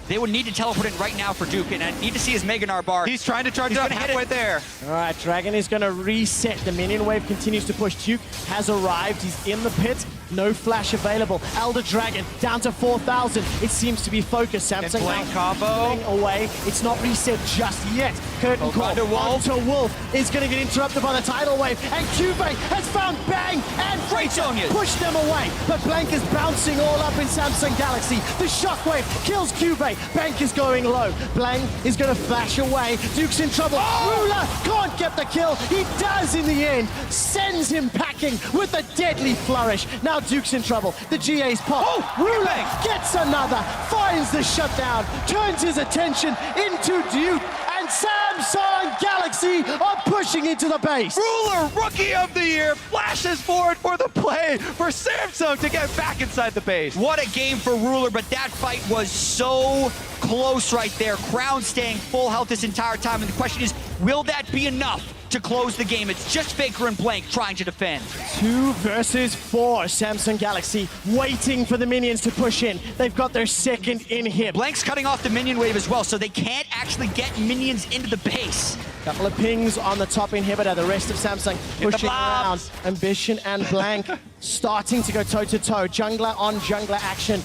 they would need to teleport in right now for Duke, and I need to see his Meganar bar. He's trying to charge up halfway there. All right, Dragon is going to reset. The minion wave continues to push. Duke has arrived. He's in the pit. No flash available. Elder Dragon down to 4,000. It seems to be focused. Samsung blank combo away. It's not reset just yet. Curtain call onto Wolf is going to get interrupted by the tidal wave, and Cube has found Bang and push them away. But Blank is bouncing all up in Samsung Galaxy. The shockwave kills Cube. Bank is going low. Blank is going to flash away. Duke's in trouble. Ruler can't get the kill. He does in the end. Sends him packing with a deadly flourish. Now Now Duke's in trouble. The GA's pop. Oh, Ruler bang. gets another, finds the shutdown, turns his attention into Duke, and Samsung Galaxy are pushing into the base. Ruler, Rookie of the Year, flashes forward for the play for Samsung to get back inside the base. What a game for Ruler, but that fight was so close right there. Crown staying full health this entire time, and the question is, will that be enough to close the game? It's just Faker and Blank trying to defend. 2 versus 4, Samsung Galaxy waiting for the minions to push in. They've got their second inhib. Blank's cutting off the minion wave as well, so they can't actually get minions into the base. Couple of pings on the top inhibitor. The rest of Samsung pushing around. blobs. Ambition and Blank starting to go toe-to-toe. Jungler on jungler action.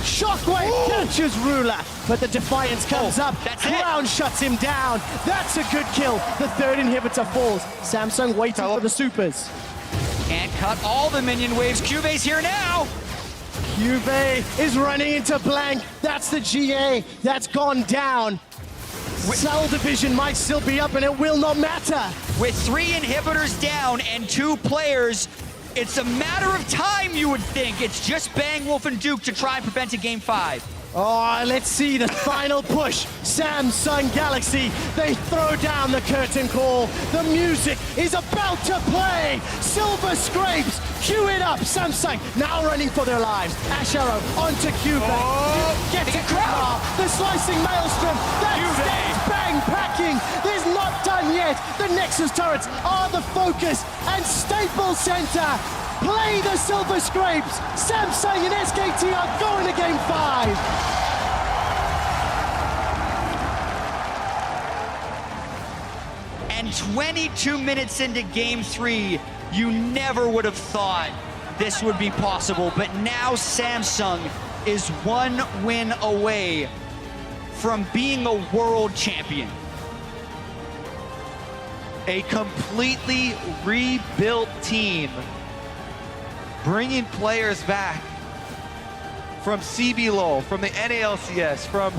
Shockwave catches Ruler, but the Defiance comes up. that's it. Crown shuts him down. That's a good kill. The third inhibitor falls. Samsung waiting for the supers. Can't cut all the minion waves. Cube's here now. Juve is running into Blank. That's the GA. That's gone down. Cell division might still be up, and it will not matter. With 3 inhibitors down and 2 players, it's a matter of time, you would think. It's just Bang, Wolf, and Duke to try and prevent a Game 5. Oh, let's see the final push. Samsung Galaxy, they throw down the curtain call. The music is about to play. Silver Scrapes, cue it up. Samsung now running for their lives. Ash Arrow onto Cube. Gets a crowd. The slicing Maelstrom. That stays Bang packing. There's not done yet. The Nexus turrets are the focus. And Staples Center play the Silver Scrapes. Samsung and SKT are going to Game 5. And 22 minutes into Game 3, you never would have thought this would be possible. But now Samsung is 1 win away from being a world champion. A completely rebuilt team, bringing players back from CBLOL, from the NALCS, from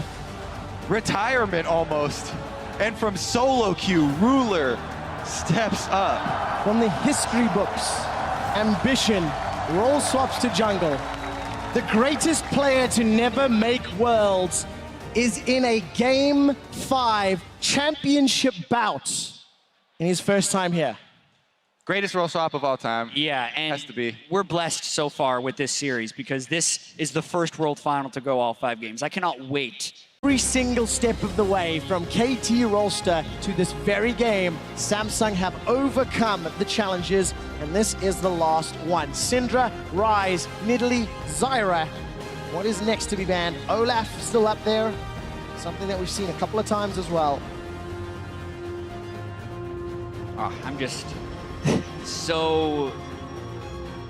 retirement almost, and from solo queue. Ruler steps up. From the history books, Ambition, role swaps to jungle. The greatest player to never make Worlds is in a Game 5 championship bout in his first time here. Greatest role swap of all time. Yeah, and Has to be. we're blessed so far with this series because this is the first World Final to go all 5 games. I cannot wait. Every single step of the way from KT Rolster to this very game, Samsung have overcome the challenges, and this is the last one. Syndra, Ryze, Nidalee, Zyra. What is next to be banned? Olaf still up there. Something that we've seen a couple of times as well. Oh, I'm just so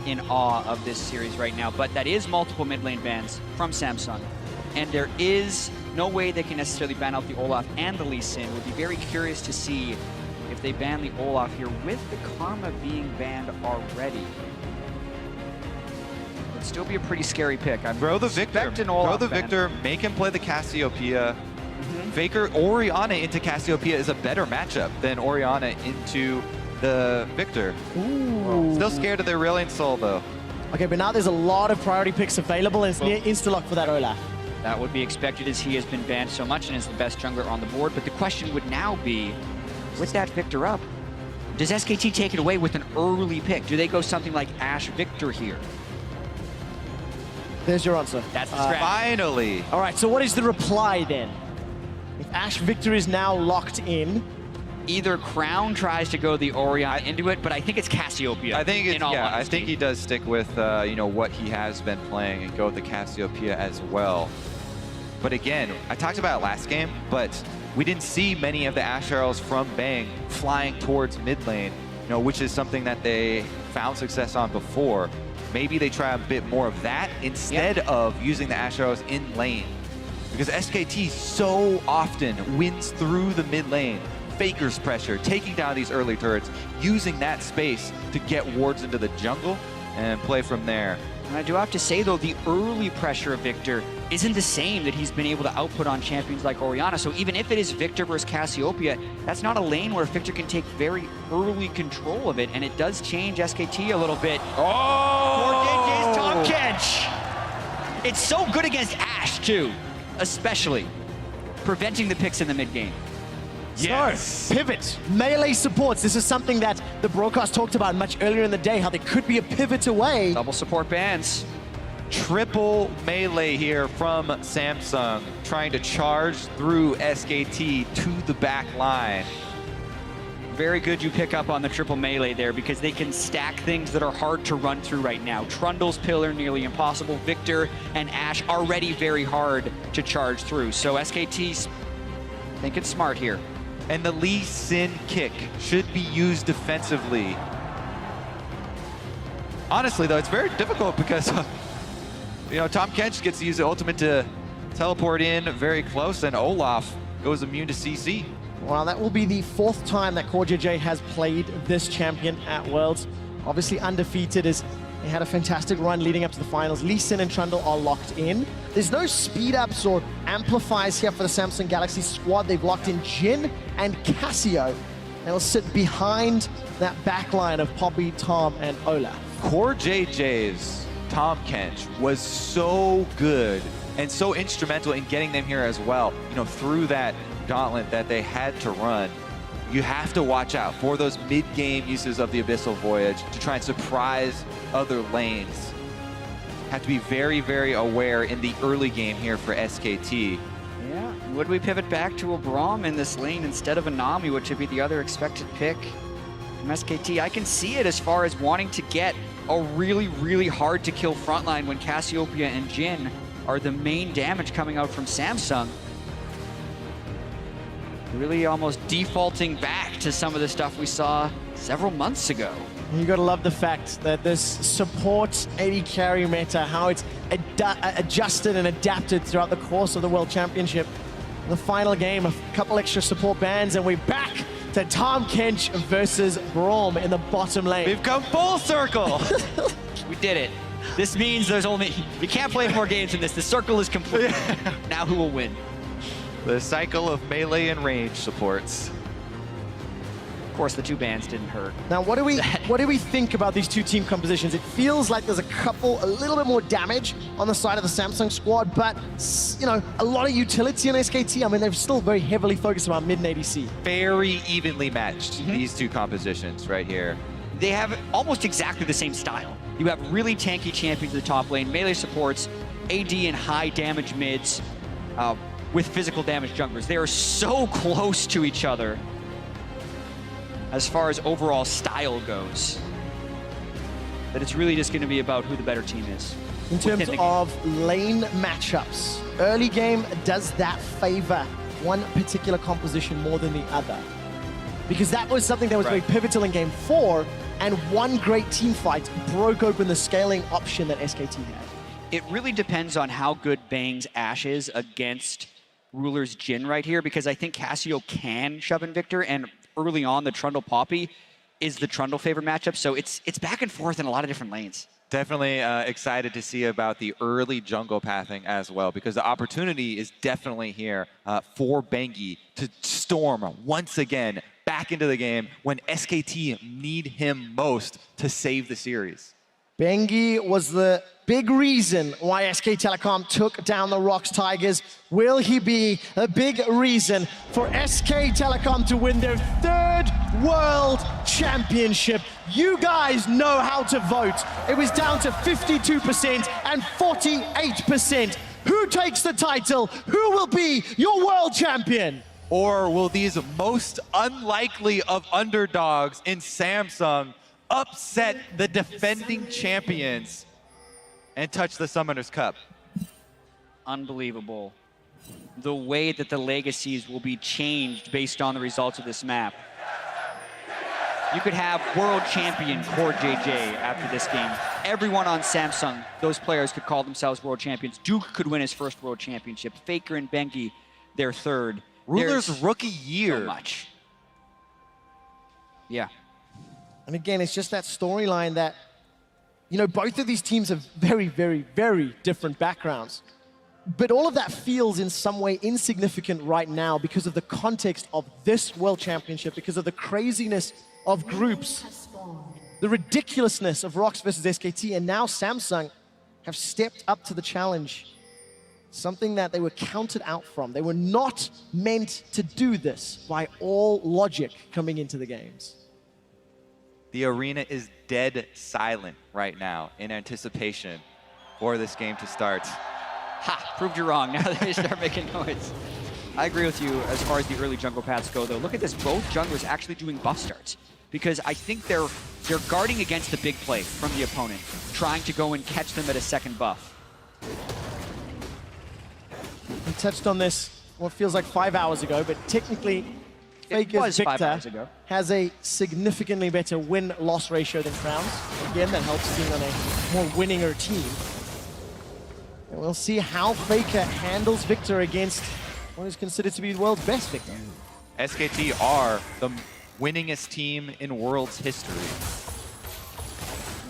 in awe of this series right now, but that is multiple mid lane bans from Samsung, and there is no way they can necessarily ban out the Olaf and the Lee Sin. Would be very curious to see if they ban the Olaf here with the Karma being banned already. Would still be a pretty scary pick. I'm Throw the Victor. expecting Olaf Throw the ban. Victor. Make him play the Cassiopeia. Faker Orianna into Cassiopeia is a better matchup than Orianna into the Victor. Ooh. Still scared of the Aurelion Soul though. Okay, but now there's a lot of priority picks available, and it's near insta-lock for that Olaf. That would be expected as he has been banned so much and is the best jungler on the board. But the question would now be, with that Victor up, does SKT take it away with an early pick? Do they go something like Ashe Victor here? There's your answer. That's the strategy. Finally. All right, so what is the reply then? If Ashe Victor is now locked in, Either Crown tries to go the Orianna into it, but I think it's Cassiopeia. I think it's, in all yeah, I honesty. think he does stick with you know, what he has been playing and go with the Cassiopeia as well. But again, I talked about it last game, but we didn't see many of the Ashe arrows from Bang flying towards mid lane, you know, which is something that they found success on before. Maybe they try a bit more of that instead of using the Ashe arrows in lane. Because SKT so often wins through the mid lane, Faker's pressure, taking down these early turrets, using that space to get wards into the jungle and play from there. And I do have to say, though, the early pressure of Victor isn't the same that he's been able to output on champions like Orianna. So even if it is Victor versus Cassiopeia, that's not a lane where Victor can take very early control of it, and it does change SKT a little bit. Oh! Tom Kench. It's so good against Ash, too, especially preventing the picks in the mid-game. Yes. So, pivot, melee supports. This is something that the broadcast talked about much earlier in the day, how they could be a pivot away. Double support bans. Triple melee here from Samsung, trying to charge through SKT to the back line. Very good you pick up on the triple melee there because they can stack things that are hard to run through right now. Trundle's pillar, nearly impossible. Victor and Ash already very hard to charge through. So SKT's thinking smart here. And the Lee Sin kick should be used defensively. Honestly, though, it's very difficult because, you know, Tom Kench gets to use the ultimate to teleport in very close, and Olaf goes immune to CC. Well, that will be the 4th time that CoreJJ has played this champion at Worlds. Obviously undefeated as they had a fantastic run leading up to the finals. Lee Sin and Trundle are locked in. There's no speed ups or amplifiers here for the Samsung Galaxy squad. They've locked in Jin and Cassio. They'll sit behind that back line of Poppy, Tom, and Olaf. CoreJJ's Tom Kench was so good and so instrumental in getting them here as well. You know, through that gauntlet that they had to run. You have to watch out for those mid-game uses of the Abyssal Voyage to try and surprise other lanes. Have to be very, very aware in the early game here for SKT. Yeah, would we pivot back to a Braum in this lane instead of a Nami, which would be the other expected pick from SKT? I can see it as far as wanting to get a really, really hard to kill frontline when Cassiopeia and Jin are the main damage coming out from Samsung. Really almost defaulting back to some of the stuff we saw several months ago. You gotta love the fact that this support AD carry meta, how it's adjusted and adapted throughout the course of the World Championship. The final game, a couple extra support bans, and we're back to Tom Kench versus Braum in the bottom lane. We've come full circle. We did it. This means there's only, you can't play more games than this. The circle is complete. Now who will win? The cycle of melee and range supports. Of course, the 2 bans didn't hurt. Now, what do we think about these 2 team compositions? It feels like there's a little bit more damage on the side of the Samsung squad, but you know, a lot of utility on SKT. I mean, they're still very heavily focused around mid and ADC. Very evenly matched, these 2 compositions right here. They have almost exactly the same style. You have really tanky champions in the top lane, melee supports, AD and high damage mids, with physical damage junglers. They are so close to each other as far as overall style goes that it's really just going to be about who the better team is. In terms of lane matchups, early game, does that favor one particular composition more than the other? Because that was something that was very pivotal in game 4, and one great team fight broke open the scaling option that SKT had. It really depends on how good Bang's Ash is against Ruler's Jin right here, because I think Cassio can shove in Victor, and early on the Trundle Poppy is the Trundle favorite matchup, so it's back and forth in a lot of different lanes. Definitely excited to see about the early jungle pathing as well, because the opportunity is definitely here for Bengi to storm once again back into the game when SKT need him most to save the series. Bengi was the big reason why SK Telecom took down the Rocks Tigers. Will he be a big reason for SK Telecom to win their 3rd World Championship? You guys know how to vote. It was down to 52% and 48%. Who takes the title? Who will be your world champion? Or will these most unlikely of underdogs in Samsung upset the defending champions and touch the Summoner's Cup? Unbelievable. The way that the legacies will be changed based on the results of this map. You could have world champion CoreJJ after this game. Everyone on Samsung, those players could call themselves world champions. Duke could win his 1st world championship. Faker and Bengi, their 3rd. Ruler's There's rookie year. So much. Yeah. And again, it's just that storyline that, you know, both of these teams have very, very, very different backgrounds. But all of that feels in some way insignificant right now because of the context of this World Championship, because of the craziness of groups, the ridiculousness of Rocks versus SKT, and now Samsung have stepped up to the challenge. Something that they were counted out from. They were not meant to do this by all logic coming into the games. The arena is dead silent right now in anticipation for this game to start. Ha! Proved you wrong. Now they start making noise. I agree with you as far as the early jungle paths go, though. Look at this. Both junglers actually doing buff starts, because I think they're guarding against the big play from the opponent, trying to go and catch them at a second buff. We touched on this what feels like 5 hours ago, but technically Faker's 5 Victor hours ago. has a significantly better win-loss ratio than Crowns. Again, that helps being on a more winninger team. And we'll see how Faker handles Victor against what is considered to be the world's best Victor. SKT are the winningest team in Worlds history.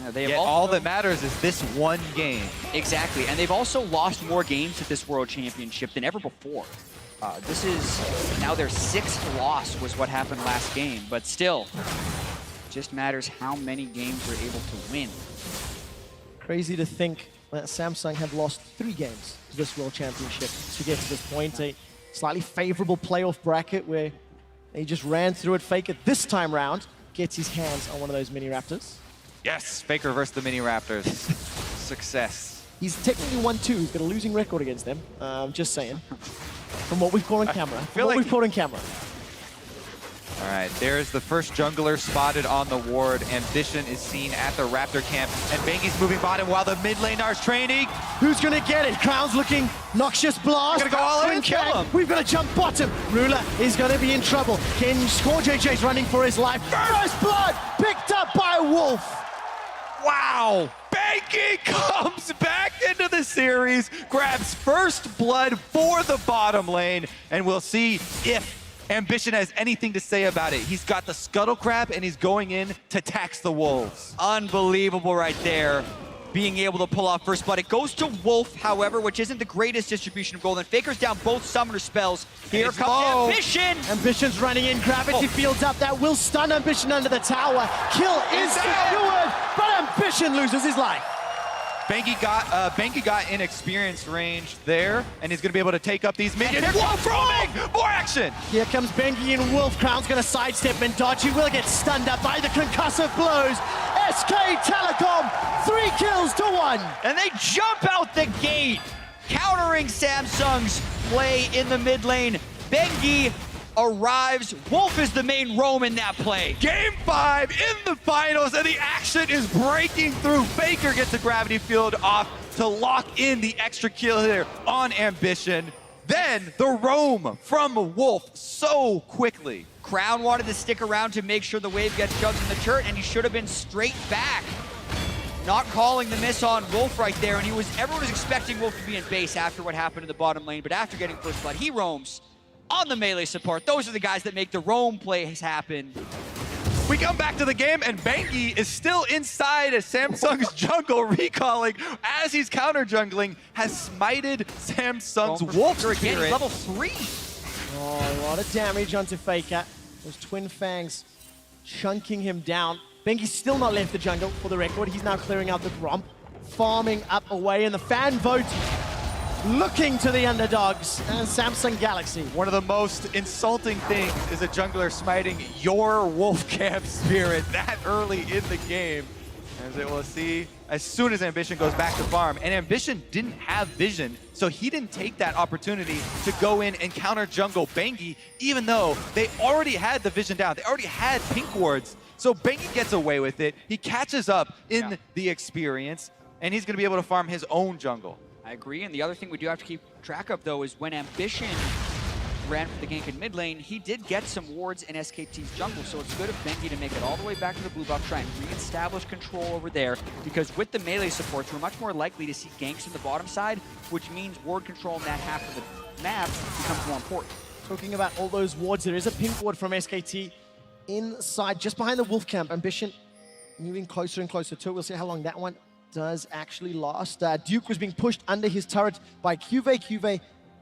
Yeah, they have Yet also, all that matters is this one game. exactly, and they've also lost more games at this World Championship than ever before. This is now their 6th loss was what happened last game, but still, just matters how many games they're able to win. Crazy to think that Samsung have lost 3 games to this World Championship to get to this point. A slightly favorable playoff bracket where they just ran through it. Faker this time round gets his hands on one of those mini Raptors. Yes, Faker versus the Mini Raptors. Success. He's technically 1-2. He's got a losing record against them. Just saying. From what we've caught on camera. feel like we've caught on camera. All right, there's the first jungler spotted on the ward. Ambition is seen at the Raptor camp, and Bangy's moving bottom while the mid laner is training. Who's gonna get it? Crown's looking noxious blast. Gonna go all in Twin and kill fang. him. We've got to jump bottom. Ruler is gonna be in trouble. Can score? JJ's running for his life. First blood picked up by Wolf. Wow! Bangy comes back into the series, grabs first blood for the bottom lane, and we'll see if Ambition has anything to say about it. He's got the scuttle crab, and he's going in to tax the wolves. Unbelievable right there, being able to pull off first blood. It goes to Wolf, however, which isn't the greatest distribution of gold, and Faker's down both summoner spells. Here It's comes low. Ambition! Ambition's running in. Gravity fields up. That will stun Ambition under the tower. Kill is secured, but Ambition loses his life. Bangy got in experience range there, and he's going to be able to take up these minions. Wolf roaming! More action! Here comes Bengi and Wolf. Crown's gonna sidestep and dodge. He will get stunned up by the concussive blows. SK Telecom, 3 kills to 1. And they jump out the gate, countering Samsung's play in the mid lane. Bengi arrives. Wolf is the main roam in that play. Game 5 in the finals, and the action is breaking through. Faker gets the gravity field off to lock in the extra kill here on Ambition. Then the roam from Wolf so quickly. Crown wanted to stick around to make sure the wave gets jumped in the turret, and he should have been straight back. Not calling the miss on Wolf right there, and everyone was expecting Wolf to be in base after what happened in the bottom lane, but after getting first blood, he roams on the melee support. Those are the guys that make the roam plays happen. We come back to the game, and Bangy is still inside of Samsung's jungle, recalling as he's counter jungling, has smited Samsung's Wolf again, Spirit. he's level 3. Oh, a lot of damage onto Faker. Those Twin Fangs chunking him down. Bengi's still not left the jungle, for the record. He's now clearing out the Gromp, farming up away, and the fan vote looking to the underdogs and Samsung Galaxy. One of the most insulting things is a jungler smiting your Wolf Camp Spirit that early in the game. As it will see, as soon as Ambition goes back to farm, and Ambition didn't have vision, so he didn't take that opportunity to go in and counter jungle Bangy, even though they already had the vision down. They already had pink wards, so Bangy gets away with it. He catches up in the experience, and he's gonna be able to farm his own jungle. I agree, and the other thing we do have to keep track of, though, is when Ambition ran for the gank in mid lane, he did get some wards in SKT's jungle, so it's good of Bengi to make it all the way back to the blue buff, try and re-establish control over there, because with the melee supports, we're much more likely to see ganks on the bottom side, which means ward control in that half of the map becomes more important. Talking about all those wards, there is a pink ward from SKT inside, just behind the Wolf Camp. Ambition moving closer and closer to it. We'll see how long that one does actually last. Duke was being pushed under his turret by Cuve. Cuve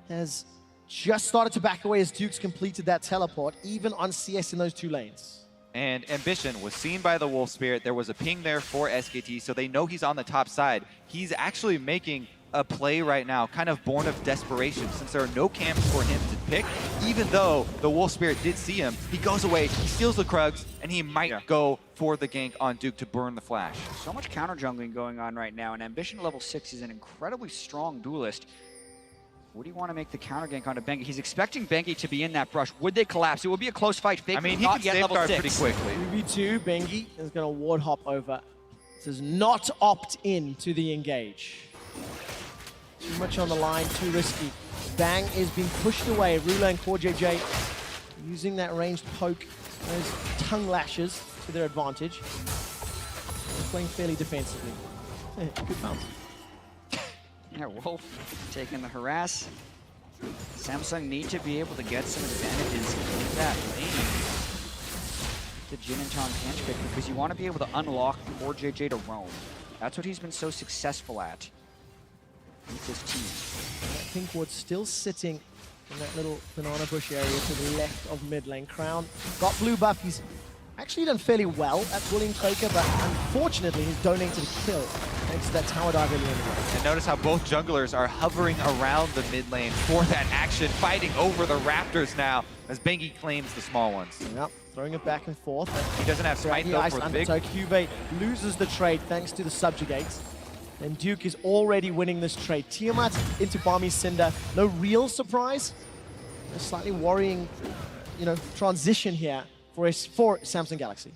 has just started to back away as Duke's completed that teleport, even on CS in those 2 lanes. And Ambition was seen by the Wolf Spirit. There was a ping there for SKT, so they know he's on the top side. He's actually making a play right now, kind of born of desperation, since there are no camps for him to pick. Even though the Wolf Spirit did see him, he goes away, he steals the Krugs, and he might go for the gank on Duke to burn the flash. So much counter jungling going on right now, and Ambition level 6 is an incredibly strong duelist. Would he want to make the counter gank onto Bengi? He's expecting Bengi to be in that brush. Would they collapse? It would be a close fight. Faker I mean, he not can yet level safeguard 6. pretty quickly. 2v2, Bengi is going to ward hop over. This does not opt in to the engage. Too much on the line, too risky. Bang is being pushed away. Rula and CoreJJ using that ranged poke, those tongue lashes to their advantage. They're playing fairly defensively. Good bounce. Yeah, Wolf taking the harass. Samsung need to be able to get some advantages in that lane. The Jin and Tong pinch pick, because you want to be able to unlock CoreJJ to roam. That's what he's been so successful at with this team. I think Ward's still sitting in that little banana bush area to the left of mid lane. Crown got blue buff. He's actually done fairly well at bullying Faker, but unfortunately he's donated a kill thanks to that tower dive in the end. And notice how both junglers are hovering around the mid lane for that action, fighting over the Raptors now, as Bengi claims the small ones. Yep, throwing it back and forth. He doesn't have smite though for the big. So Cuvee loses the trade thanks to the subjugates. And Duke is already winning this trade. Tiamat into Barmy Cinder. No real surprise. A slightly worrying, transition here for Samsung Galaxy.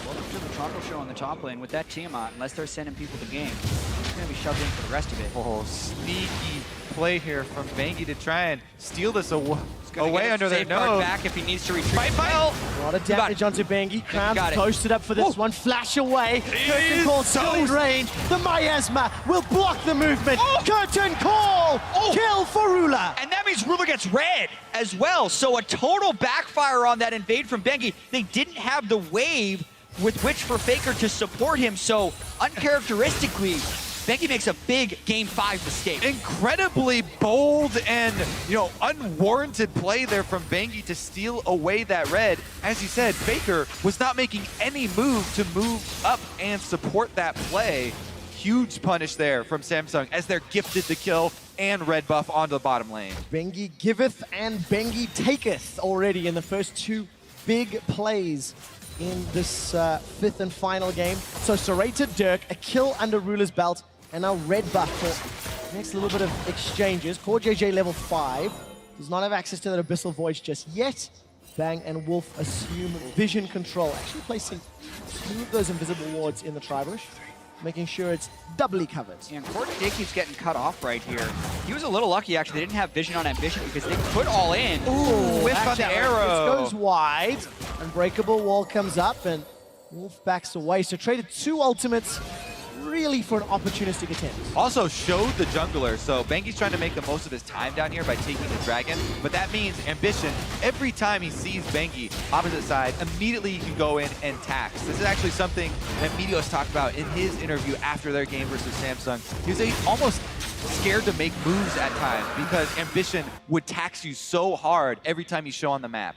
Welcome to the Taco Show on the top lane with that Tiamat. Unless they're sending people to game, he's going to be shoved in for the rest of it. Oh, sneaky play here from Bengi to try and steal this away Get under their safeguard nose. back if he needs to retreat. Fight! A lot of damage onto Bengi. Crown got it. posted up for this one. Flash away. Curtain Call still in range. The Miasma will block the movement. Curtain Call! Kill for Rula. And that means Rula gets red as well. So a total backfire on that invade from Bengi. They didn't have the wave with which for Faker to support him. So uncharacteristically, Bengi makes a big Game 5 mistake. Incredibly bold and, unwarranted play there from Bengi to steal away that red. As you said, Faker was not making any move to move up and support that play. Huge punish there from Samsung as they're gifted the kill and red buff onto the bottom lane. Bengi giveth and Bengi taketh already in the first two big plays in this fifth and final game. So serrated Dirk, a kill under Rula's belt, and now red buff for next little bit of exchanges. CoreJJ level 5 does not have access to that Abyssal Voice just yet. Bang and Wolf assume vision control, actually placing 2 of those invisible wards in the Tribush, making sure it's doubly covered. And CoreJJ keeps getting cut off right here. He was a little lucky, actually. They didn't have vision on Ambition because they put all in. Ooh, whiff on the arrow. It goes wide. Unbreakable wall comes up and Wolf backs away. So traded 2 ultimates really for an opportunistic attempt. Also showed the jungler, so Bengi's trying to make the most of his time down here by taking the dragon, but that means Ambition, every time he sees Bengi, opposite side, immediately he can go in and tax. This is actually something that Meteos talked about in his interview after their game versus Samsung. He was almost scared to make moves at times because Ambition would tax you so hard every time you show on the map.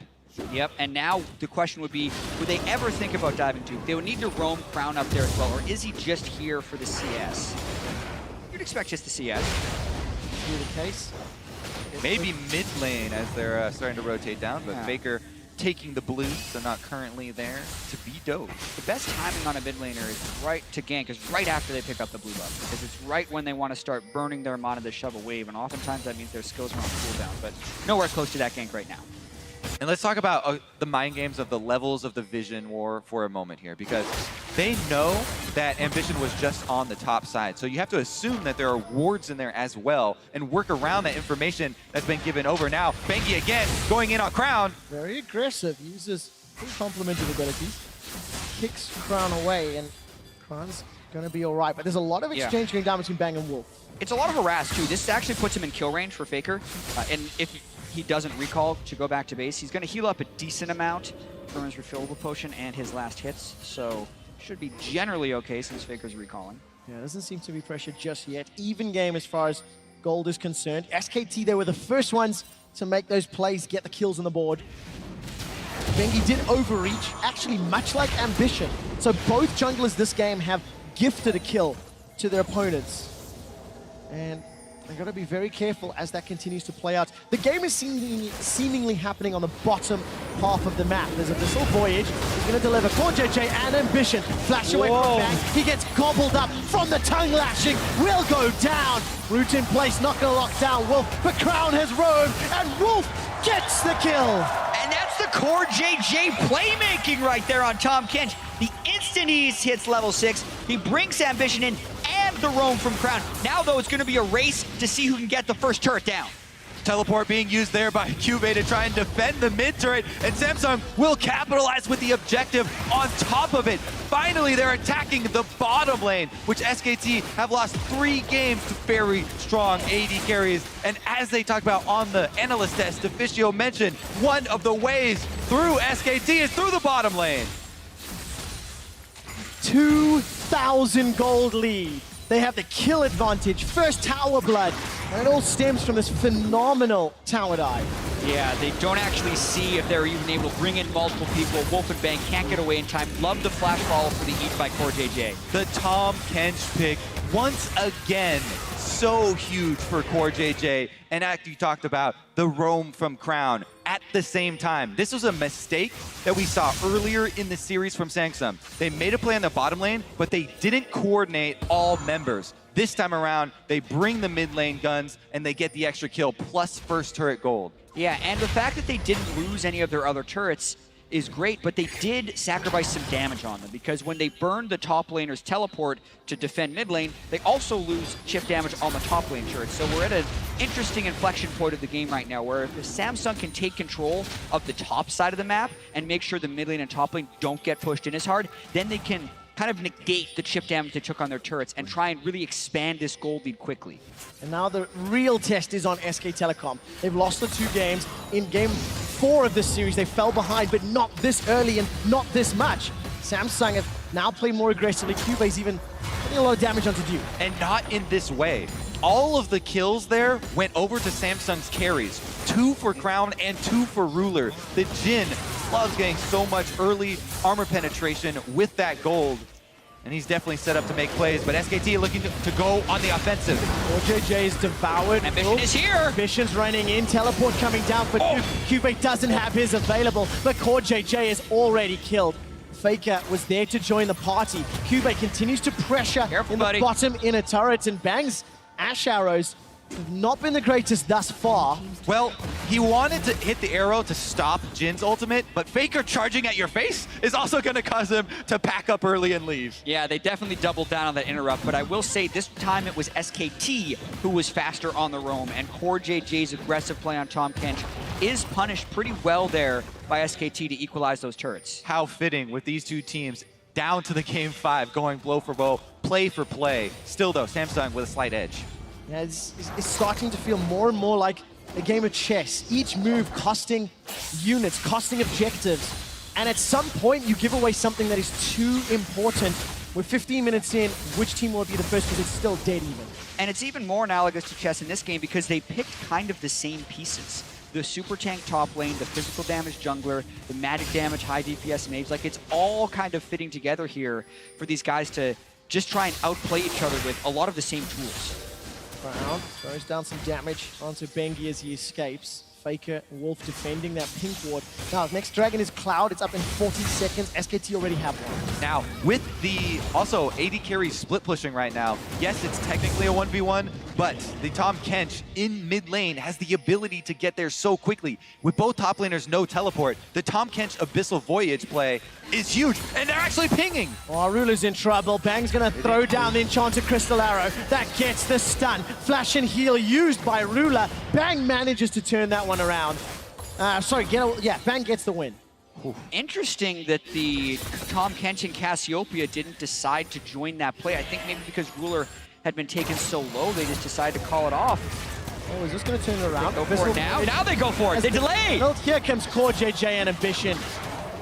Yep, and now the question would be, would they ever think about diving Duke? They would need to roam Crown up there as well, or is he just here for the CS? You'd expect just the CS. Be the case. Maybe mid lane as they're starting to rotate down, but Yeah. Faker taking the blues, so not currently there to be dope. The best timing on a mid laner is right to gank, is right after they pick up the blue buff, because it's right when they want to start burning their mana to shove a wave, and oftentimes that means their skills are on cooldown, but nowhere close to that gank right now. And let's talk about the mind games of the levels of the Vision War for a moment here, because they know that Ambition was just on the top side. So you have to assume that there are wards in there as well and work around that information that's been given over. Now, Bengi again going in on Crown. Very aggressive, uses full complementary abilities, kicks Crown away, and Crown's going to be all right. But there's a lot of exchange going down between Bang and Wolf. It's a lot of harass, too. This actually puts him in kill range for Faker, and if he doesn't recall to go back to base, he's going to heal up a decent amount from his refillable potion and his last hits, so should be generally okay since Faker's recalling. Yeah, doesn't seem to be pressured just yet. Even game as far as gold is concerned. SKT, they were the first ones to make those plays, get the kills on the board. Bengi did overreach, actually much like Ambition. So both junglers this game have gifted a kill to their opponents. And they got to be very careful as that continues to play out. The game is seemingly happening on the bottom half of the map. There's Abyssal Voyage. He's going to deliver CoreJJ and Ambition. Flash away from Bang. He gets gobbled up from the tongue lashing. Will go down. Root in place, not going to lock down Wolf. The Crown has roamed, and Wolf gets the kill. And that's the CoreJJ playmaking right there on Tahm Kench. The instant he hits level 6, he brings Ambition in and the roam from Crown. Now, though, it's going to be a race to see who can get the first turret down. Teleport being used there by Cube to try and defend the mid turret, and Samsung will capitalize with the objective on top of it. Finally, they're attacking the bottom lane, which SKT have lost 3 games to very strong AD carries. And as they talked about on the analyst test, Officio mentioned one of the ways through SKT is through the bottom lane. 2,000 gold lead. They have the kill advantage, first tower blood, and it all stems from this phenomenal tower dive. Yeah, they don't actually see if they're even able to bring in multiple people. Wolf and Bang can't get away in time. Love the flash follow for the eat by CoreJJ. The Tahm Kench pick, once again, so huge for CoreJJ. And as you talked about, the roam from Crown at the same time. This was a mistake that we saw earlier in the series from Samsung. They made a play on the bottom lane, but they didn't coordinate all members. This time around, they bring the mid lane guns and they get the extra kill plus first turret gold. Yeah, and the fact that they didn't lose any of their other turrets is great, but they did sacrifice some damage on them, because when they burned the top laner's teleport to defend mid lane, they also lose chip damage on the top lane turret. So we're at an interesting inflection point of the game right now, where if Samsung can take control of the top side of the map and make sure the mid lane and top lane don't get pushed in as hard, then they can kind of negate the chip damage they took on their turrets and try and really expand this gold lead quickly. And now the real test is on SK Telecom. They've lost the 2 games. In game 4 of this series, they fell behind, but not this early and not this much. Samsung have now played more aggressively. Cube's even putting a lot of damage onto Duke. And not in this way. All of the kills there went over to Samsung's carries. 2 for Crown and 2 for Ruler. The Jhin loves getting so much early armor penetration with that gold. And he's definitely set up to make plays, but SKT looking to go on the offensive. CoreJJ is devoured. Ambition is here. Ambition's running in, teleport coming down for Duke. Cube doesn't have his available, but CoreJJ is already killed. Faker was there to join the party. Cube continues to pressure in the bottom inner turrets, and Bang's Ash Arrows have not been the greatest thus far. Well, he wanted to hit the arrow to stop Jin's ultimate, but Faker charging at your face is also going to cause him to pack up early and leave. Yeah, they definitely doubled down on that interrupt, but I will say this time it was SKT who was faster on the roam, and CoreJJ's aggressive play on Tahm Kench is punished pretty well there by SKT to equalize those turrets. How fitting with these 2 teams down to the game 5, going blow for blow, play for play. Still though, Samsung with a slight edge. Yeah, it's starting to feel more and more like a game of chess. Each move costing units, costing objectives. And at some point, you give away something that is too important. We're 15 minutes in. Which team will be the first? Because it's still dead even. And it's even more analogous to chess in this game because they picked kind of the same pieces. The super tank top lane, the physical damage jungler, the magic damage high DPS mage. Like, it's all kind of fitting together here for these guys to just try and outplay each other with a lot of the same tools. Crown throws down some damage onto Bengi as he escapes. Faker and Wolf defending that pink ward. Now, next dragon is Cloud. It's up in 40 seconds. SKT already have one. Now, with the also AD carry split pushing right now, yes, it's technically a 1v1, but the Tahm Kench in mid lane has the ability to get there so quickly. With both top laners no teleport, the Tahm Kench Abyssal Voyage play is huge, and they're actually pinging. Oh, Ruler's in trouble. Bang's gonna throw down the Enchanted Crystal Arrow. That gets the stun. Flash and heal used by Ruler. Bang manages to turn that one around. Bang gets the win. Interesting that the Tahm Kench and Cassiopeia didn't decide to join that play. I think maybe because Ruler had been taken so low, they just decided to call it off. Oh, is this going to turn it around? Go for it now. Now they go for it. They delay. Well, here comes CoreJJ and Ambition.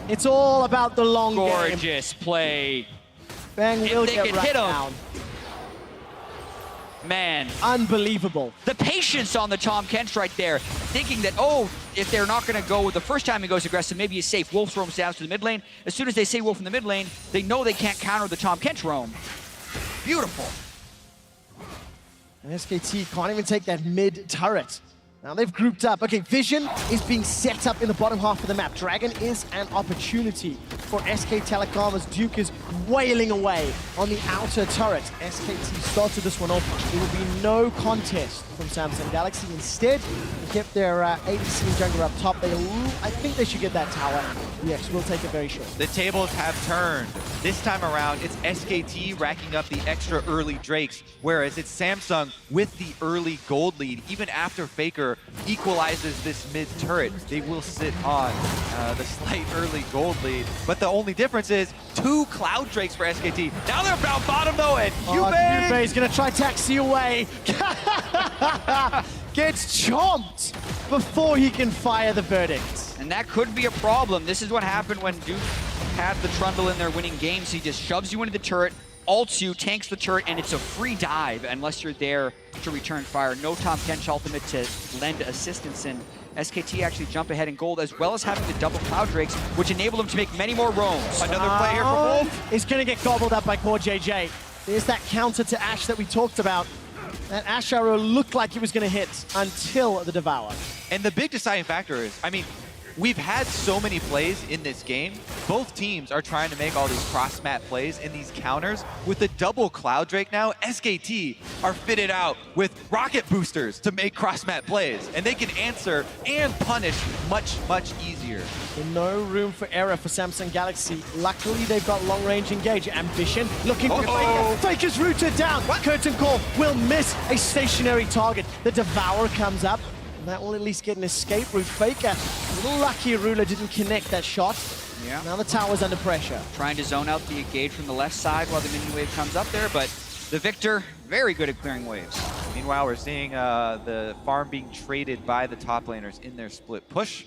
It's all about the long game. Gorgeous play. Bang will get right down. Man. Unbelievable. The patience on the Tahm Kench right there. thinking that, oh, if they're not going to go the first time he goes aggressive, maybe he's safe. Wolf roams down to the mid lane. As soon as they say Wolf in the mid lane, they know they can't counter the Tahm Kench roam. Beautiful. And SKT can't even take that mid turret. Now they've grouped up. Okay, Vision is being set up in the bottom half of the map. Dragon is an opportunity for SK Telecom as Duke is wailing away on the outer turret. SKT started this one off. There will be no contest from Samsung Galaxy. Instead, they kept their ADC and jungler up top. I think they should get that tower. Yes, we'll take it very short. The tables have turned. This time around, it's SKT racking up the extra early Drakes, whereas it's Samsung with the early gold lead. Even after Faker equalizes this mid turret, they will sit on the slight early gold lead. But the only difference is 2 Cloud Drakes for SKT. Now they're about bottom though, and Yubei is going to try taxi away. Gets chomped before he can fire the verdict. And that could be a problem. This is what happened when Duke had the Trundle in their winning games. He just shoves you into the turret, ults you, tanks the turret, and it's a free dive unless you're there to return fire. No Tahm Kench ultimate to lend assistance, and SKT actually jump ahead in gold, as well as having the double Cloud Drakes, which enable them to make many more roams. Another play here for Wolf. Is going to get gobbled up by Core JJ. There's that counter to Ashe that we talked about. That Ashe arrow looked like it was going to hit until the Devour. And the big deciding factor is, I mean, we've had so many plays in this game. Both teams are trying to make all these cross-map plays and these counters. With the double Cloud Drake now, SKT are fitted out with rocket boosters to make cross-map plays. And they can answer and punish much, much easier. No room for error for Samsung Galaxy. Luckily, they've got long-range engage. Ambition looking for Faker. Faker's rooted down. Curtain Call will miss a stationary target. The Devour comes up. That will at least get an escape route. Faker, a little lucky Ruler didn't connect that shot. Yeah. Now the tower's under pressure. Trying to zone out the engage from the left side while the minion wave comes up there, but the Victor, very good at clearing waves. Meanwhile, we're seeing the farm being traded by the top laners in their split push.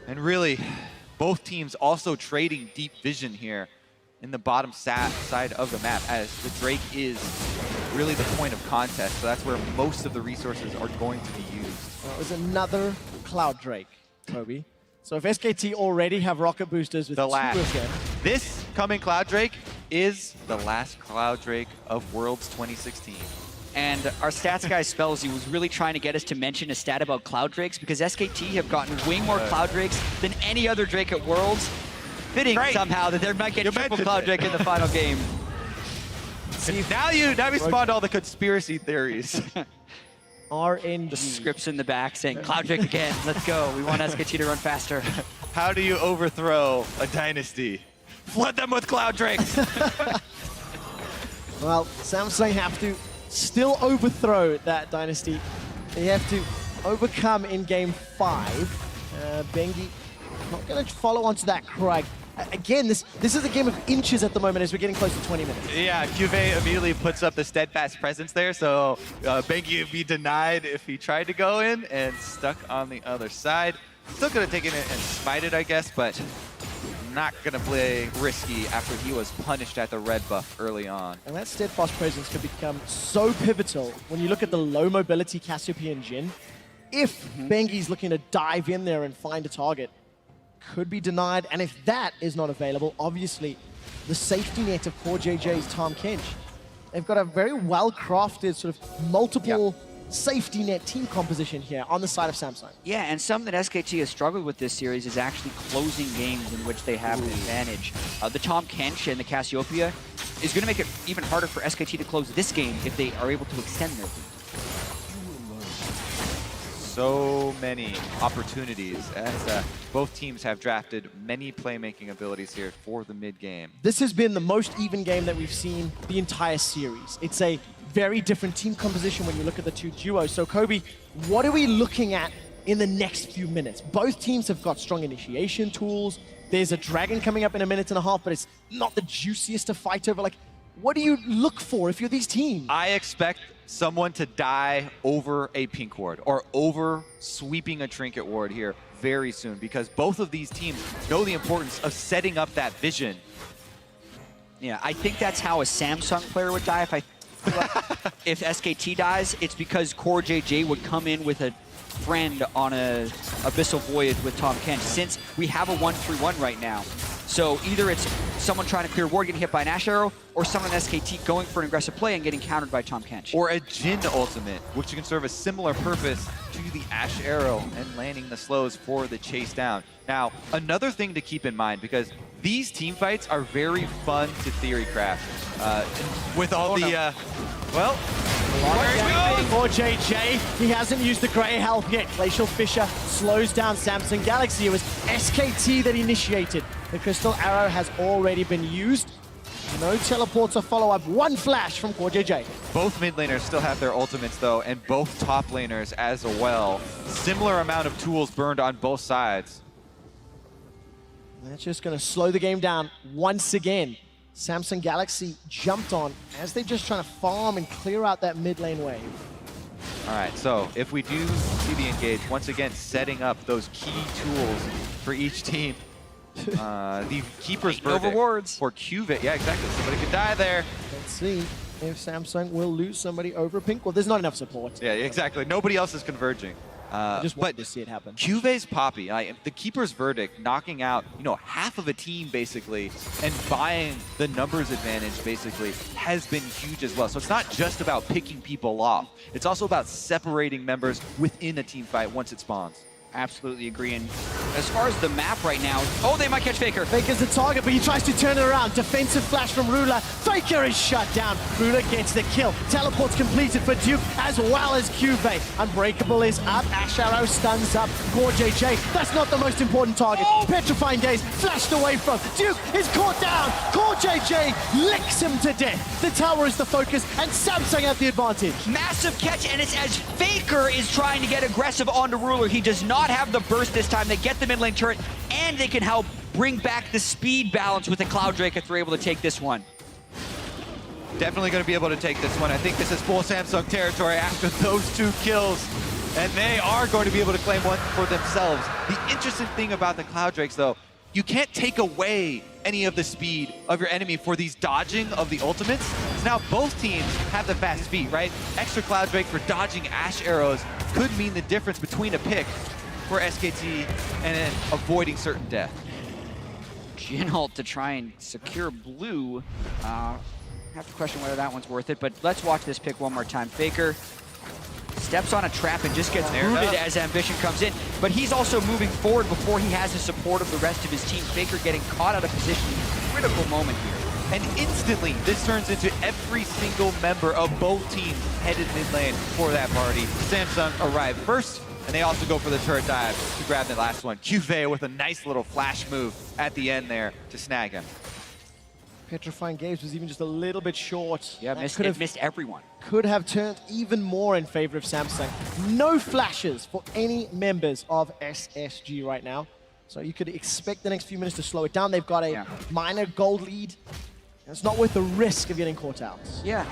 And really, both teams also trading deep vision here in the bottom side of the map, as the Drake is really the point of contest. So that's where most of the resources are going to be used. Well, it was another Cloud Drake, Kobe. So if SKT already have rocket boosters with The 2 last. of them, This coming Cloud Drake is the last Cloud Drake of Worlds 2016. And our stats guy Spellsy was really trying to get us to mention a stat about Cloud Drakes, because SKT have gotten way more Cloud Drakes than any other Drake at Worlds. Fitting somehow that they might get triple Cloud Drake in the final game. See, now we spawned all the conspiracy theories. RNG. The scripts in the back saying, Cloud Drake again, let's go. We want SKT to run faster. How do you overthrow a dynasty? Flood them with Cloud Drakes. Well, Samsung have to still overthrow that dynasty. They have to overcome in game 5. Bengi not going to follow onto that Krug. Again, this is a game of inches at the moment as we're getting close to 20 minutes. Yeah, QV immediately puts up the steadfast presence there, so Bengi would be denied if he tried to go in and stuck on the other side. Still could have taken it and smited, I guess, but not going to play risky after he was punished at the red buff early on. And that steadfast presence could become so pivotal when you look at the low mobility Cassiopeia and Jhin. If Bengi's looking to dive in there and find a target, could be denied. And if that is not available, obviously the safety net of Core JJ's Tahm Kench. They've got a very well-crafted sort of multiple safety net team composition here on the side of Samsung. Yeah, and something that SKT has struggled with this series is actually closing games in which they have an advantage. The Tahm Kench and the Cassiopeia is going to make it even harder for SKT to close this game if they are able to extend their lead. So many opportunities as both teams have drafted many playmaking abilities here for the mid game. This has been the most even game that we've seen the entire series. It's a very different team composition when you look at the 2 duos. So Kobe, what are we looking at in the next few minutes? Both teams have got strong initiation tools. There's a dragon coming up in a minute and a half, but it's not the juiciest to fight over. Like, what do you look for if you're these teams? I expect someone to die over a pink ward or over sweeping a trinket ward here very soon, because both of these teams know the importance of setting up that vision. Yeah, I think that's how a Samsung player would die. If I If SKT dies, it's because Core JJ would come in with a friend on a Abyssal Voyage with Tom Kent, since we have a 1-3-1 right now. So either it's someone trying to clear ward, getting hit by an Ash Arrow, or someone in SKT going for an aggressive play and getting countered by Tom Kent. Or a Jin ultimate, which can serve a similar purpose to the Ash Arrow and landing the slows for the chase down. Now, another thing to keep in mind, because these team fights are very fun to theory craft. With all well, there he goes! For JJ, he hasn't used the Grey Health yet. Glacial Fissure slows down Samsung Galaxy. It was SKT that initiated. The Crystal Arrow has already been used. No teleports or follow-up. One flash from Core JJ. Both mid laners still have their ultimates though, and both top laners as well. Similar amount of tools burned on both sides. That's just going to slow the game down once again. Samsung Galaxy jumped on as they're just trying to farm and clear out that mid lane wave. All right, so if we do see the engage, once again setting up those key tools for each team. The Keeper's Verdict wards for Cuvit. Yeah, exactly. Somebody could die there. Let's see if Samsung will lose somebody over Pink. Well, there's not enough support. Yeah, exactly. Nobody else is converging. I just wanted to see it happen. Cuvit's Poppy, the Keeper's Verdict, knocking out, half of a team basically, and buying the numbers advantage basically, has been huge as well. So it's not just about picking people off. It's also about separating members within a team fight once it spawns. Absolutely agree. And as far as the map right now, oh, they might catch Faker. Faker's the target, but he tries to turn it around. Defensive flash from Ruler. Faker is shut down. Ruler gets the kill. Teleport's completed for Duke as well as Cuvit. Unbreakable is up. Ash Arrow stuns up Core JJ. That's not the most important target. Oh! Petrifying Gaze flashed away from. Duke is caught down. Core JJ licks him to death. The tower is the focus, and Samsung have the advantage. Massive catch, and it's as Faker is trying to get aggressive onto Ruler. He does not have the burst this time. They get the mid lane turret, and they can help bring back the speed balance with the Cloud Drake if they're able to take this one. Definitely going to be able to take this one. I think this is full Samsung territory after those 2 kills. And they are going to be able to claim one for themselves. The interesting thing about the Cloud Drakes, though, you can't take away any of the speed of your enemy for these dodging of the ultimates. So now both teams have the fast feet, right? Extra Cloud Drake for dodging Ash Arrows could mean the difference between a pick for SKT and then avoiding certain death. Jin ult to try and secure blue. Have to question whether that one's worth it, but let's watch this pick one more time. Faker steps on a trap and just gets rooted as Ambition comes in, but he's also moving forward before he has the support of the rest of his team. Faker getting caught out of position in a critical moment here. And instantly, this turns into every single member of both teams headed mid lane for that party. Samsung arrive first, and they also go for the turret dive to grab the last one. Cuvit with a nice little flash move at the end there to snag him. Petrifying Gaze was even just a little bit short. Yeah, missed everyone. Could have turned even more in favor of Samsung. No flashes for any members of SSG right now. So you could expect the next few minutes to slow it down. They've got a minor gold lead. It's not worth the risk of getting caught out. Yeah,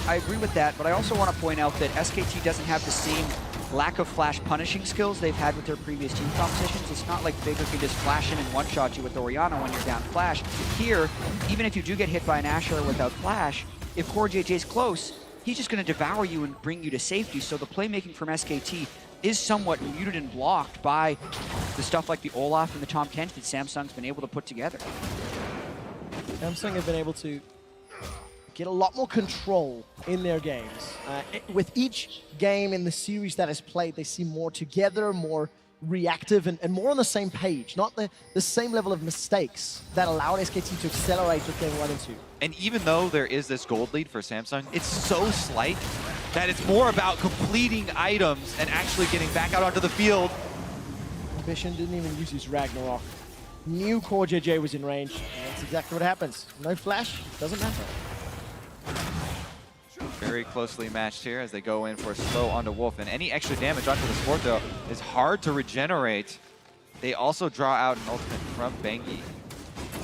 I agree with that, but I also want to point out that SKT doesn't have the same lack of flash punishing skills they've had with their previous team competitions. It's not like Faker can just flash in and one-shot you with Orianna when you're down flash. Here, even if you do get hit by an Ash Arrow without flash, if Core JJ's close, he's just going to devour you and bring you to safety. So the playmaking from SKT is somewhat muted and blocked by the stuff like the Olaf and the Tom Kent that Samsung's been able to put together. Samsung have been able to get a lot more control in their games. With each game in the series that is played, they seem more together, more reactive, and more on the same page. Not the same level of mistakes that allowed SKT to accelerate what they run into. And even though there is this gold lead for Samsung, it's so slight that it's more about completing items and actually getting back out onto the field. Ambition didn't even use his Ragnarok. Knew Core JJ was in range, and that's exactly what happens. No flash, doesn't matter. Very closely matched here as they go in for a slow onto Wolf. And any extra damage onto the support, though, is hard to regenerate. They also draw out an ultimate from Bengi.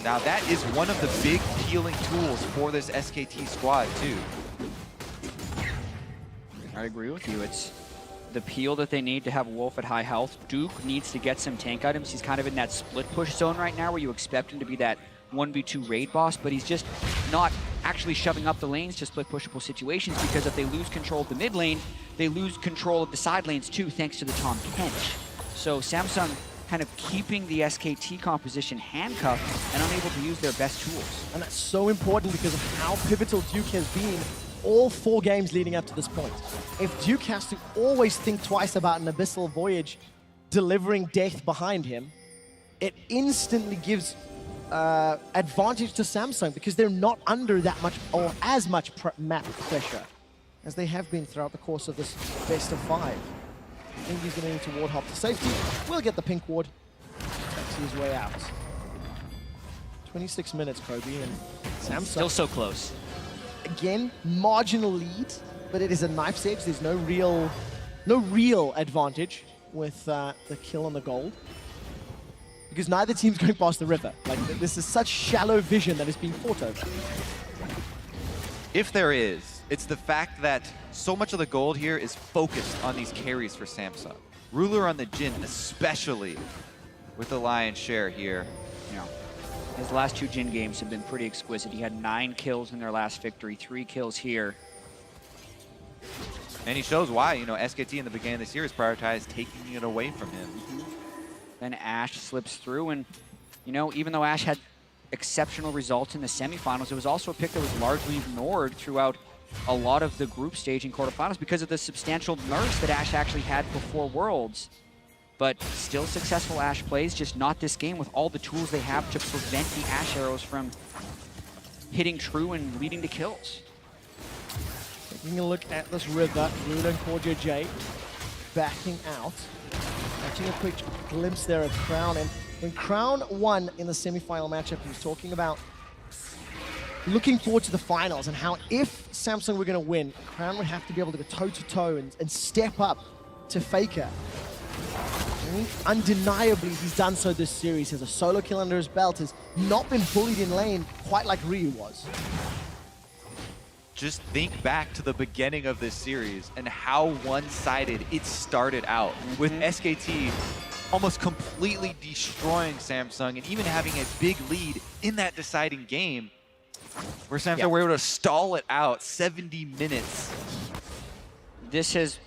Now, that is one of the big healing tools for this SKT squad, too. I agree with you. It's the peel that they need to have Wolf at high health. Duke needs to get some tank items. He's kind of in that split push zone right now where you expect him to be that 1v2 raid boss, but he's just not actually shoving up the lanes to split pushable situations, because if they lose control of the mid lane, they lose control of the side lanes too, thanks to the Tahm Kench. So Samsung kind of keeping the SKT composition handcuffed and unable to use their best tools. And that's so important because of how pivotal Duke has been all 4 games leading up to this point. If Duke has to always think twice about an Abyssal Voyage delivering death behind him, it instantly gives advantage to Samsung because they're not under that much or as much map pressure as they have been throughout the course of this best of 5. I think he's going to need to ward hop to safety. We'll get the pink ward. That's his way out. 26 minutes, Kobe, and Samsung. Still so close. Again, marginal lead, but it is a knife's edge. There's no real advantage with the kill on the gold, because neither team's going past the river. Like, this is such shallow vision that is being fought over. If there is, it's the fact that so much of the gold here is focused on these carries for Samsung. Ruler on the Jhin, especially, with the lion's share here. Yeah. His last 2 Jhin games have been pretty exquisite. He had 9 kills in their last victory, 3 kills here. And he shows why, you know, SKT in the beginning of the series prioritized taking it away from him. Then Ashe slips through, and, you know, even though Ashe had exceptional results in the semifinals, it was also a pick that was largely ignored throughout a lot of the group stage and quarterfinals because of the substantial nerfs that Ashe actually had before Worlds. But still successful Ashe plays, just not this game with all the tools they have to prevent the Ashe arrows from hitting true and leading to kills. Taking a look at this river, Ruler and CoreJJ backing out. Catching a quick glimpse there of Crown, and when Crown won in the semi-final matchup, he was talking about looking forward to the finals and how if Samsung were going to win, Crown would have to be able to go toe-to-toe and step up to Faker. And undeniably, he's done so this series. Has a solo kill under his belt, has not been bullied in lane quite like Ryu was. Just think back to the beginning of this series and how one-sided it started out, with SKT almost completely destroying Samsung and even having a big lead in that deciding game, where Samsung were able to stall it out 70 minutes. This has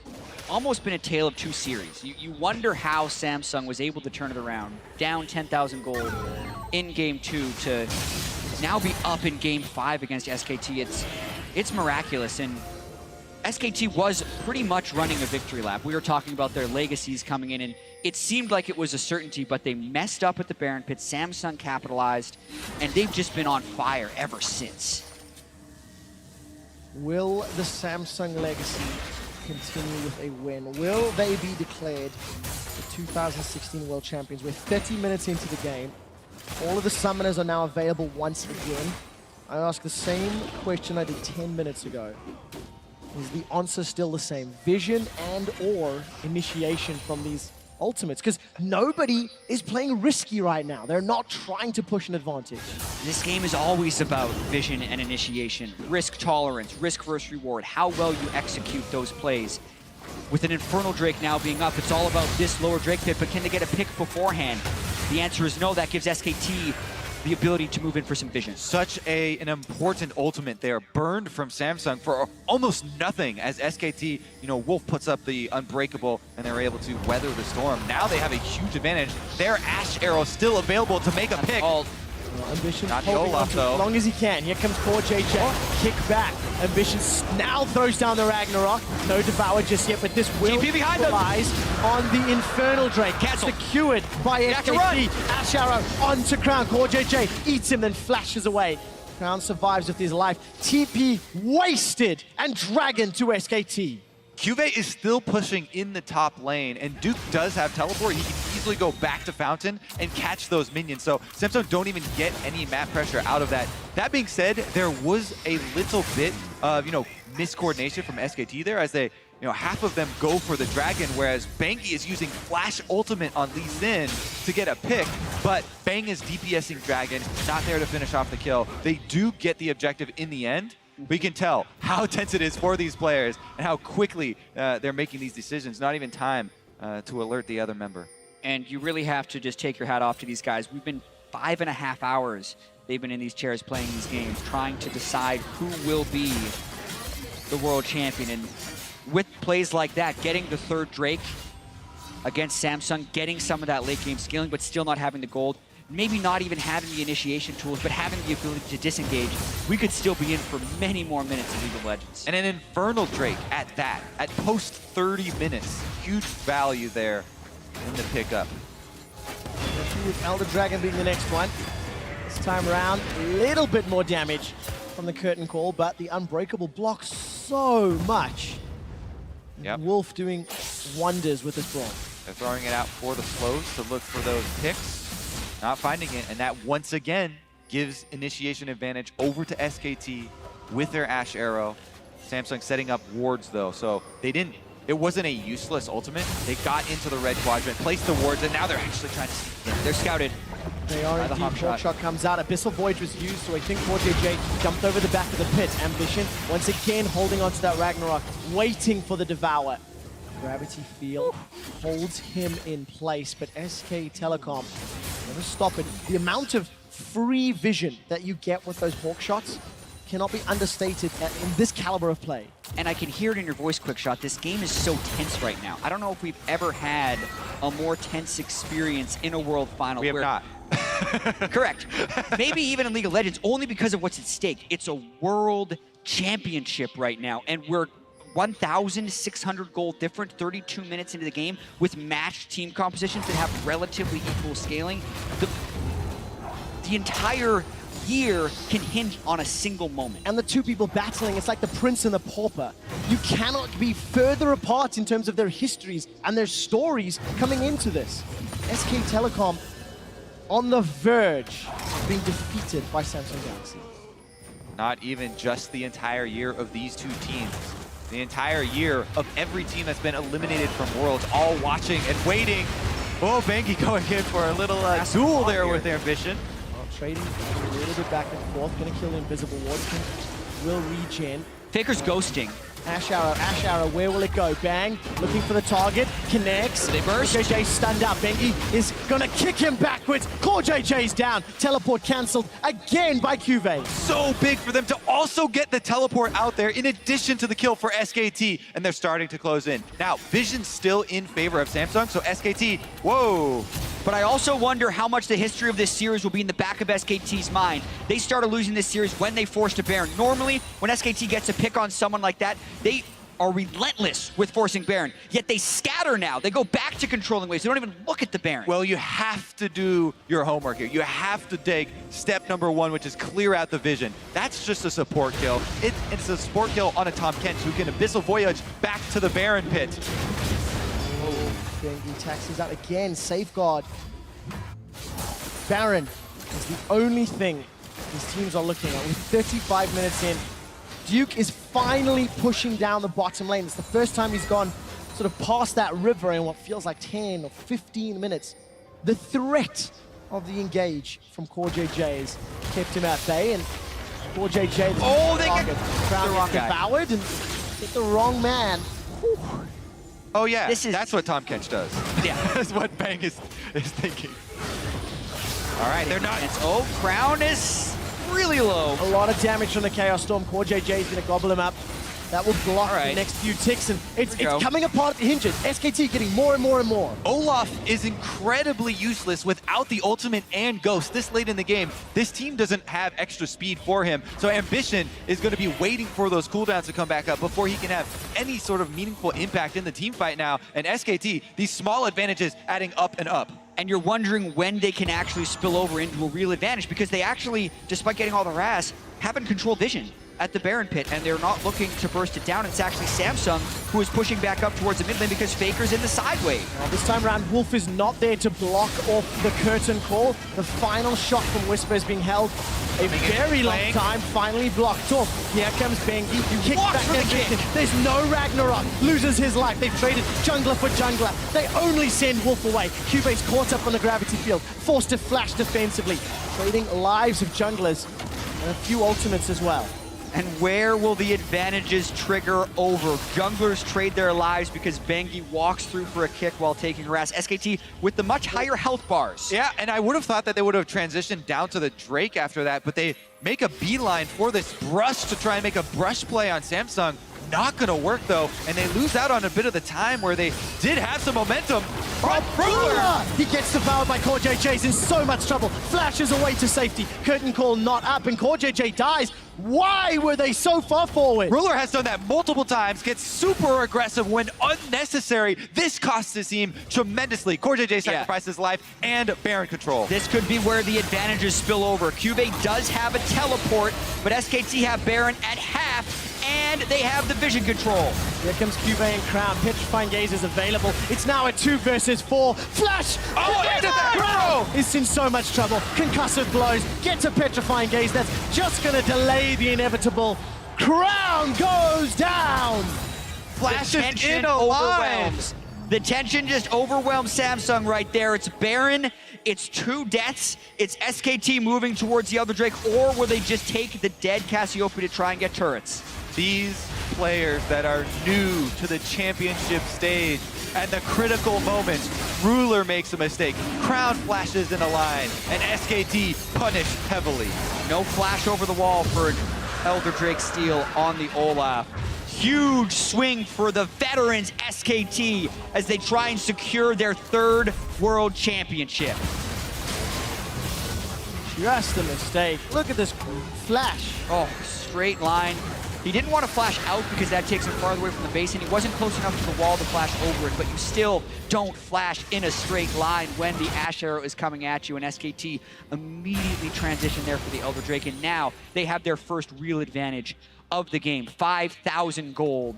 almost been a tale of 2 series. You wonder how Samsung was able to turn it around, down 10,000 gold in game 2 to now be up in game 5 against SKT. It's miraculous, and SKT was pretty much running a victory lap. We were talking about their legacies coming in, and it seemed like it was a certainty, but they messed up at the Baron Pit. Samsung capitalized, and they've just been on fire ever since. Will the Samsung legacy continue with a win? Will they be declared the 2016 World Champions? We're 30 minutes into the game. All of the summoners are now available once again. I ask the same question I did 10 minutes ago. Is the answer still the same? Vision and or initiation from these ultimates? Because nobody is playing risky right now. They're not trying to push an advantage. This game is always about vision and initiation, risk tolerance, risk versus reward, how well you execute those plays. With an Infernal Drake now being up, it's all about this lower Drake pit, but can they get a pick beforehand? The answer is no. That gives SKT the ability to move in for some vision. Such an important ultimate there, burned from Samsung for almost nothing, as SKT, you know, Wolf puts up the unbreakable and they're able to weather the storm. Now they have a huge advantage. Their Ashe arrow still available to make a pick. Ambition Not the holding Olaf, on though. as long as he can. Here comes CoreJJ. Kick back. Ambition now throws down the Ragnarok. No Devour just yet, but this will GP behind them. relies on the Infernal Drake. Cancel. Secured by have to run. SKT. Ashe arrow onto Crown. CoreJJ eats him, then flashes away. Crown survives with his life. TP wasted and dragon to SKT. Cuvée is still pushing in the top lane, and Duke does have teleport. He can easily go back to Fountain and catch those minions, so Samsung don't even get any map pressure out of that. That being said, there was a little bit of, miscoordination from SKT there, as they, half of them go for the dragon, whereas Bangi is using Flash Ultimate on Lee Sin to get a pick, but Bang is DPSing dragon, not there to finish off the kill. They do get the objective in the end. We can tell how tense it is for these players and how quickly they're making these decisions. Not even time to alert the other member. And you really have to just take your hat off to these guys. We've been 5.5 hours they've been in these chairs playing these games, trying to decide who will be the world champion. And with plays like that, getting the third Drake against Samsung, getting some of that late game scaling, but still not having the gold, maybe not even having the initiation tools, but having the ability to disengage, we could still be in for many more minutes of League of Legends. And an Infernal Drake at that, at post 30 minutes. Huge value there in the pickup. With Elder Dragon being the next one. This time around, a little bit more damage from the curtain call, but the Unbreakable blocks so much. Yep. Wolf doing wonders with this brawl. They're throwing it out for the slows to look for those picks. Not finding it, and that once again gives initiation advantage over to SKT with their Ash Arrow. Samsung setting up wards though, so it wasn't a useless ultimate. They got into the red quadrant, placed the wards, and now they're actually trying to sneak in. They're scouted. They are indeed. Hawkshot comes out. Abyssal Voyage was used, so I think 4JJ jumped over the back of the pit. Ambition, once again, holding onto that Ragnarok, waiting for the Devour. Gravity Field holds him in place, but SK Telecom never stop it. The amount of free vision that you get with those hawk shots cannot be understated in this caliber of play. And I can hear it in your voice, Quickshot. This game is so tense right now. I don't know if we've ever had a more tense experience in a World Final. We have not. Correct. Maybe even in League of Legends, only because of what's at stake. It's a world championship right now, and we're 1,600 gold different 32 minutes into the game with matched team compositions that have relatively equal scaling. The entire year can hinge on a single moment. And the two people battling, it's like the prince and the pauper. You cannot be further apart in terms of their histories and their stories coming into this. SK Telecom on the verge of being defeated by Samsung Galaxy. Not even just the entire year of these two teams. The entire year of every team that's been eliminated from Worlds, all watching and waiting. Oh, Bengi going in for a little duel there with Ambition. Well, trading a little bit back and forth, gonna kill the Invisible Ward. Will regen. Faker's ghosting. Ash Arrow, where will it go? Bang, looking for the target, connects. They burst. JJ stunned up. Bengi is gonna kick him backwards. Core JJ's down. Teleport cancelled again by Cuvée. So big for them to also get the teleport out there in addition to the kill for SKT, and they're starting to close in. Now, Vision's still in favor of Samsung, so SKT, whoa. But I also wonder how much the history of this series will be in the back of SKT's mind. They started losing this series when they forced a Baron. Normally, when SKT gets a pick on someone like that, they are relentless with forcing Baron. Yet they scatter now. They go back to controlling waves. They don't even look at the Baron. Well, you have to do your homework here. You have to take step number one, which is clear out the Vision. That's just a support kill. It's a support kill on a Tom Kent who can Abyssal Voyage back to the Baron pit. Bengi taxes out again, safeguard. Baron is the only thing these teams are looking at. With 35 minutes in, Duke is finally pushing down the bottom lane. It's the first time he's gone sort of past that river in what feels like 10 or 15 minutes. The threat of the engage from Core JJ's kept him at bay, and Core JJ, they get the wrong guy. Devoured and hit the wrong man. Whew. Oh yeah, that's what Tom Kench does. Yeah. That's what Bang is thinking. All right, they're not. Oh, Crown is really low. A lot of damage from the Chaos Storm. Core JJ is going to gobble him up. That will block the next few ticks, and it's coming apart at the hinges. SKT getting more and more and more. Olaf is incredibly useless without the ultimate and Ghost this late in the game. This team doesn't have extra speed for him, so Ambition is going to be waiting for those cooldowns to come back up before he can have any sort of meaningful impact in the team fight now. And SKT, these small advantages adding up and up. And you're wondering when they can actually spill over into a real advantage, because they actually, despite getting all the RAS, haven't controlled Vision at the Baron pit, and they're not looking to burst it down. It's actually Samsung who is pushing back up towards the mid lane because Faker's in the side wave. Well, this time around, Wolf is not there to block off the curtain call. The final shot from Whisper is being held a very long time, finally blocked off. Here comes Bengi, kicks back for the kick. There's no Ragnarok, loses his life. They've traded jungler for jungler. They only send Wolf away. Cubate's caught up on the gravity field, forced to flash defensively, trading lives of junglers and a few ultimates as well. And where will the advantages trigger over? Junglers trade their lives because Bengi walks through for a kick while taking harass. SKT with the much higher health bars. Yeah, and I would have thought that they would have transitioned down to the Drake after that, but they make a beeline for this brush to try and make a brush play on Samsung. Not gonna work though, and they lose out on a bit of the time where they did have some momentum. Ruler! He gets devoured by Core JJ's in so much trouble. Flashes away to safety. Curtain call not up, and Core JJ dies. Why were they so far forward? Ruler has done that multiple times, gets super aggressive when unnecessary. This costs his team tremendously. Core JJ sacrifices his life and Baron control. This could be where the advantages spill over. Cuvee does have a teleport, but SKT have Baron at half, and they have the vision control. Here comes Cuvee and Crown. Petrifying Gaze is available. It's now a 2 versus 4. Flash! Oh, ended that! Crown is in so much trouble. Concussive blows. Get to Petrifying Gaze. That's just going to delay the inevitable. Crown goes down! Flash is in a line. The tension just overwhelms Samsung right there. It's Baron, it's 2 deaths, it's SKT moving towards the Elder Drake, or will they just take the dead Cassiopeia to try and get turrets? These players that are new to the championship stage, at the critical moments, Ruler makes a mistake, Crown flashes in a line, and SKT punished heavily. No flash over the wall for an Elder Drake steal on the Olaf. Huge swing for the veterans SKT as they try and secure their 3rd world championship. Just a mistake. Look at this flash. Oh, straight line. He didn't want to flash out because that takes him farther away from the base, and he wasn't close enough to the wall to flash over it, but you still don't flash in a straight line when the Ash Arrow is coming at you, and SKT immediately transition there for the Elder Drake, and now they have their first real advantage of the game. 5,000 gold.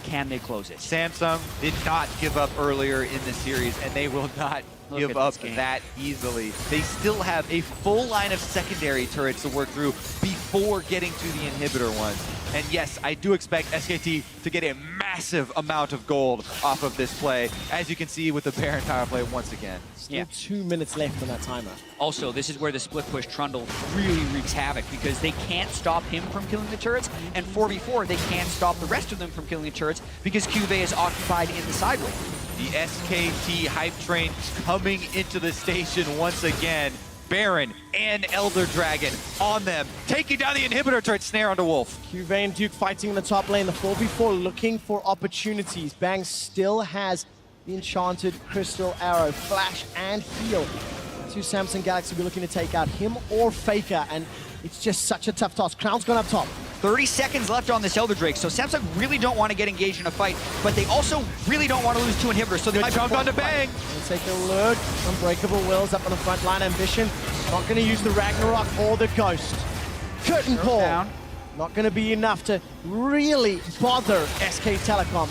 Can they close it? Samsung did not give up earlier in the series, and they will not give up that easily. They still have a full line of secondary turrets to work through before getting to the inhibitor ones. And yes, I do expect SKT to get a massive amount of gold off of this play, as you can see with the Baron power play once again. Still 2 minutes left on that timer. Also, this is where the split push Trundle really wreaks havoc because they can't stop him from killing the turrets, and 4v4, they can't stop the rest of them from killing the turrets because Cuvee is occupied in the side lane. The SKT hype train coming into the station once again. Baron and Elder Dragon on them, taking down the inhibitor turret snare onto Wolf. Cuvee and Duke fighting in the top lane. The 4v4 looking for opportunities. Bang still has the enchanted crystal arrow, flash and heal. 2 Samsung Galaxy will be looking to take out him or Faker, and it's just such a tough task. Crown's gone up top. 30 seconds left on this Elder Drake, so Samsung really don't want to get engaged in a fight, but they also really don't want to lose 2 inhibitors, so they might jump onto Bang. Let's take a look. Unbreakable Wills up on the front line. Ambition not going to use the Ragnarok or the Ghost. Curtain call. Down. Not going to be enough to really bother SK Telecom.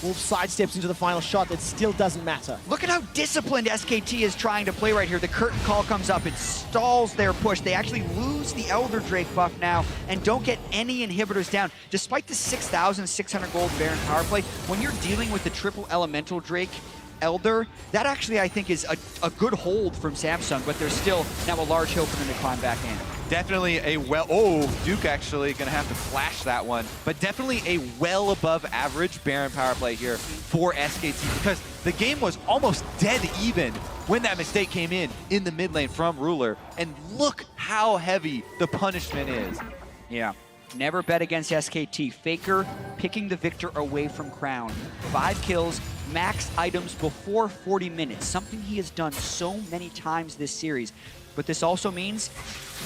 Wolf sidesteps into the final shot. It still doesn't matter. Look at how disciplined SKT is trying to play right here. The curtain call comes up. It stalls their push. They actually lose the Elder Drake buff now and don't get any inhibitors down. Despite the 6,600 gold Baron power play, when you're dealing with the triple elemental Drake Elder, that actually I think is a good hold from Samsung, but there's still now a large hill for them to climb back in. Definitely a oh, Duke actually gonna have to flash that one, but definitely a well above average Baron power play here for SKT because the game was almost dead even when that mistake came in the mid lane from Ruler, and look how heavy the punishment is. Yeah. Never bet against SKT. Faker picking the victor away from Crown. 5 kills, max items before 40 minutes, something he has done so many times this series. But this also means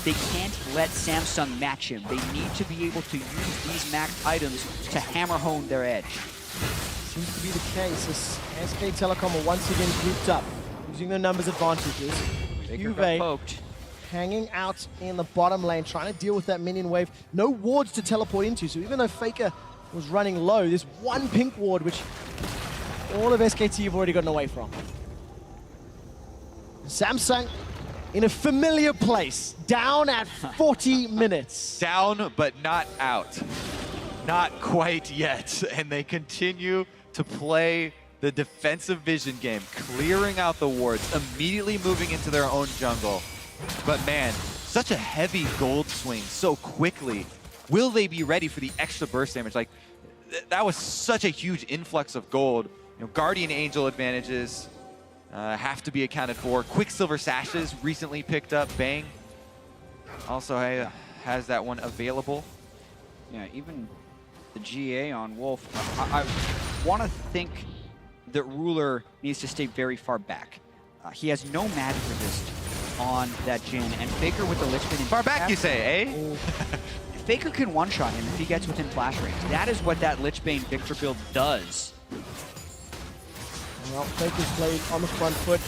they can't let Samsung match him. They need to be able to use these maxed items to hammer home their edge. Seems to be the case as SK Telecom are once again grouped up, using their numbers advantages. Faker got Cuvee poked. hanging out in the bottom lane, trying to deal with that minion wave. No wards to teleport into, so even though Faker was running low, there's one pink ward, which all of SKT have already gotten away from. Samsung in a familiar place, down at 40 minutes. Down, but not out. Not quite yet, and they continue to play the defensive vision game, clearing out the wards, immediately moving into their own jungle. But man, such a heavy gold swing so quickly. Will they be ready for the extra burst damage? Like, that was such a huge influx of gold. You know, Guardian Angel advantages have to be accounted for. Quicksilver Sashes recently picked up. Bang also has that one available. Yeah, even the GA on Wolf. I want to think that Ruler needs to stay very far back. He has no magic resist on that Jhin, and Faker with the Lich Bane. Far back, you say, eh? Faker can one-shot him if he gets within flash range. That is what that Lich Bane Victor build does. Well, Faker's played on the front foot.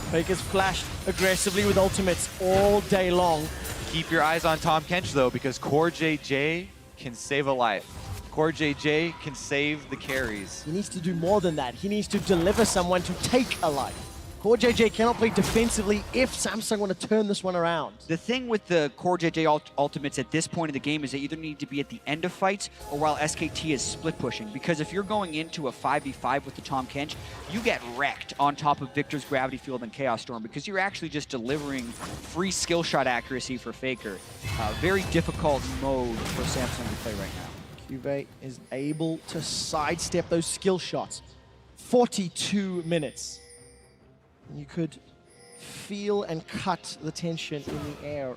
Faker's flashed aggressively with ultimates all day long. Keep your eyes on Tahm Kench, though, because Core JJ can save a life. Core JJ can save the carries. He needs to do more than that. He needs to deliver someone to take a life. Core JJ cannot play defensively if Samsung want to turn this one around. The thing with the Core JJ ultimates at this point in the game is they either need to be at the end of fights or while SKT is split pushing. Because if you're going into a 5v5 with the Tahm Kench, you get wrecked on top of Victor's Gravity Field and Chaos Storm because you're actually just delivering free skill shot accuracy for Faker. Very difficult mode for Samsung to play right now. Cuvée is able to sidestep those skill shots. 42 minutes. You could feel and cut the tension in the air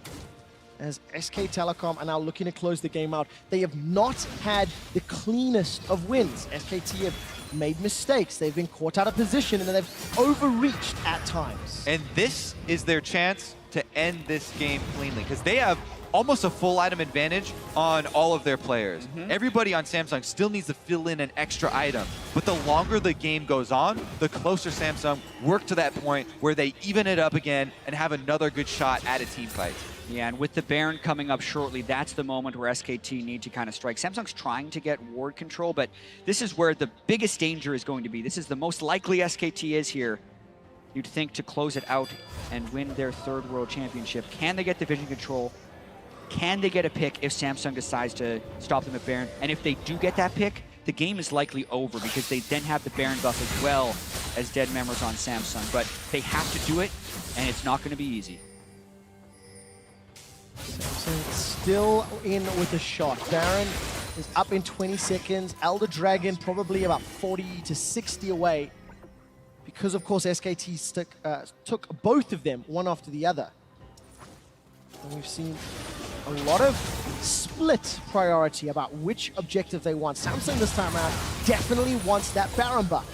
as SK Telecom are now looking to close the game out. They have not had the cleanest of wins. SKT have made mistakes. They've been caught out of position and they've overreached at times. And this is their chance to end this game cleanly because they have almost a full item advantage on all of their players. Everybody on Samsung still needs to fill in an extra item, but the longer the game goes on, the closer Samsung work to that point where they even it up again and have another good shot at a team fight. Yeah, and with the Baron coming up shortly, that's the moment where SKT need to kind of strike. Samsung's trying to get ward control, but this is where the biggest danger is going to be. This is the most likely SKT is here. You'd think to close it out and win their third world championship. Can they get the vision control? Can they get a pick if Samsung decides to stop them at Baron? And if they do get that pick, the game is likely over because they then have the Baron buff as well as dead members on Samsung. But they have to do it, and it's not going to be easy. Samsung still in with a shot. Baron is up in 20 seconds. Elder Dragon probably about 40 to 60 away because, of course, SKT took both of them, one after the other. And we've seen a lot of split priority about which objective they want. Samsung this time around definitely wants that Baron buff.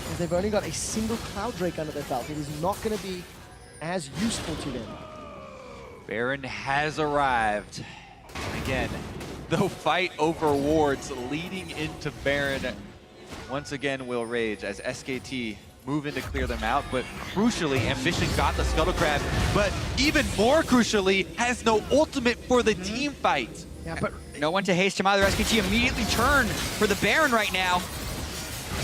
And they've only got a single Cloud Drake under their belt. It is not going to be as useful to them. Baron has arrived. And again, the fight over wards leading into Baron once again will rage as SKT move in to clear them out, but crucially, Ambition got the Scuttle Crab, but even more crucially, has no ultimate for the team fight. Yeah, but No one to haste him either. SKT immediately turn for the Baron right now.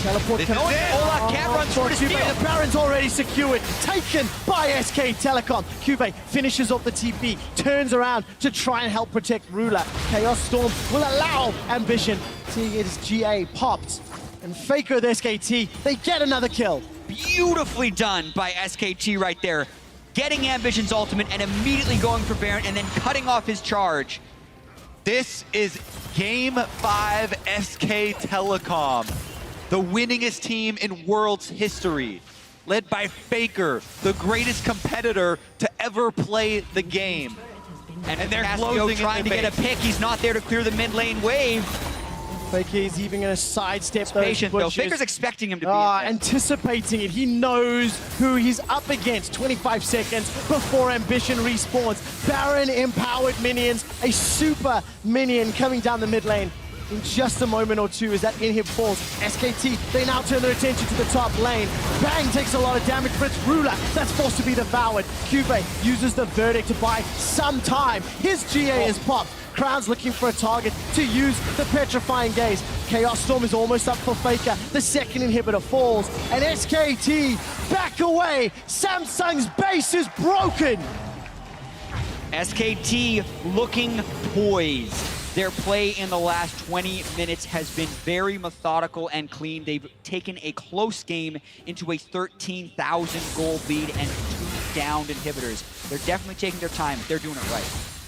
teleport This is coming. it. Olaf can't run through to Cuvée, steal. the Baron's already secured, taken by SK Telecom. Cuvée finishes off the TP, turns around to try and help protect Ruler. Chaos Storm will allow Ambition, seeing his GA popped. And Faker with SKT, they get another kill. Beautifully done by SKT right there. Getting Ambition's ultimate and immediately going for Baron and then cutting off his charge. This is Game 5 SK Telecom, the winningest team in Worlds history, led by Faker, the greatest competitor to ever play the game. And they're Cassio closing in trying to their get a base. pick. He's not there to clear the mid lane wave. Faker is even going to sidestep those Patient though. bushes. Faker's expecting him to be in there. Anticipating it. He knows who he's up against. 25 seconds before Ambition respawns. Baron empowered minions. A super minion coming down the mid lane in just a moment or two as that inhib falls. SKT, they now turn their attention to the top lane. Bang takes a lot of damage, but it's Ruler that's forced to be devoured. Cuvée uses the Verdict to buy some time. His GA is popped. Crown's looking for a target to use the Petrifying Gaze. Chaos Storm is almost up for Faker. The second inhibitor falls, and SKT back away. Samsung's base is broken. SKT looking poised. Their play in the last 20 minutes has been very methodical and clean. They've taken a close game into a 13,000 goal lead and 2 downed inhibitors. They're definitely taking their time. They're doing it right.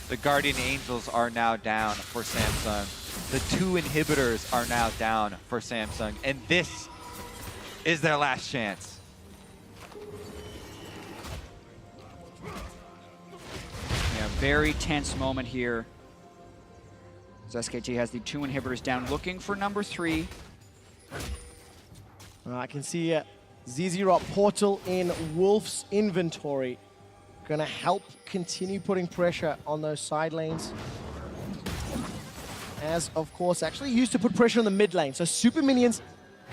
The Guardian Angels are now down for Samsung. The 2 inhibitors are now down for Samsung. And this is their last chance. Yeah, very tense moment here. As SKT has the 2 inhibitors down, looking for number 3. I can see ZZ Rock Portal in Wolf's inventory. Gonna help continue putting pressure on those side lanes. As, of course, actually used to put pressure on the mid lane. So super minions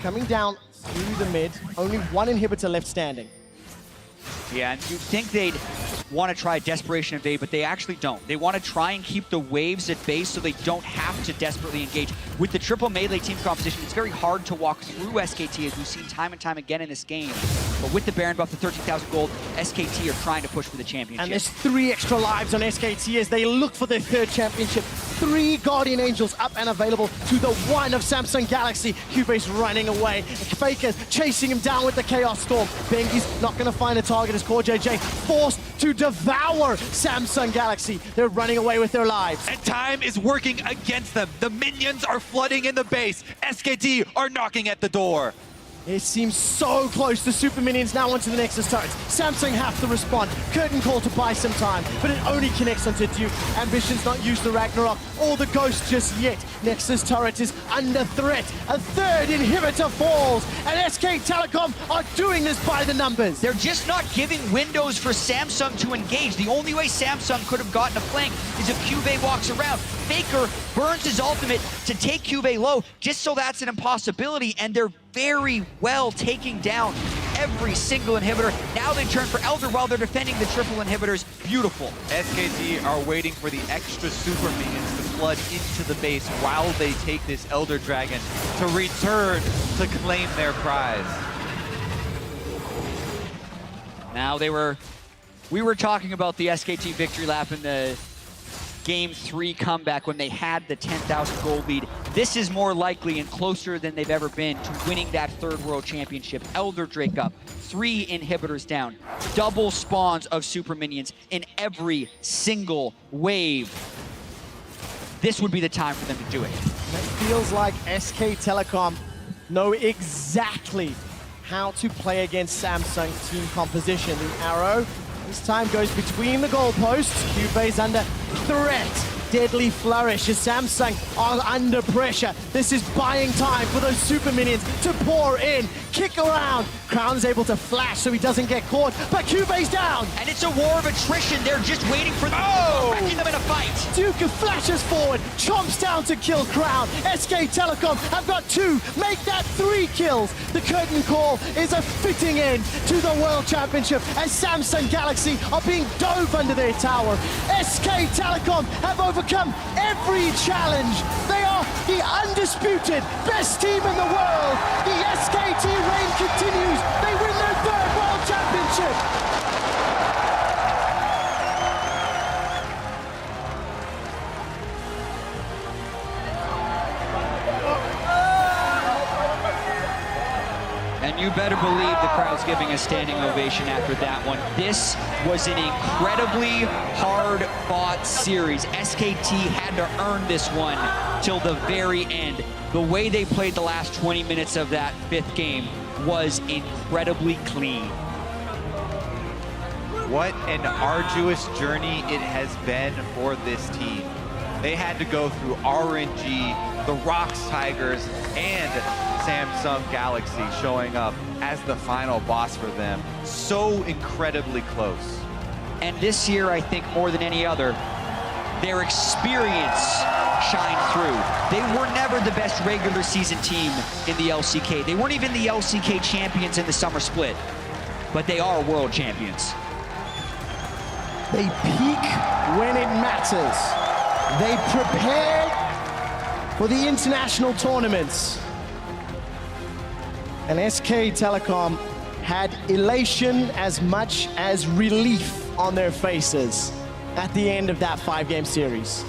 coming down through the mid. Only 1 inhibitor left standing. Yeah, and you'd think they'd want to try Desperation Invade, but they actually don't. They want to try and keep the waves at base so they don't have to desperately engage. With the triple melee team composition, it's very hard to walk through SKT, as we've seen time and time again in this game. But with the Baron buff, the 13,000 gold, SKT are trying to push for the championship. And there's 3 extra lives on SKT as they look for their 3rd championship. 3 Guardian Angels up and available to the 1 of Samsung Galaxy. Cubase running away. Faker's chasing him down with the Chaos Storm. Bengi's not going to find a target as Core JJ forced to devour Samsung Galaxy. They're running away with their lives. And time is working against them. The minions are flooding in the base. SKT are knocking at the door. It seems so close. The super minions now onto the Nexus turrets. Samsung have to respond. Curtain call to buy some time, but it only connects onto Duke. Ambition's not used the Ragnarok or the Ghost just yet. Nexus turret is under threat. A 3rd inhibitor falls, and SK Telecom are doing this by the numbers. They're just not giving windows for Samsung to engage. The only way Samsung could have gotten a flank is if Cuvée walks around. Faker burns his ultimate to take Cuvée low, just so that's an impossibility, and they're very well taking down every single inhibitor. Now they turn for Elder while they're defending the triple inhibitors. Beautiful. SKT are waiting for the extra super minions to flood into the base while they take this Elder Dragon to return to claim their prize. Now we were talking about the SKT victory lap in the Game 3 comeback when they had the 10,000 gold lead. This is more likely and closer than they've ever been to winning that 3rd World Championship. Elder Drake up, 3 inhibitors down, double spawns of super minions in every single wave. This would be the time for them to do it. It feels like SK Telecom know exactly how to play against Samsung's team composition. The arrow this time goes between the goalposts. Cube's under threat. Deadly flourish as Samsung are under pressure. This is buying time for those super minions to pour in, kick around. Crown's able to flash so he doesn't get caught, but Cube's down. And it's a war of attrition. They're just waiting for wrecking them in a fight. Duke flashes forward, chomps down to kill Crown. SK Telecom have got 2, make that 3 kills. The curtain call is a fitting end to the World Championship as Samsung Galaxy are being dove under their tower. SK Telecom have overcome every challenge. They are the undisputed best team in the world. The SKT reign continues. They win their 3rd World Championship. And you better believe the crowd's giving a standing ovation after that one. This was an incredibly hard-fought series. SKT had to earn this one till the very end. The way they played the last 20 minutes of that 5th game was incredibly clean. What an arduous journey it has been for this team. They had to go through RNG, the Rocks Tigers, and Samsung Galaxy showing up as the final boss for them. So incredibly close. And this year, I think more than any other, their experience shined through. They were never the best regular season team in the LCK. They weren't even the LCK champions in the summer split, but they are world champions. They peak when it matters. They prepare for the international tournaments. And SK Telecom had elation as much as relief on their faces at the end of that 5-game series.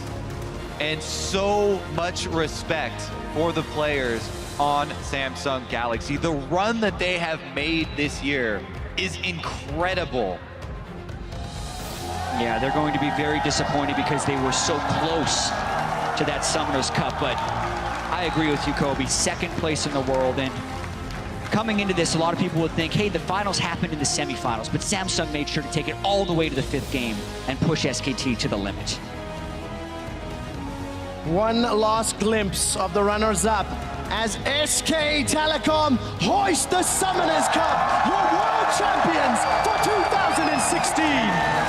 And so much respect for the players on Samsung Galaxy. The run that they have made this year is incredible. Yeah, they're going to be very disappointed because they were so close to that Summoners Cup, but I agree with you, Kobe. Second place in the world, and coming into this, a lot of people would think, hey, the finals happened in the semifinals, but Samsung made sure to take it all the way to the 5th game and push SKT to the limit. One last glimpse of the runners-up as SK Telecom hoist the Summoners Cup, your world champions for 2016.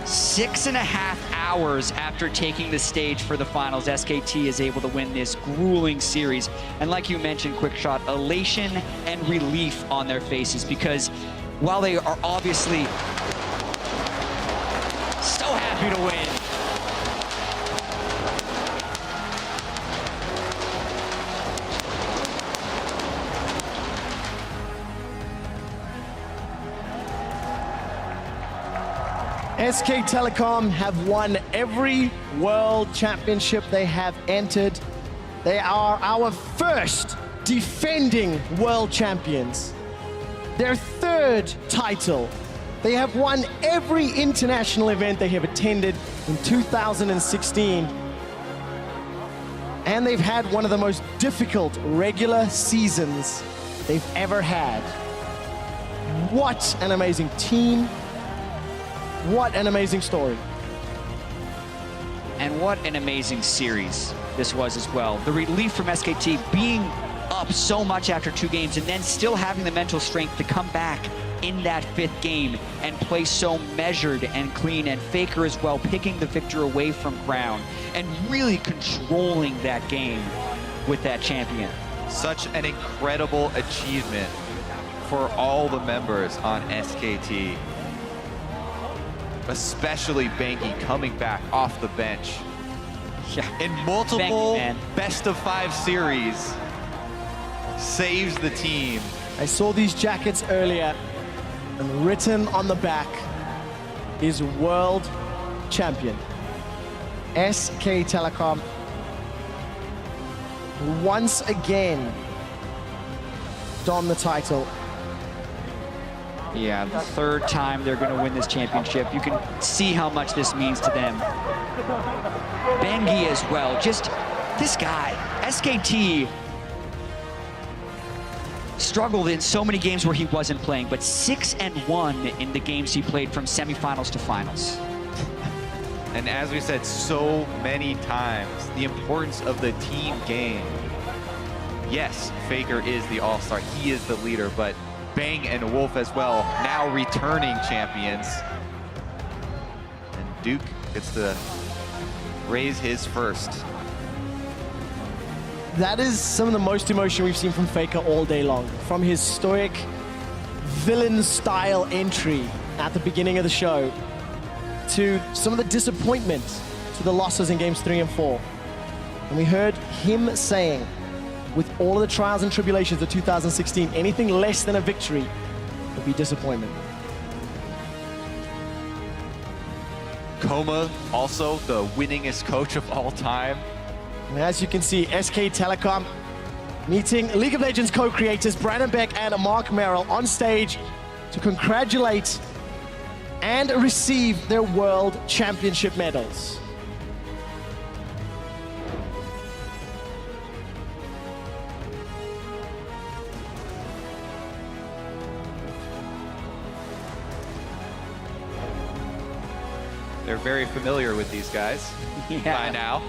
6.5 hours after taking the stage for the finals, SKT is able to win this grueling series. And like you mentioned, Quickshot, elation and relief on their faces, because while they are obviously so happy to win, SK Telecom have won every world championship they have entered. They are our first defending world champions. Their 3rd title. They have won every international event they have attended in 2016. And they've had one of the most difficult regular seasons they've ever had. What an amazing team. What an amazing story. and what an amazing series this was as well. The relief from SKT being up so much after 2 games and then still having the mental strength to come back in that 5th game and play so measured and clean, and Faker as well picking the victor away from Crown and really controlling that game with that champion. Such an incredible achievement for all the members on SKT. Especially Banky coming back off the bench. Yeah. In multiple Banky, best-of-5 series, saves the team. I saw these jackets earlier, and written on the back is World Champion. SK Telecom once again donned the title. Yeah, the 3rd time they're going to win this championship. You can see how much this means to them. Bengi as well. Just this guy, SKT, struggled in so many games where he wasn't playing, but 6-1 in the games he played from semifinals to finals. And as we said so many times, the importance of the team game. Yes, Faker is the all-star. He is the leader, but Bang and Wolf as well, now returning champions. And Duke gets to raise his first. That is some of the most emotion we've seen from Faker all day long. From his stoic villain-style entry at the beginning of the show to some of the disappointment to the losses in games 3 and 4. And we heard him saying, with all of the trials and tribulations of 2016, anything less than a victory would be disappointment. Coma, also the winningest coach of all time. And as you can see, SK Telecom meeting League of Legends co-creators Brandon Beck and Mark Merrill on stage to congratulate and receive their World Championship medals. They're very familiar with these guys by now.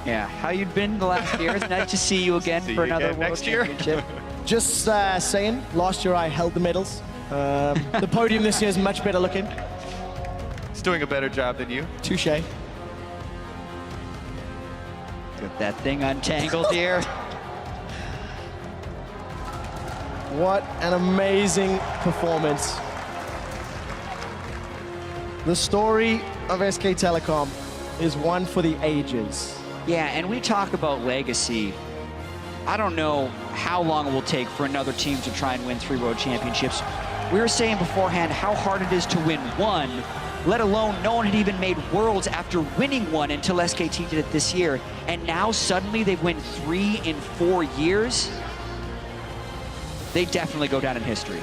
Yeah, how you'd been the last year? It's nice to see you again See for you another again World next year. Championship. Just saying, last year I held the medals. The podium this year is much better looking. He's doing a better job than you. Touche. Get that thing untangled here. What an amazing performance. The story of SK Telecom is one for the ages. Yeah, and we talk about legacy. I don't know how long it will take for another team to try and win 3 World Championships. We were saying beforehand how hard it is to win 1, let alone no one had even made Worlds after winning one until SKT did it this year. And now suddenly they win 3 in 4 years. They definitely go down in history.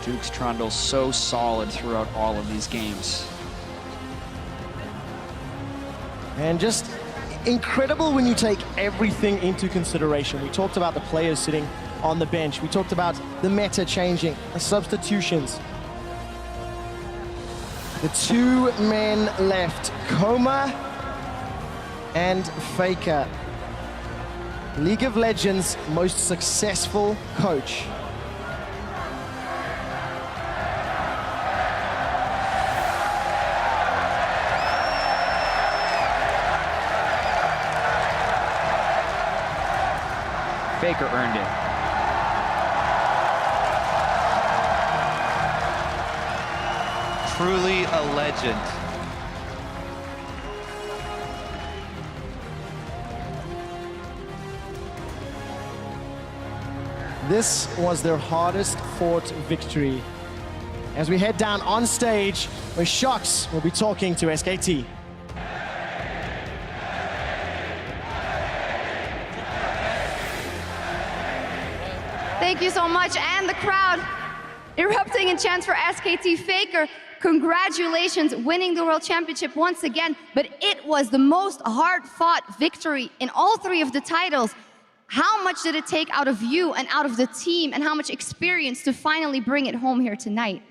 Duke's Trundle so solid throughout all of these games. And just incredible when you take everything into consideration. We talked about the players sitting on the bench. We talked about the meta changing, the substitutions. The 2 men left, Coma and Faker. League of Legends' most successful coach. Faker earned it. Truly a legend. This was their hardest fought victory. As we head down on stage, where Shox will be talking to SKT. Thank you so much, and the crowd erupting in chants for SKT. Faker, congratulations, winning the World Championship once again, but it was the most hard-fought victory in all 3 of the titles. How much did it take out of you and out of the team, and how much experience to finally bring it home here tonight?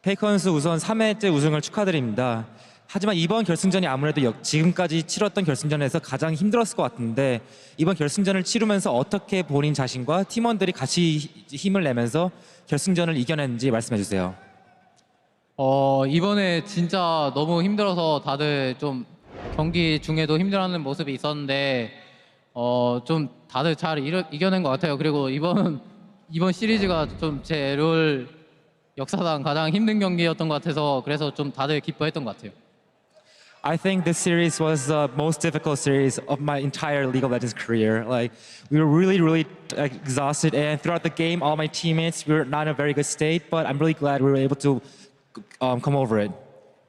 페이커 선수 우선 3회째 우승을 축하드립니다. 하지만 이번 결승전이 아무래도 지금까지 치렀던 결승전에서 가장 힘들었을 것 같은데 이번 결승전을 치르면서 어떻게 본인 자신과 팀원들이 같이 힘을 내면서 결승전을 이겨냈는지 말씀해 주세요. 이번에 진짜 너무 힘들어서 다들 좀 경기 중에도 힘들어하는 모습이 있었는데 좀 다들 잘 이겨낸 것 같아요. 그리고 이번 시리즈가 좀 제 롤 역사상 가장 힘든 경기였던 것 같아서 그래서 좀 다들 기뻐했던 것 같아요. I think this series was the most difficult series of my entire League of Legends career. Like we were really exhausted, and throughout the game, all my teammates we were not in a very good state. But I'm really glad we were able to come over it.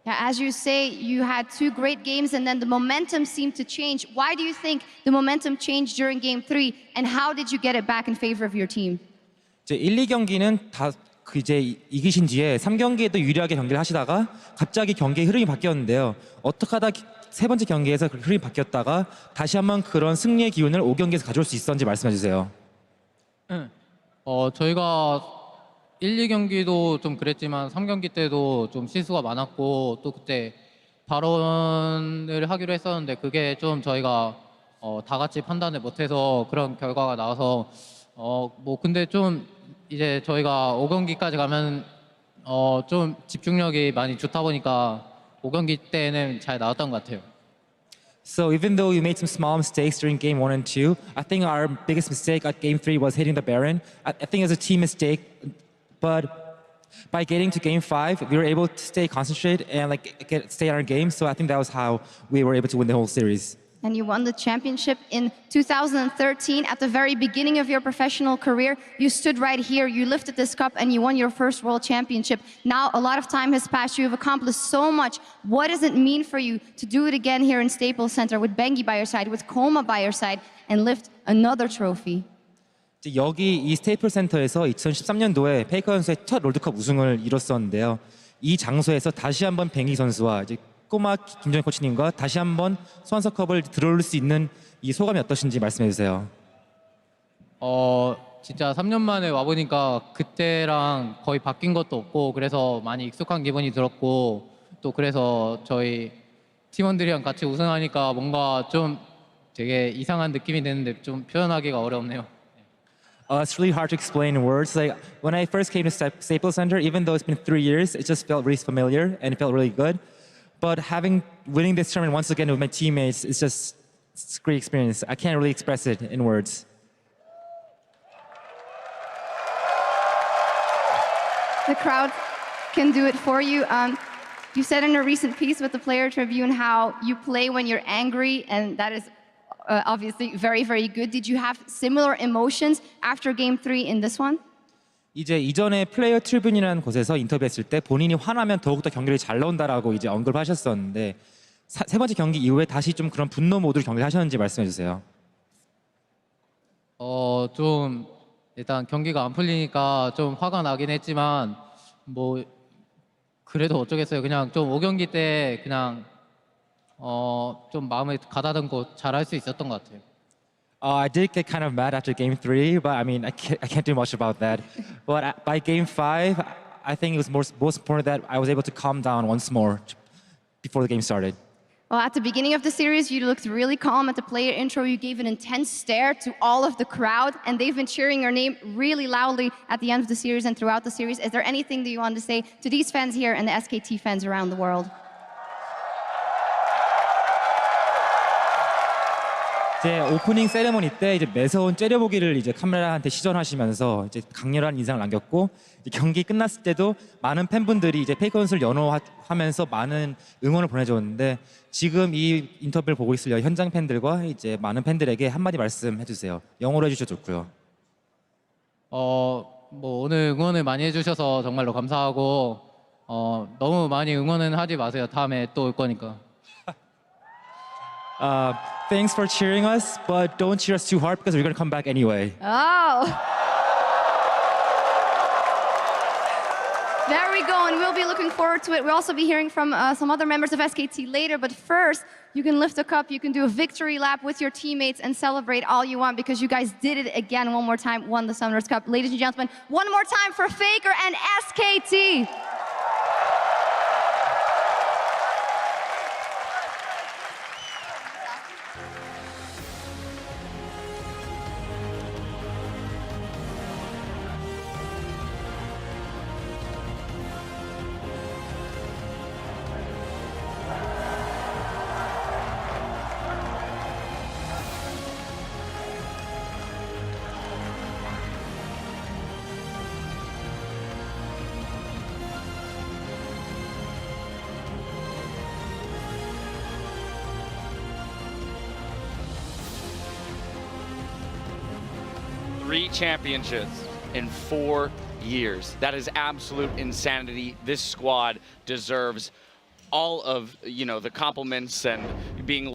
Yeah, as you say, you had 2 great games and then the momentum seemed to change. Why do you think the momentum changed during Game 3, and how did you get it back in favor of your team? 이제 1, 2경기는 다 이제 이기신 뒤에 3경기에도 유리하게 경기를 하시다가 갑자기 경기의 흐름이 바뀌었는데요. 어떻게 하다 3번째 경기에서 그 흐름이 바뀌었다가 다시 한번 그런 승리의 기운을 5경기에서 가져올 수 있었는지 말씀해 주세요. 저희가 1, 2경기도 좀 그랬지만 3경기 때도 좀 실수가 많았고 또 그때 발언을 하기로 했었는데 그게 좀 저희가 다 같이 판단을 못해서 그런 결과가 나와서 뭐 근데 좀 이제 저희가 5경기까지 가면 좀 집중력이 많이 좋다 보니까 5경기 때는 잘 나왔던 것 같아요. So even though you made some small mistakes during game 1 and 2, I think our biggest mistake at game 3 was hitting the Baron. I think it was a team mistake, but by getting to game 5, we were able to stay concentrated and stay on our game. So I think that was how we were able to win the whole series. And you won the championship in 2013 at the very beginning of your professional career. You stood right here, you lifted this cup, and you won your first world championship. Now, a lot of time has passed. You have accomplished so much. What does it mean for you to do it again here in Staples Center with Bengi by your side, with Koma by your side, and lift another trophy? 여기 이 스테이플 센터에서 2013년도에 페이커 선수의 첫 롤드컵 우승을 이뤘었는데요. 이 장소에서 다시 한번 뱅기 선수와 이제 꼬마 김정희 코치님과 다시 한번 소환서컵을 들어올 수 있는 이 소감이 어떠신지 말씀해 주세요. 진짜 3년 만에 와보니까 그때랑 거의 바뀐 것도 없고 그래서 많이 익숙한 기분이 들었고 또 그래서 저희 팀원들이랑 같이 우승하니까 뭔가 좀 되게 이상한 느낌이 드는데 좀 표현하기가 어렵네요. It's really hard to explain in words. Like when I first came to Staples Center, even though it's been 3 years, it just felt really familiar and it felt really good. But winning this tournament once again with my teammates, it's a great experience. I can't really express it in words. The crowd can do it for you. You said in a recent piece with the Player Tribune how you play when you're angry, and that is obviously very, very good. Did you have similar emotions after Game 3 in this one? 이제 이전에 플레이어 트리뷴이라는 곳에서 인터뷰했을 때 본인이 화나면 더욱더 경기를 잘 나온다라고 이제 언급을 하셨었는데 세 번째 경기 이후에 다시 좀 그런 분노 모드로 경기를 하셨는지 말씀해 주세요. 좀 일단 경기가 안 풀리니까 좀 화가 나긴 했지만 뭐 그래도 어쩌겠어요. 그냥 좀 5경기 때 그냥 좀 마음에 가다듬고 잘할 수 있었던 것 같아요. I did get kind of mad after Game 3, but I mean, I can't do much about that. But by Game 5, I think it was most important that I was able to calm down once more before the game started. Well, at the beginning of the series, you looked really calm. At the player intro, you gave an intense stare to all of the crowd, and they've been cheering your name really loudly at the end of the series and throughout the series. Is there anything that you want to say to these fans here and the SKT fans around the world? 이제 오프닝 세레머니 때 이제 매서운 째려보기를 이제 카메라한테 시전하시면서 이제 강렬한 인상을 남겼고 이제 경기 끝났을 때도 많은 팬분들이 이제 페이커넛을 연호하면서 많은 응원을 보내줬는데 지금 이 인터뷰를 보고 있을 현장 팬들과 이제 많은 팬들에게 한마디 말씀해 주세요. 영어로 해주셔도 좋고요. 뭐 오늘 응원을 많이 해주셔서 정말로 감사하고 너무 많이 응원은 하지 마세요. 다음에 또 올 거니까. Thanks for cheering us, but don't cheer us too hard because we're going to come back anyway. Oh. There we go, and we'll be looking forward to it. We'll also be hearing from some other members of SKT later, but first, you can lift a cup, you can do a victory lap with your teammates and celebrate all you want because you guys did it again one more time, won the Summoners Cup. Ladies and gentlemen, one more time for Faker and SKT. Three championships in 4 years. That is absolute insanity. This squad deserves all of, the compliments and being